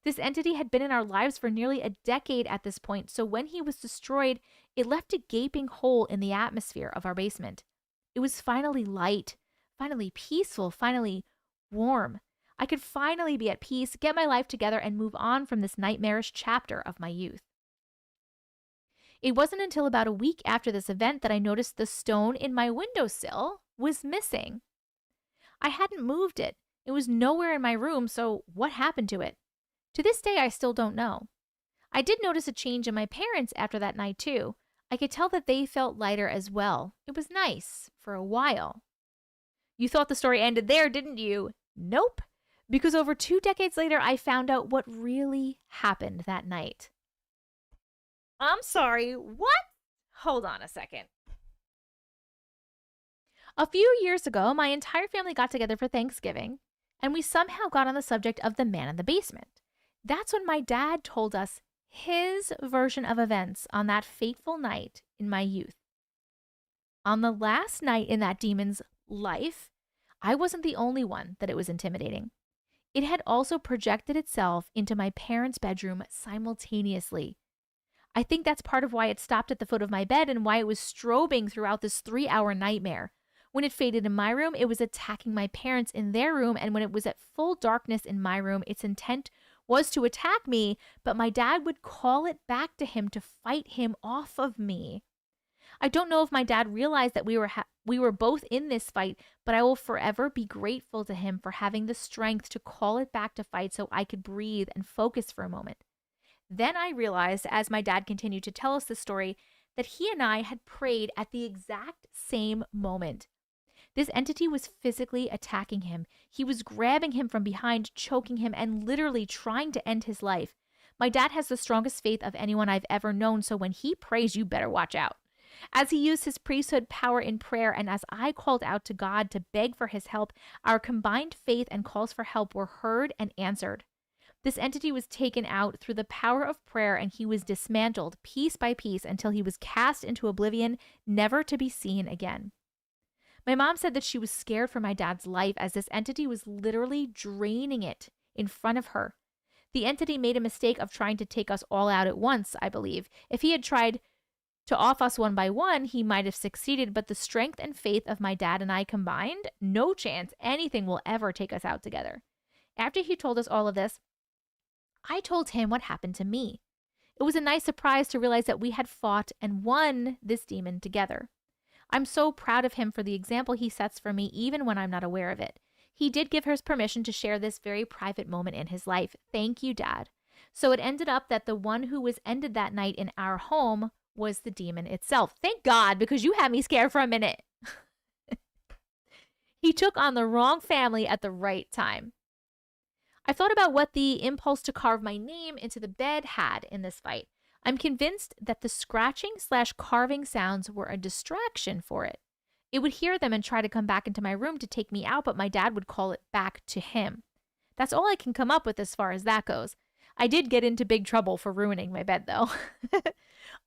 This entity had been in our lives for nearly a decade at this point, so when he was destroyed, it left a gaping hole in the atmosphere of our basement. It was finally light, finally peaceful, finally warm. I could finally be at peace, get my life together, and move on from this nightmarish chapter of my youth. It wasn't until about a week after this event that I noticed the stone in my windowsill was missing. I hadn't moved it. It was nowhere in my room, so what happened to it? To this day, I still don't know. I did notice a change in my parents after that night, too. I could tell that they felt lighter as well. It was nice for a while. You thought the story ended there, didn't you? Nope. Because over 2 decades later, I found out what really happened that night. I'm sorry, what? Hold on a second. A few years ago, my entire family got together for Thanksgiving, and we somehow got on the subject of the man in the basement. That's when my dad told us his version of events on that fateful night in my youth. On the last night in that demon's life, I wasn't the only one that it was intimidating. It had also projected itself into my parents' bedroom simultaneously. I think that's part of why it stopped at the foot of my bed and why it was strobing throughout this 3-hour nightmare. When it faded in my room, it was attacking my parents in their room, and when it was at full darkness in my room, its intent was to attack me, but my dad would call it back to him to fight him off of me. I don't know if my dad realized that we were both in this fight, but I will forever be grateful to him for having the strength to call it back to fight so I could breathe and focus for a moment. Then I realized, as my dad continued to tell us the story, that he and I had prayed at the exact same moment. This entity was physically attacking him. He was grabbing him from behind, choking him, and literally trying to end his life. My dad has the strongest faith of anyone I've ever known, so when he prays, you better watch out. As he used his priesthood power in prayer, and as I called out to God to beg for his help, our combined faith and calls for help were heard and answered. This entity was taken out through the power of prayer, and he was dismantled piece by piece until he was cast into oblivion, never to be seen again. My mom said that she was scared for my dad's life as this entity was literally draining it in front of her. The entity made a mistake of trying to take us all out at once, I believe. If he had tried to off us one by one, he might have succeeded, but the strength and faith of my dad and I combined, no chance anything will ever take us out together. After he told us all of this, I told him what happened to me. It was a nice surprise to realize that we had fought and won this demon together. I'm so proud of him for the example he sets for me, even when I'm not aware of it. He did give her permission to share this very private moment in his life. Thank you, Dad. So it ended up that the one who was ended that night in our home was the demon itself. Thank God, because you had me scared for a minute. He took on the wrong family at the right time. I thought about what the impulse to carve my name into the bed had in this fight. I'm convinced that the scratching/carving sounds were a distraction for it. It would hear them and try to come back into my room to take me out, but my dad would call it back to him. That's all I can come up with as far as that goes. I did get into big trouble for ruining my bed, though.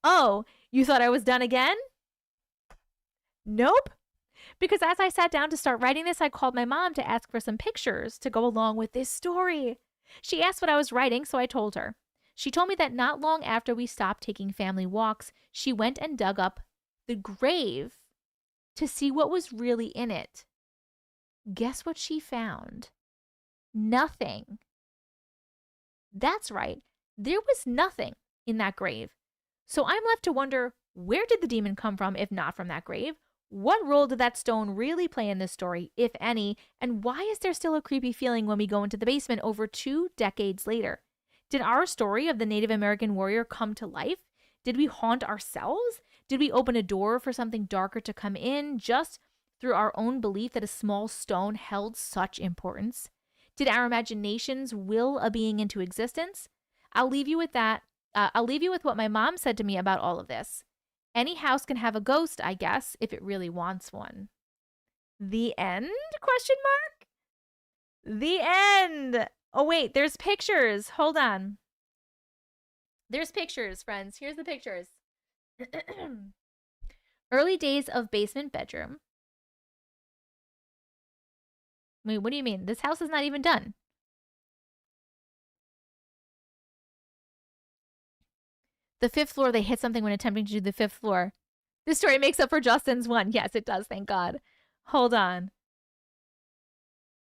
Oh, you thought I was done again? Nope. Because as I sat down to start writing this, I called my mom to ask for some pictures to go along with this story. She asked what I was writing, so I told her. She told me that not long after we stopped taking family walks, she went and dug up the grave to see what was really in it. Guess what she found? Nothing. That's right. There was nothing in that grave. So I'm left to wonder, where did the demon come from if not from that grave? What role did that stone really play in this story, if any? And why is there still a creepy feeling when we go into the basement over 2 decades later? Did our story of the Native American warrior come to life? Did we haunt ourselves? Did we open a door for something darker to come in just through our own belief that a small stone held such importance? Did our imaginations will a being into existence? I'll leave you with that. I'll leave you with what my mom said to me about all of this. Any house can have a ghost, I guess, if it really wants one. The end? Question mark? The end. Oh, wait, there's pictures. Hold on. There's pictures, friends. Here's the pictures. Early days of basement bedroom. Wait, what do you mean? This house is not even done. The 5th floor, they hit something when attempting to do the 5th floor. This story makes up for Justin's one. Yes, it does. Thank God. Hold on.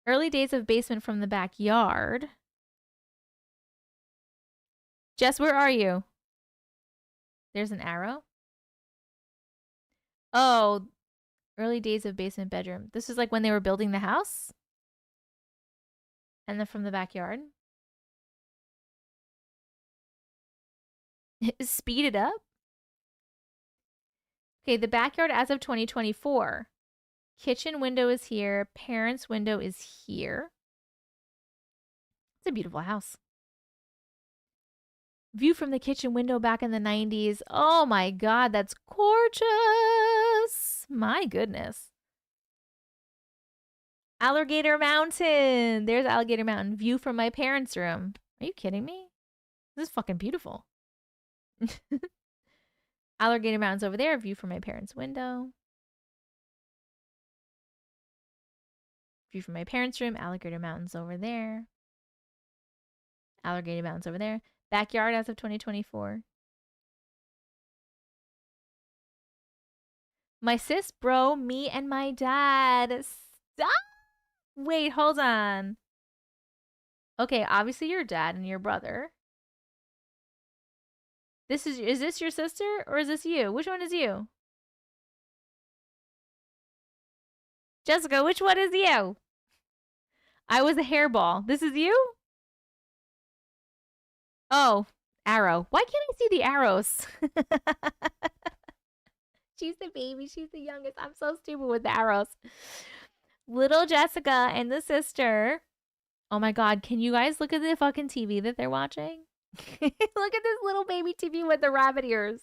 Early days of basement from the backyard. Jess, where are you? There's an arrow. Oh, early days of basement bedroom. This is like when they were building the house. And then from the backyard. Speed it up. Okay, the backyard as of 2024. Kitchen window is here. Parents' window is here. It's a beautiful house. View from the kitchen window back in the 90s. Oh my God, that's gorgeous. My goodness. Alligator Mountain. There's Alligator Mountain. View from my parents' room. Are you kidding me? This is fucking beautiful. Alligator Mountain's over there. View from my parents' window. View from my parents' room. Alligator Mountain's over there. Alligator Mountain's over there. Backyard as of 2024. My sis, bro, me and my dad. Stop! Wait, hold on. Okay, obviously your dad and your brother. Is this your sister or is this you? Which one is you? Jessica, which one is you? I was a hairball. This is you? Oh, Arrow. Why can't I see the arrows? She's the baby. She's the youngest. I'm so stupid with the arrows. Little Jessica and the sister. Oh my god, can you guys look at the fucking TV that they're watching? Look at this little baby TV with the rabbit ears.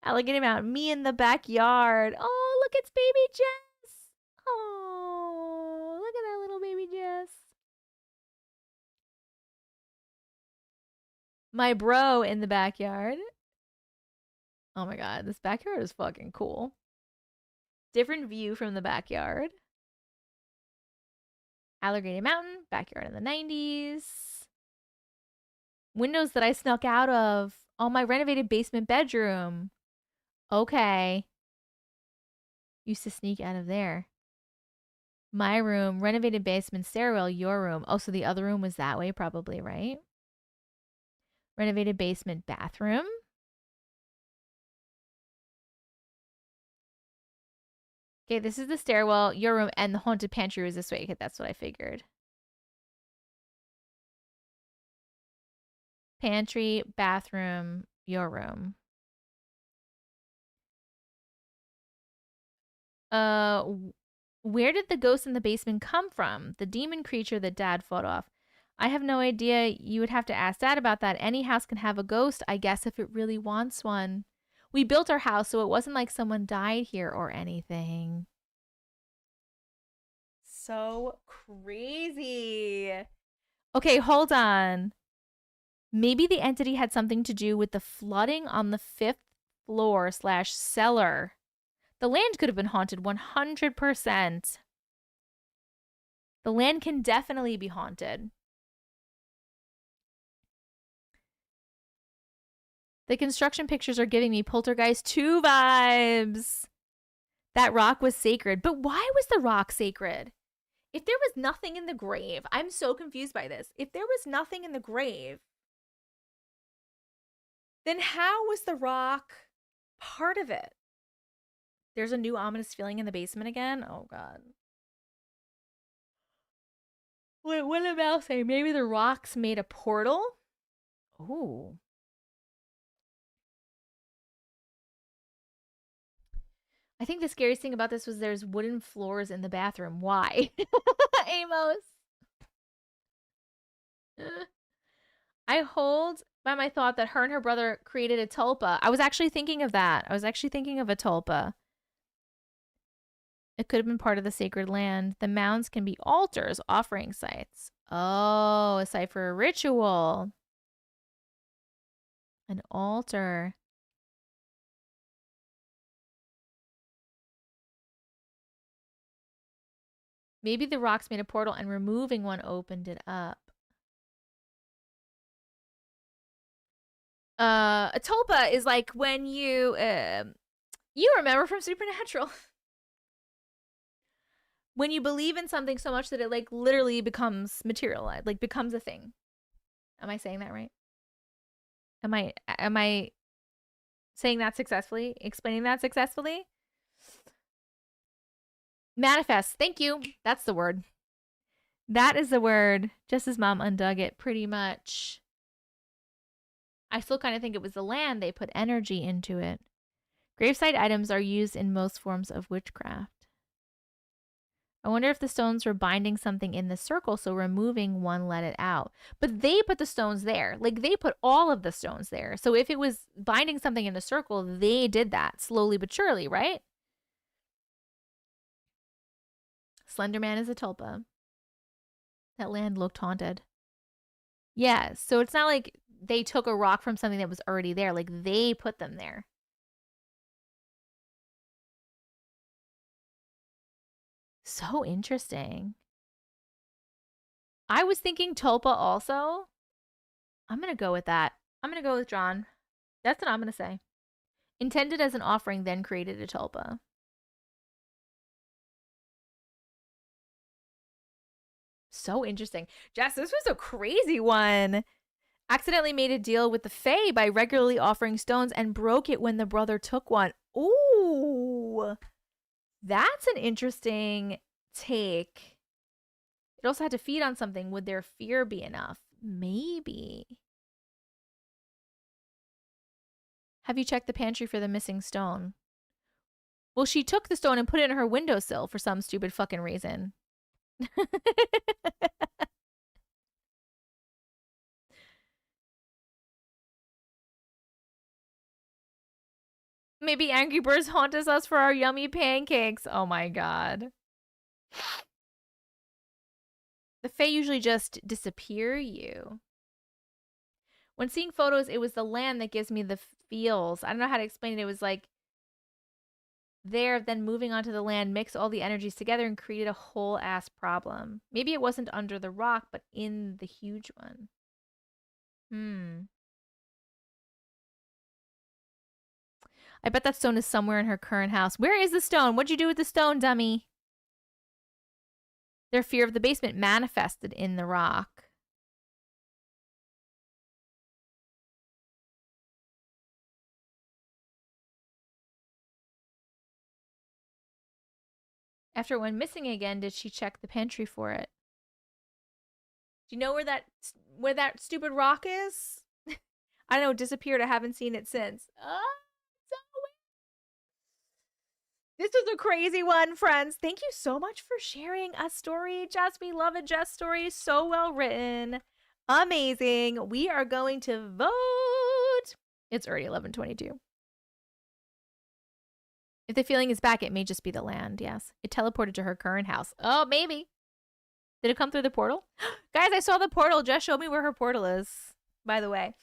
Alligator Mountain. Me in the backyard. Oh, look, it's baby Jess. Oh, look at that little baby Jess. My bro in the backyard. Oh my god, this backyard is fucking cool. Different view from the backyard. Alligator Mountain, backyard in the 90s. Windows that I snuck out of. Oh, my renovated basement bedroom. Okay. Used to sneak out of there. My room, renovated basement stairwell, your room. Oh, so the other room was that way probably, right? Renovated basement bathroom. Okay, this is the stairwell, your room, and the haunted pantry was this way. Okay, that's what I figured. Pantry, bathroom, your room. Where did the ghost in the basement come from? The demon creature that Dad fought off. I have no idea. You would have to ask Dad about that. Any house can have a ghost, I guess, if it really wants one. We built our house, so it wasn't like someone died here or anything. So crazy. Okay, hold on. Maybe the entity had something to do with the flooding on the 5th floor / cellar. The land could have been haunted 100%. The land can definitely be haunted. The construction pictures are giving me Poltergeist 2 vibes. That rock was sacred. But why was the rock sacred? If there was nothing in the grave, I'm so confused by this. If there was nothing in the grave, then how was the rock part of it? There's a new ominous feeling in the basement again? Oh, God. Wait, what did Mel say? Maybe the rocks made a portal? Ooh. I think the scariest thing about this was there's wooden floors in the bathroom. Why? Amos. I hold by my thought that her and her brother created a tulpa. I was actually thinking of that. I was actually thinking of a tulpa. It could have been part of the sacred land. The mounds can be altars, offering sites. Oh, a site for a ritual. An altar. Maybe the rocks made a portal and removing one opened it up. A tulpa is like when you remember from Supernatural. When you believe in something so much that it like literally becomes materialized, like becomes a thing. Am I saying that right? Am I saying that successfully? Explaining that successfully? Manifest. Thank you. That's the word. That is the word. Jess's mom undug it pretty much. I still kind of think it was the land. They put energy into it. Gravesite items are used in most forms of witchcraft. I wonder if the stones were binding something in the circle, so removing one let it out. But they put the stones there. Like, they put all of the stones there. So if it was binding something in a circle, they did that slowly but surely, right? Slenderman is a tulpa. That land looked haunted. Yeah, so it's not like they took a rock from something that was already there. Like, they put them there. So interesting. I was thinking tulpa also. I'm going to go with that. I'm going to go with John. That's what I'm going to say. Intended as an offering, then created a tulpa. So interesting. Jess, this was a crazy one. Accidentally made a deal with the Fae by regularly offering stones and broke it when the brother took one. Ooh. That's an interesting take. It also had to feed on something. Would their fear be enough? maybe. Have you checked the pantry for the missing stone? Well, she took the stone and put it in her windowsill for some stupid fucking reason. Maybe Angry Birds haunts us for our yummy pancakes. Oh my god. The Fae usually just disappear you. When seeing photos, it was the land that gives me the feels. I don't know how to explain it. It was like there, then moving onto the land, mix all the energies together and created a whole ass problem. Maybe it wasn't under the rock, but in the huge one. I bet that stone is somewhere in her current house. Where is the stone? What'd you do with the stone, dummy? Their fear of the basement manifested in the rock. After it went missing again, did she check the pantry for it? Do you know where that stupid rock is? I don't know, it disappeared. I haven't seen it since. Oh, so weird. This was a crazy one, friends. Thank you so much for sharing a story, Jess. We love a Jess story. So well written. Amazing. We are going to vote. It's already 11:22. If the feeling is back, it may just be the land, yes. It teleported to her current house. Oh, maybe. Did it come through the portal? Guys, I saw the portal. Jess showed me where her portal is, by the way.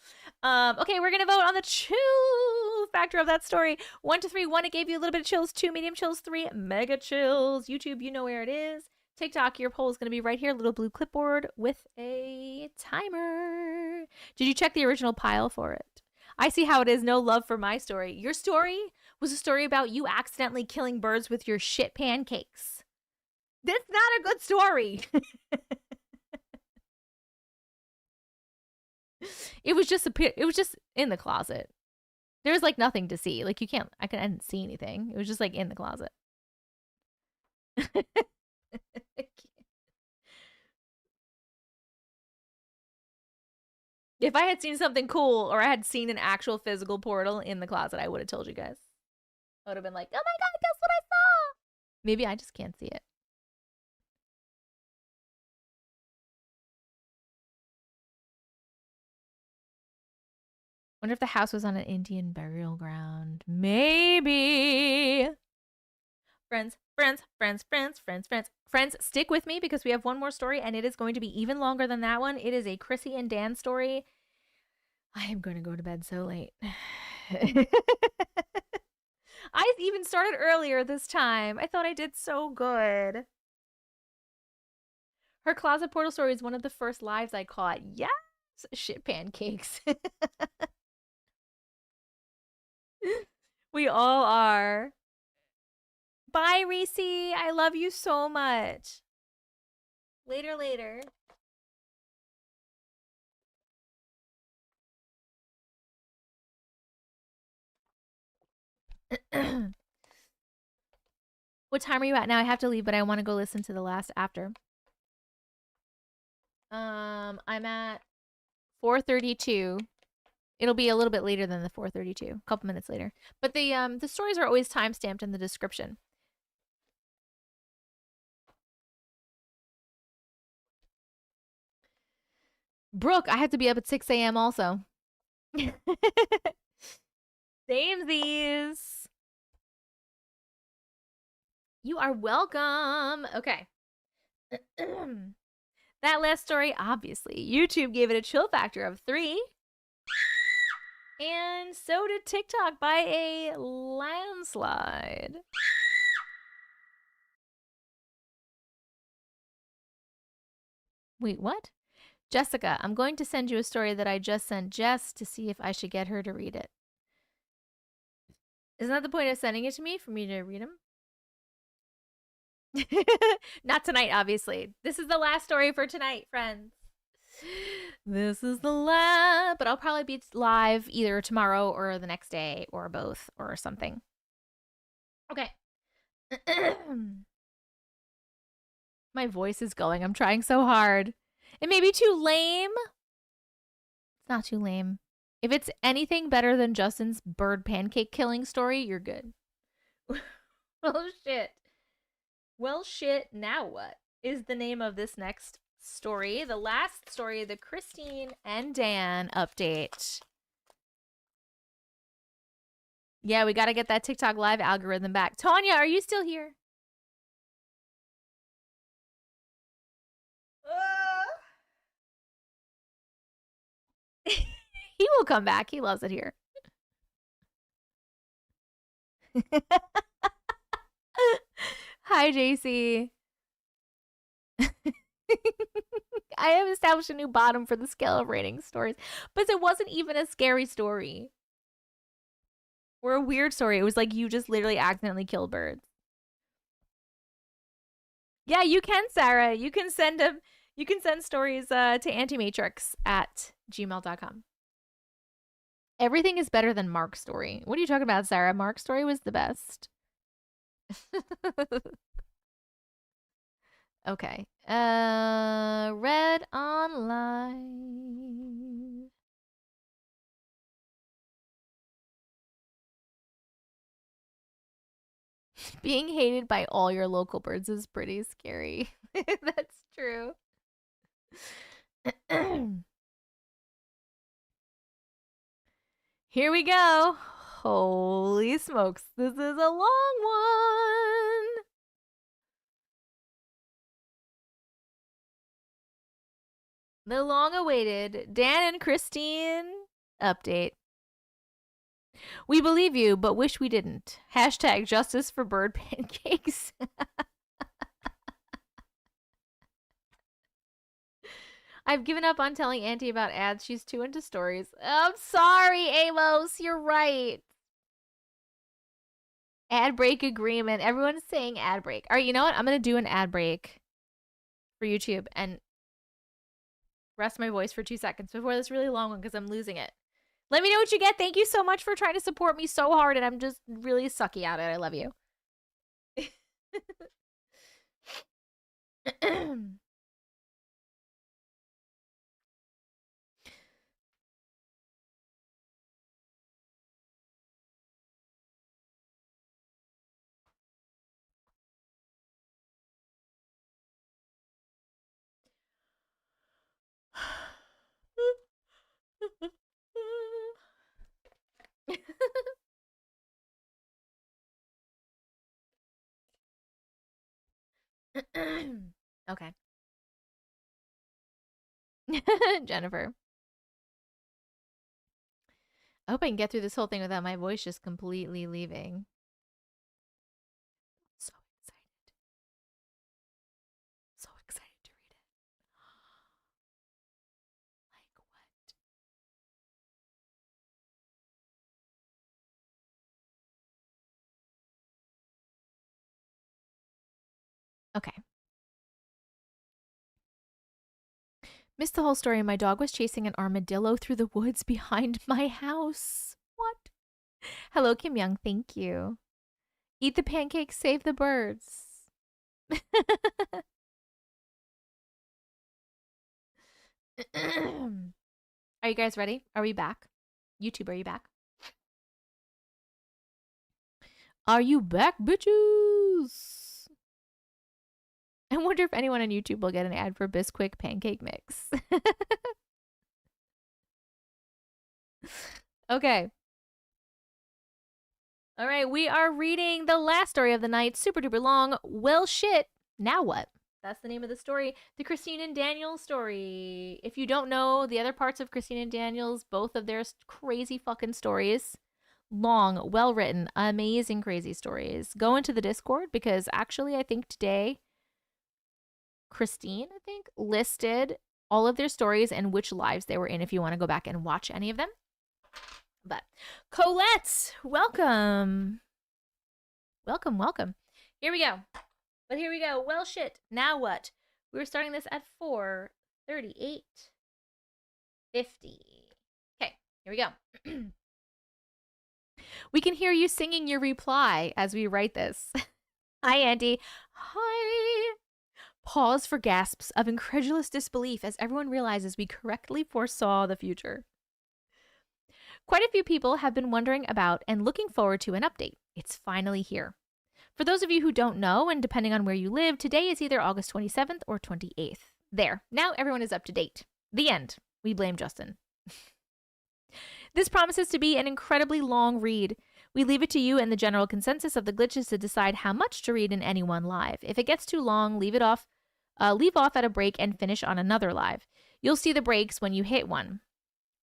Okay, we're going to vote on the chill factor of that story. 1 to 3. 1, it gave you a little bit of chills. 2, medium chills. 3, mega chills. YouTube, you know where it is. TikTok, your poll is going to be right here. Little blue clipboard with a timer. Did you check the original pile for it? I see how it is. No love for my story. Your story was a story about you accidentally killing birds with your shit pancakes. That's not a good story. It was just in the closet. There was like nothing to see. Like I didn't see anything. It was just like in the closet. If I had seen something cool or I had seen an actual physical portal in the closet, I would have told you guys. I would have been like, oh my god, guess what I saw? Maybe I just can't see it. Wonder if the house was on an Indian burial ground. Maybe. Friends, stick with me because we have one more story and it is going to be even longer than that one. It is a Chrissy and Dan story. I am going to go to bed so late. I even started earlier this time. I thought I did so good. Her closet portal story is one of the first lives I caught. Yes! Shit pancakes. We all are. Bye, Reese. I love you so much. Later. What time are you at now? I have to leave, but I want to go listen to the last after. I'm at 4:32. It'll be a little bit later than the 4:32, a couple minutes later. But the stories are always timestamped in the description. Brooke, I have to be up at 6 a.m. also. Samesies. You are welcome. Okay. That last story, obviously, YouTube gave it a chill factor of 3. And so did TikTok by a landslide. Wait, what? Jessica, I'm going to send you a story that I just sent Jess to see if I should get her to read it. Isn't that the point of sending it to me? For me to read them? Not tonight, obviously. This is the last story for tonight, friends. This is the last, but I'll probably be live either tomorrow or the next day or both or something. Okay. My voice is going. I'm trying so hard. It may be too lame, It's not too lame. If it's anything better than Justin's bird pancake killing story, you're good. Well, shit. Well, shit, now what? Is the name of this next story. The last story, the Christine and Dan update. Yeah, we got to get that TikTok live algorithm back. Tanya, are you still here? He will come back. He loves it here. Hi, JC. I have established a new bottom for the scale of rating stories, but it wasn't even a scary story or a weird story. It was like you just literally accidentally killed birds. Yeah, you can, Sarah. You can send them. You can send stories to Auntie Matrix at gmail.com. Everything is better than Mark's story. What are you talking about, Sarah? Mark's story was the best. Okay. Read online. Being hated by all your local birds is pretty scary. That's true. Here we go. Holy smokes. This is a long one. The long-awaited Dan and Christine update. We believe you, but wish we didn't. Hashtag justice for bird pancakes. I've given up on telling Auntie about ads. She's too into stories. I'm sorry, Amos. You're right. Ad break agreement. Everyone's saying ad break. All right, you know what? I'm going to do an ad break for YouTube and rest my voice for 2 seconds before this really long one because I'm losing it. Let me know what you get. Thank you so much for trying to support me so hard, and I'm just really sucky at it. I love you. Okay. Jennifer. I hope I can get through this whole thing without my voice just completely leaving. So excited. So excited to read it. Like what? Okay. Missed the whole story. My dog was chasing an armadillo through the woods behind my house. What? Hello, Kim Young. Thank you. Eat the pancakes, save the birds. Are you guys ready? Are we back? YouTube, are you back? Are you back, bitches? I wonder if anyone on YouTube will get an ad for Bisquick pancake mix. Okay. All right, we are reading the last story of the night. Super duper long. Well, shit. Now what? That's the name of the story. The Christine and Daniel story. If you don't know the other parts of Christine and Daniel's, both of their crazy fucking stories. Long, well written, amazing, crazy stories. Go into the Discord because actually I think today Christine, listed all of their stories and which lives they were in if you want to go back and watch any of them. But Colette, welcome. Welcome, welcome. Here we go. But here we go. Well, shit. Now what? We're starting this at 4:38:50. Okay, here we go. We can hear you singing your reply as we write this. Hi, Andy. Hi. Pause for gasps of incredulous disbelief as everyone realizes we correctly foresaw the future. Quite a few people have been wondering about and looking forward to an update. It's finally here. For those of you who don't know, and depending on where you live, today is either August 27th or 28th. There, now everyone is up to date. The end. We blame Justin. This promises to be an incredibly long read. We leave it to you and the general consensus of the glitches to decide how much to read in any one live. If it gets too long, leave off at a break and finish on another live. You'll see the breaks when you hit one.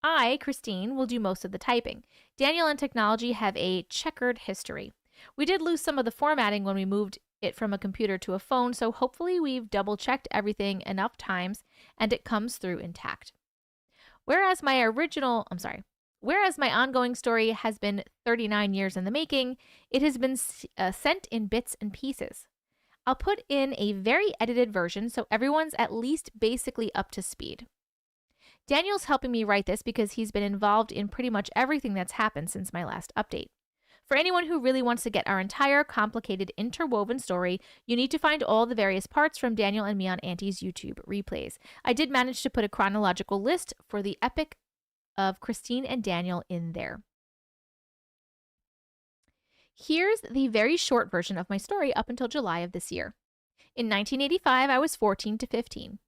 I, Christine, will do most of the typing. Daniel and technology have a checkered history. We did lose some of the formatting when we moved it from a computer to a phone, so hopefully we've double-checked everything enough times and it comes through intact. Whereas my ongoing story has been 39 years in the making, it has been sent in bits and pieces. I'll put in a very edited version so everyone's at least basically up to speed. Daniel's helping me write this because he's been involved in pretty much everything that's happened since my last update. For anyone who really wants to get our entire complicated interwoven story, you need to find all the various parts from Daniel and me on Auntie's YouTube replays. I did manage to put a chronological list for the epic of Christine and Daniel in there. Here's the very short version of my story up until July of this year. In 1985, I was 14 to 15.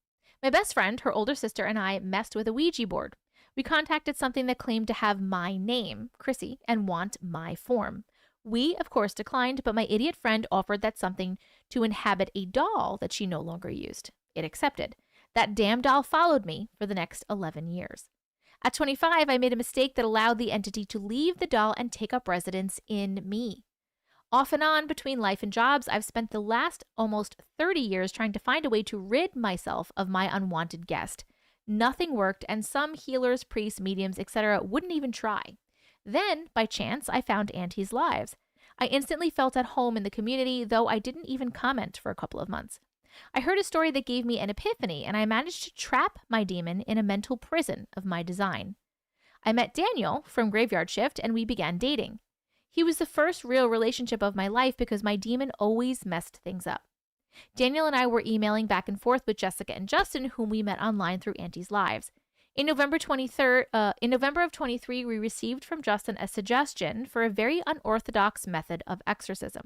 My best friend, her older sister, and I messed with a Ouija board. We contacted something that claimed to have my name, Chrissy, and want my form. We, of course, declined, but my idiot friend offered that something to inhabit a doll that she no longer used. It accepted. That damn doll followed me for the next 11 years. At 25, I made a mistake that allowed the entity to leave the doll and take up residence in me. Off and on between life and jobs, I've spent the last almost 30 years trying to find a way to rid myself of my unwanted guest. Nothing worked, and some healers, priests, mediums, etc. wouldn't even try. Then, by chance, I found Auntie's lives. I instantly felt at home in the community, though I didn't even comment for a couple of months. I heard a story that gave me an epiphany, and I managed to trap my demon in a mental prison of my design. I met Daniel from Graveyard Shift, and we began dating. He was the first real relationship of my life because my demon always messed things up. Daniel and I were emailing back and forth with Jessica and Justin, whom we met online through Auntie's Lives. In November of 23, we received from Justin a suggestion for a very unorthodox method of exorcism.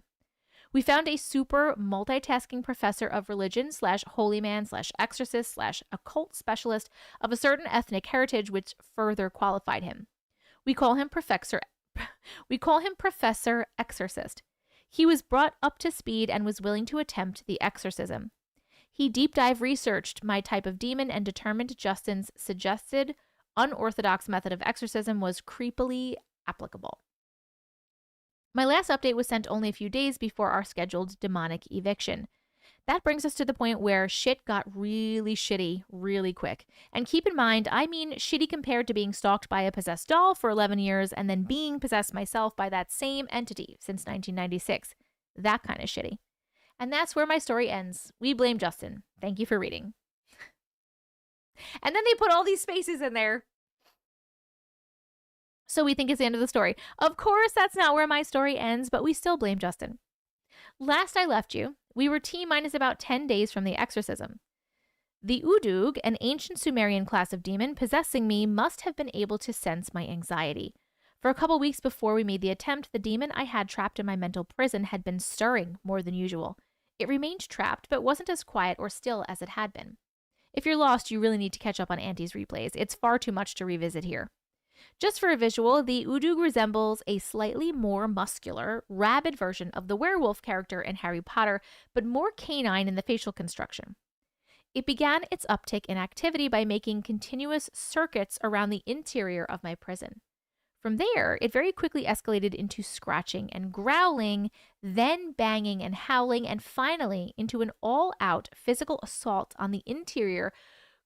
We found a super multitasking professor of religion / holy man / exorcist / occult specialist of a certain ethnic heritage, which further qualified him. We call him Professor Exorcist. He was brought up to speed and was willing to attempt the exorcism. He deep dive researched my type of demon and determined Justin's suggested unorthodox method of exorcism was creepily applicable. My last update was sent only a few days before our scheduled demonic eviction. That brings us to the point where shit got really shitty really quick. And keep in mind, I mean shitty compared to being stalked by a possessed doll for 11 years and then being possessed myself by that same entity since 1996. That kind of shitty. And that's where my story ends. We blame Justin. Thank you for reading. And then they put all these spaces in there. So we think it's the end of the story. Of course, that's not where my story ends, but we still blame Justin. Last I left you, we were T-minus about 10 days from the exorcism. The Udug, an ancient Sumerian class of demon possessing me, must have been able to sense my anxiety. For a couple weeks before we made the attempt, the demon I had trapped in my mental prison had been stirring more than usual. It remained trapped, but wasn't as quiet or still as it had been. If you're lost, you really need to catch up on Auntie's replays. It's far too much to revisit here. Just for a visual, the Udug resembles a slightly more muscular, rabid version of the werewolf character in Harry Potter, but more canine in the facial construction. It began its uptick in activity by making continuous circuits around the interior of my prison. From there, it very quickly escalated into scratching and growling, then banging and howling, and finally into an all-out physical assault on the interior,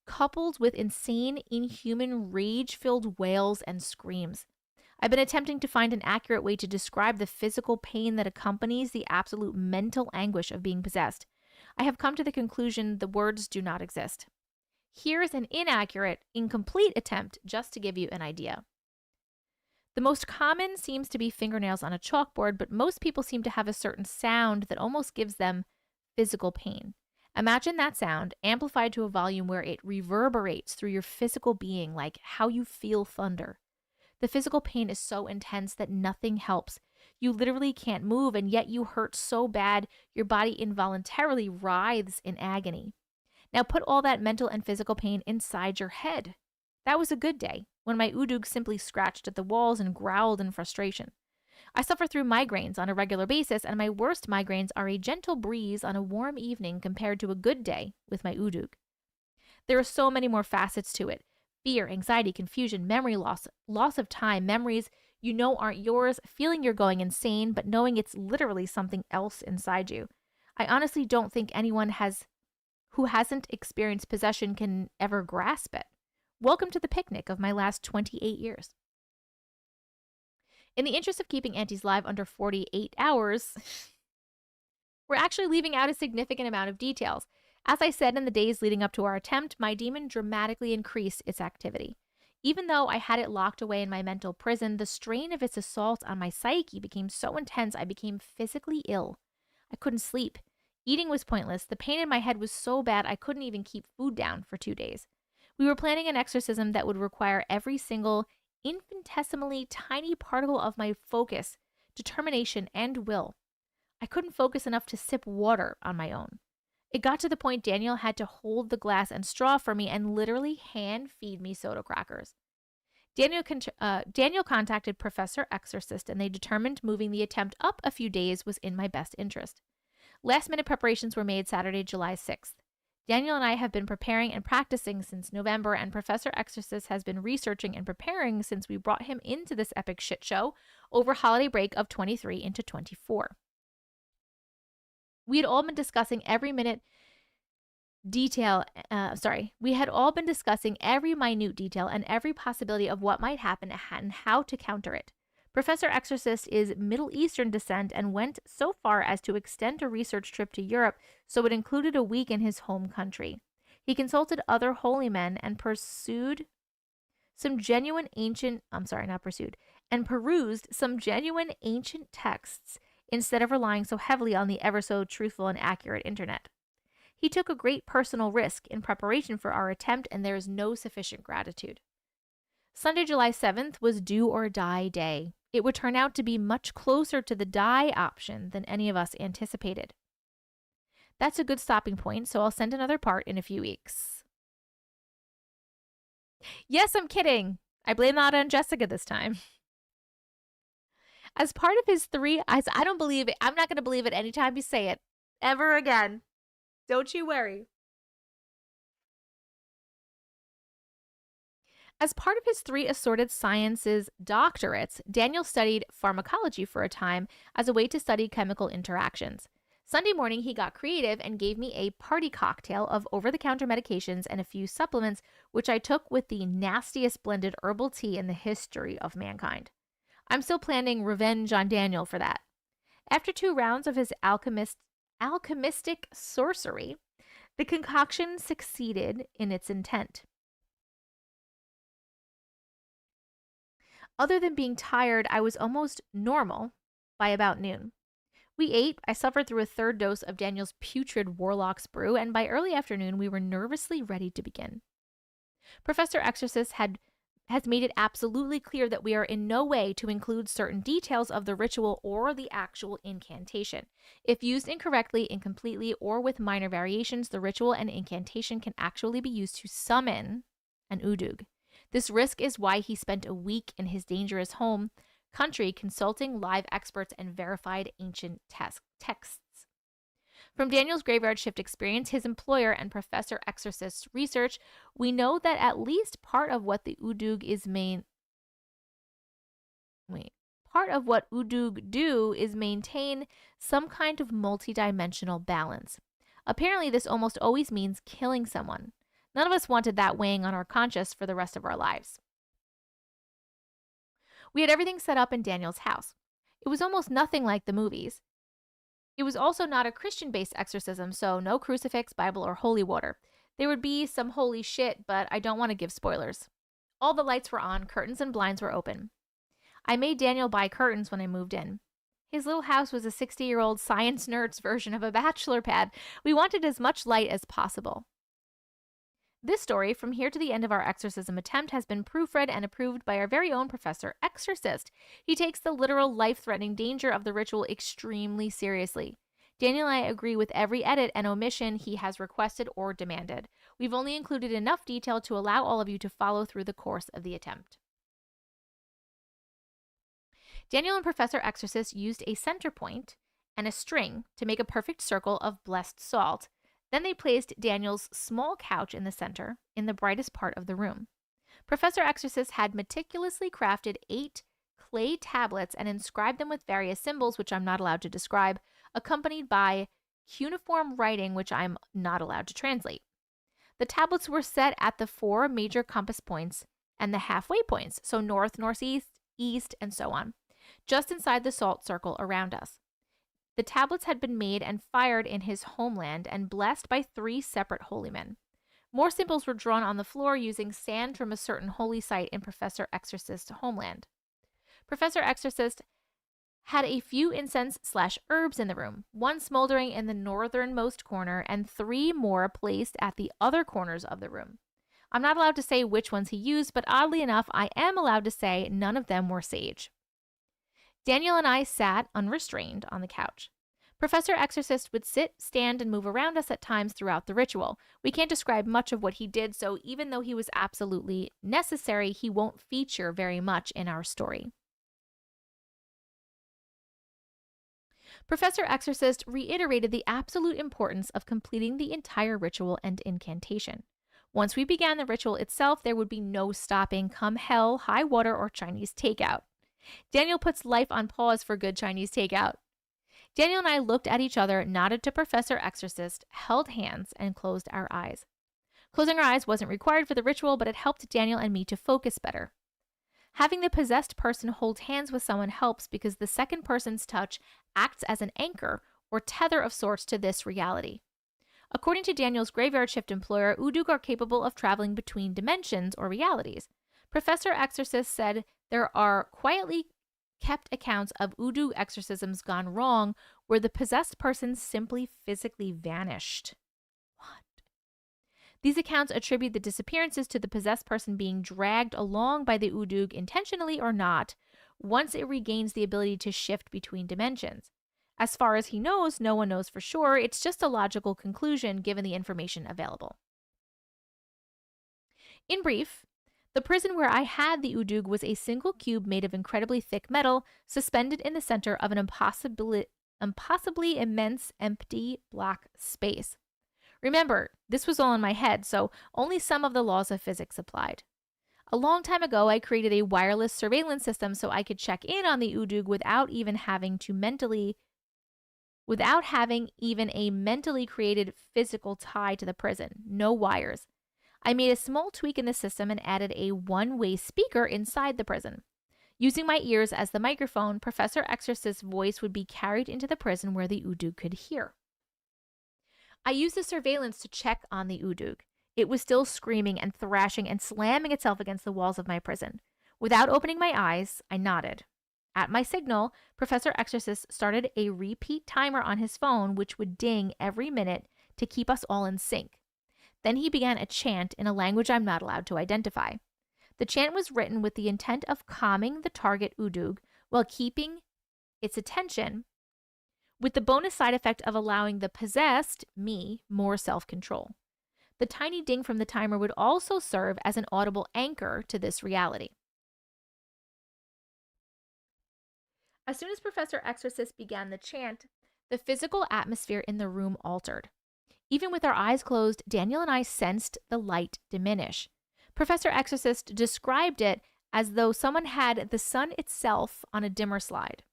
coupled with insane, inhuman, rage-filled wails and screams. I've been attempting to find an accurate way to describe the physical pain that accompanies the absolute mental anguish of being possessed. I have come to the conclusion the words do not exist. Here's an inaccurate, incomplete attempt just to give you an idea. The most common seems to be fingernails on a chalkboard, but most people seem to have a certain sound that almost gives them physical pain. Imagine that sound amplified to a volume where it reverberates through your physical being like how you feel thunder. The physical pain is so intense that nothing helps. You literally can't move, and yet you hurt so bad your body involuntarily writhes in agony. Now put all that mental and physical pain inside your head. That was a good day, when my udug simply scratched at the walls and growled in frustration. I suffer through migraines on a regular basis, and my worst migraines are a gentle breeze on a warm evening compared to a good day with my udug. There are so many more facets to it. Fear, anxiety, confusion, memory loss, loss of time, memories you know aren't yours, feeling you're going insane, but knowing it's literally something else inside you. I honestly don't think anyone who hasn't experienced possession can ever grasp it. Welcome to the picnic of my last 28 years. In the interest of keeping Aunties live under 48 hours, we're actually leaving out a significant amount of details. As I said in the days leading up to our attempt, my demon dramatically increased its activity. Even though I had it locked away in my mental prison, the strain of its assault on my psyche became so intense I became physically ill. I couldn't sleep. Eating was pointless. The pain in my head was so bad I couldn't even keep food down for 2 days. We were planning an exorcism that would require every single infinitesimally tiny particle of my focus, determination, and will. I couldn't focus enough to sip water on my own. It got to the point Daniel had to hold the glass and straw for me and literally hand feed me soda crackers. Daniel contacted Professor Exorcist, and they determined moving the attempt up a few days was in my best interest. Last-minute preparations were made Saturday, July 6th. Daniel and I have been preparing and practicing since November, and Professor Exorcist has been researching and preparing since we brought him into this epic shit show over holiday break of 23 into 24. We had all been discussing every minute detail, we had all been discussing every minute detail and every possibility of what might happen and how to counter it. Professor Exorcist is Middle Eastern descent and went so far as to extend a research trip to Europe, so it included a week in his home country. He consulted other holy men and perused some genuine ancient texts instead of relying so heavily on the ever so truthful and accurate internet. He took a great personal risk in preparation for our attempt, and there is no sufficient gratitude. Sunday, July 7th was do or die day. It would turn out to be much closer to the die option than any of us anticipated. That's a good stopping point, so I'll send another part in a few weeks. Yes, I'm kidding. I blame that on Jessica this time. As part of his I don't believe it. I'm not going to believe it anytime you say it. Ever again. Don't you worry. As part of his 3 assorted sciences doctorates, Daniel studied pharmacology for a time as a way to study chemical interactions. Sunday morning, he got creative and gave me a party cocktail of over-the-counter medications and a few supplements, which I took with the nastiest blended herbal tea in the history of mankind. I'm still planning revenge on Daniel for that. After 2 rounds of his alchemistic sorcery, the concoction succeeded in its intent. Other than being tired, I was almost normal by about noon. We ate, I suffered through a 3rd dose of Daniel's putrid Warlock's brew, and by early afternoon, we were nervously ready to begin. Professor Exorcist has made it absolutely clear that we are in no way to include certain details of the ritual or the actual incantation. If used incorrectly, incompletely, or with minor variations, the ritual and incantation can actually be used to summon an udug. This risk is why he spent a week in his dangerous home country consulting live experts and verified ancient texts. From Daniel's graveyard shift experience, his employer, and Professor Exorcist's research, we know that at least part of what udug do is maintain some kind of multidimensional balance. Apparently, this almost always means killing someone. None of us wanted that weighing on our conscience for the rest of our lives. We had everything set up in Daniel's house. It was almost nothing like the movies. It was also not a Christian-based exorcism, so no crucifix, Bible, or holy water. There would be some holy shit, but I don't want to give spoilers. All the lights were on, curtains and blinds were open. I made Daniel buy curtains when I moved in. His little house was a 60-year-old science nerd's version of a bachelor pad. We wanted as much light as possible. This story, from here to the end of our exorcism attempt, has been proofread and approved by our very own Professor Exorcist. He takes the literal life-threatening danger of the ritual extremely seriously. Daniel and I agree with every edit and omission he has requested or demanded. We've only included enough detail to allow all of you to follow through the course of the attempt. Daniel and Professor Exorcist used a center point and a string to make a perfect circle of blessed salt. Then they placed Daniel's small couch in the center, in the brightest part of the room. Professor Exorcist had meticulously crafted 8 clay tablets and inscribed them with various symbols, which I'm not allowed to describe, accompanied by cuneiform writing, which I'm not allowed to translate. The tablets were set at the 4 major compass points and the halfway points, so north, northeast, east, and so on, just inside the salt circle around us. The tablets had been made and fired in his homeland and blessed by 3 separate holy men. More symbols were drawn on the floor using sand from a certain holy site in Professor Exorcist's homeland. Professor Exorcist had a few incense/herbs in the room, 1 smoldering in the northernmost corner and 3 more placed at the other corners of the room. I'm not allowed to say which ones he used, but oddly enough, I am allowed to say none of them were sage. Daniel and I sat unrestrained on the couch. Professor Exorcist would sit, stand, and move around us at times throughout the ritual. We can't describe much of what he did, so even though he was absolutely necessary, he won't feature very much in our story. Professor Exorcist reiterated the absolute importance of completing the entire ritual and incantation. Once we began the ritual itself, there would be no stopping, come hell, high water, or Chinese takeout. Daniel puts life on pause for good Chinese takeout. Daniel and I looked at each other, nodded to Professor Exorcist, held hands, and closed our eyes. Closing our eyes wasn't required for the ritual, but it helped Daniel and me to focus better. Having the possessed person hold hands with someone helps because the second person's touch acts as an anchor or tether of sorts to this reality. According to Daniel's graveyard shift employer, Udug are capable of traveling between dimensions or realities. Professor Exorcist said there are quietly kept accounts of Udug exorcisms gone wrong where the possessed person simply physically vanished. What? These accounts attribute the disappearances to the possessed person being dragged along by the Udug intentionally or not, once it regains the ability to shift between dimensions. As far as he knows, no one knows for sure. It's just a logical conclusion given the information available. In brief, the prison where I had the Udug was a single cube made of incredibly thick metal, suspended in the center of an impossibly immense empty black space. Remember, this was all in my head, so only some of the laws of physics applied. A long time ago, I created a wireless surveillance system so I could check in on the Udug without having even a mentally created physical tie to the prison. No wires. I made a small tweak in the system and added a one-way speaker inside the prison. Using my ears as the microphone, Professor Exorcist's voice would be carried into the prison where the Udug could hear. I used the surveillance to check on the Udug. It was still screaming and thrashing and slamming itself against the walls of my prison. Without opening my eyes, I nodded. At my signal, Professor Exorcist started a repeat timer on his phone, which would ding every minute to keep us all in sync. Then he began a chant in a language I'm not allowed to identify. The chant was written with the intent of calming the target Udug while keeping its attention, with the bonus side effect of allowing the possessed, me, more self-control. The tiny ding from the timer would also serve as an audible anchor to this reality. As soon as Professor Exorcist began the chant, the physical atmosphere in the room altered. Even with our eyes closed, Daniel and I sensed the light diminish. Professor Exorcist described it as though someone had the sun itself on a dimmer slide.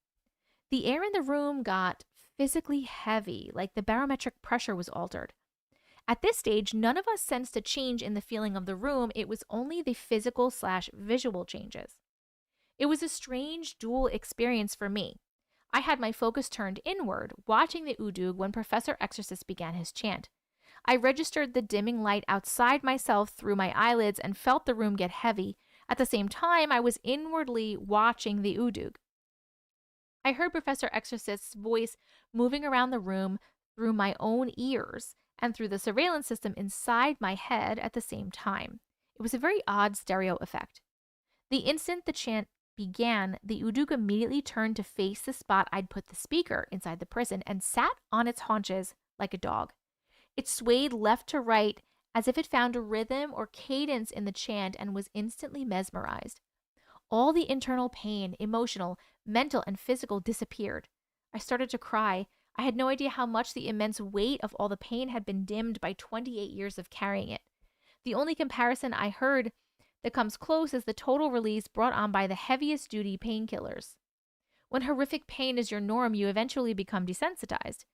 The air in the room got physically heavy, like the barometric pressure was altered. At this stage, none of us sensed a change in the feeling of the room. It was only the physical/visual changes. It was a strange dual experience for me. I had my focus turned inward, watching the Udug when Professor Exorcist began his chant. I registered the dimming light outside myself through my eyelids and felt the room get heavy. At the same time, I was inwardly watching the Udug. I heard Professor Exorcist's voice moving around the room through my own ears and through the surveillance system inside my head at the same time. It was a very odd stereo effect. The instant the chant began, the Udug immediately turned to face the spot I'd put the speaker inside the prison and sat on its haunches like a dog. It swayed left to right as if it found a rhythm or cadence in the chant and was instantly mesmerized. All the internal pain, emotional, mental, and physical disappeared. I started to cry. I had no idea how much the immense weight of all the pain had been dimmed by 28 years of carrying it. The only comparison I heard that comes close is the total release brought on by the heaviest duty painkillers. When horrific pain is your norm, you eventually become desensitized.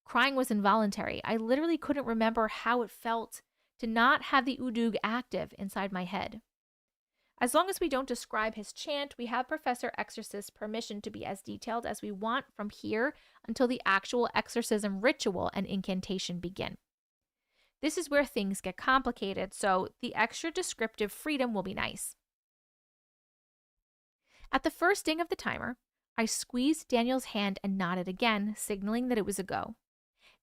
Crying was involuntary. I literally couldn't remember how it felt to not have the Udug active inside my head. As long as we don't describe his chant, we have Professor Exorcist's permission to be as detailed as we want from here until the actual exorcism ritual and incantation begin. This is where things get complicated, so the extra descriptive freedom will be nice. At the first ding of the timer, I squeezed Daniel's hand and nodded again, signaling that it was a go.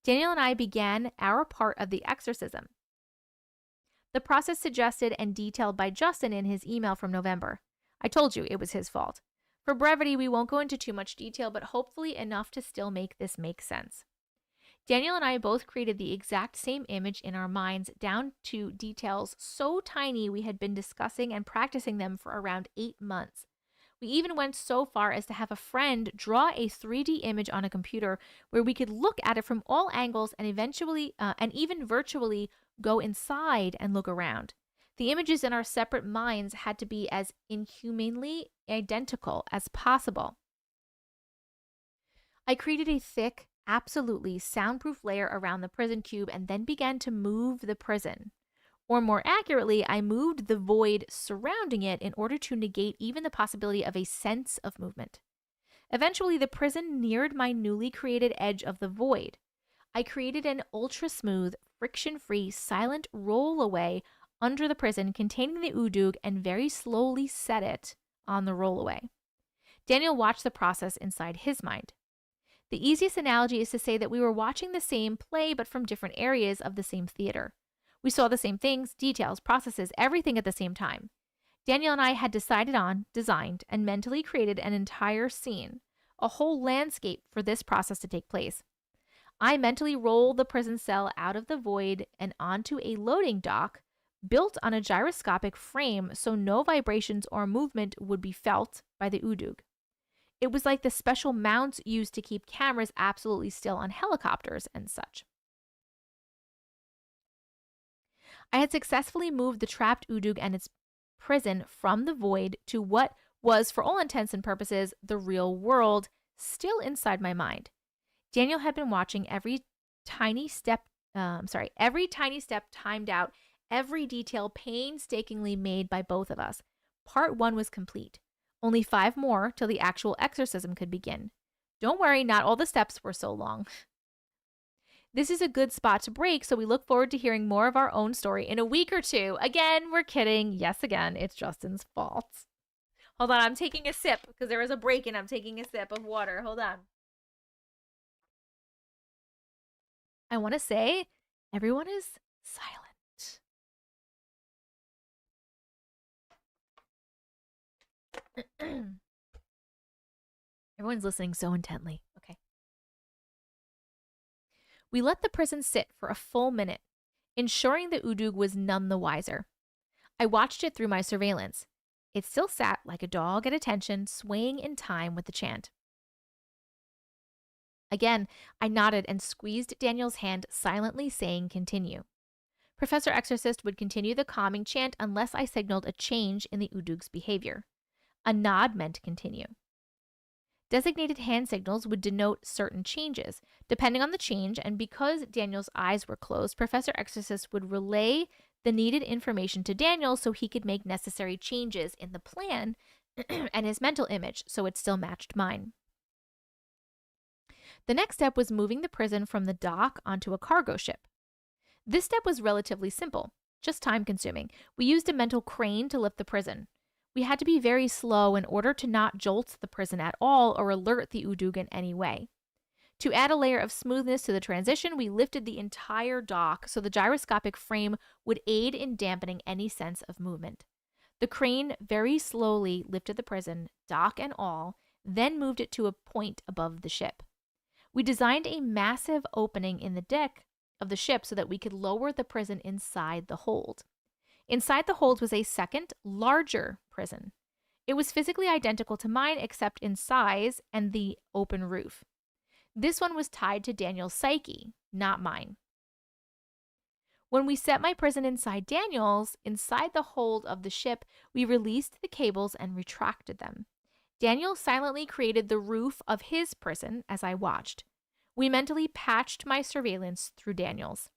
Daniel and I began our part of the exorcism. The process suggested and detailed by Justin in his email from November. I told you it was his fault. For brevity, we won't go into too much detail, but hopefully enough to still make this make sense. Daniel and I both created the exact same image in our minds, down to details so tiny we had been discussing and practicing them for around 8 months. We even went so far as to have a friend draw a 3D image on a computer where we could look at it from all angles and even virtually go inside and look around. The images in our separate minds had to be as inhumanly identical as possible. I created a thick, absolutely soundproof layer around the prison cube and then began to move the prison. Or more accurately, I moved the void surrounding it in order to negate even the possibility of a sense of movement. Eventually, the prison neared my newly created edge of the void. I created an ultra-smooth, friction-free, silent rollaway under the prison containing the Udug and very slowly set it on the rollaway. Daniel watched the process inside his mind. The easiest analogy is to say that we were watching the same play but from different areas of the same theater. We saw the same things, details, processes, everything at the same time. Daniel and I had decided on, designed, and mentally created an entire scene, a whole landscape for this process to take place. I mentally rolled the prison cell out of the void and onto a loading dock built on a gyroscopic frame so no vibrations or movement would be felt by the Udug. It was like the special mounts used to keep cameras absolutely still on helicopters and such. I had successfully moved the trapped Udug and its prison from the void to what was, for all intents and purposes, the real world, still inside my mind. Daniel had been watching every tiny step timed out, every detail painstakingly made by both of us. Part 1 was complete. Only 5 more till the actual exorcism could begin. Don't worry, not all the steps were so long. This is a good spot to break, so we look forward to hearing more of our own story in a week or 2. Again, we're kidding. Yes, again, it's Justin's fault. Hold on, I'm taking a sip because there was a break and I'm taking a sip of water. Hold on. I want to say everyone is silent. Everyone's listening so intently. Okay. We let the prison sit for a full minute, ensuring the Udug was none the wiser. I watched it through my surveillance. It still sat like a dog at attention, swaying in time with the chant. Again, I nodded and squeezed Daniel's hand, silently saying continue. Professor Exorcist would continue the calming chant unless I signaled a change in the Udug's behavior. A nod meant continue. Designated hand signals would denote certain changes. Depending on the change, and because Daniel's eyes were closed, Professor Exorcist would relay the needed information to Daniel so he could make necessary changes in the plan and his mental image so it still matched mine. The next step was moving the prison from the dock onto a cargo ship. This step was relatively simple, just time-consuming. We used a mental crane to lift the prison. We had to be very slow in order to not jolt the prison at all or alert the Udug in any way. To add a layer of smoothness to the transition, we lifted the entire dock so the gyroscopic frame would aid in dampening any sense of movement. The crane very slowly lifted the prison, dock and all, then moved it to a point above the ship. We designed a massive opening in the deck of the ship so that we could lower the prison inside the hold. Inside the hold was a second, larger prison. It was physically identical to mine except in size and the open roof. This one was tied to Daniel's psyche, not mine. When we set my prison inside Daniel's, inside the hold of the ship, we released the cables and retracted them. Daniel silently created the roof of his prison as I watched. We mentally patched my surveillance through Daniel's.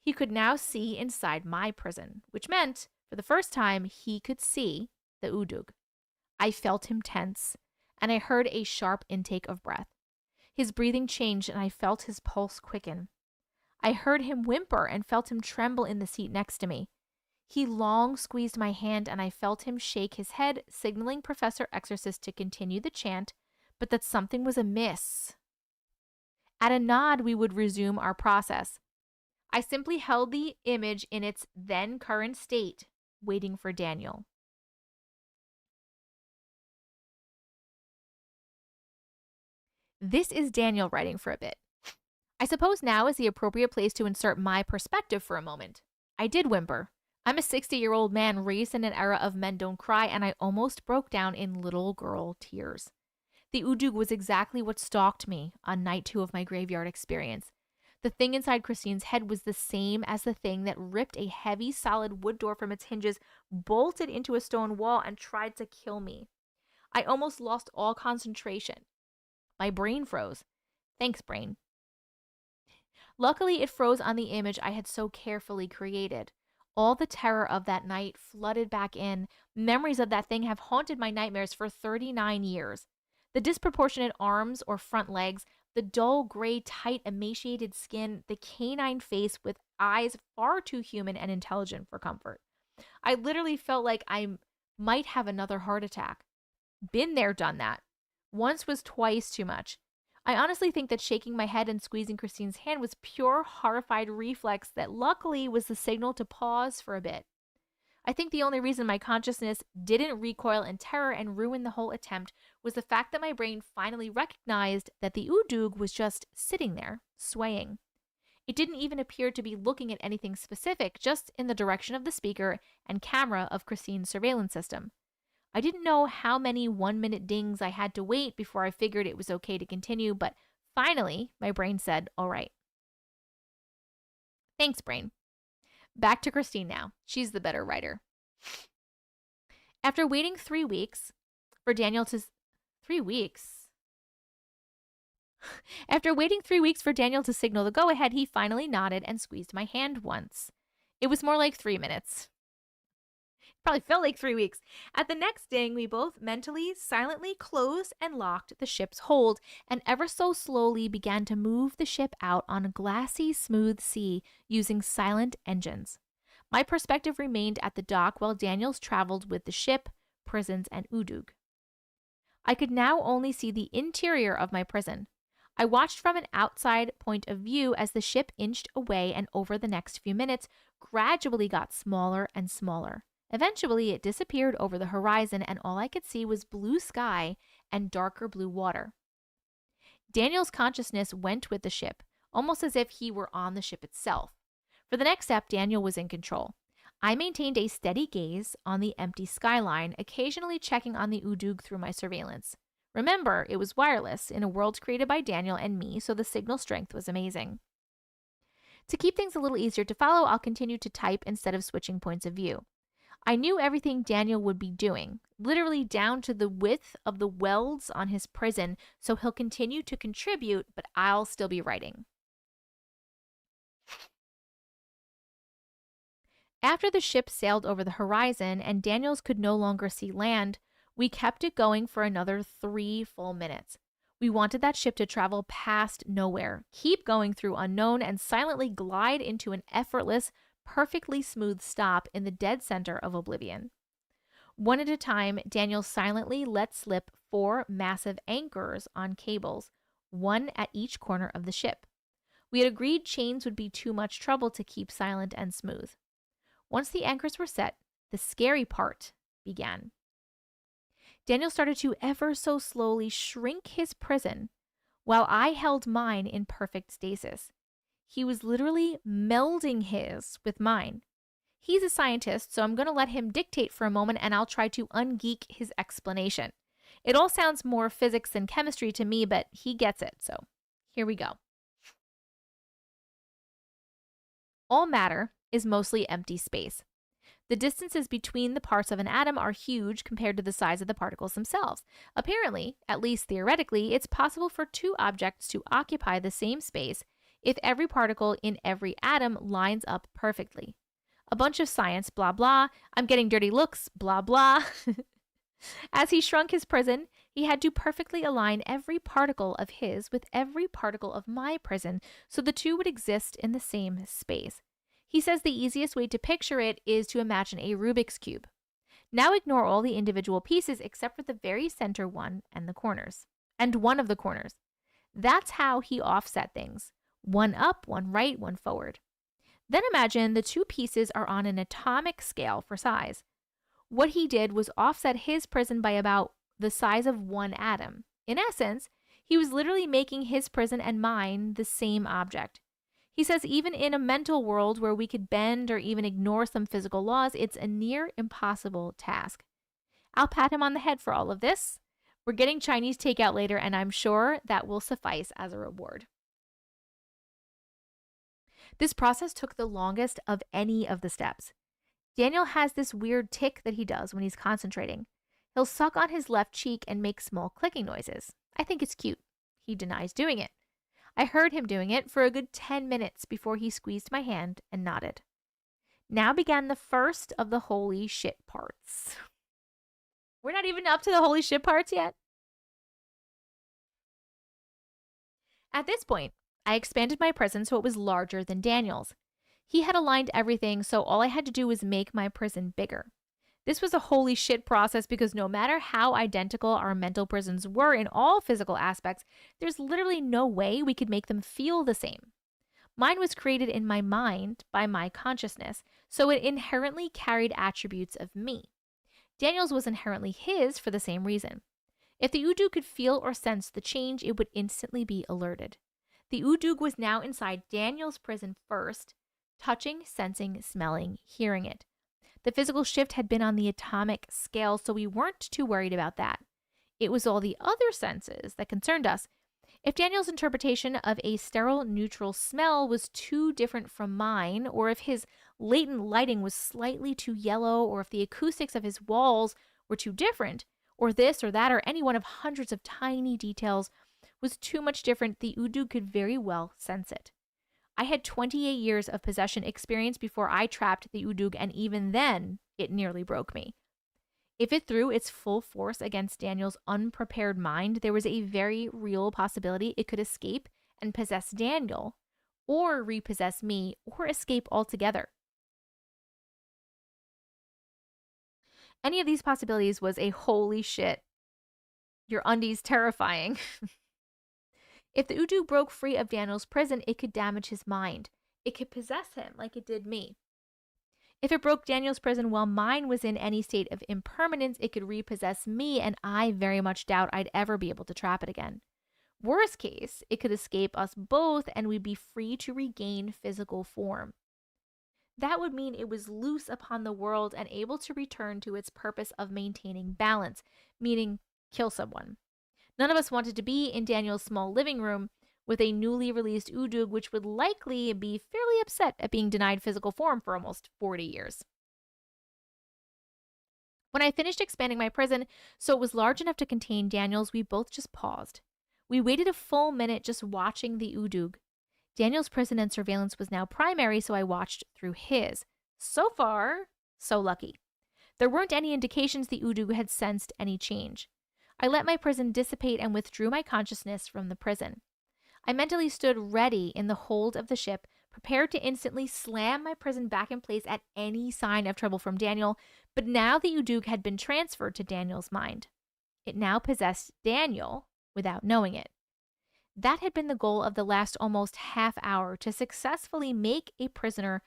He could now see inside my prison, which meant, for the first time, he could see the Udug. I felt him tense, and I heard a sharp intake of breath. His breathing changed, and I felt his pulse quicken. I heard him whimper and felt him tremble in the seat next to me. He long squeezed my hand, and I felt him shake his head, signaling Professor Exorcist to continue the chant, but that something was amiss. At a nod, we would resume our process. I simply held the image in its then current state, waiting for Daniel. This is Daniel writing for a bit. I suppose now is the appropriate place to insert my perspective for a moment. I did whimper. I'm a 60-year-old man raised in an era of men don't cry, and I almost broke down in little girl tears. The Udug was exactly what stalked me on night 2 of my graveyard experience. The thing inside Christine's head was the same as the thing that ripped a heavy, solid wood door from its hinges, bolted into a stone wall, and tried to kill me. I almost lost all concentration. My brain froze. Thanks, brain. Luckily, it froze on the image I had so carefully created. All the terror of that night flooded back in. Memories of that thing have haunted my nightmares for 39 years. The disproportionate arms or front legs, the dull, gray, tight, emaciated skin, the canine face with eyes far too human and intelligent for comfort. I literally felt like I might have another heart attack. Been there, done that. Once was twice too much. I honestly think that shaking my head and squeezing Christine's hand was pure horrified reflex that luckily was the signal to pause for a bit. I think the only reason my consciousness didn't recoil in terror and ruin the whole attempt was the fact that my brain finally recognized that the Udug was just sitting there, swaying. It didn't even appear to be looking at anything specific, just in the direction of the speaker and camera of Christine's surveillance system. I didn't know how many 1-minute dings I had to wait before I figured it was okay to continue, but finally, my brain said, all right. Thanks, brain. Back to Christine now. She's the better writer. After waiting 3 weeks for Daniel to... 3 weeks? After waiting 3 weeks for Daniel to signal the go-ahead, he finally nodded and squeezed my hand once. It was more like 3 minutes. Probably felt like 3 weeks. At the next ding, we both mentally, silently closed and locked the ship's hold and ever so slowly began to move the ship out on a glassy, smooth sea using silent engines. My perspective remained at the dock while Daniels traveled with the ship, prisons, and Udug. I could now only see the interior of my prison. I watched from an outside point of view as the ship inched away and over the next few minutes gradually got smaller and smaller. Eventually, it disappeared over the horizon, and all I could see was blue sky and darker blue water. Daniel's consciousness went with the ship, almost as if he were on the ship itself. For the next step, Daniel was in control. I maintained a steady gaze on the empty skyline, occasionally checking on the Udug through my surveillance. Remember, it was wireless in a world created by Daniel and me, so the signal strength was amazing. To keep things a little easier to follow, I'll continue to type instead of switching points of view. I knew everything Daniel would be doing, literally down to the width of the welds on his prison, so he'll continue to contribute, but I'll still be writing. After the ship sailed over the horizon and Daniels could no longer see land, we kept it going for another 3 full minutes. We wanted that ship to travel past nowhere, keep going through unknown, and silently glide into an effortless, perfectly smooth stop in the dead center of oblivion. One at a time, Daniel silently let slip 4 massive anchors on cables, one at each corner of the ship. We had agreed chains would be too much trouble to keep silent and smooth. Once the anchors were set, the scary part began. Daniel started to ever so slowly shrink his prison while I held mine in perfect stasis. He was literally melding his with mine. He's a scientist, so I'm going to let him dictate for a moment and I'll try to ungeek his explanation. It all sounds more physics than chemistry to me, but he gets it, so here we go. All matter is mostly empty space. The distances between the parts of an atom are huge compared to the size of the particles themselves. Apparently, at least theoretically, it's possible for two objects to occupy the same space if every particle in every atom lines up perfectly. A bunch of science, blah, blah. I'm getting dirty looks, blah, blah. As he shrunk his prison, he had to perfectly align every particle of his with every particle of my prison so the two would exist in the same space. He says the easiest way to picture it is to imagine a Rubik's Cube. Now ignore all the individual pieces except for the very center one and the corners. And one of the corners. That's how he offset things. One up, one right, one forward. Then imagine the two pieces are on an atomic scale for size. What he did was offset his prison by about the size of one atom. In essence, he was literally making his prison and mine the same object. He says even in a mental world where we could bend or even ignore some physical laws, it's a near impossible task. I'll pat him on the head for all of this. We're getting Chinese takeout later, and I'm sure that will suffice as a reward. This process took the longest of any of the steps. Daniel has this weird tick that he does when he's concentrating. He'll suck on his left cheek and make small clicking noises. I think it's cute. He denies doing it. I heard him doing it for a good 10 minutes before he squeezed my hand and nodded. Now began the first of the holy shit parts. We're not even up to the holy shit parts yet. At this point, I expanded my prison so it was larger than Daniel's. He had aligned everything, so all I had to do was make my prison bigger. This was a holy shit process because no matter how identical our mental prisons were in all physical aspects, there's literally no way we could make them feel the same. Mine was created in my mind by my consciousness, so it inherently carried attributes of me. Daniel's was inherently his for the same reason. If the Udug could feel or sense the change, it would instantly be alerted. The Udug was now inside Daniel's prison first, touching, sensing, smelling, hearing it. The physical shift had been on the atomic scale, so we weren't too worried about that. It was all the other senses that concerned us. If Daniel's interpretation of a sterile neutral smell was too different from mine, or if his latent lighting was slightly too yellow, or if the acoustics of his walls were too different, or this or that, or any one of hundreds of tiny details was too much different, the Udug could very well sense it. I had 28 years of possession experience before I trapped the Udug, and even then, it nearly broke me. If it threw its full force against Daniel's unprepared mind, there was a very real possibility it could escape and possess Daniel, or repossess me, or escape altogether. Any of these possibilities was a holy shit. Your undies terrifying. If the Udug broke free of Daniel's prison, it could damage his mind. It could possess him like it did me. If it broke Daniel's prison while mine was in any state of impermanence, it could repossess me, and I very much doubt I'd ever be able to trap it again. Worst case, it could escape us both and we'd be free to regain physical form. That would mean it was loose upon the world and able to return to its purpose of maintaining balance, meaning kill someone. None of us wanted to be in Daniel's small living room with a newly released Udug, which would likely be fairly upset at being denied physical form for almost 40 years. When I finished expanding my prison so it was large enough to contain Daniel's, we both just paused. We waited a full minute just watching the Udug. Daniel's prison and surveillance was now primary, so I watched through his. So far, so lucky. There weren't any indications the Udug had sensed any change. I let my prison dissipate and withdrew my consciousness from the prison. I mentally stood ready in the hold of the ship, prepared to instantly slam my prison back in place at any sign of trouble from Daniel, but now the Udug had been transferred to Daniel's mind. It now possessed Daniel without knowing it. That had been the goal of the last almost half hour, to successfully make a prisoner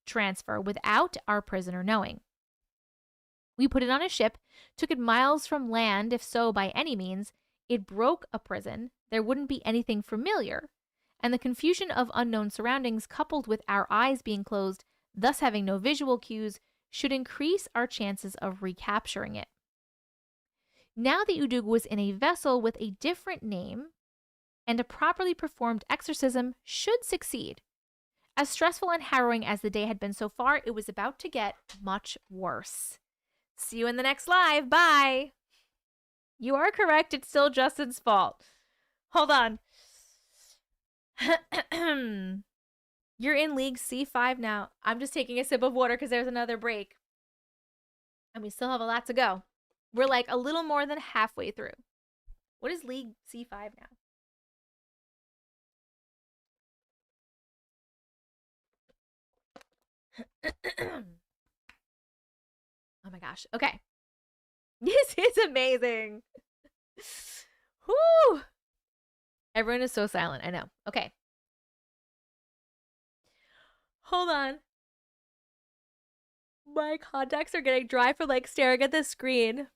transfer without our prisoner knowing. We put it on a ship, took it miles from land, if so by any means. It broke a prison. There wouldn't be anything familiar. And the confusion of unknown surroundings, coupled with our eyes being closed, thus having no visual cues, should increase our chances of recapturing it. Now the Udug was in a vessel with a different name, and a properly performed exorcism should succeed. As stressful and harrowing as the day had been so far, it was about to get much worse. See you in the next live. Bye. You are correct. It's still Justin's fault. Hold on. You're in League C5 now. I'm just taking a sip of water because there's another break. And we still have a lot to go. We're like a little more than halfway through. What is League C5 now? Oh my gosh. Okay. This is amazing. Whoo! Everyone is so silent. I know. Okay. Hold on. My contacts are getting dry from like staring at the screen.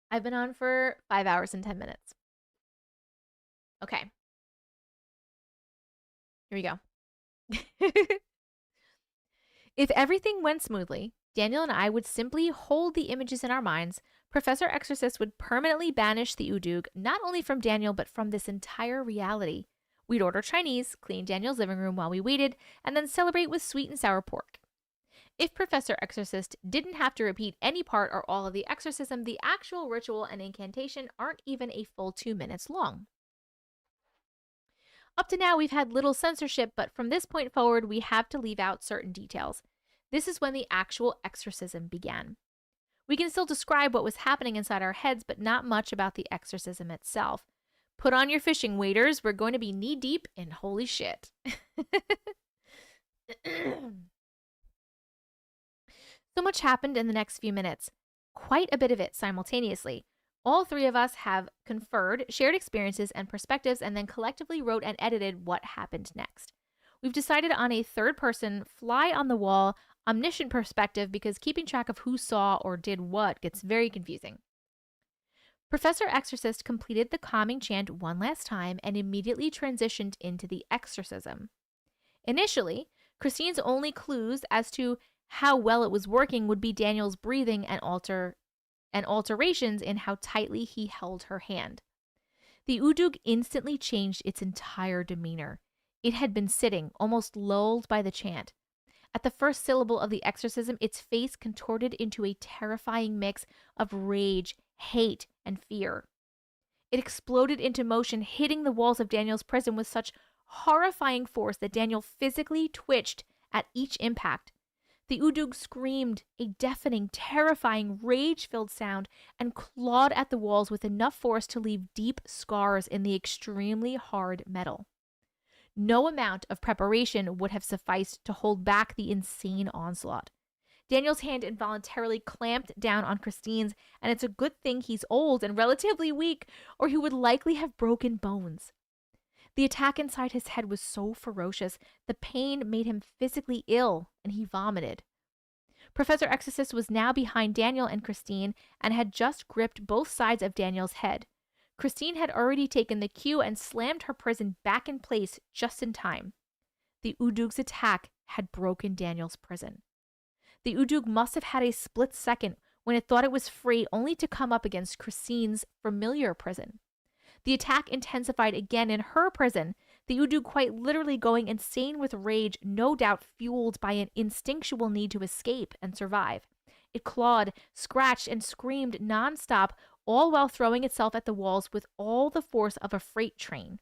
I've been on for 5 hours and 10 minutes. Okay. Here we go. If everything went smoothly, Daniel and I would simply hold the images in our minds. Professor Exorcist would permanently banish the Udug, not only from Daniel, but from this entire reality. We'd order Chinese, clean Daniel's living room while we waited, and then celebrate with sweet and sour pork. If Professor Exorcist didn't have to repeat any part or all of the exorcism, the actual ritual and incantation aren't even a full 2 minutes long. Up to now, we've had little censorship, but from this point forward, we have to leave out certain details. This is when the actual exorcism began. We can still describe what was happening inside our heads, but not much about the exorcism itself. Put on your fishing waders. We're going to be knee-deep in holy shit. So much happened in the next few minutes. Quite a bit of it simultaneously. All three of us have conferred, shared experiences and perspectives, and then collectively wrote and edited what happened next. We've decided on a third-person, fly-on-the-wall, omniscient perspective because keeping track of who saw or did what gets very confusing. Professor Exorcist completed the calming chant one last time and immediately transitioned into the exorcism. Initially, Christine's only clues as to how well it was working would be Daniel's breathing and alterations in how tightly he held her hand. The Udug instantly changed its entire demeanor. It had been sitting, almost lulled by the chant. At the first syllable of the exorcism, its face contorted into a terrifying mix of rage, hate, and fear. It exploded into motion, hitting the walls of Daniel's prison with such horrifying force that Daniel physically twitched at each impact. The Udug screamed, a deafening, terrifying, rage-filled sound, and clawed at the walls with enough force to leave deep scars in the extremely hard metal. No amount of preparation would have sufficed to hold back the insane onslaught. Daniel's hand involuntarily clamped down on Christine's, and it's a good thing he's old and relatively weak, or he would likely have broken bones. The attack inside his head was so ferocious, the pain made him physically ill, and he vomited. Professor Exorcist was now behind Daniel and Christine and had just gripped both sides of Daniel's head. Christine had already taken the cue and slammed her prison back in place just in time. The Udug's attack had broken Daniel's prison. The Udug must have had a split second when it thought it was free, only to come up against Christine's familiar prison. The attack intensified again in her prison, the Udug quite literally going insane with rage, no doubt fueled by an instinctual need to escape and survive. It clawed, scratched, and screamed nonstop, all while throwing itself at the walls with all the force of a freight train.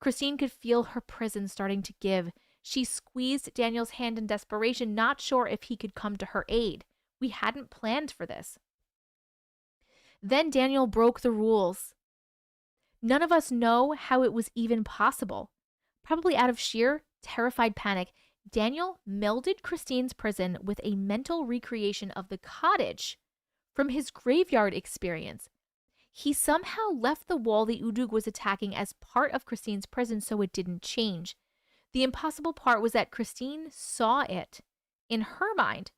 Christine could feel her prison starting to give. She squeezed Daniel's hand in desperation, not sure if he could come to her aid. We hadn't planned for this. Then Daniel broke the rules. None of us know how it was even possible. Probably out of sheer, terrified panic, Daniel melded Christine's prison with a mental recreation of the cottage from his graveyard experience. He somehow left the wall the Udug was attacking as part of Christine's prison so it didn't change. The impossible part was that Christine saw it in her mind.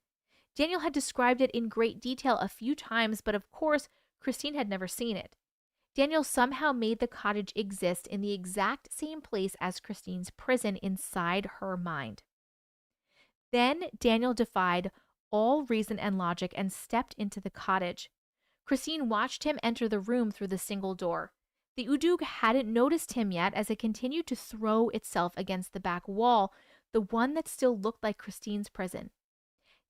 Daniel had described it in great detail a few times, but of course, Christine had never seen it. Daniel somehow made the cottage exist in the exact same place as Christine's prison inside her mind. Then Daniel defied all reason and logic and stepped into the cottage. Christine watched him enter the room through the single door. The Udug hadn't noticed him yet as it continued to throw itself against the back wall, the one that still looked like Christine's prison.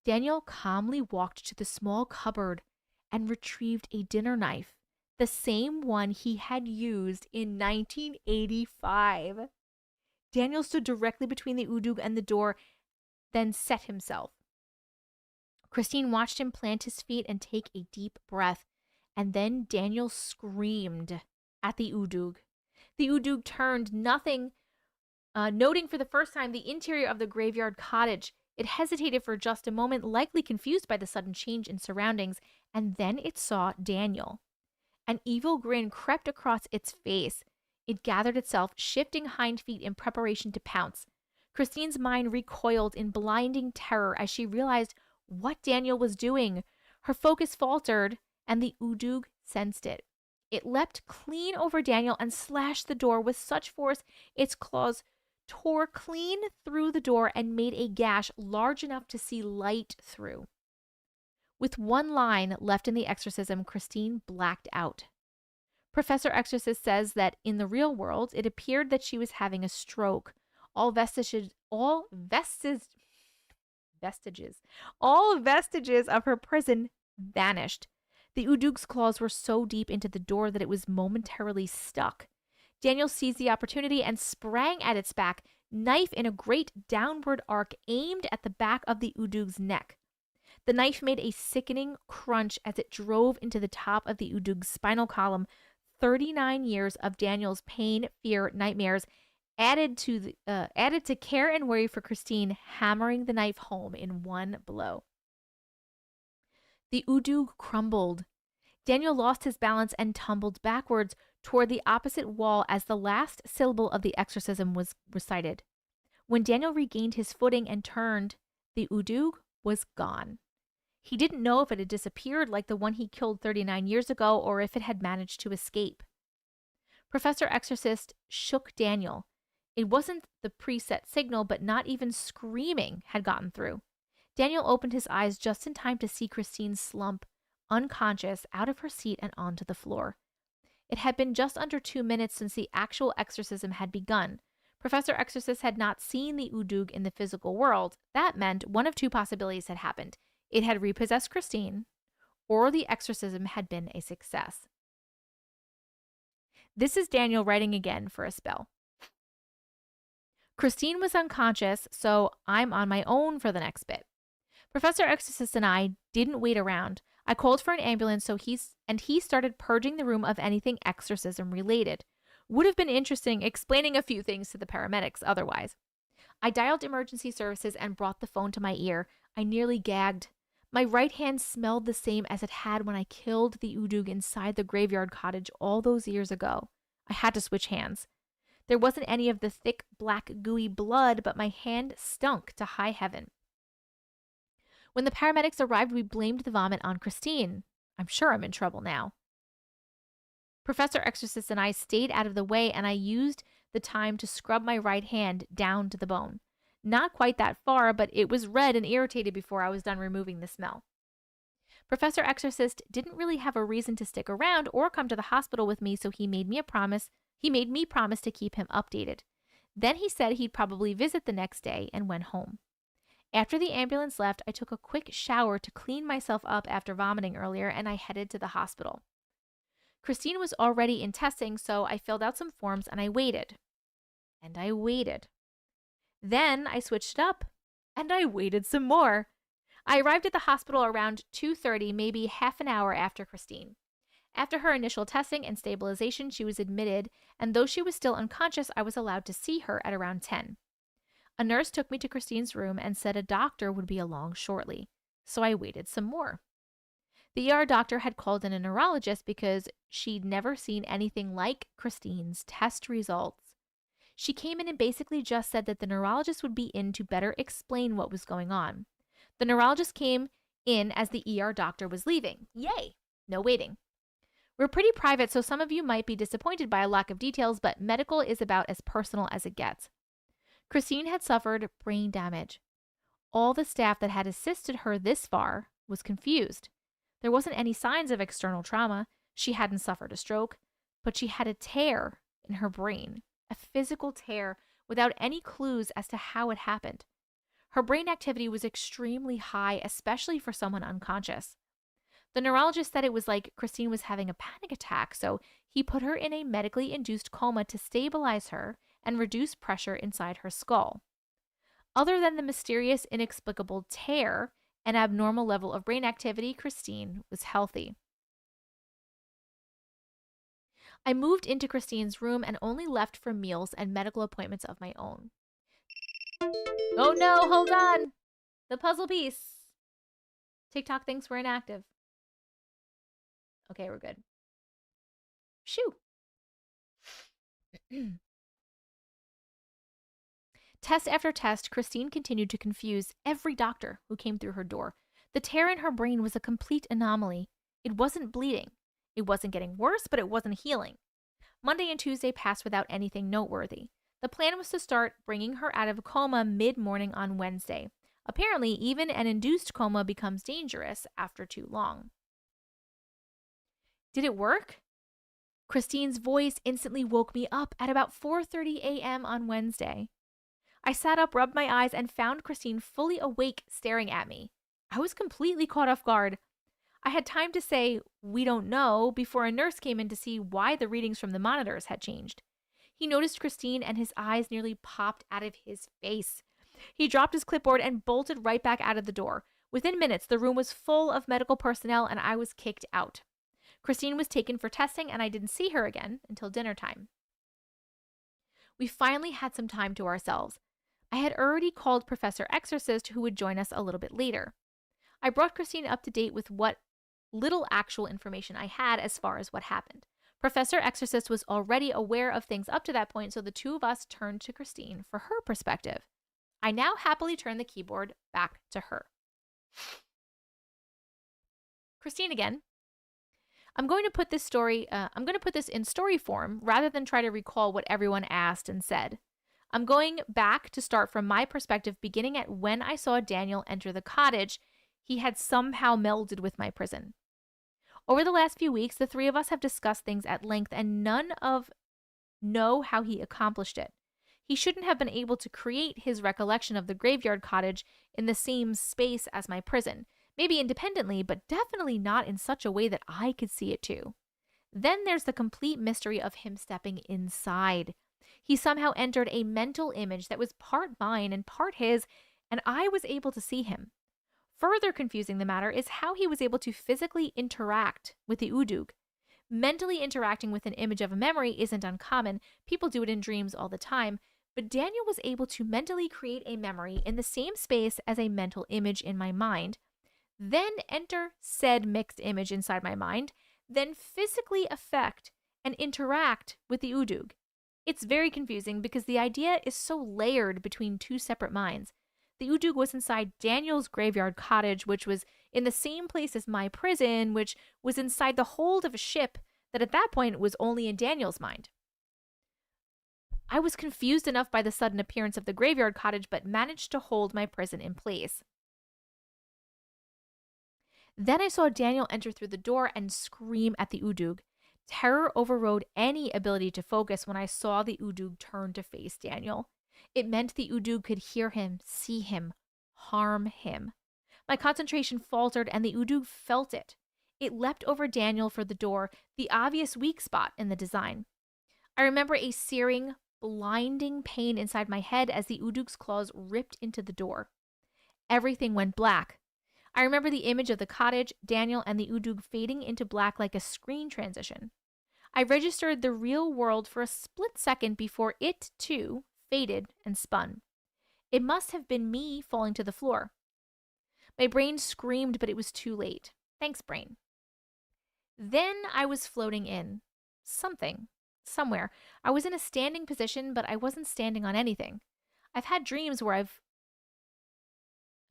Daniel calmly walked to the small cupboard and retrieved a dinner knife, the same one he had used in 1985. Daniel stood directly between the Udug and the door, then set himself. Christine watched him plant his feet and take a deep breath, and then Daniel screamed at the Udug. The Udug turned, noting for the first time the interior of the graveyard cottage. It hesitated for just a moment, likely confused by the sudden change in surroundings, and then it saw Daniel. An evil grin crept across its face. It gathered itself, shifting hind feet in preparation to pounce. Christine's mind recoiled in blinding terror as she realized what Daniel was doing. Her focus faltered, and the Udug sensed it. It leapt clean over Daniel and slashed the door with such force its claws tore clean through the door and made a gash large enough to see light through. With one line left in the exorcism, Christine blacked out. Professor Exorcist says that in the real world, it appeared that she was having a stroke. All vestiges of her prison vanished. The Udug's claws were so deep into the door that it was momentarily stuck. Daniel seized the opportunity and sprang at its back, knife in a great downward arc aimed at the back of the Udug's neck. The knife made a sickening crunch as it drove into the top of the Udug's spinal column. 39 years of Daniel's pain, fear, nightmares added to care and worry for Christine, hammering the knife home in one blow. The Udug crumbled. Daniel lost his balance and tumbled backwards toward the opposite wall as the last syllable of the exorcism was recited. When Daniel regained his footing and turned, the Udug was gone. He didn't know if it had disappeared like the one he killed 39 years ago or if it had managed to escape. Professor Exorcist shook Daniel. It wasn't the preset signal, but not even screaming had gotten through. Daniel opened his eyes just in time to see Christine slump, unconscious, out of her seat and onto the floor. It had been just under 2 minutes since the actual exorcism had begun. Professor Exorcist had not seen the Udug in the physical world. That meant one of two possibilities had happened. It had repossessed Christine, or the exorcism had been a success. This is Daniel writing again for a spell. Christine was unconscious, so I'm on my own for the next bit. Professor Exorcist and I didn't wait around. I called for an ambulance, so he started purging the room of anything exorcism related. Would have been interesting explaining a few things to the paramedics otherwise. I dialed emergency services and brought the phone to my ear. I nearly gagged. My right hand smelled the same as it had when I killed the Udug inside the graveyard cottage all those years ago. I had to switch hands. There wasn't any of the thick, black, gooey blood, but my hand stunk to high heaven. When the paramedics arrived, we blamed the vomit on Christine. I'm sure I'm in trouble now. Professor Exorcist and I stayed out of the way, and I used the time to scrub my right hand down to the bone. Not quite that far, but it was red and irritated before I was done removing the smell. Professor Exorcist didn't really have a reason to stick around or come to the hospital with me, so he made me promise to keep him updated. Then he said he'd probably visit the next day and went home. After the ambulance left, I took a quick shower to clean myself up after vomiting earlier, and I headed to the hospital. Christine was already in testing, so I filled out some forms and I waited. And I waited. Then I switched it up, and I waited some more. I arrived at the hospital around 2:30, maybe half an hour after Christine. After her initial testing and stabilization, she was admitted, and though she was still unconscious, I was allowed to see her at around 10. A nurse took me to Christine's room and said a doctor would be along shortly, so I waited some more. The ER doctor had called in a neurologist because she'd never seen anything like Christine's test results. She came in and basically just said that the neurologist would be in to better explain what was going on. The neurologist came in as the ER doctor was leaving. Yay! No waiting. We're pretty private, so some of you might be disappointed by a lack of details, but medical is about as personal as it gets. Christine had suffered brain damage. All the staff that had assisted her this far was confused. There wasn't any signs of external trauma. She hadn't suffered a stroke, but she had a tear in her brain, a physical tear without any clues as to how it happened. Her brain activity was extremely high, especially for someone unconscious. The neurologist said it was like Christine was having a panic attack, so he put her in a medically induced coma to stabilize her and reduce pressure inside her skull. Other than the mysterious, inexplicable tear and abnormal level of brain activity, Christine was healthy. I moved into Christine's room and only left for meals and medical appointments of my own. Oh no, hold on! The puzzle piece! TikTok thinks we're inactive. Okay, we're good. Shoo! Test after test, Christine continued to confuse every doctor who came through her door. The tear in her brain was a complete anomaly. It wasn't bleeding. It wasn't getting worse, but it wasn't healing. Monday and Tuesday passed without anything noteworthy. The plan was to start bringing her out of a coma mid-morning on Wednesday. Apparently, even an induced coma becomes dangerous after too long. Did it work? Christine's voice instantly woke me up at about 4:30 a.m. on Wednesday. I sat up, rubbed my eyes, and found Christine fully awake, staring at me. I was completely caught off guard. I had time to say, "We don't know," before a nurse came in to see why the readings from the monitors had changed. He noticed Christine and his eyes nearly popped out of his face. He dropped his clipboard and bolted right back out of the door. Within minutes, the room was full of medical personnel and I was kicked out. Christine was taken for testing and I didn't see her again until dinner time. We finally had some time to ourselves. I had already called Professor Exorcist, who would join us a little bit later. I brought Christine up to date with what little actual information I had as far as what happened. Professor Exorcist was already aware of things up to that point, so the two of us turned to Christine for her perspective. I now happily turn the keyboard back to her. Christine again. I'm going to put this in story form rather than try to recall what everyone asked and said. I'm going back to start from my perspective, beginning at when I saw Daniel enter the cottage. He had somehow melded with my prison. Over the last few weeks, the three of us have discussed things at length, and none of know how he accomplished it. He shouldn't have been able to create his recollection of the graveyard cottage in the same space as my prison. Maybe independently, but definitely not in such a way that I could see it too. Then there's the complete mystery of him stepping inside. He somehow entered a mental image that was part mine and part his, and I was able to see him. Further confusing the matter is how he was able to physically interact with the Udug. Mentally interacting with an image of a memory isn't uncommon. People do it in dreams all the time. But Daniel was able to mentally create a memory in the same space as a mental image in my mind, then enter said mixed image inside my mind, then physically affect and interact with the Udug. It's very confusing because the idea is so layered between two separate minds. The Udug was inside Daniel's graveyard cottage, which was in the same place as my prison, which was inside the hold of a ship that at that point was only in Daniel's mind. I was confused enough by the sudden appearance of the graveyard cottage, but managed to hold my prison in place. Then I saw Daniel enter through the door and scream at the Udug. Terror overrode any ability to focus when I saw the Udug turn to face Daniel. It meant the Udug could hear him, see him, harm him. My concentration faltered and the Udug felt it. It leapt over Daniel for the door, the obvious weak spot in the design. I remember a searing, blinding pain inside my head as the Udug's claws ripped into the door. Everything went black. I remember the image of the cottage, Daniel, and the Udug fading into black like a screen transition. I registered the real world for a split second before it, too, faded and spun. It must have been me falling to the floor. My brain screamed, but it was too late. Thanks, brain. Then I was floating in something, somewhere. I was in a standing position, but I wasn't standing on anything. I've had dreams where I'm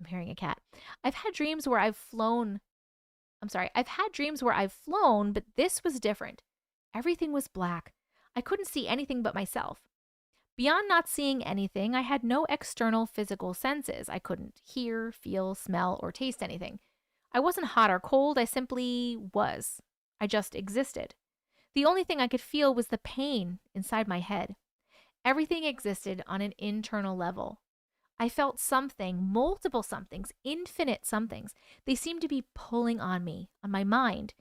hearing a cat. I've had dreams where I've flown. I've had dreams where I've flown, but this was different. Everything was black. I couldn't see anything but myself. Beyond not seeing anything, I had no external physical senses. I couldn't hear, feel, smell, or taste anything. I wasn't hot or cold, I simply was. I just existed. The only thing I could feel was the pain inside my head. Everything existed on an internal level. I felt something, multiple somethings, infinite somethings. They seemed to be pulling on me, on my mind.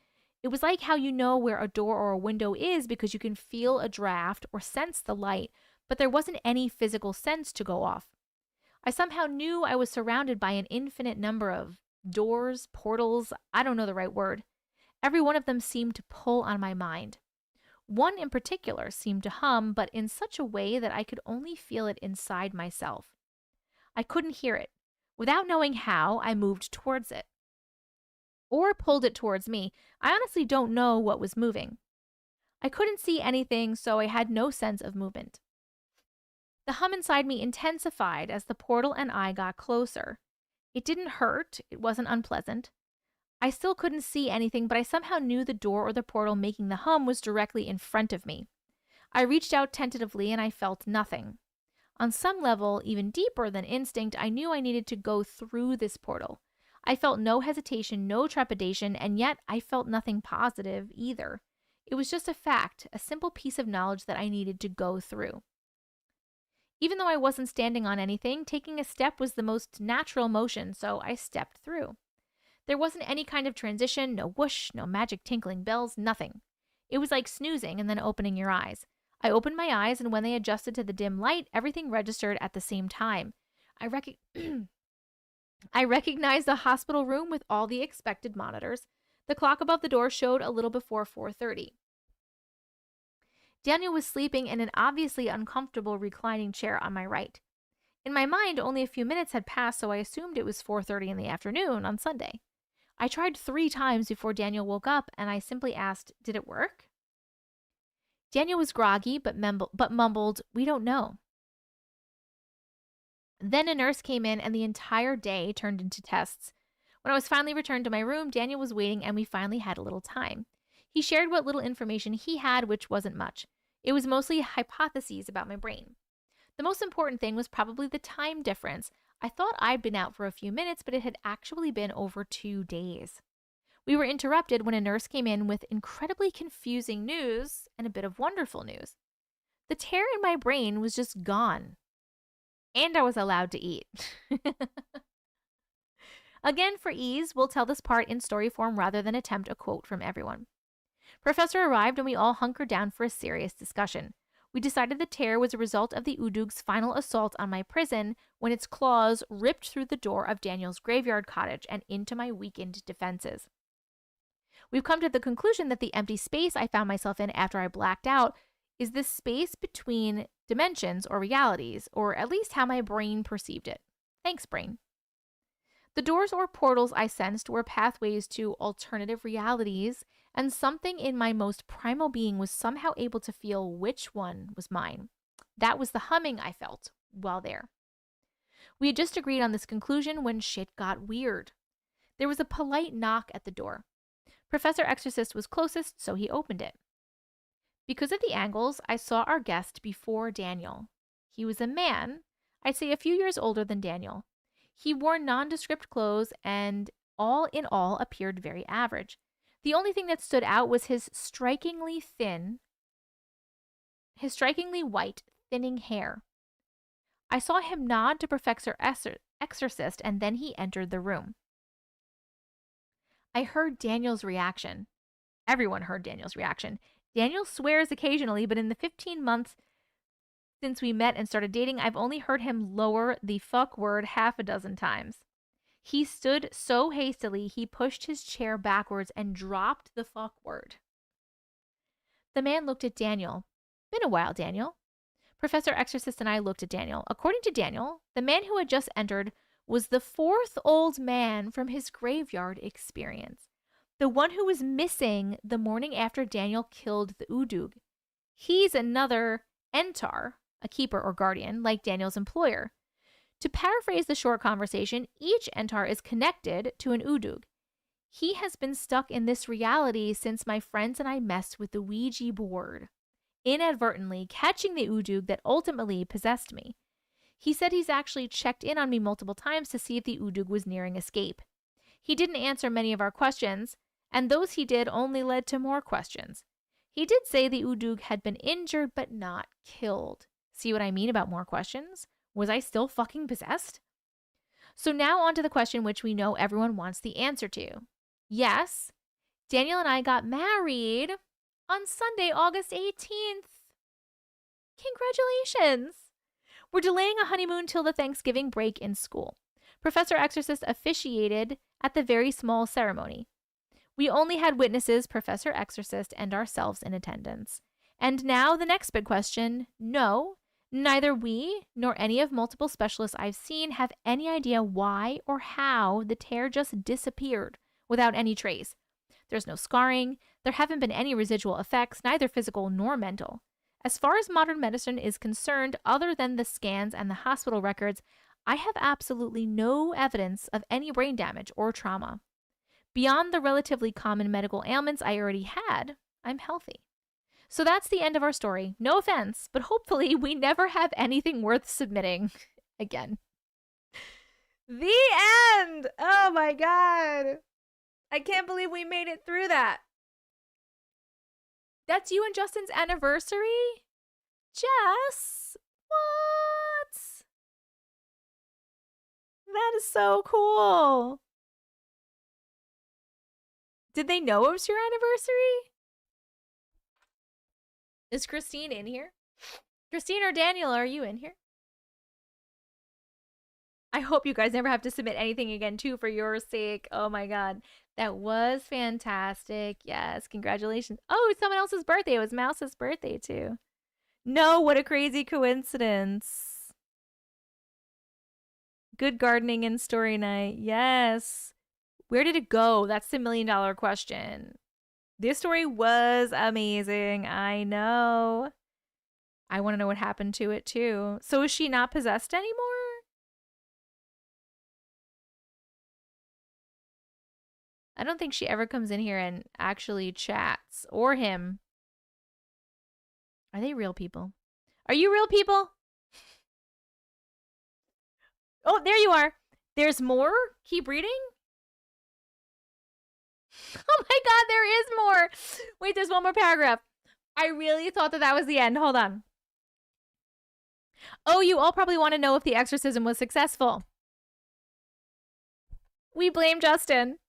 It was like how you know where a door or a window is because you can feel a draft or sense the light, but there wasn't any physical sense to go off. I somehow knew I was surrounded by an infinite number of doors, portals, I don't know the right word. Every one of them seemed to pull on my mind. One in particular seemed to hum, but in such a way that I could only feel it inside myself. I couldn't hear it. Without knowing how, I moved towards it. Or pulled it towards me. I honestly don't know what was moving. I couldn't see anything, so I had no sense of movement. The hum inside me intensified as the portal and I got closer. It didn't hurt. It wasn't unpleasant. I still couldn't see anything, but I somehow knew the door or the portal making the hum was directly in front of me. I reached out tentatively and I felt nothing. On some level, even deeper than instinct, I knew I needed to go through this portal. I felt no hesitation, no trepidation, and yet I felt nothing positive either. It was just a fact, a simple piece of knowledge that I needed to go through. Even though I wasn't standing on anything, taking a step was the most natural motion, so I stepped through. There wasn't any kind of transition, no whoosh, no magic tinkling bells, nothing. It was like snoozing and then opening your eyes. I opened my eyes, and when they adjusted to the dim light, everything registered at the same time. I recognized the hospital room with all the expected monitors. The clock above the door showed a little before 4:30. Daniel was sleeping in an obviously uncomfortable reclining chair on my right. In my mind, only a few minutes had passed, so I assumed it was 4:30 in the afternoon on Sunday. I tried 3 times before Daniel woke up, and I simply asked, "Did it work?" Daniel was groggy, but mumbled, "We don't know." Then a nurse came in, and the entire day turned into tests. When I was finally returned to my room, Daniel was waiting, and we finally had a little time. He shared what little information he had, which wasn't much. It was mostly hypotheses about my brain. The most important thing was probably the time difference. I thought I'd been out for a few minutes, but it had actually been over 2 days. We were interrupted when a nurse came in with incredibly confusing news and a bit of wonderful news. The tear in my brain was just gone. And I was allowed to eat. Again, for ease, we'll tell this part in story form rather than attempt a quote from everyone. Professor arrived and we all hunkered down for a serious discussion. We decided the tear was a result of the Udug's final assault on my prison when its claws ripped through the door of Daniel's graveyard cottage and into my weakened defenses. We've come to the conclusion that the empty space I found myself in after I blacked out is this space between dimensions or realities, or at least how my brain perceived it. Thanks, brain. The doors or portals I sensed were pathways to alternative realities, and something in my most primal being was somehow able to feel which one was mine. That was the humming I felt while there. We had just agreed on this conclusion when shit got weird. There was a polite knock at the door. Professor Exorcist was closest, so he opened it. Because of the angles, I saw our guest before Daniel. He was a man, I'd say a few years older than Daniel. He wore nondescript clothes and all in all appeared very average. The only thing that stood out was his strikingly white, thinning hair. I saw him nod to Professor Exorcist, and then he entered the room. I heard Daniel's reaction. Everyone heard Daniel's reaction. Daniel swears occasionally, but in the 15 months since we met and started dating, I've only heard him lower the fuck word 6 times. He stood so hastily, he pushed his chair backwards and dropped the fuck word. The man looked at Daniel. Been a while, Daniel. Professor Exorcist and I looked at Daniel. According to Daniel, the man who had just entered was the 4th old man from his graveyard experience. The one who was missing the morning after Daniel killed the Udug. He's another Entar, a keeper or guardian, like Daniel's employer. To paraphrase the short conversation, each Entar is connected to an Udug. He has been stuck in this reality since my friends and I messed with the Ouija board, inadvertently catching the Udug that ultimately possessed me. He said he's actually checked in on me multiple times to see if the Udug was nearing escape. He didn't answer many of our questions, and those he did only led to more questions. He did say the Udug had been injured but not killed. See what I mean about more questions? Was I still fucking possessed? So now on to the question which we know everyone wants the answer to. Yes, Daniel and I got married on Sunday, August 18th. Congratulations! We're delaying a honeymoon till the Thanksgiving break in school. Professor Exorcist officiated at the very small ceremony. We only had witnesses, Professor Exorcist, and ourselves in attendance. And now the next big question, no, neither we nor any of multiple specialists I've seen have any idea why or how the tear just disappeared without any trace. There's no scarring, there haven't been any residual effects, neither physical nor mental. As far as modern medicine is concerned, other than the scans and the hospital records, I have absolutely no evidence of any brain damage or trauma. Beyond the relatively common medical ailments I already had, I'm healthy. So that's the end of our story. No offense, but hopefully we never have anything worth submitting again. The end! Oh my god. I can't believe we made it through that. That's you and Justin's anniversary? Jess? What? That is so cool. Did they know it was your anniversary? Is Christine in here? Christine or Daniel, are you in here? I hope you guys never have to submit anything again, too, for your sake. Oh my god. That was fantastic. Yes, congratulations. Oh, it's someone else's birthday. It was Mouse's birthday, too. No, what a crazy coincidence. Good gardening and story night. Yes. Where did it go? That's the $1 million question. This story was amazing. I know. I want to know what happened to it, too. So is she not possessed anymore? I don't think she ever comes in here and actually chats. Or him. Are they real people? Are you real people? Oh, there you are. There's more? Keep reading? Oh my god, there is more. Wait, there's one more paragraph. I really thought that was the end. Hold on. Oh, you all probably want to know if the exorcism was successful. We blame Justin.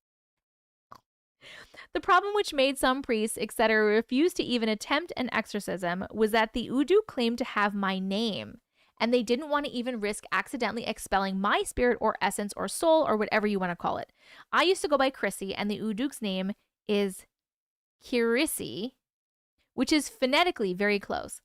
The problem which made some priests, etc., refuse to even attempt an exorcism was that the Udu claimed to have my name, and they didn't want to even risk accidentally expelling my spirit or essence or soul or whatever you want to call it. I used to go by Chrissy, and the Udug's name is Hiiiiii, which is phonetically very close.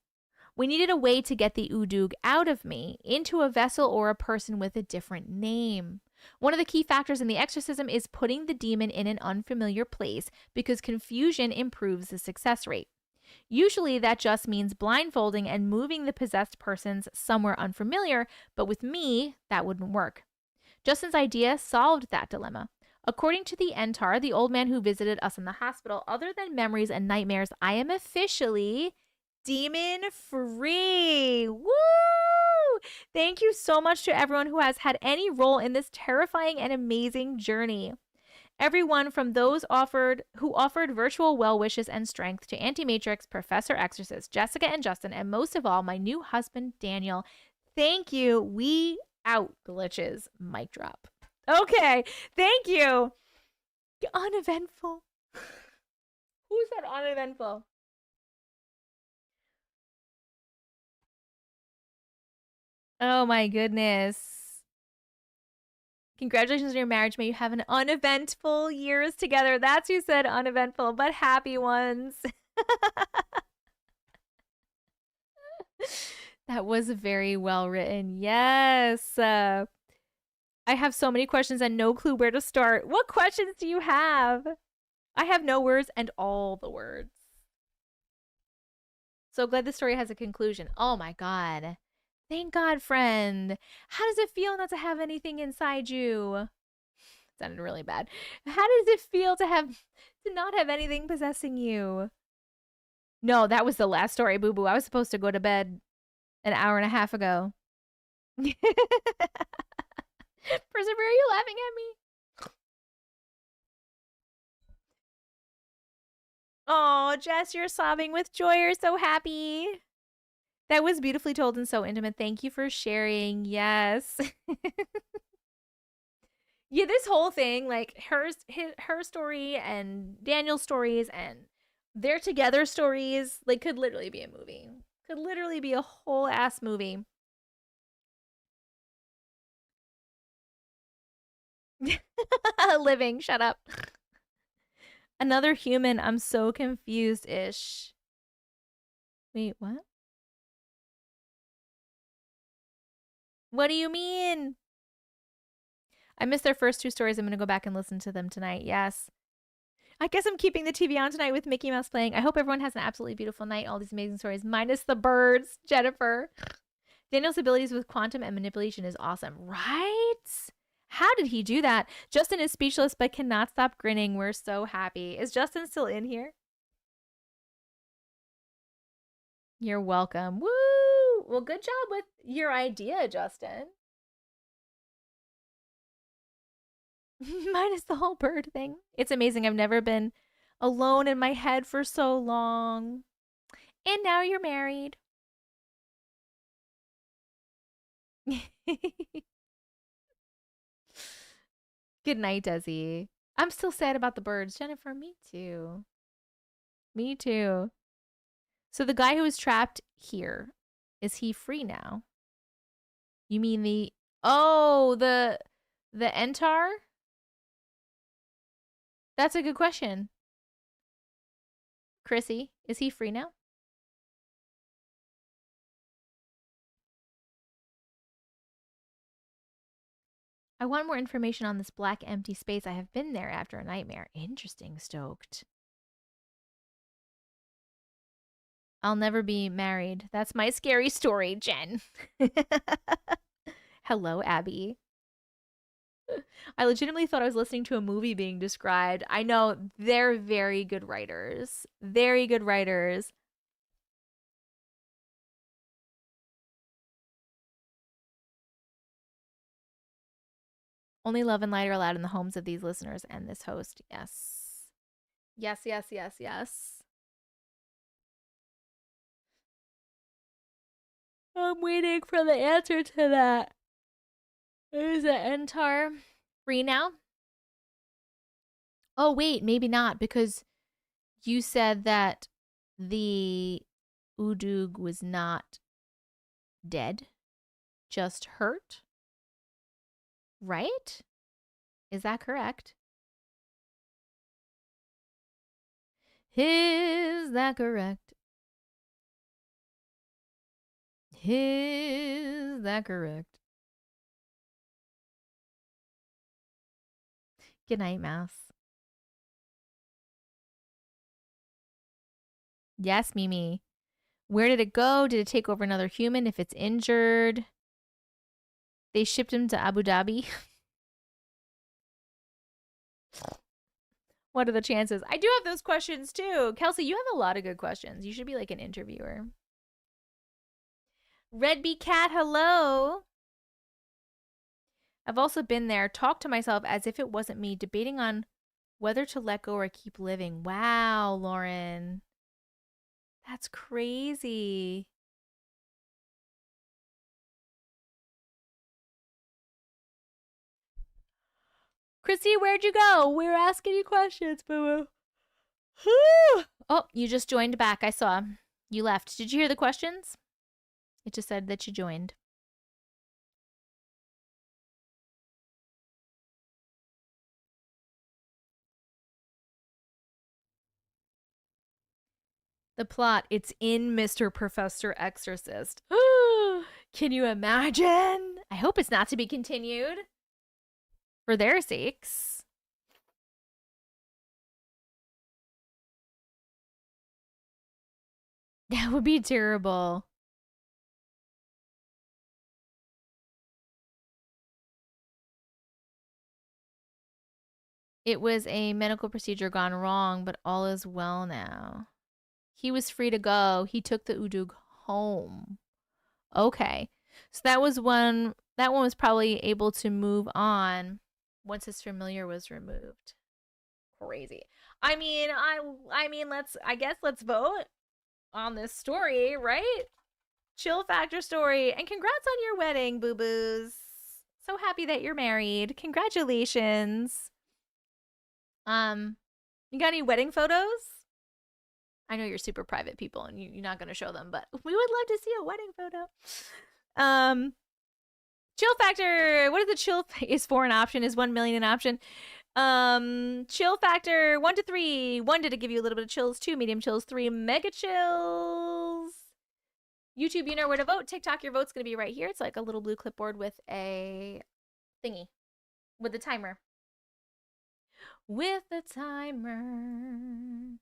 We needed a way to get the Udug out of me into a vessel or a person with a different name. One of the key factors in the exorcism is putting the demon in an unfamiliar place because confusion improves the success rate. Usually that just means blindfolding and moving the possessed persons somewhere unfamiliar, but with me, that wouldn't work. Justin's idea solved that dilemma. According to the Entar, the old man who visited us in the hospital, other than memories and nightmares, I am officially demon free. Woo! Thank you so much to everyone who has had any role in this terrifying and amazing journey. Everyone from those who offered virtual well wishes and strength to Auntie Matrix, Professor Exorcist, Jessica and Justin, and most of all, my new husband, Daniel. Thank you. We out, glitches. Mic drop. Okay. Thank you. Uneventful. Who said uneventful? Oh my goodness. Congratulations on your marriage. May you have an uneventful years together. That's who said uneventful, but happy ones. That was very well written. Yes. I have so many questions and no clue where to start. What questions do you have? I have no words and all the words. So glad the story has a conclusion. Oh my god. Thank God, friend. How does it feel not to have anything inside you? Sounded really bad. How does it feel to not have anything possessing you? No, that was the last story, boo boo. I was supposed to go to bed an hour and a half ago. Persevere, are you laughing at me? Oh, Jess, you're sobbing with joy. You're so happy. That was beautifully told and so intimate. Thank you for sharing. Yes. Yeah, this whole thing, like her story and Daniel's stories and their together stories, like could literally be a movie. Could literally be a whole ass movie. Living, shut up. Another human, I'm so confused-ish. Wait, what? What do you mean? I missed their first 2 stories. I'm going to go back and listen to them tonight. Yes. I guess I'm keeping the TV on tonight with Mickey Mouse playing. I hope everyone has an absolutely beautiful night. All these amazing stories, minus the birds, Jennifer. Daniel's abilities with quantum and manipulation is awesome. Right? How did he do that? Justin is speechless but cannot stop grinning. We're so happy. Is Justin still in here? You're welcome. Woo! Well, good job with your idea, Justin. Minus the whole bird thing. It's amazing. I've never been alone in my head for so long. And now you're married. Good night, Desi. I'm still sad about the birds. Jennifer, me too. Me too. So the guy who was trapped here, is he free now? You mean the Entar? That's a good question. Chrissy, is he free now? I want more information on this black empty space. I have been there after a nightmare. Interesting, stoked. I'll never be married. That's my scary story, Jen. Hello, Abby. I legitimately thought I was listening to a movie being described. I know, they're very good writers. Very good writers. Only love and light are allowed in the homes of these listeners and this host. Yes. Yes, yes, yes, yes. I'm waiting for the answer to that. Is it Entar free now? Oh, wait, maybe not, because you said that the Udug was not dead, just hurt. Right? Is that correct? Is that correct? Is that correct? Good night, Mouse. Yes, Mimi. Where did it go? Did it take over another human if it's injured? They shipped him to Abu Dhabi. What are the chances? I do have those questions too. Kelsey, you have a lot of good questions. You should be like an interviewer. Red Bee Cat, hello. I've also been there, talked to myself as if it wasn't me, debating on whether to let go or keep living. Wow, Lauren. That's crazy. Chrissy, where'd you go? We were asking you questions, boo-boo. Oh, you just joined back. I saw. You left. Did you hear the questions? It just said that you joined. The plot, it's in Mr. Professor Exorcist. Can you imagine? I hope it's not to be continued. For their sakes. That would be terrible. It was a medical procedure gone wrong, but all is well now. He was free to go. He took the Udug home. Okay. So that was one was probably able to move on once his familiar was removed. Crazy. I mean, I guess let's vote on this story, right? Chill factor story. And congrats on your wedding, boo-boos. So happy that you're married. Congratulations. You got any wedding photos? I know you're super private people and you're not going to show them, but we would love to see a wedding photo. Chill factor. What is the chill? Is 4 an option? Is 1 million an option? Chill factor 1 to 3. 1 did it give you a little bit of chills. 2 medium chills. 3 mega chills. YouTube, you know where to vote. TikTok, your vote's going to be right here. It's like a little blue clipboard with a thingy with the timer. With the timer.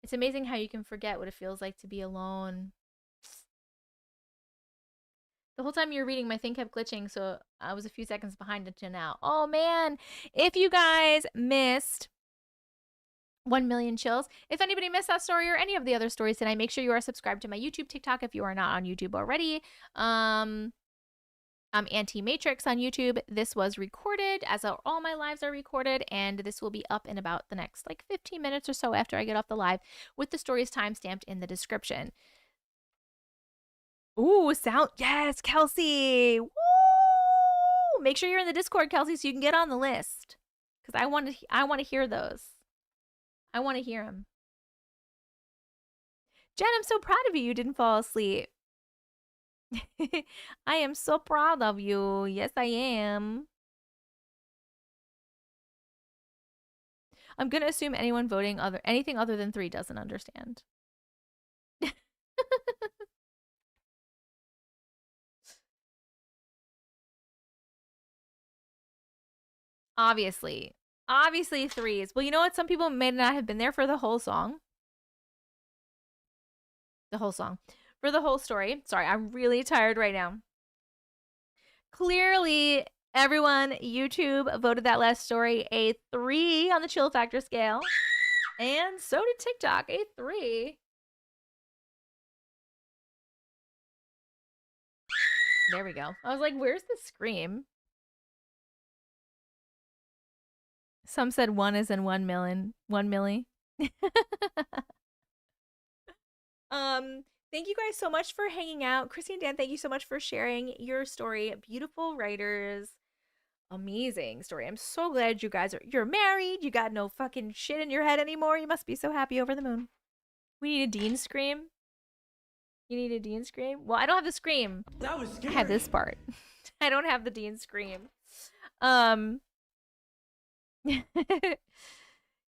It's amazing how you can forget what it feels like to be alone. The whole time you were reading, my thing kept glitching, so I was a few seconds behind until now. Oh, man. If you guys missed 1 million chills, if anybody missed that story or any of the other stories tonight, make sure you are subscribed to my YouTube, TikTok if you are not on YouTube already. I'm Auntie Matrix on YouTube. This was recorded, as all my lives are recorded, and this will be up in about the next 15 minutes or so after I get off the live, with the stories timestamped in the description. Ooh, sound, yes, Kelsey. Woo! Make sure you're in the Discord, Kelsey, so you can get on the list, because I want to hear those. I want to hear them. Jen, I'm so proud of you. You didn't fall asleep. I am so proud of you. Yes, I am. I'm going to assume anyone voting anything other than 3 doesn't understand. Obviously 3s. Well, you know what? Some people may not have been there for the whole song. For the whole story. Sorry, I'm really tired right now. Clearly, everyone, YouTube voted that last story a 3 on the chill factor scale. And so did TikTok, a 3. There we go. I was like, where's the scream? Some said 1 is in 1 million. 1 milli. Thank you guys so much for hanging out. Chrissy and Dan, thank you so much for sharing your story. Beautiful writers. Amazing story. I'm so glad you guys you're married. You got no fucking shit in your head anymore. You must be so happy over the moon. We need a Dean scream. You need a Dean scream? Well, I don't have the scream. That was scary. I have this part. I don't have the Dean scream. Thank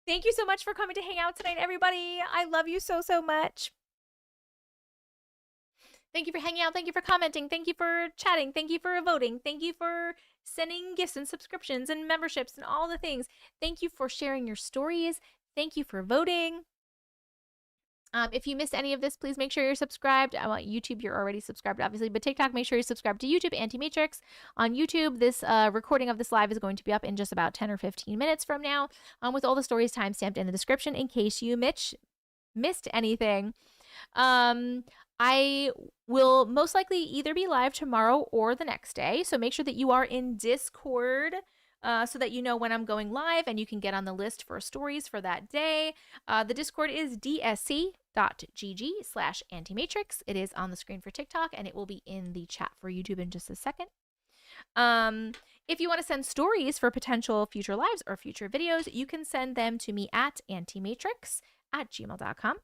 you so much for coming to hang out tonight, everybody. I love you so, so much. Thank you for hanging out. Thank you for commenting. Thank you for chatting. Thank you for voting. Thank you for sending gifts and subscriptions and memberships and all the things. Thank you for sharing your stories. Thank you for voting. If you missed any of this, please make sure you're subscribed. I want YouTube, you're already subscribed, obviously, but TikTok, make sure you subscribe to YouTube, Auntie Matrix. On YouTube, this recording of this live is going to be up in just about 10 or 15 minutes from now, with all the stories timestamped in the description in case you missed anything. I will most likely either be live tomorrow or the next day, so make sure that you are in Discord so that you know when I'm going live and you can get on the list for stories for that day. The Discord is dsc.gg/antimatrix. It is on the screen for TikTok, and it will be in the chat for YouTube in just a second. If you want to send stories for potential future lives or future videos, you can send them to me at antimatrix@gmail.com.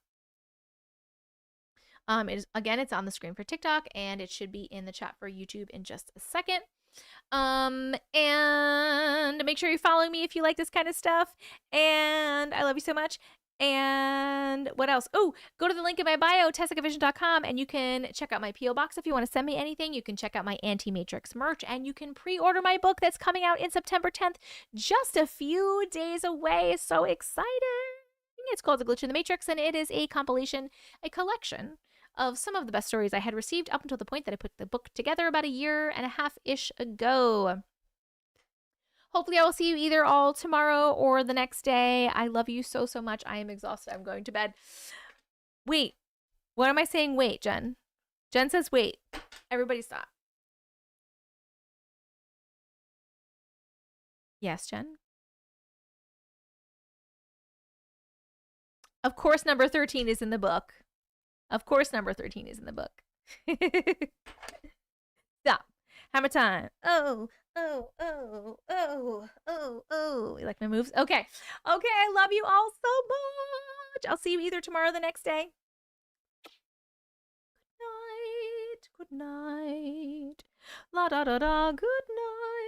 It's on the screen for TikTok, and it should be in the chat for YouTube in just a second. And make sure you're following me if you like this kind of stuff. And I love you so much. And what else? Oh, go to the link in my bio, tessicavision.com, and you can check out my P.O. box if you want to send me anything. You can check out my Auntie Matrix merch, and you can pre-order my book that's coming out in September 10th, just a few days away. So excited. It's called The Glitch in the Matrix, and it is a compilation, a collection of some of the best stories I had received up until the point that I put the book together about a year and a half-ish ago. Hopefully I will see you either all tomorrow or the next day. I love you so, so much. I am exhausted. I'm going to bed. Wait. What am I saying? Wait, Jen. Jen says wait. Everybody stop. Yes, Jen? Of course number 13 is in the book. Of course number 13 is in the book. Stop. Hammer time. Oh, oh, oh, oh, oh, oh. You like my moves? Okay. Okay, I love you all so much. I'll see you either tomorrow or the next day. Good night. Good night. La da da da. Good night.